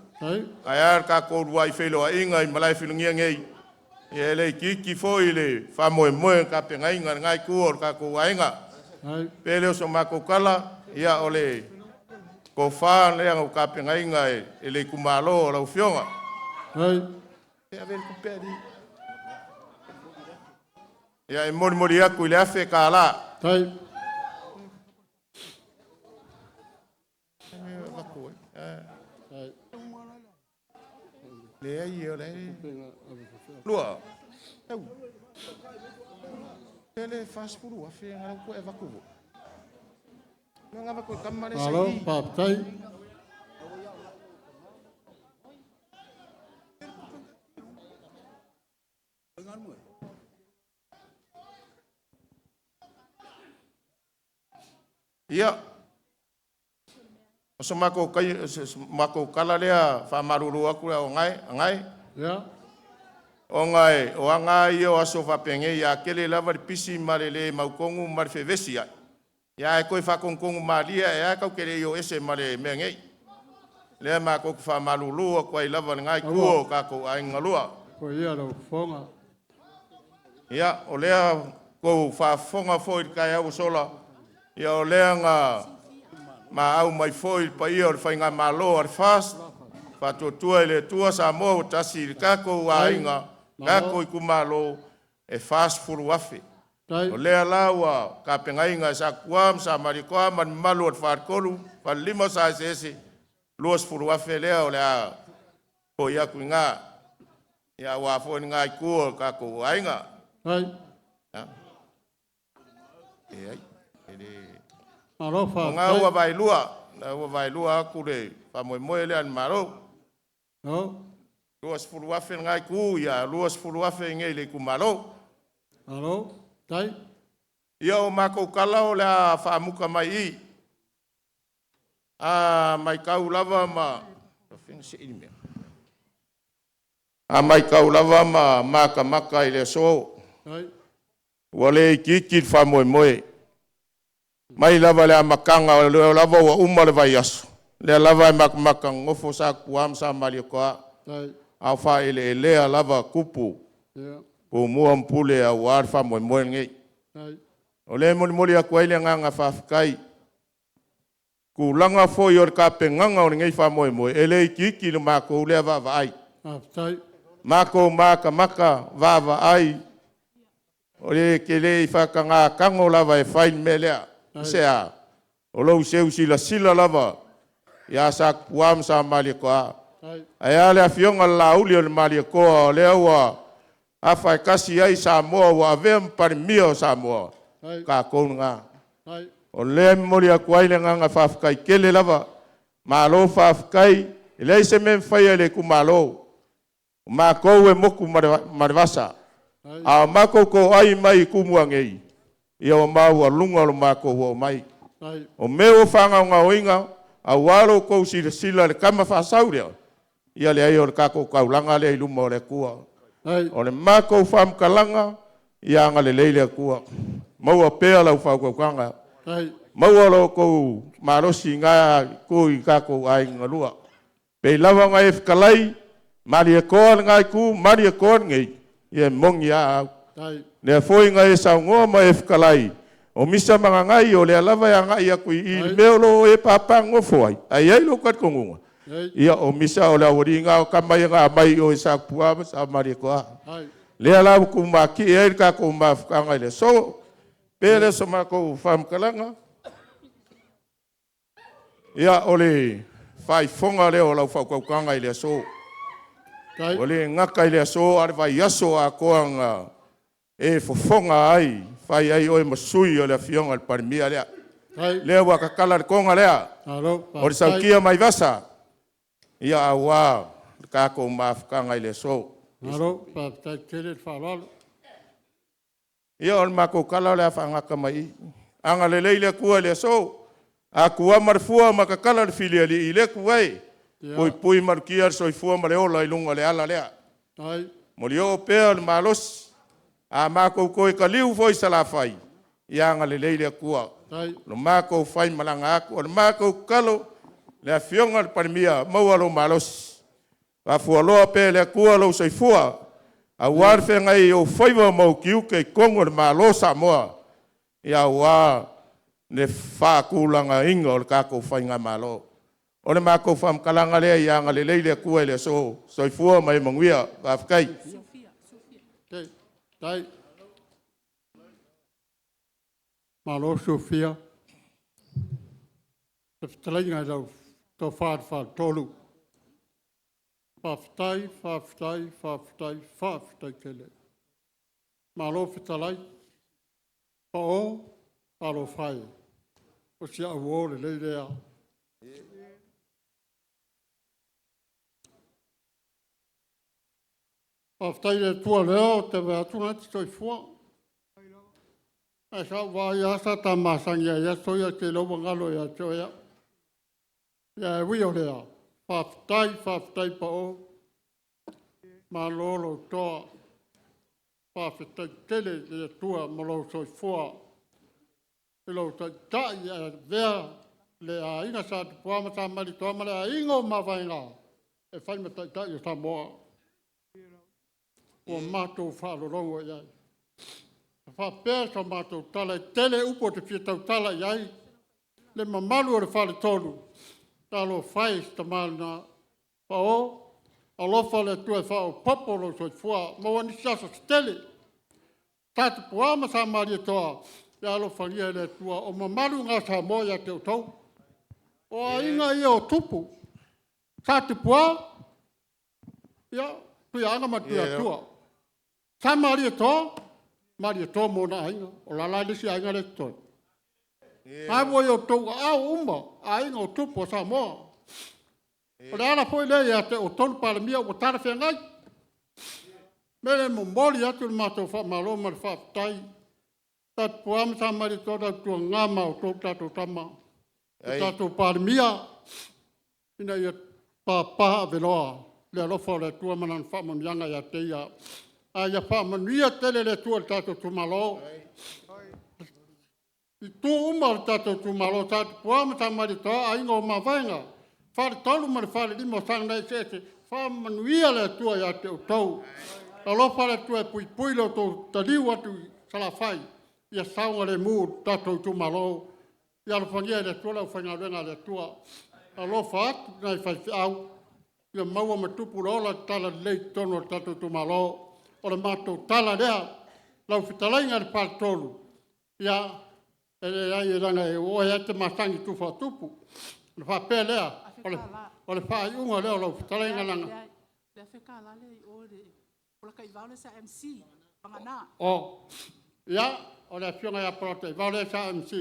S8: ayar ka ko wai felo inga malai filungia ngei ele kiki foi le fa moe ka pengai ngai ku or ka ko ainga pele so mako kala ia ole ko fa le ang ka pengai ngai ele ku malo la fionga ia vel ku pedi ia e moria ku le afe kala le ai o le lua tau ele faz por o afe ngara ko e vaku nga vaku kamare sai
S13: alo papai
S8: ia so mako kala lea fa maruru aku o ngai
S13: ia
S8: o ngai o ngai o aso fa penge ia kele lava pisi marele maukongu marfevesia ia e koi fa konkongu maria ia ka kele yo ese mare menge le mako fa malulu ko ai lava ngai ku ka ko ai ngalua
S13: ko ia lo fonga
S8: ia o lea ko fa fonga foi ka ia o sola ia o lea nga ma au mai foi pa ia fa nga malo ar fast fa to le tua sa mo tasi ka ko ainga ka ko ku malo e fast for wafe o le ala wa ka pengainga sa kuam sa marikoa man malo fa kolu fa limo sa ese los for wafe le o le po ia ku nga ia wa fo nga ku ka ko ainga
S13: ai
S8: Marofa. Nga wa vai lua ku le pa moe le an maro.
S13: No.
S8: Luas fulu afe ngai ku ya luas fulu afe ngai le ku maro.
S13: Alo, tai.
S8: Ia o mako kala o la fa muka mai i. Mai kau lava ma. Mai kau lava ma maka i le so.
S13: Tai.
S8: Wale kiki fa moe. Mai lava le makanga le lava wa uma le vai aso le lava makanga ngofo sa kuam sa mali ko a fa ele lava kupu o mo ampule a war fa mo ngi o le mo a ko ile nga fa kai ku langa fo yor ka penganga o ngi fa mo ele kiki le mako le va vai mako maka va ai O le ke le whakanga kango lava e whain me lea. Sea. O lau seu sila lava. Ia sak puam sa mali koa. Ai ale afionga la uli o le mali koa o le aua. A whai kasi ai sa moa wa avea mpari mio sa moa. Ka kounga. O le mori a kuaile nganga whafkai kele lava. Malo whafkai. Ilei se men whaia le ku malo. Ma kou e moku marivasa. A mako ko ai mai kumua ngei. Ia o mau a lunga lo mako o mai. O meo whanga ngā oinga. A waro kou sila le kama whasaurea. Ia le ai o le kako kaulanga le iluma o le kua. O le mako whamkalanga. Ia nga le leile kua. Maua pēa lau whaukaukanga. Maua lo kou marosi ngā kui kako ai ngalua. Pei lawa ngai e whikalai. Mari e koa ngai ku, mari e koa ngai. Ie mongi a au. Nea foi ngai e sao ngoa ma e whikalai. O misa mga ngai o lea lava ya ngai aku i meolo e papa ngofo ai. Ai ai lo kat kongunga. Ia o misa o lea wari ngā o kamai ngā mai o e sa puama sa mari e koa. Lea lau kumaki e ai ka kuma whakangai le. So, pele so mako whamkalanga. Ia o le whai fonga leo lau whaukaukanga i le so. O le ngaka i le so, are vai aso a koanga e fofonga ai, whai ai oe masui o le fionga le parimia lea. Lea waka kala le konga lea. O le saukia mai vasa. Ia a wā, kako mafukanga i le so.
S13: Aro, pa tere whalalo.
S8: Ia o le mako kala lea whangaka mai. Anga le leile kua le so. A kua marfua makakala le filia li i le kuai. Pui pui marukia soi fua ma le ola i lunga le ala lea. Mo li o pēa le malos. A mako koe ka liu foi sa la fai. Ia nga le leile kua. Lo mako fai malanga aku. O le mako kalo le a fionga le parimia maua lo malos. A fua loa pēa le kua lo soi fua. A warfe ngai o faiwa mau kiu ke kongo le malosa moa. Ia waa ne whākulanga inga o le kako fai ngā malo. O le mako whamkalanga lea i anga le leile kua le so. Soifua mai manguia, whafkai.
S13: Tai. Malo Sofia. Te whtalai ngai lau tō whātua tōlu. Whaftai kele. Malo whtalai. Pao, palo whai. O si au o le leilea. Whaftai le tua leo te wea tunga ti toi fua. E sa wai asa ta masangia ia soia te loa ngalo ia toia. Ia e wio lea. Whaftai pa o. Malolo toa. Whaftai tele le tua malo soi fua. Ilo tai ia vea le a ina sa te puama sa mali toa male a ingo mawainga. E whai ma tai o sa moa. O mātou whālorongo iai. Whapea sa mātou tala i tele upo te whiatau tala iai. Le mamalu o le whale tolu. Talo whai sta malna. Pao, alofa le tua whao popolo soi fua. Mawani sasa stele. Tatu puama sa mali toa. Ia alofa lia le tua. O mamalu ngā sa moia te utau. O a inga ia o tupu. Tatu pua. Ia, tuia anga ma tuia tua. Sa Maria to mona ainga, o la la lisi ainga le toi. Ai wo yo to au umba, ainga o tupo sa mo. O le ala foi le ia te o tonu pala mia o tara fe ngai. Mele mo moli atu le mato fa malo ma fa tai. Tat puam sa Maria to da tu ngama o to tato tama. Tato pala mia. Ina ia pa veloa. Le alo fa le tua manan fa mo yanga ya te ia. Ia whamanuia tele le tua tato tumalo. I tu umar tato tumalo, tato puama tamari toa, a inga o mawainga. Whare tolu mare whare limo sang nei sete, whamanuia le tua ia te utau. Alofa le tua pui lo tō taliu atu salawhai. Ia saunga le mū tato tumalo. Ia alofangia le tua lau whangarenga le tua. Alofa atu nei whai au. Ia maua matupu rola tala lei tono tato tumalo. O le mātou tala rea, lau whitalainga le pātolu. Ia, ai ranga o e te matangi tufa tupu. Le whapea lea, o le whaiunga leo lau whitalainga langa.
S11: Le whika la le o le kai vau le sa MC, pangana.
S13: O, ia, o le whiunga ia prote, vau le sa MC.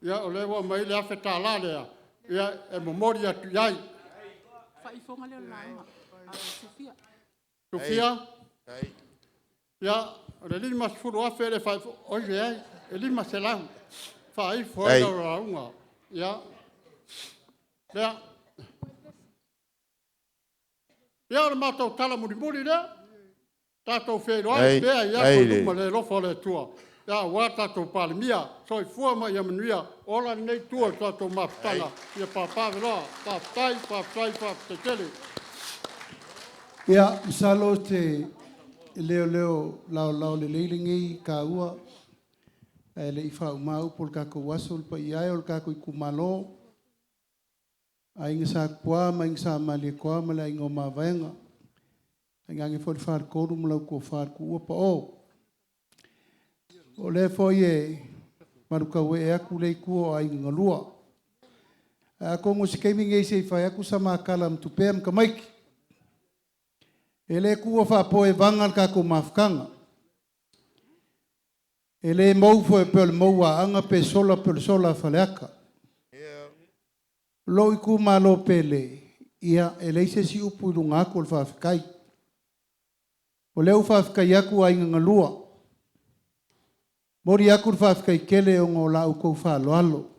S13: Ia, o le wa mai le awheta la lea. Ia, e momori atu iai.
S11: Whaifonga leo langa. Sofia.
S13: Sofia? Ia, o le lima sifuru afe le whai, oiwe ai, e lima se lau. Whai fwoi lau raunga. Ia. Ia. Ia, o mātou tala muri lea. Tātou whero ai, pēa, ia, ko tuma le lofo le tua. Ia, wā tātou palimia, soi fua mai ia manuia, ola nei tua tātou mafutanga. Ia pāpāwera, pāptai, tele.
S12: Ia, misalo te leo lao le leilingi ka ua. Le ifa umau pol kako wasul pa iai ol kako ikumalo. Ainga sa kua, mainga sa mali kua, mala ingo mawenga. Ainga fo far koru mala ko far ku pa o. O le fo ye maruka we aku le ku ainga lua. Ako mo skemi ngai se fa aku sama kalam tu pem kamaik. Ele ku fa po e vangal ka ko mafkanga. Ele mau fo e pel mau anga pe sola faleaka. Lo iku malo pele ia ele se si upu lunga ko fa kai. O le ufa kai aku ainga ngalua. Mori aku fa kai kele o ngola u ko fa loalo.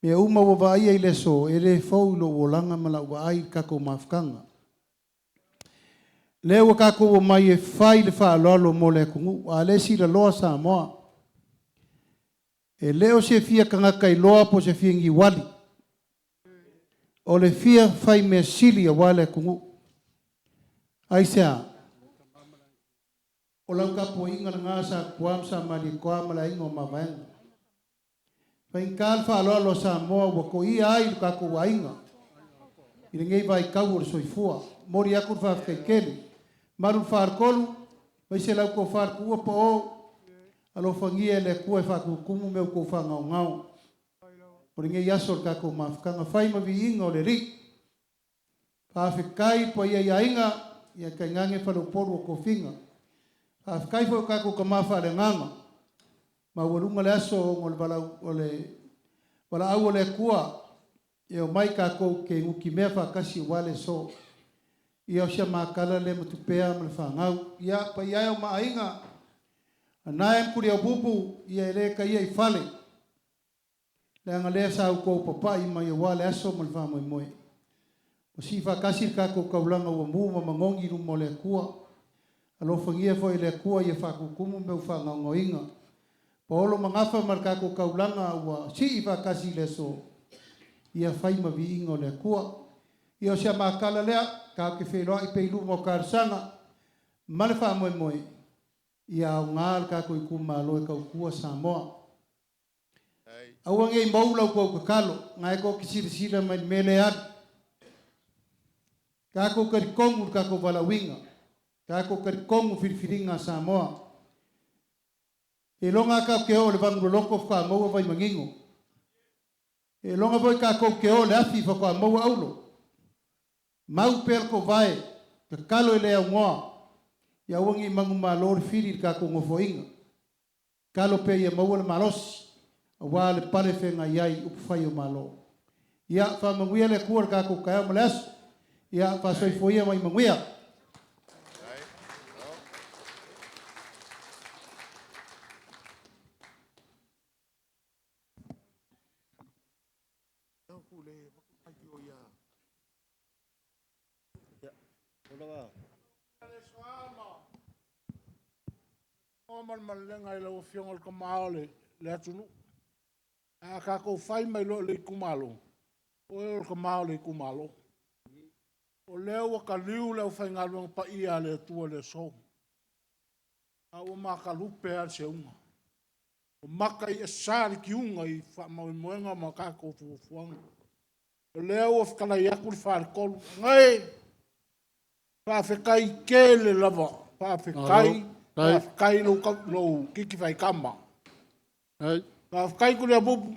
S12: Me uma wa vai ele so ele fo lo wolanga mala wa ai ka ko mafkanga. Leo ka ko mai e fai le fa loalo mo le kungu a le si la loa sa mo. E leo se fia kanga kai loa po se fia ngi wali. O le fia fai me sili a wale kungu. Ai sea. O lau ka po inga nga sa kuam sa mali kuam la ingo mawenga. Fai kal fa loalo sa mo wa ko i ai ka ko wa inga. I ngei vai kau o soifua. Mori aku fa kai kele. Maru far kolu, vai se lau ko far kua po o, alo fangia le kua fa kumu meu ko fa ngau. Por nge yasor ka ko mafkanga fai ma vi inga o le ri. Fa fikai po ia inga, ia kai ngange fa lo poru ko finga. Fa fikai po ka ko kamafa le nganga. Ma warunga le aso ngol bala au le kua, e o mai ka ko ke nguki mea fa kasi wale so. Ia sia makala le matupea ma le whangau. Ia pa ia o maainga. Anaem kuri au bubu, ia ele ka ia i fale. Le anga lea sa au kou papai ma ia wale aso ma le whamoi moe. O si whakasir ka kou kaulanga ua mu ma mangongi rumo le kua. Alo whangia fo i le kua ia whakukumu meu whangau ngoinga. Pa olo mangafa mar ka kou kaulanga ua si i whakasi le so. Ia whaima vi ingo le kua. Ia sia makala lea, ka ke wheroa i peilu mo karsanga, male wha moe moe, ia au ngal ka koe kumalo e kau kua Samoa. Au ange i maulau kau kakalo, ngai ko kisirisira mai mele ad. Ka ko karikongu ka ko walawinga, ka ko karikongu firfiringa Samoa. E longa ka keo le vangu loko wha maua vai mangingo. E longa voi ka ko keo le afi wha maua aulo. Mau per ko vai, ka kalo ele au ngoa, ia wangi mangu malor firi ka ko ngofo inga. Kalo pe ia mau le malosi, a wale pale whenga iai upwhai o malo. Ia wha manguia le kuar ka ko kaya maleaso, ia wha soifoia mai manguia.
S9: O malenga i lau fionga le kamao le atunu. A ka kou fai mai lo le kumalo. O e o kamao le kumalo. O leo wa ka liu leo fai ngaluang pa ia le tua le so. A o maka lupe al se unga. O maka i asari ki unga i wha maui moenga ma ka kou fufuanga. O leo o fkala iaku le whaare kolu. Ngai! Wha whikai ke le lava. Wha whikai Kai lo kiki fai kama. Kai ku le pupu.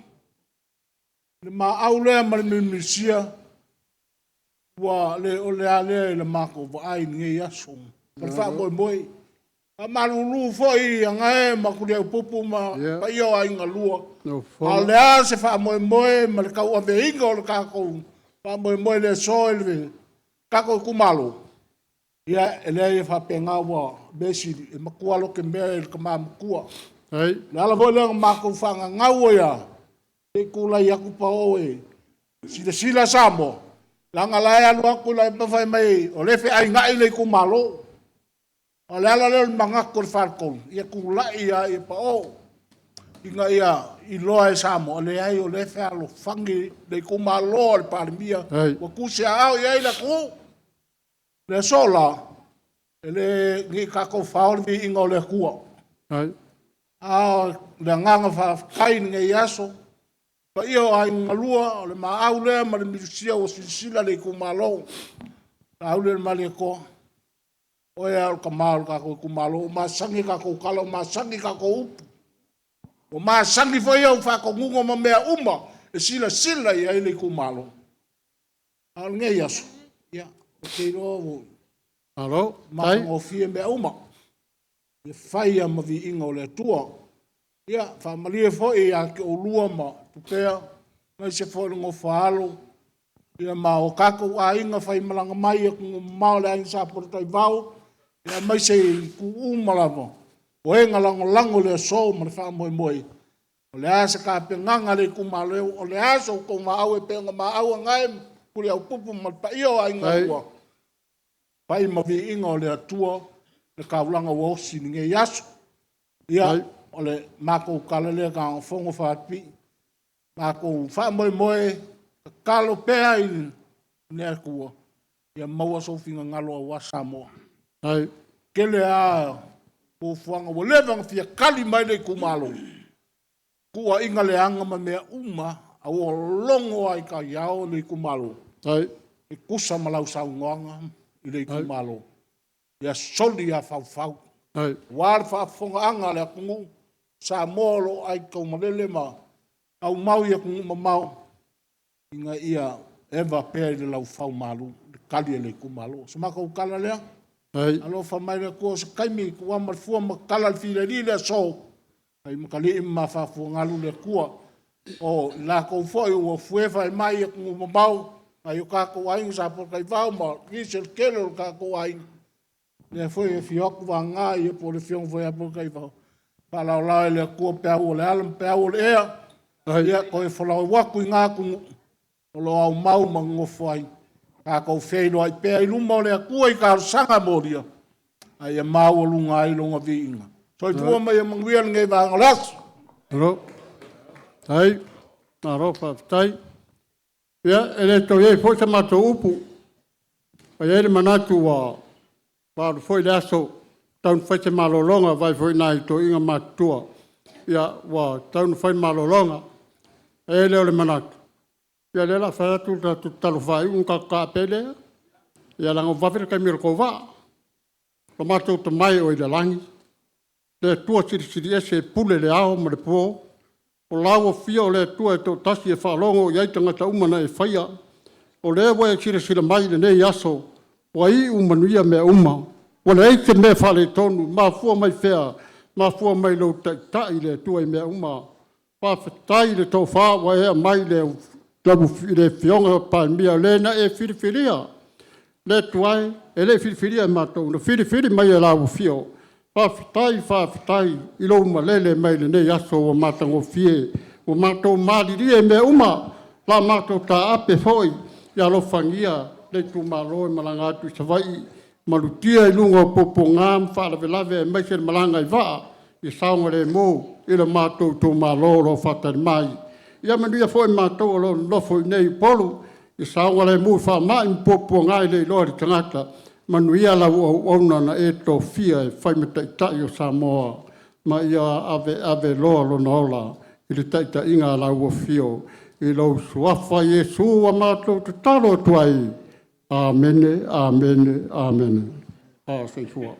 S9: Le ma au le ma le misia. Wa le o le ale le mako wa ai nge yaso. Por fa moi. A malulu foi anga e ma ku le pupu ma pa yo ai ngalua. A le a se fa moi ma le ka o ve ingo le ka ko. Fa moi le so le ka ko ku malo. Ia ele e fa penga wa besi e makualo ke me ka mamkua. Ai. La la vola mako fanga ngau ia. E kula ia ku pa oe. Sila sambo. Langa la lu aku la pa fai mai o le fe ai ngai le ku malo. O le ala le manga ko falcon. Ia ku la ia e pa o. Inga ia i loa e samo le ai o le fe alo fangi le ku malo le parmia. Wa ku se au ia la ku. Le sola ele ngi ka ko faul vi ingo le kua. Ai. Le nganga fa kai nge yaso. Pa io ai ngalua le maaule ma le misia o sila le ku malo. Aule ma le ko. O ya ka mal ka ko ku malo ma sangi ka ko kalo ma sangi ka ko up. O ma sangi fo io fa ko ngungo ma mea uma e sila ia le ku malo. Al nge yaso. Ya. Okay, no. Alo, tai. Ma fie me uma. E fai ma vi ingo le tua. Ia, fa malie fo e a ke o lua ma pupea. Ngai se fo ngo falo. Ia ma o kako a inga fai malanga mai e ku mau le ai sa por tai vau. Ia mai se ku umalava. O e ngalango lango le so ma fa moi. O le asa ka pe nganga le ku malo o le aso ko ma au e pe ma au ngai kuri au pupu ma pa io ai ngua. Pai ma vi ingo le atua le kaulanga wo sini nge yaso. Ia ole mako kalele ka fongo fatpi. Mako fa moi kalo pea i ne kua. Ia maua so finga ngalo wa Samoa. Ai kele a po fuanga wo levang fia kali mai le kumalo. Kua inga le anga ma mea uma au longo ai ka yao le kumalo. Ai e kusa malau sau ngonga. Ile ku malo ya soli ya fau war fa fonga anga le ku sa molo ai ko malele ma au mau ya ku mau inga ia eva pe de la fau malu kali le ku malo sama ko kala le ai alo fa mai le ko se kaimi ku wa mal fu ma kala fi le so ai ma kali ma fa fonga lu le ku o la ko fo o fueva mai ku mau ai o kako ai sa por kai vau ma Gisel Keller kako ai le foi e fiok vanga e por fiong foi a por kai vau para la le ko pe o le alam pe o le ia ko e fola wa ku nga ku lo au mau ma ngo foi kako fe no ai pe ai lu mo le ku ai ka sanga moria ai e mau lu nga ai lu nga vinga so tu ma e manguel ngai va ngalas ro ai na ro fa tai. Ia, ele to ye fo sa mato upu. Ai ele manatu wa pa foi laso taun foi se malolonga vai foi nai to inga matua. Ia wa taun foi malolonga. Ele ole manatu. Ia le la fa tu talu vai un ka pele. Ia la ngova fer ka mir ko va. Lo mato to mai o ile langi. Le tua siri ese pule le ao mo le po. O lawa fia o le tua e tō tasi e whaalongo i aitangata umana e whaia. O le ewa e sira mai le nei aso. O ai umanuia mea uma. O le eite me whale tonu. Ma fua mai whea. Ma fua mai lo tai le tua i mea uma. Pa whatai le tō wha wa ea mai le labu le fionga pa mia lena e whiriwhiria. Le tuai e le whiriwhiria matou. Na whiriwhiri mai e lawa fio. Whawhitai, i lo malele mai le nei aso o matango fie, o matou mariri e me uma, la matou ta ape foi, ia lo fangia, le tu malo e malanga atu sa vai, malutia i lunga o popo ngam, whalavelave e mai se malanga i waa, i saunga le mo, i le matou tu malo lo whatari mai. Ia manuia foi matou lo nofo i nei polu, i saunga le mo whamai popo ngai le lori tangata, manuia la ona na e to fia e fai me tai o Samoa ma ia ave loa lo naola i le tai inga la ua fio i lo suafa Yesu a matou te talo tuai. Amene, amene, amene. Ah, sei sua.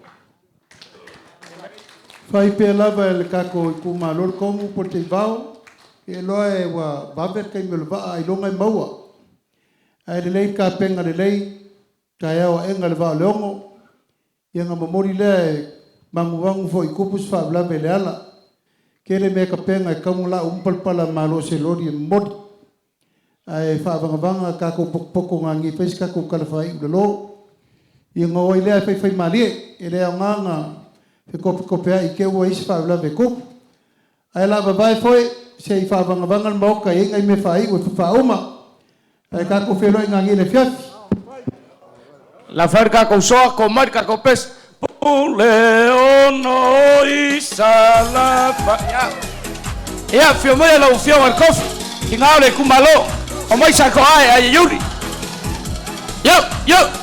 S14: Fai pe lava le kako i ku malor komu por te vao. E loa e wa vaver kai melva ai longa i maua. Ai le lei ka penga le lei. Ka eo enga le vao leongo. Ia ngā mamori lea e manguwangu fo i kupus wha lave le ala. Kere me ka penga e kamula umpalpala malo se lori e modi. Ai wha vangavanga kako poko ngā ngi pes kako kalawhai ulalo. Ia ngā oi lea whai malie. E lea nganga e kopea i ke ua isi wha lave kupu. Ai la vai foi se i wha vangavanga mauka e ngai me whai ua wha uma. Ai kako whelo i ngā ngi le fiafi.
S2: La farca con soa con marca con pes. Leono isala. Ya fio mo la ufio al kof. Kingale kumalo. O mai sa ko ai yuri. Yo.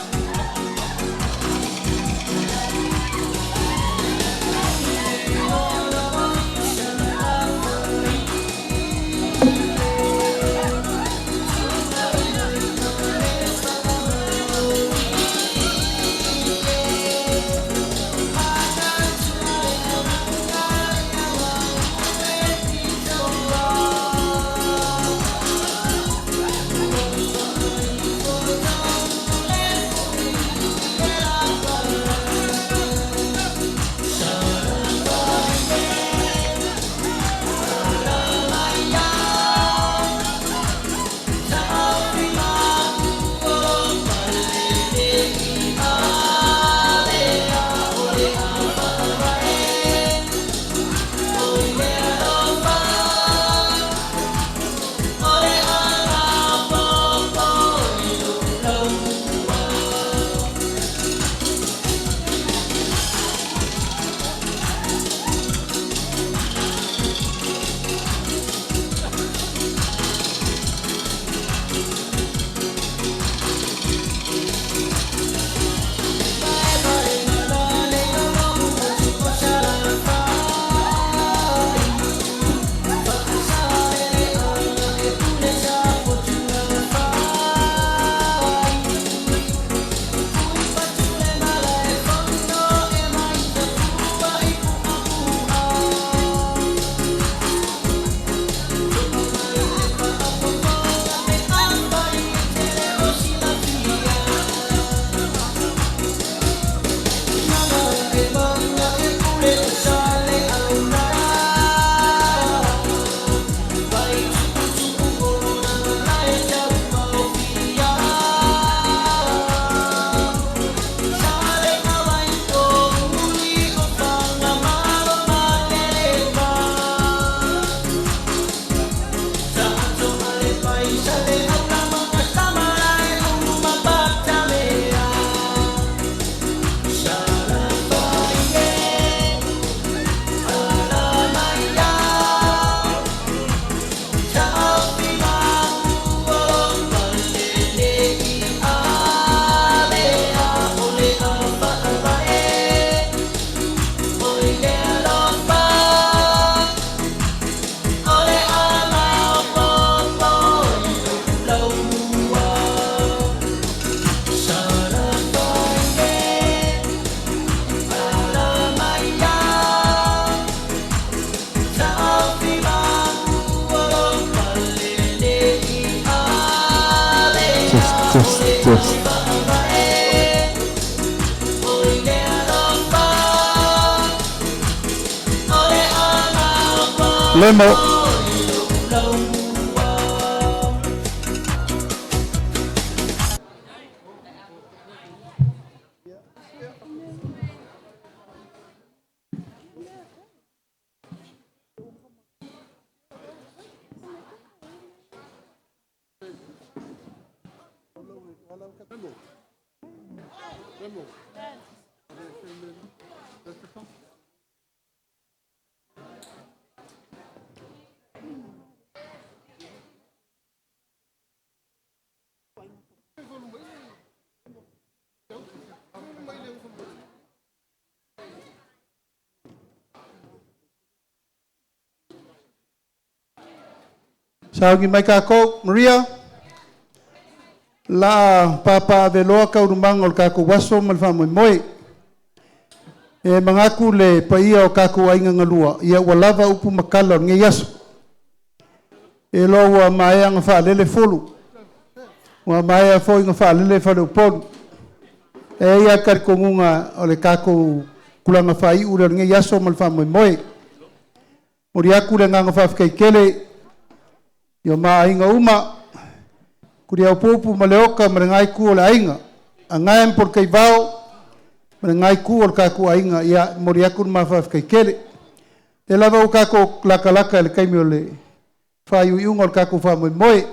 S1: Just. Lemo.
S14: Saugi mai kako, Maria. La papa veloa ka urumanga o kako waso malfa moi moi. E mangaku le paia o kako ainga ngalua. Ia walava upu makala nge yaso. E lo wa mai anga fa lele folu. Wa mai a fo inga fa lele fa le polu. E ia karikongunga o le kako kulanga fa i ura nge yaso mal fa moi moi. Mori aku le nganga fa fkai kele. Yo ma inga uma. Kuri au popu maleoka marengai ku o le ainga. Angaem por kai vao. Marengai ku o le kako ainga. Ia mori aku ma fa fkai kele. E lava o kako laka laka le kaimi o le. Fa iu iunga o le kako fa moi moi.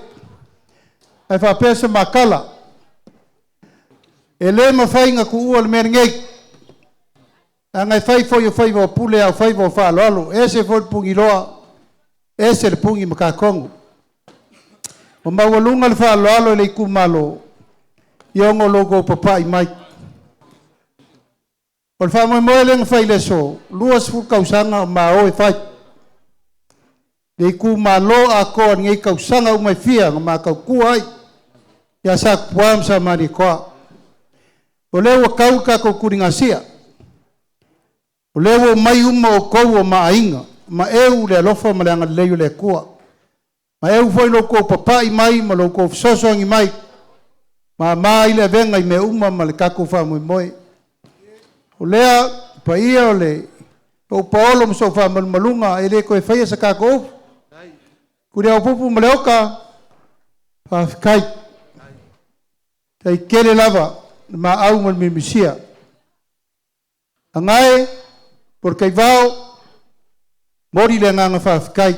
S14: Ai fa pesa makala. E le ma whainga ku ua le meri ngei. Angai whai fo yo whai wa pule au whai wa wha alo. E se fo pungi loa. E se le pungi makakongo. O mawalunga le wha alo le iku malo. Iongo logo papai mai. O le wha moi moi le ngawhai le so. Lua sifu kausanga o mao e whai. Le iku malo a koa ngei kausanga umai fia. Nga ma kau kuai. Ia sa kuam sa mari koa. O lewa kau kako kuringasia. O lewa mai uma o kou o maainga. Ma eu le alofa ma le anga leio le kua. Ma eu foi loko papai mai ma loko fsosongi mai. Ma mai le venga i me uma ma le kako wha moi moi. O lea pa ia o le o paolo mo so wha malunga e le koe whaia sa kako upu. Kuri au pupu ma le oka wha whikai. Tai kere lava ma au mal mimisia. Angai por kai vao mori le nganga fa fikai.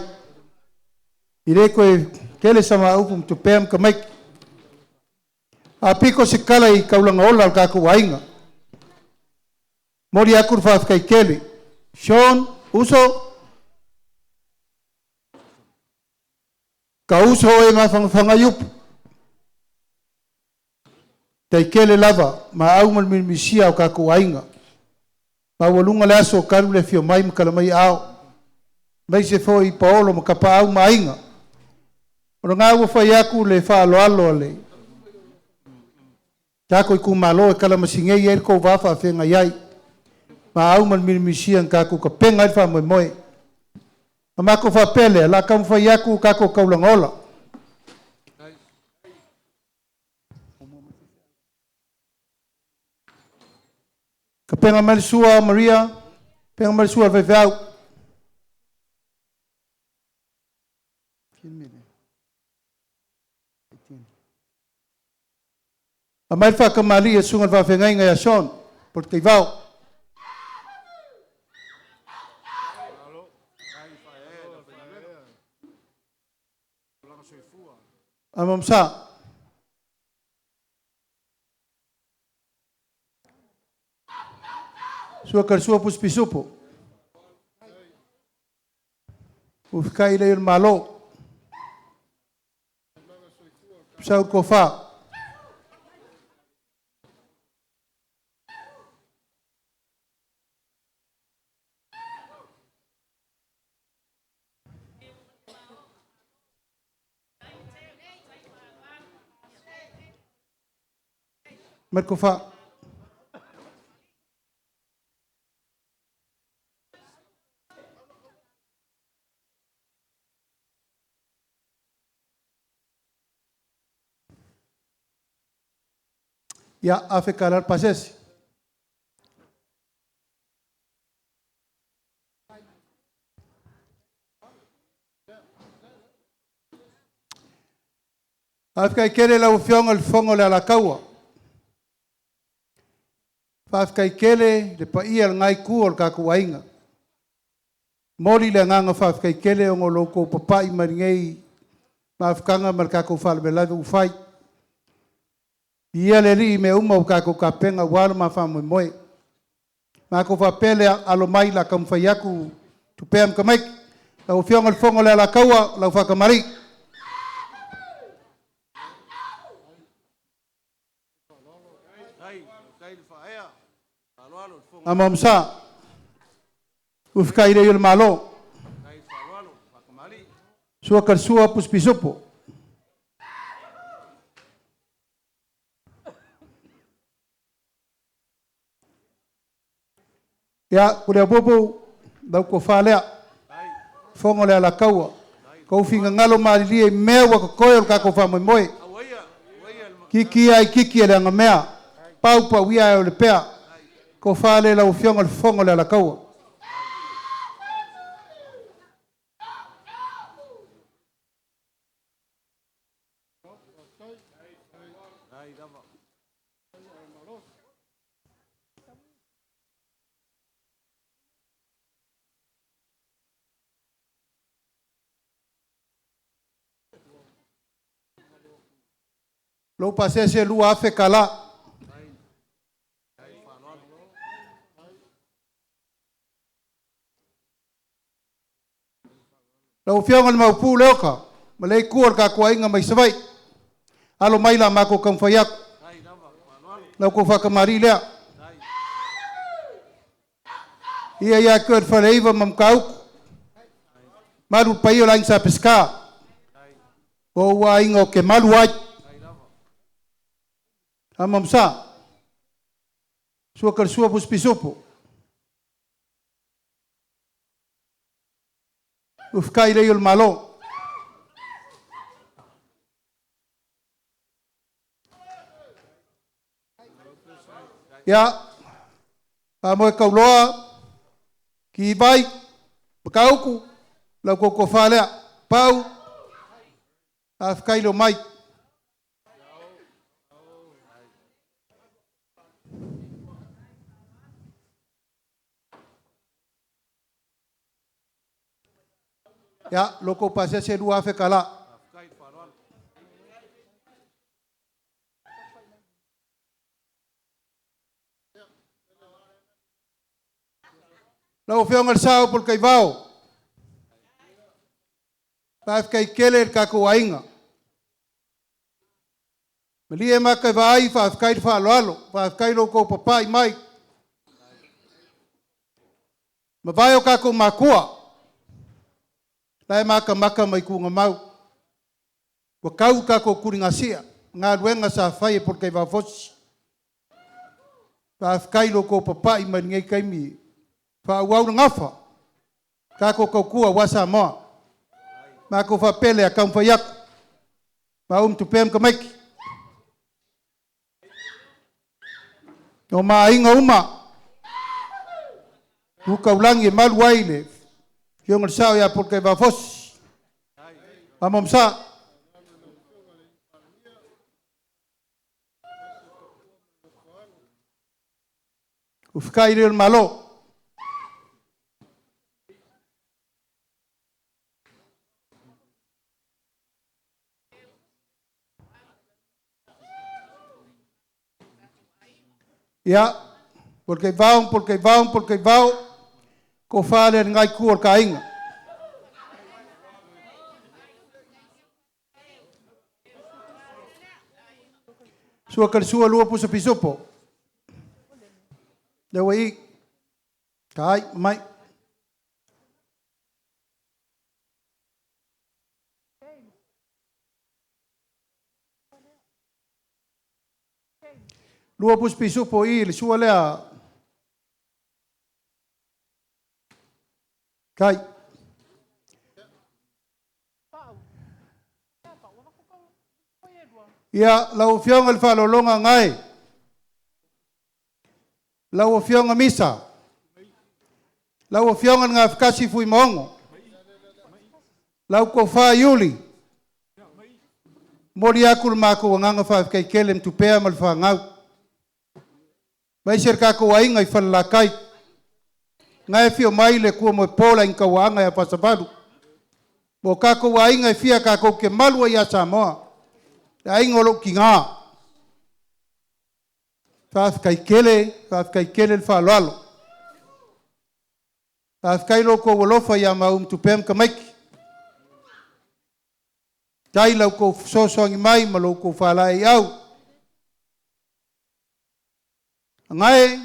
S14: Ire koe kele sama upu mtu pem kamaik. A piko se kala i kaulanga ola al kako wainga. Mori akur fa fikai kele. Sean uso ka uso e ma fanga yupu. Tai kele lava, ma au mal misia o kako wainga. Ma walunga le aso karu le fio mai mkala mai ao. Mai se fo i paolo makapa au mainga. Ora ngā ua whai aku le wha alo alo le. Tako i ku malo e kala masingei e kou wafa a whenga iai. Ma au mal misia kako ka penga i wha moi moi. Ma mako wha pele, la kam whai aku kako kaulangola. Ka penga marisua Maria, penga marisua vevau. A mai whaka Maria sunga wa whengai ngai a son, por te vau. A mamsa. Sua karsua puspisupo. Ufkai le malo. Sau kofa. Merkofa. Ya hace calar pases. Afka ikele la ufiong al fongo le ala kaua. Afka ikele le paia al ngai ku al kaku wainga. Mori le nganga afka ikele o ngoloko papai maringei. Ma afkanga mal kaku fal belave ufai. Ia le ri me uma o kako ka penga wala ma fa moi moi. Ma ko fa pele alo mai la kam fa yaku tu pem ka mai. La o fiong al fongo le la kaua la fa ka mari. Amamsa. Uf kai le malo. Sua karsua puspisopo. Ia, kule bobo, dau ko whalea. Fongo lea la kaua. Kou finga ngalo maalilia I mea waka koe o kako whamoimoe. Kiki ai kiki ele anga mea. Pau pa wia e o le pea. Ko whale la ufionga le fongo lea la kaua. Lo pasé se lua afe kala. Lo fionga mau pu leoka. Malei kuor ka ko inga mai savai. Alo mai la mako kam fayak. Lo ko fa kamari lea. Ia keur faleiva mam kau. Maru paio lain sa pesca. O wa ingo ke malu ai. Amam sa. Sua kersua pus pisopo. Ufkai le yul malo. Ya. Amo kau loa. Ki vai. Bakauku. Lau koko falea. Pau. Afkai lo mai. Ya, loko pasé se lua afe kala. Lau feonga sao por kai vao. Paf kai kele kako wainga. Melie maka vai fa kai fa lalo, fa kai loko papai mai. Ma vai o kako makua. Lai maka mai kunga mau. Wa kau kako kuringa sia. Ngā ruenga sa fai por kai va fosi. Fa kai loko papai mai ngai kai mi. Fa wau ngafa. Kako kau kua wasa moa. Mako fa pele a kamfa yak. Ma tu pem kamaiki. No ma inga uma. Uka ulangi malu waile. Yung sao ya porque va fos. Amom sa. Ufkai el malo. Ya, porque vão, ko fale ngai kuor kainga. Sua kersua lua pusa pisopo. Dewa I. Kai, mai. Lua pus pisopo I, sua lea. Kai. Ia lau fionga le whalolonga ngai. Lau fionga misa. Lau fionga ngā whakasi fui maongo. Lau ko wha iuli. Mori aku mako nganga wha kai kelem tupea mal wha ngau. Mai ser kako wainga I whalalakai. Ngai fio mai le kua mo pola in kawanga ya pasabadu. Mo kako wainga fia kako ke malua ya Samoa. Ai ngolo ki ngā. Kai kele le whalalo. Kai loko walofa ya maum tupem kamaiki. Tai lau ko sosongi mai ma loko whalai au. Ngai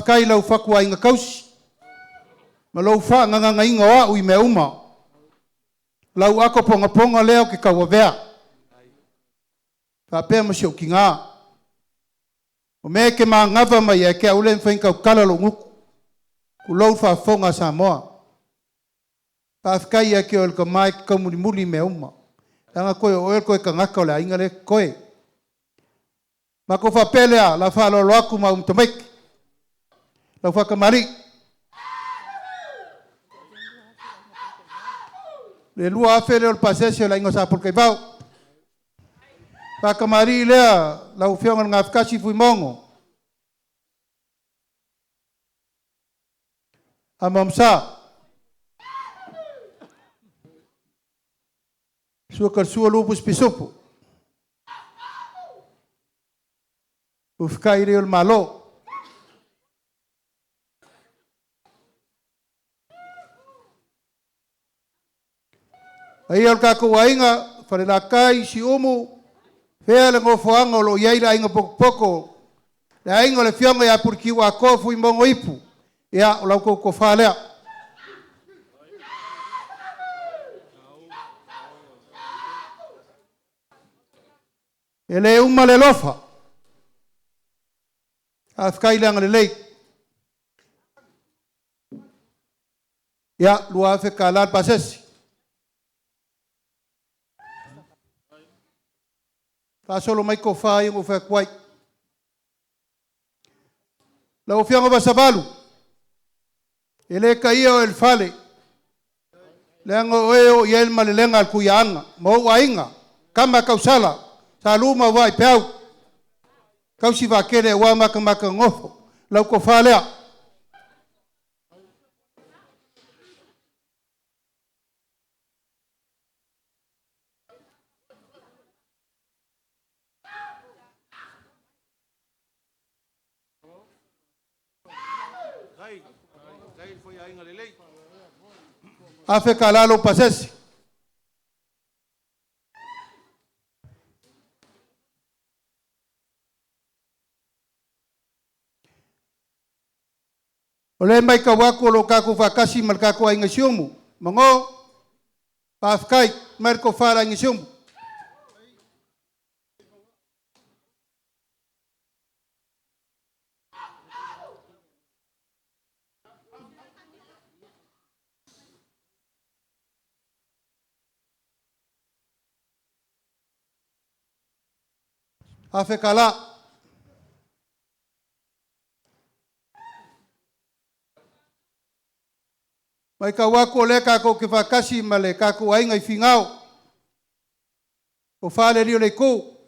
S14: kai lau whakua inga kausi. Ma lau wha nganga inga wa ui me uma. Lau ako ponga leo ke kawawea. Pea masio kinga. O me ke ma ngava mai e ke aule whainka kala lo nguku. Kulou whafonga Samoa. Pawhikai a ke o ka mai kamulimuli me uma. Tanga koe o el koe ka ngaka o le ainga le koe. Ma ko whapelea la whalolo aku ma umtameki. La whakamari. Le lua afere o le pasese o la ingo sa pulkei vau. Whakamari lea la ufionga ngā whakasi fui mongo. A mamsa. Sua sua lupus pisupu. Ufkai reo malo. Ai al kako wainga fare la kai si umu fea le ngofoanga o lo iai la inga poko poko. La inga le fionga ya purki wa kofu imbongo ipu. Ya o lau ko falea. Ele uma le lofa. Afkai langa le lei. Ya lua fe kalat pasesi. Ta solo mai ko fa yung fe kwai. La ufianga basabalu. Ele kaio el fale. Lengo eo yel malelenga al kuyanga. Mo wainga. Kama kausala. Saluma vai peau. Kausi va kere wa maka ngofo. Lau ko falea. Afe kalalo pasesi. Ole mai ka wako lo kako fakasi mal kako ai ngasiumu. Mango pafkai merko fara ngasiumu. Afe kala. Mai ka wako le kako ke fakasi male kako ai ngai fingao. O fale rio le ko.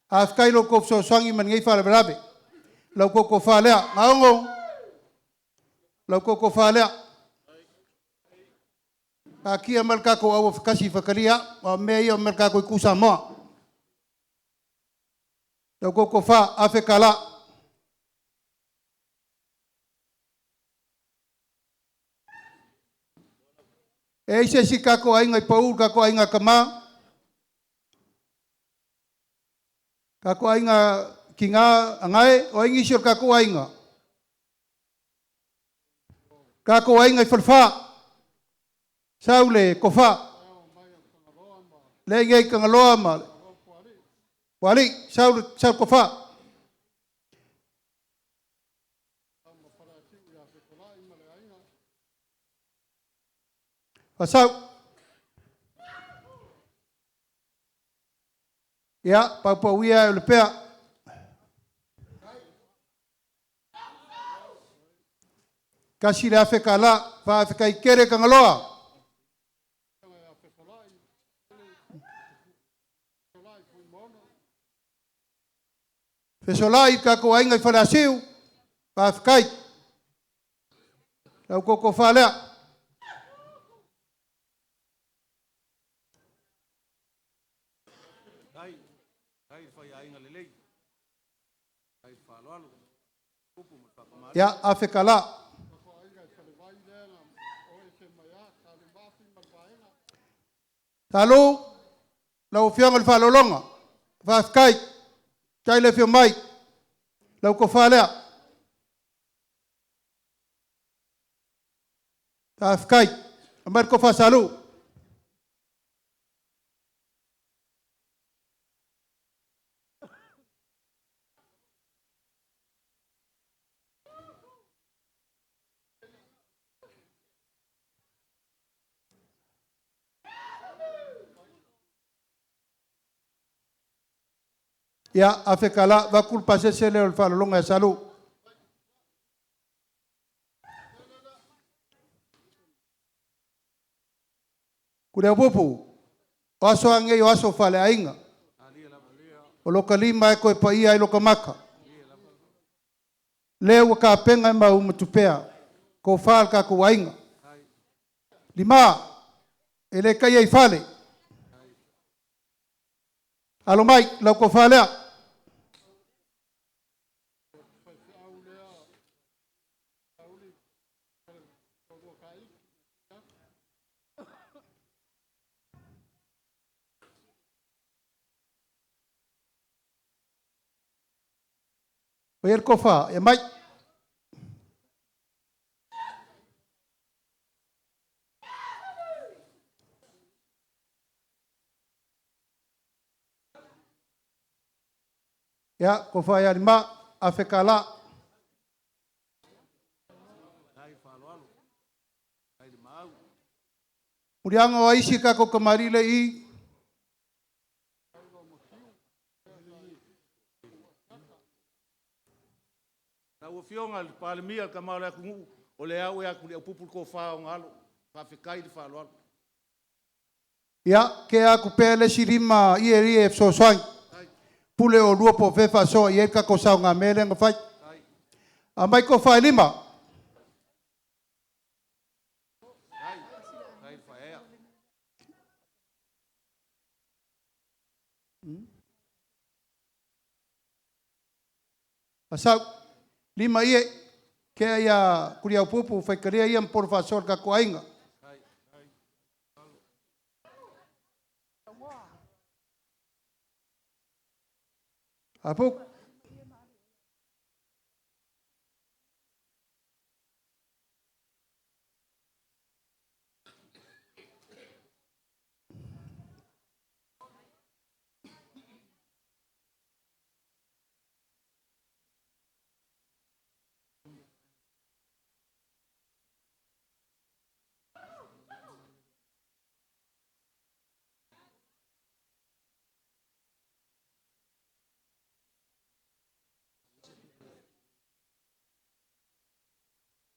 S14: Afkai lo ko so sangi man ngai fale brabe. Lo ko fale a ngaongo. Lo ko fale a. Aki amal kako au fakasi fakalia o me amal kako kusa mo. Lo ko fa afe kala. Eise si kako ainga pau kako ainga kama. Kako ainga kinga angai o ingi sir kako ainga. Kako ainga falfa. Saule kofa. Le ngai kangaloa ma. Wali saul kofa. Pasau. Ya, papauia le pea. Kasi le afe kala, fa afe kai kere kangaloa. Fesolai kako ainga falasiu, fa afe kai. Lau koko falea. Ya afe kala. Talu lau fiang al falolonga. Vas kai. Kai le fiang mai. Lau ko falea. Vas kai. Amar ko fa salu. Ia afekala va kulpa se le fa longa salu. Kurea popu. Aso ange yo aso fale ainga. O loka lima e koe pa ia e loka maka. Leo ka penga ma umutupea. Ko fal ka ko ainga. Lima. Ele kai ai fale. Alo mai, lau ko fale a. Oyer ko fa, e mai. Ya, ko fa ya lima afekala. Murianga wa isi ka ko kamarile i.
S8: Na o fionga le palemia ka mala ku o le au ya ku le pupu ko fa ngalo fa fikai di fa lo.
S14: Ya, ke a ku pele sirima i e so swang. Pule o lua po fefa so i e ka ko sa nga mele nga fai. A mai ko fa lima. Asau lima ie ke ia kuria pupu fai karea ia por fasor ka ko ainga. Apu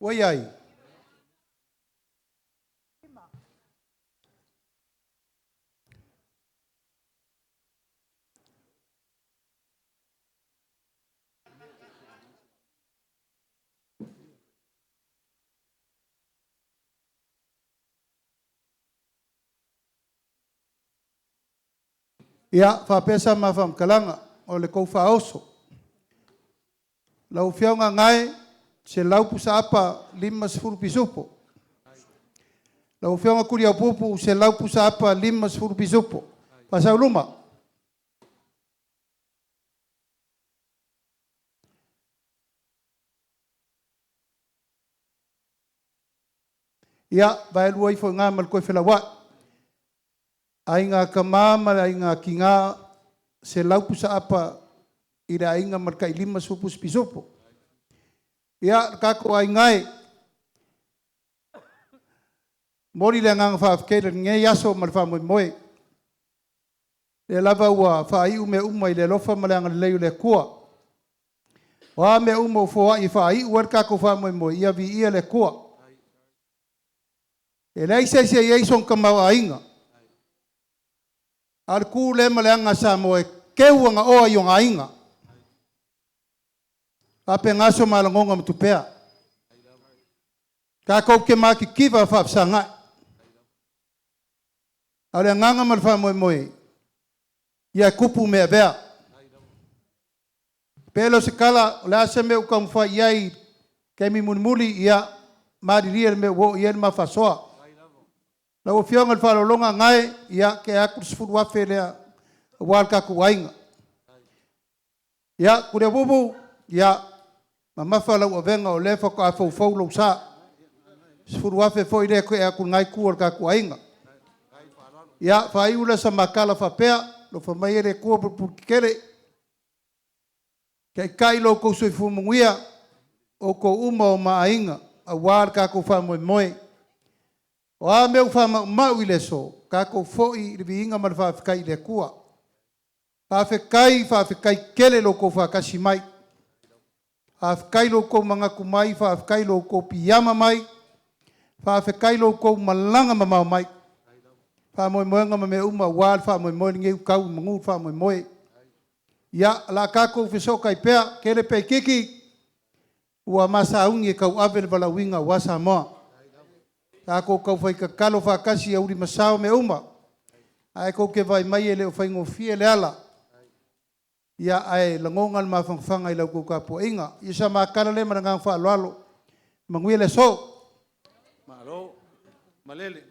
S14: Oi ai. Ia fa pesa ma fam kalanga o le ko fa oso. Lau fianga ngai se lau pusa apa 5 pisupo. Lau fianga kuria pupu se lau pusa apa 5 pisupo. Pasau luma. Ia vai luai fo nga mal ko felawa. Ainga kamama ainga kinga se lau pusa apa ira ainga marka 5 pisupo. Ia kako ai ngai mori le ngang fa fkele nge yaso mal fa moi le lava wa fa i ume umai le lofa malanga le le kua wa me umo fo i fa i wer kako fa moi ia vi ia le kua e lei se ye son kama ainga ar ku le malanga sa moi ke wanga o yo ainga ape ngaso malangonga mtupea. Kako ke maki kiva fa sanga. Ale nganga malfa moi. Ya kupu me bea. Pelo se kala la se me ukam fa yai ke mi munmuli ya mari rier me wo yen ma fa soa. La o fianga fa longa ngai ya ke aku sfu wa fele wal ka ku wainga. Ya kure bubu ya mama fala o venga o lefa ko afo fo lo sa sfuru afe fo ide ko e ku ngai ku ka ku ainga ya fa iula sa makala fa pea lo fa mai re ku por kere kai lo ko so fu mungia o ko uma o ma ainga a war ka ku fa moi o a meu fa ma wile so ka ko fo i vinga mar fa kai le ku Whawhekai kele loko whakasi mai. Whawhekai loko mangaku mai, whawhekai loko piyama mai. Whawhekai loko malanga mamau mai. Whamoemoenga me uma wal, whamoemoe ngeu kau mangu, whamoemoe. Ia la kako whesoka i pea, kele pe kiki. Ua masa aungi e kau awe le walawinga wa Samoa. Kako kau whaikakalo whakasi auri masao me uma. Ai ko ke vai mai ele o whaingo fie le ala. Ia ai langongal mawhangwhanga i lau ko ka po inga. Isa makana le marangang whaaloalo. Mangui le so.
S3: Maro, malele.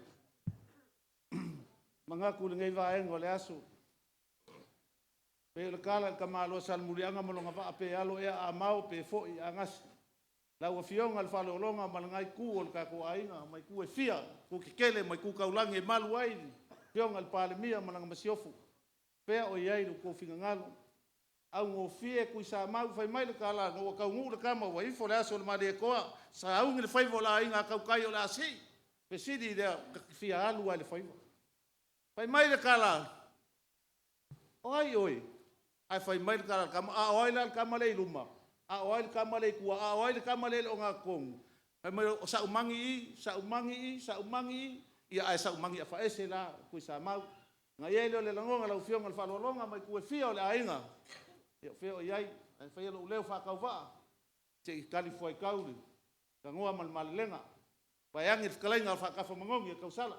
S3: Mangaku ngai vaengo le asu. Pe le kala ka malo sal murianga molonga va pe alo e a mau pe fo i angas. La wa fionga le falo longa malangai ku ol ka ko ainga mai ku e fia ku kele mai ku kaulangi e malu ai. Fionga le pale mia malanga masiofu. Pe o iai ko finga ngalo. Au ngo fie ku sa mau fai mai le kala ngo ka ngu le kama wa ifo le aso le made koa sa au ngi le fai vola inga ka kai o la si. Pe sidi de fia alu ai le fai. Fai mai le kala. Oi oi. Ai fai mai le kala kama a oi le kama le luma. A oi le kama le ku a oi le kama le o nga kong. Ai mai sa umangi ia ai sa umangi fa ese la ku sa mau. Nga ye le langonga la fionga le fa longa mai ku fia o le ainga. Ia feo iai, ai fai alo leo whakau waa. Te i kali fuai kauri. Ka ngoa malmalenga. Pai angi whakalainga o whakafa mangongi e kausala.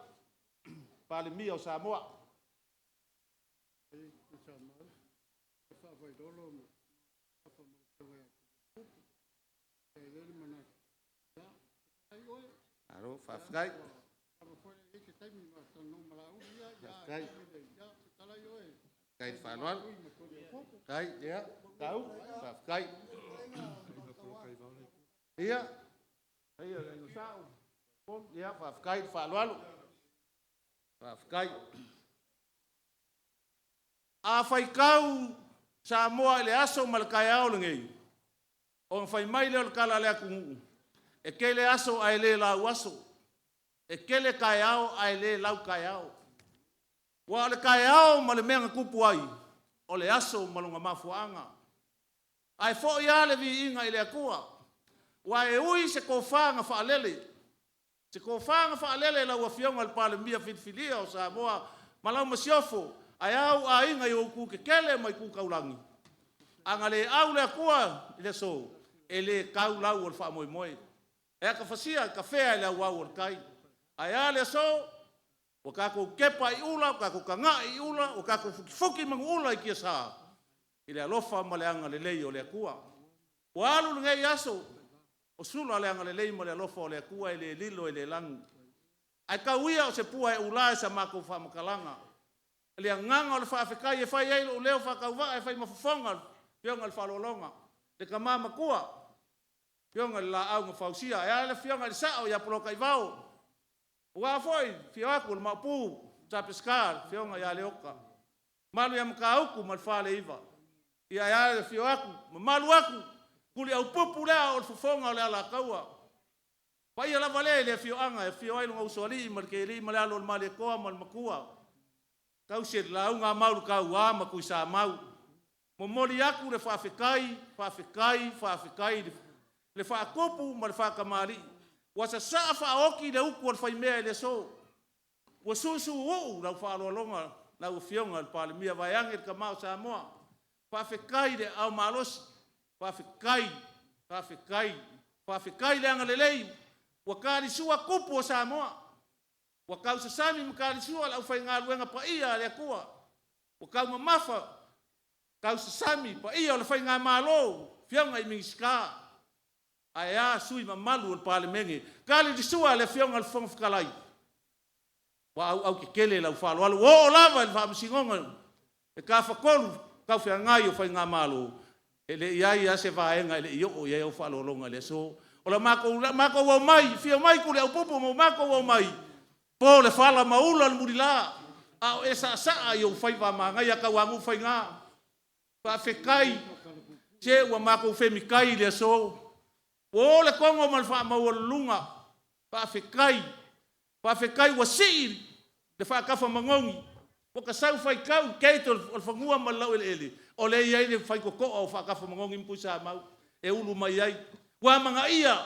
S3: Pale mia o Samoa. Aro, whawhkai. Whawhkai. Kai whanwal. Kai, ia, kau, whawhkai. Ia, ia, rengo sao. Ia, whawhkai, whanwalu. Whawhkai. A whaikau Samoa le aso malakai ao lengei. O whai mai leo le kala lea kungu. E kele aso ai le lau aso. E kele kai ao ai le lau kai ao. Wa le kai ao ma le menga kupu ai. O le aso malunga mafuanga. Ai fo ia le vi inga i le akua. Wa e ui se kofanga wha alele. Se kofanga wha alele la ua fionga le pale mia filfilia o Samoa. Malau masiofo. Ai au a inga i oku ke kele mai ku kaulangi. Anga le au le akua i le so. E le kau lau o le wha moe moe. E aka fasia ka fea i le au au o le kai. Ai a le so. O kako kepa i ula, o kako kanga i ula, o kako fuki mangu ula i kia saa. I le alofa ma le anga le lei o le akua. O alu le ngai aso, o sula le anga le lei ma le alofa o le akua i le lilo i le langu. Ai kauia o se pua e ula e sa mako wha makalanga. Le nganga o le whaafekai e whai eilo o leo whakauwa e whai mafufonga, pionga le whalolonga. Le kamama kua, pionga le la au ma fausia, e ale pionga le sao i apoloka i vau. Ua foi, fio aku le mapu, tapeskar, fionga ia le oka. Malu ia maka auku ma le whale iwa. Ia ia le fio aku, malu aku, kuli au pupu lea o le fufonga o le ala kaua. Pa ia lava le fio anga, e fio ailunga usuali, ma le keili, ma le alo le male koa, ma le makua. Kau se la unga maulu kau a ma kui sa mau. Mo moli aku le whawhekai, le whaakopu ma le whakamari. Wasa saa whaoki le uku al whaimea le so. Wa susu uu lau whaaloalonga, lau fionga le pale mia vaiangi le kamau Samoa. Whawhekai le au malosi. Whawhekai le anga le lei. Wakari sua kupu o Samoa. Wakau sasami makari sua lau whainga luenga pa ia le akua. Wakau mamafa. Kau sasami pa ia le whainga malo. Fionga i mingisika. Aia sui mamalu le pale menge. Kali di sua le fionga le fonga whakalai. Wa au ke kele lau whaloalu. O lava le whaamisingonga. E ka whakolu kau whiangai o whainga malo. E le iai ase vaenga e le iyo o iai o whalolonga le so. O la mako wau mai. Fio mai kule au pupu mo mako wau mai. Po le fala maula le murila. Au e sa saa i o whaiva mangai a kawangu whainga. Whawhekai. Che ua mako whemikai le so. O le kongo mal wha maua lunga. Whawhekai. Whawhekai wa sii. Le whakafa mangongi.
S15: O ka sau fai kau kei to o fangua malau ele. O le ia le fai ko o fa ka fa mangongi mpusa mau. E ulu mai ai. Wa manga ia.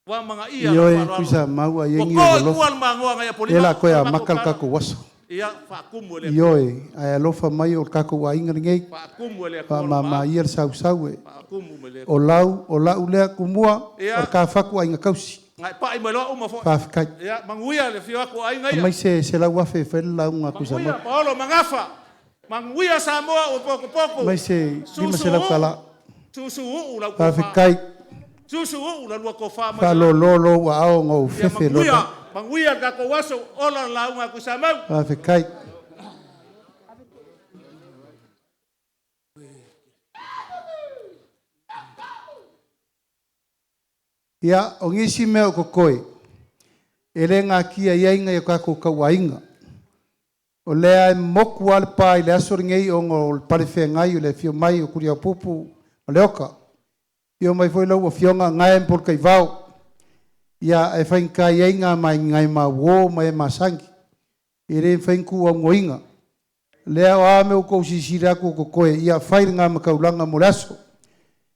S15: Wa manga ia.
S14: Yo e kusa mau ai ngi lo.
S15: Ko mangoa ngai polima.
S14: Ela ko ya makal ka ko waso.
S15: Ia fa kumu le.
S14: Yo e ai lo fa mai o ka ko wa inga ngai.
S15: Fa kumu le.
S14: Fa mama ia sau sau e.
S15: Fa kumu le.
S14: O lau le kumua o ka fa ko inga kausi.
S15: Ngai pa i malo uma fo.
S14: Fa kai.
S15: Ia manguia le fio ko ai ngai.
S14: Mai se la wa fe la unga kusa mau.
S15: Paulo mangafa. Manguia Samoa o poko.
S14: Mai se lima se la kala.
S15: Susu u la ko
S14: fa. Fa kai.
S15: Susu u la lua ko fa.
S14: Fa lo wa ao ngo fefe lo.
S15: Manguia ka ko waso ola la unga kusa mau.
S14: Fa kai. Ia, o ngisi mea o kokoe. E le ngā kia iainga i kako kawainga. O lea e moku ale pai le asori ngei o ngō parewhea ngai o le fio mai o kuria pupu o le oka. Io mai foi lau o fionga ngai mpol kai vau. Ia e whainka iainga mai ngai ma wō mai e masangi. E re whainku o ngoinga. Lea o ame o kousisira ko kokoe. Ia whairi ngā makaulanga mo le aso.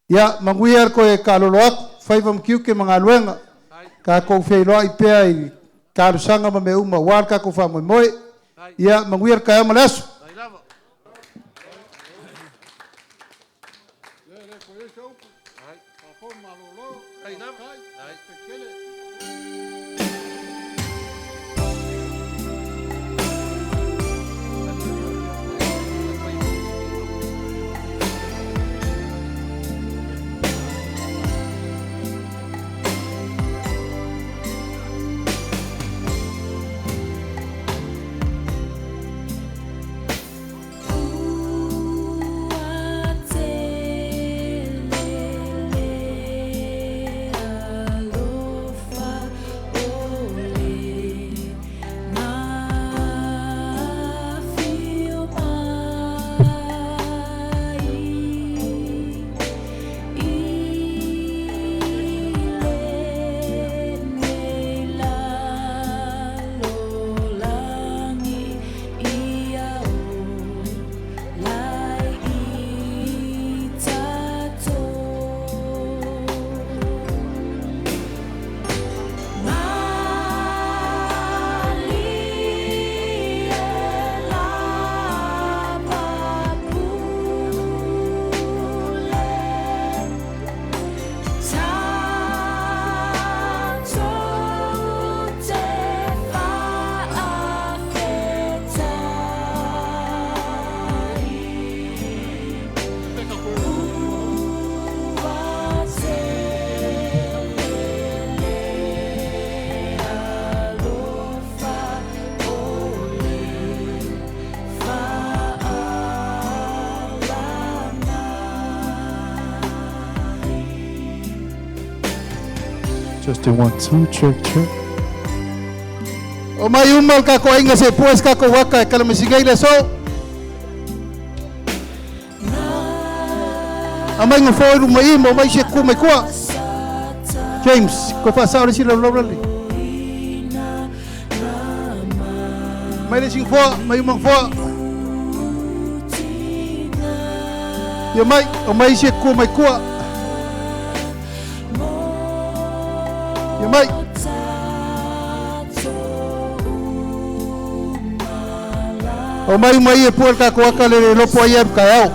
S14: Ia mangui ar koe ka lolo aku. Faiva mkiu ke mga luenga. Ka kou whailoa i pea i karusanga ma me uma war ka kou whamoe moe. Ia manguiar ka ama leso.
S1: Just a 1, 2, check.
S14: O mai umal ka ko inga se pues ka ko waka kala masigai le so. Amai ngo foi ru mai mo mai se ku mai kwa. James, ko fa sa ri lo lo li. Mai le sing fo, mai umang fo. Yo mai, o mai se ku mai kwa. Yo mai. O mai mai e puel ka ko ka le lo po ye ka yao.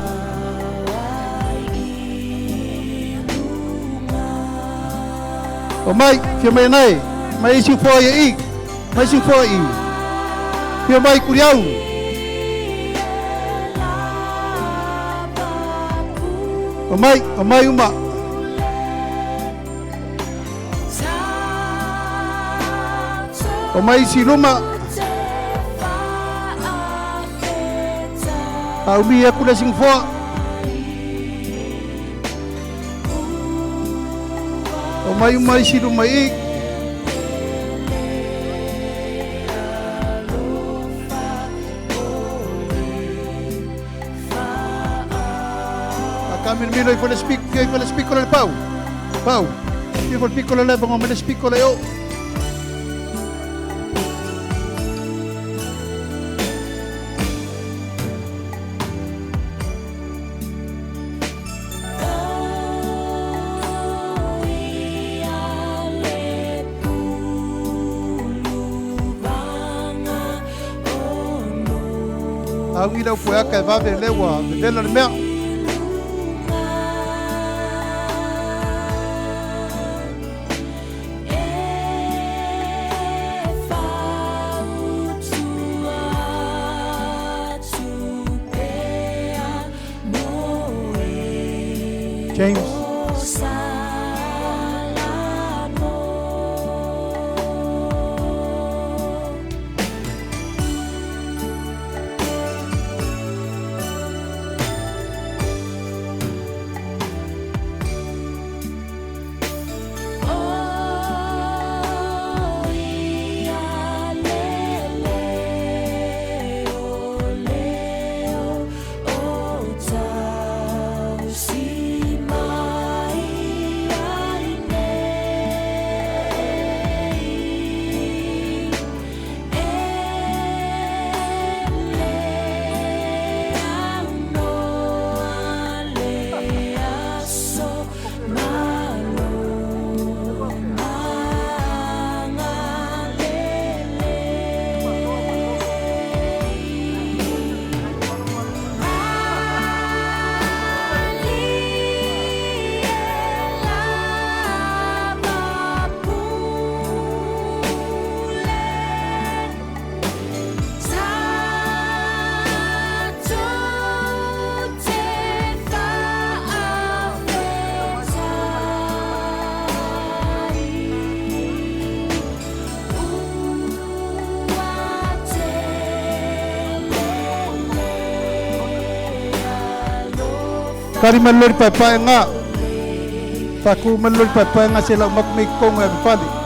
S14: O mai ke mai nai, mai si fo ye I. Mai si fo I. Ke mai kuriau. O mai uma. O mai si luma. Au mi aku le sing fo. O mai si luma I. Kami milo i le speak le pau. Pau. Io col piccolo le bongo me le speak le o. Au ngi lau poea kai vave lewa vela le mea. James. Kari malori pai pai nga. Faku malori pai pai nga sila mak may kong ay pali.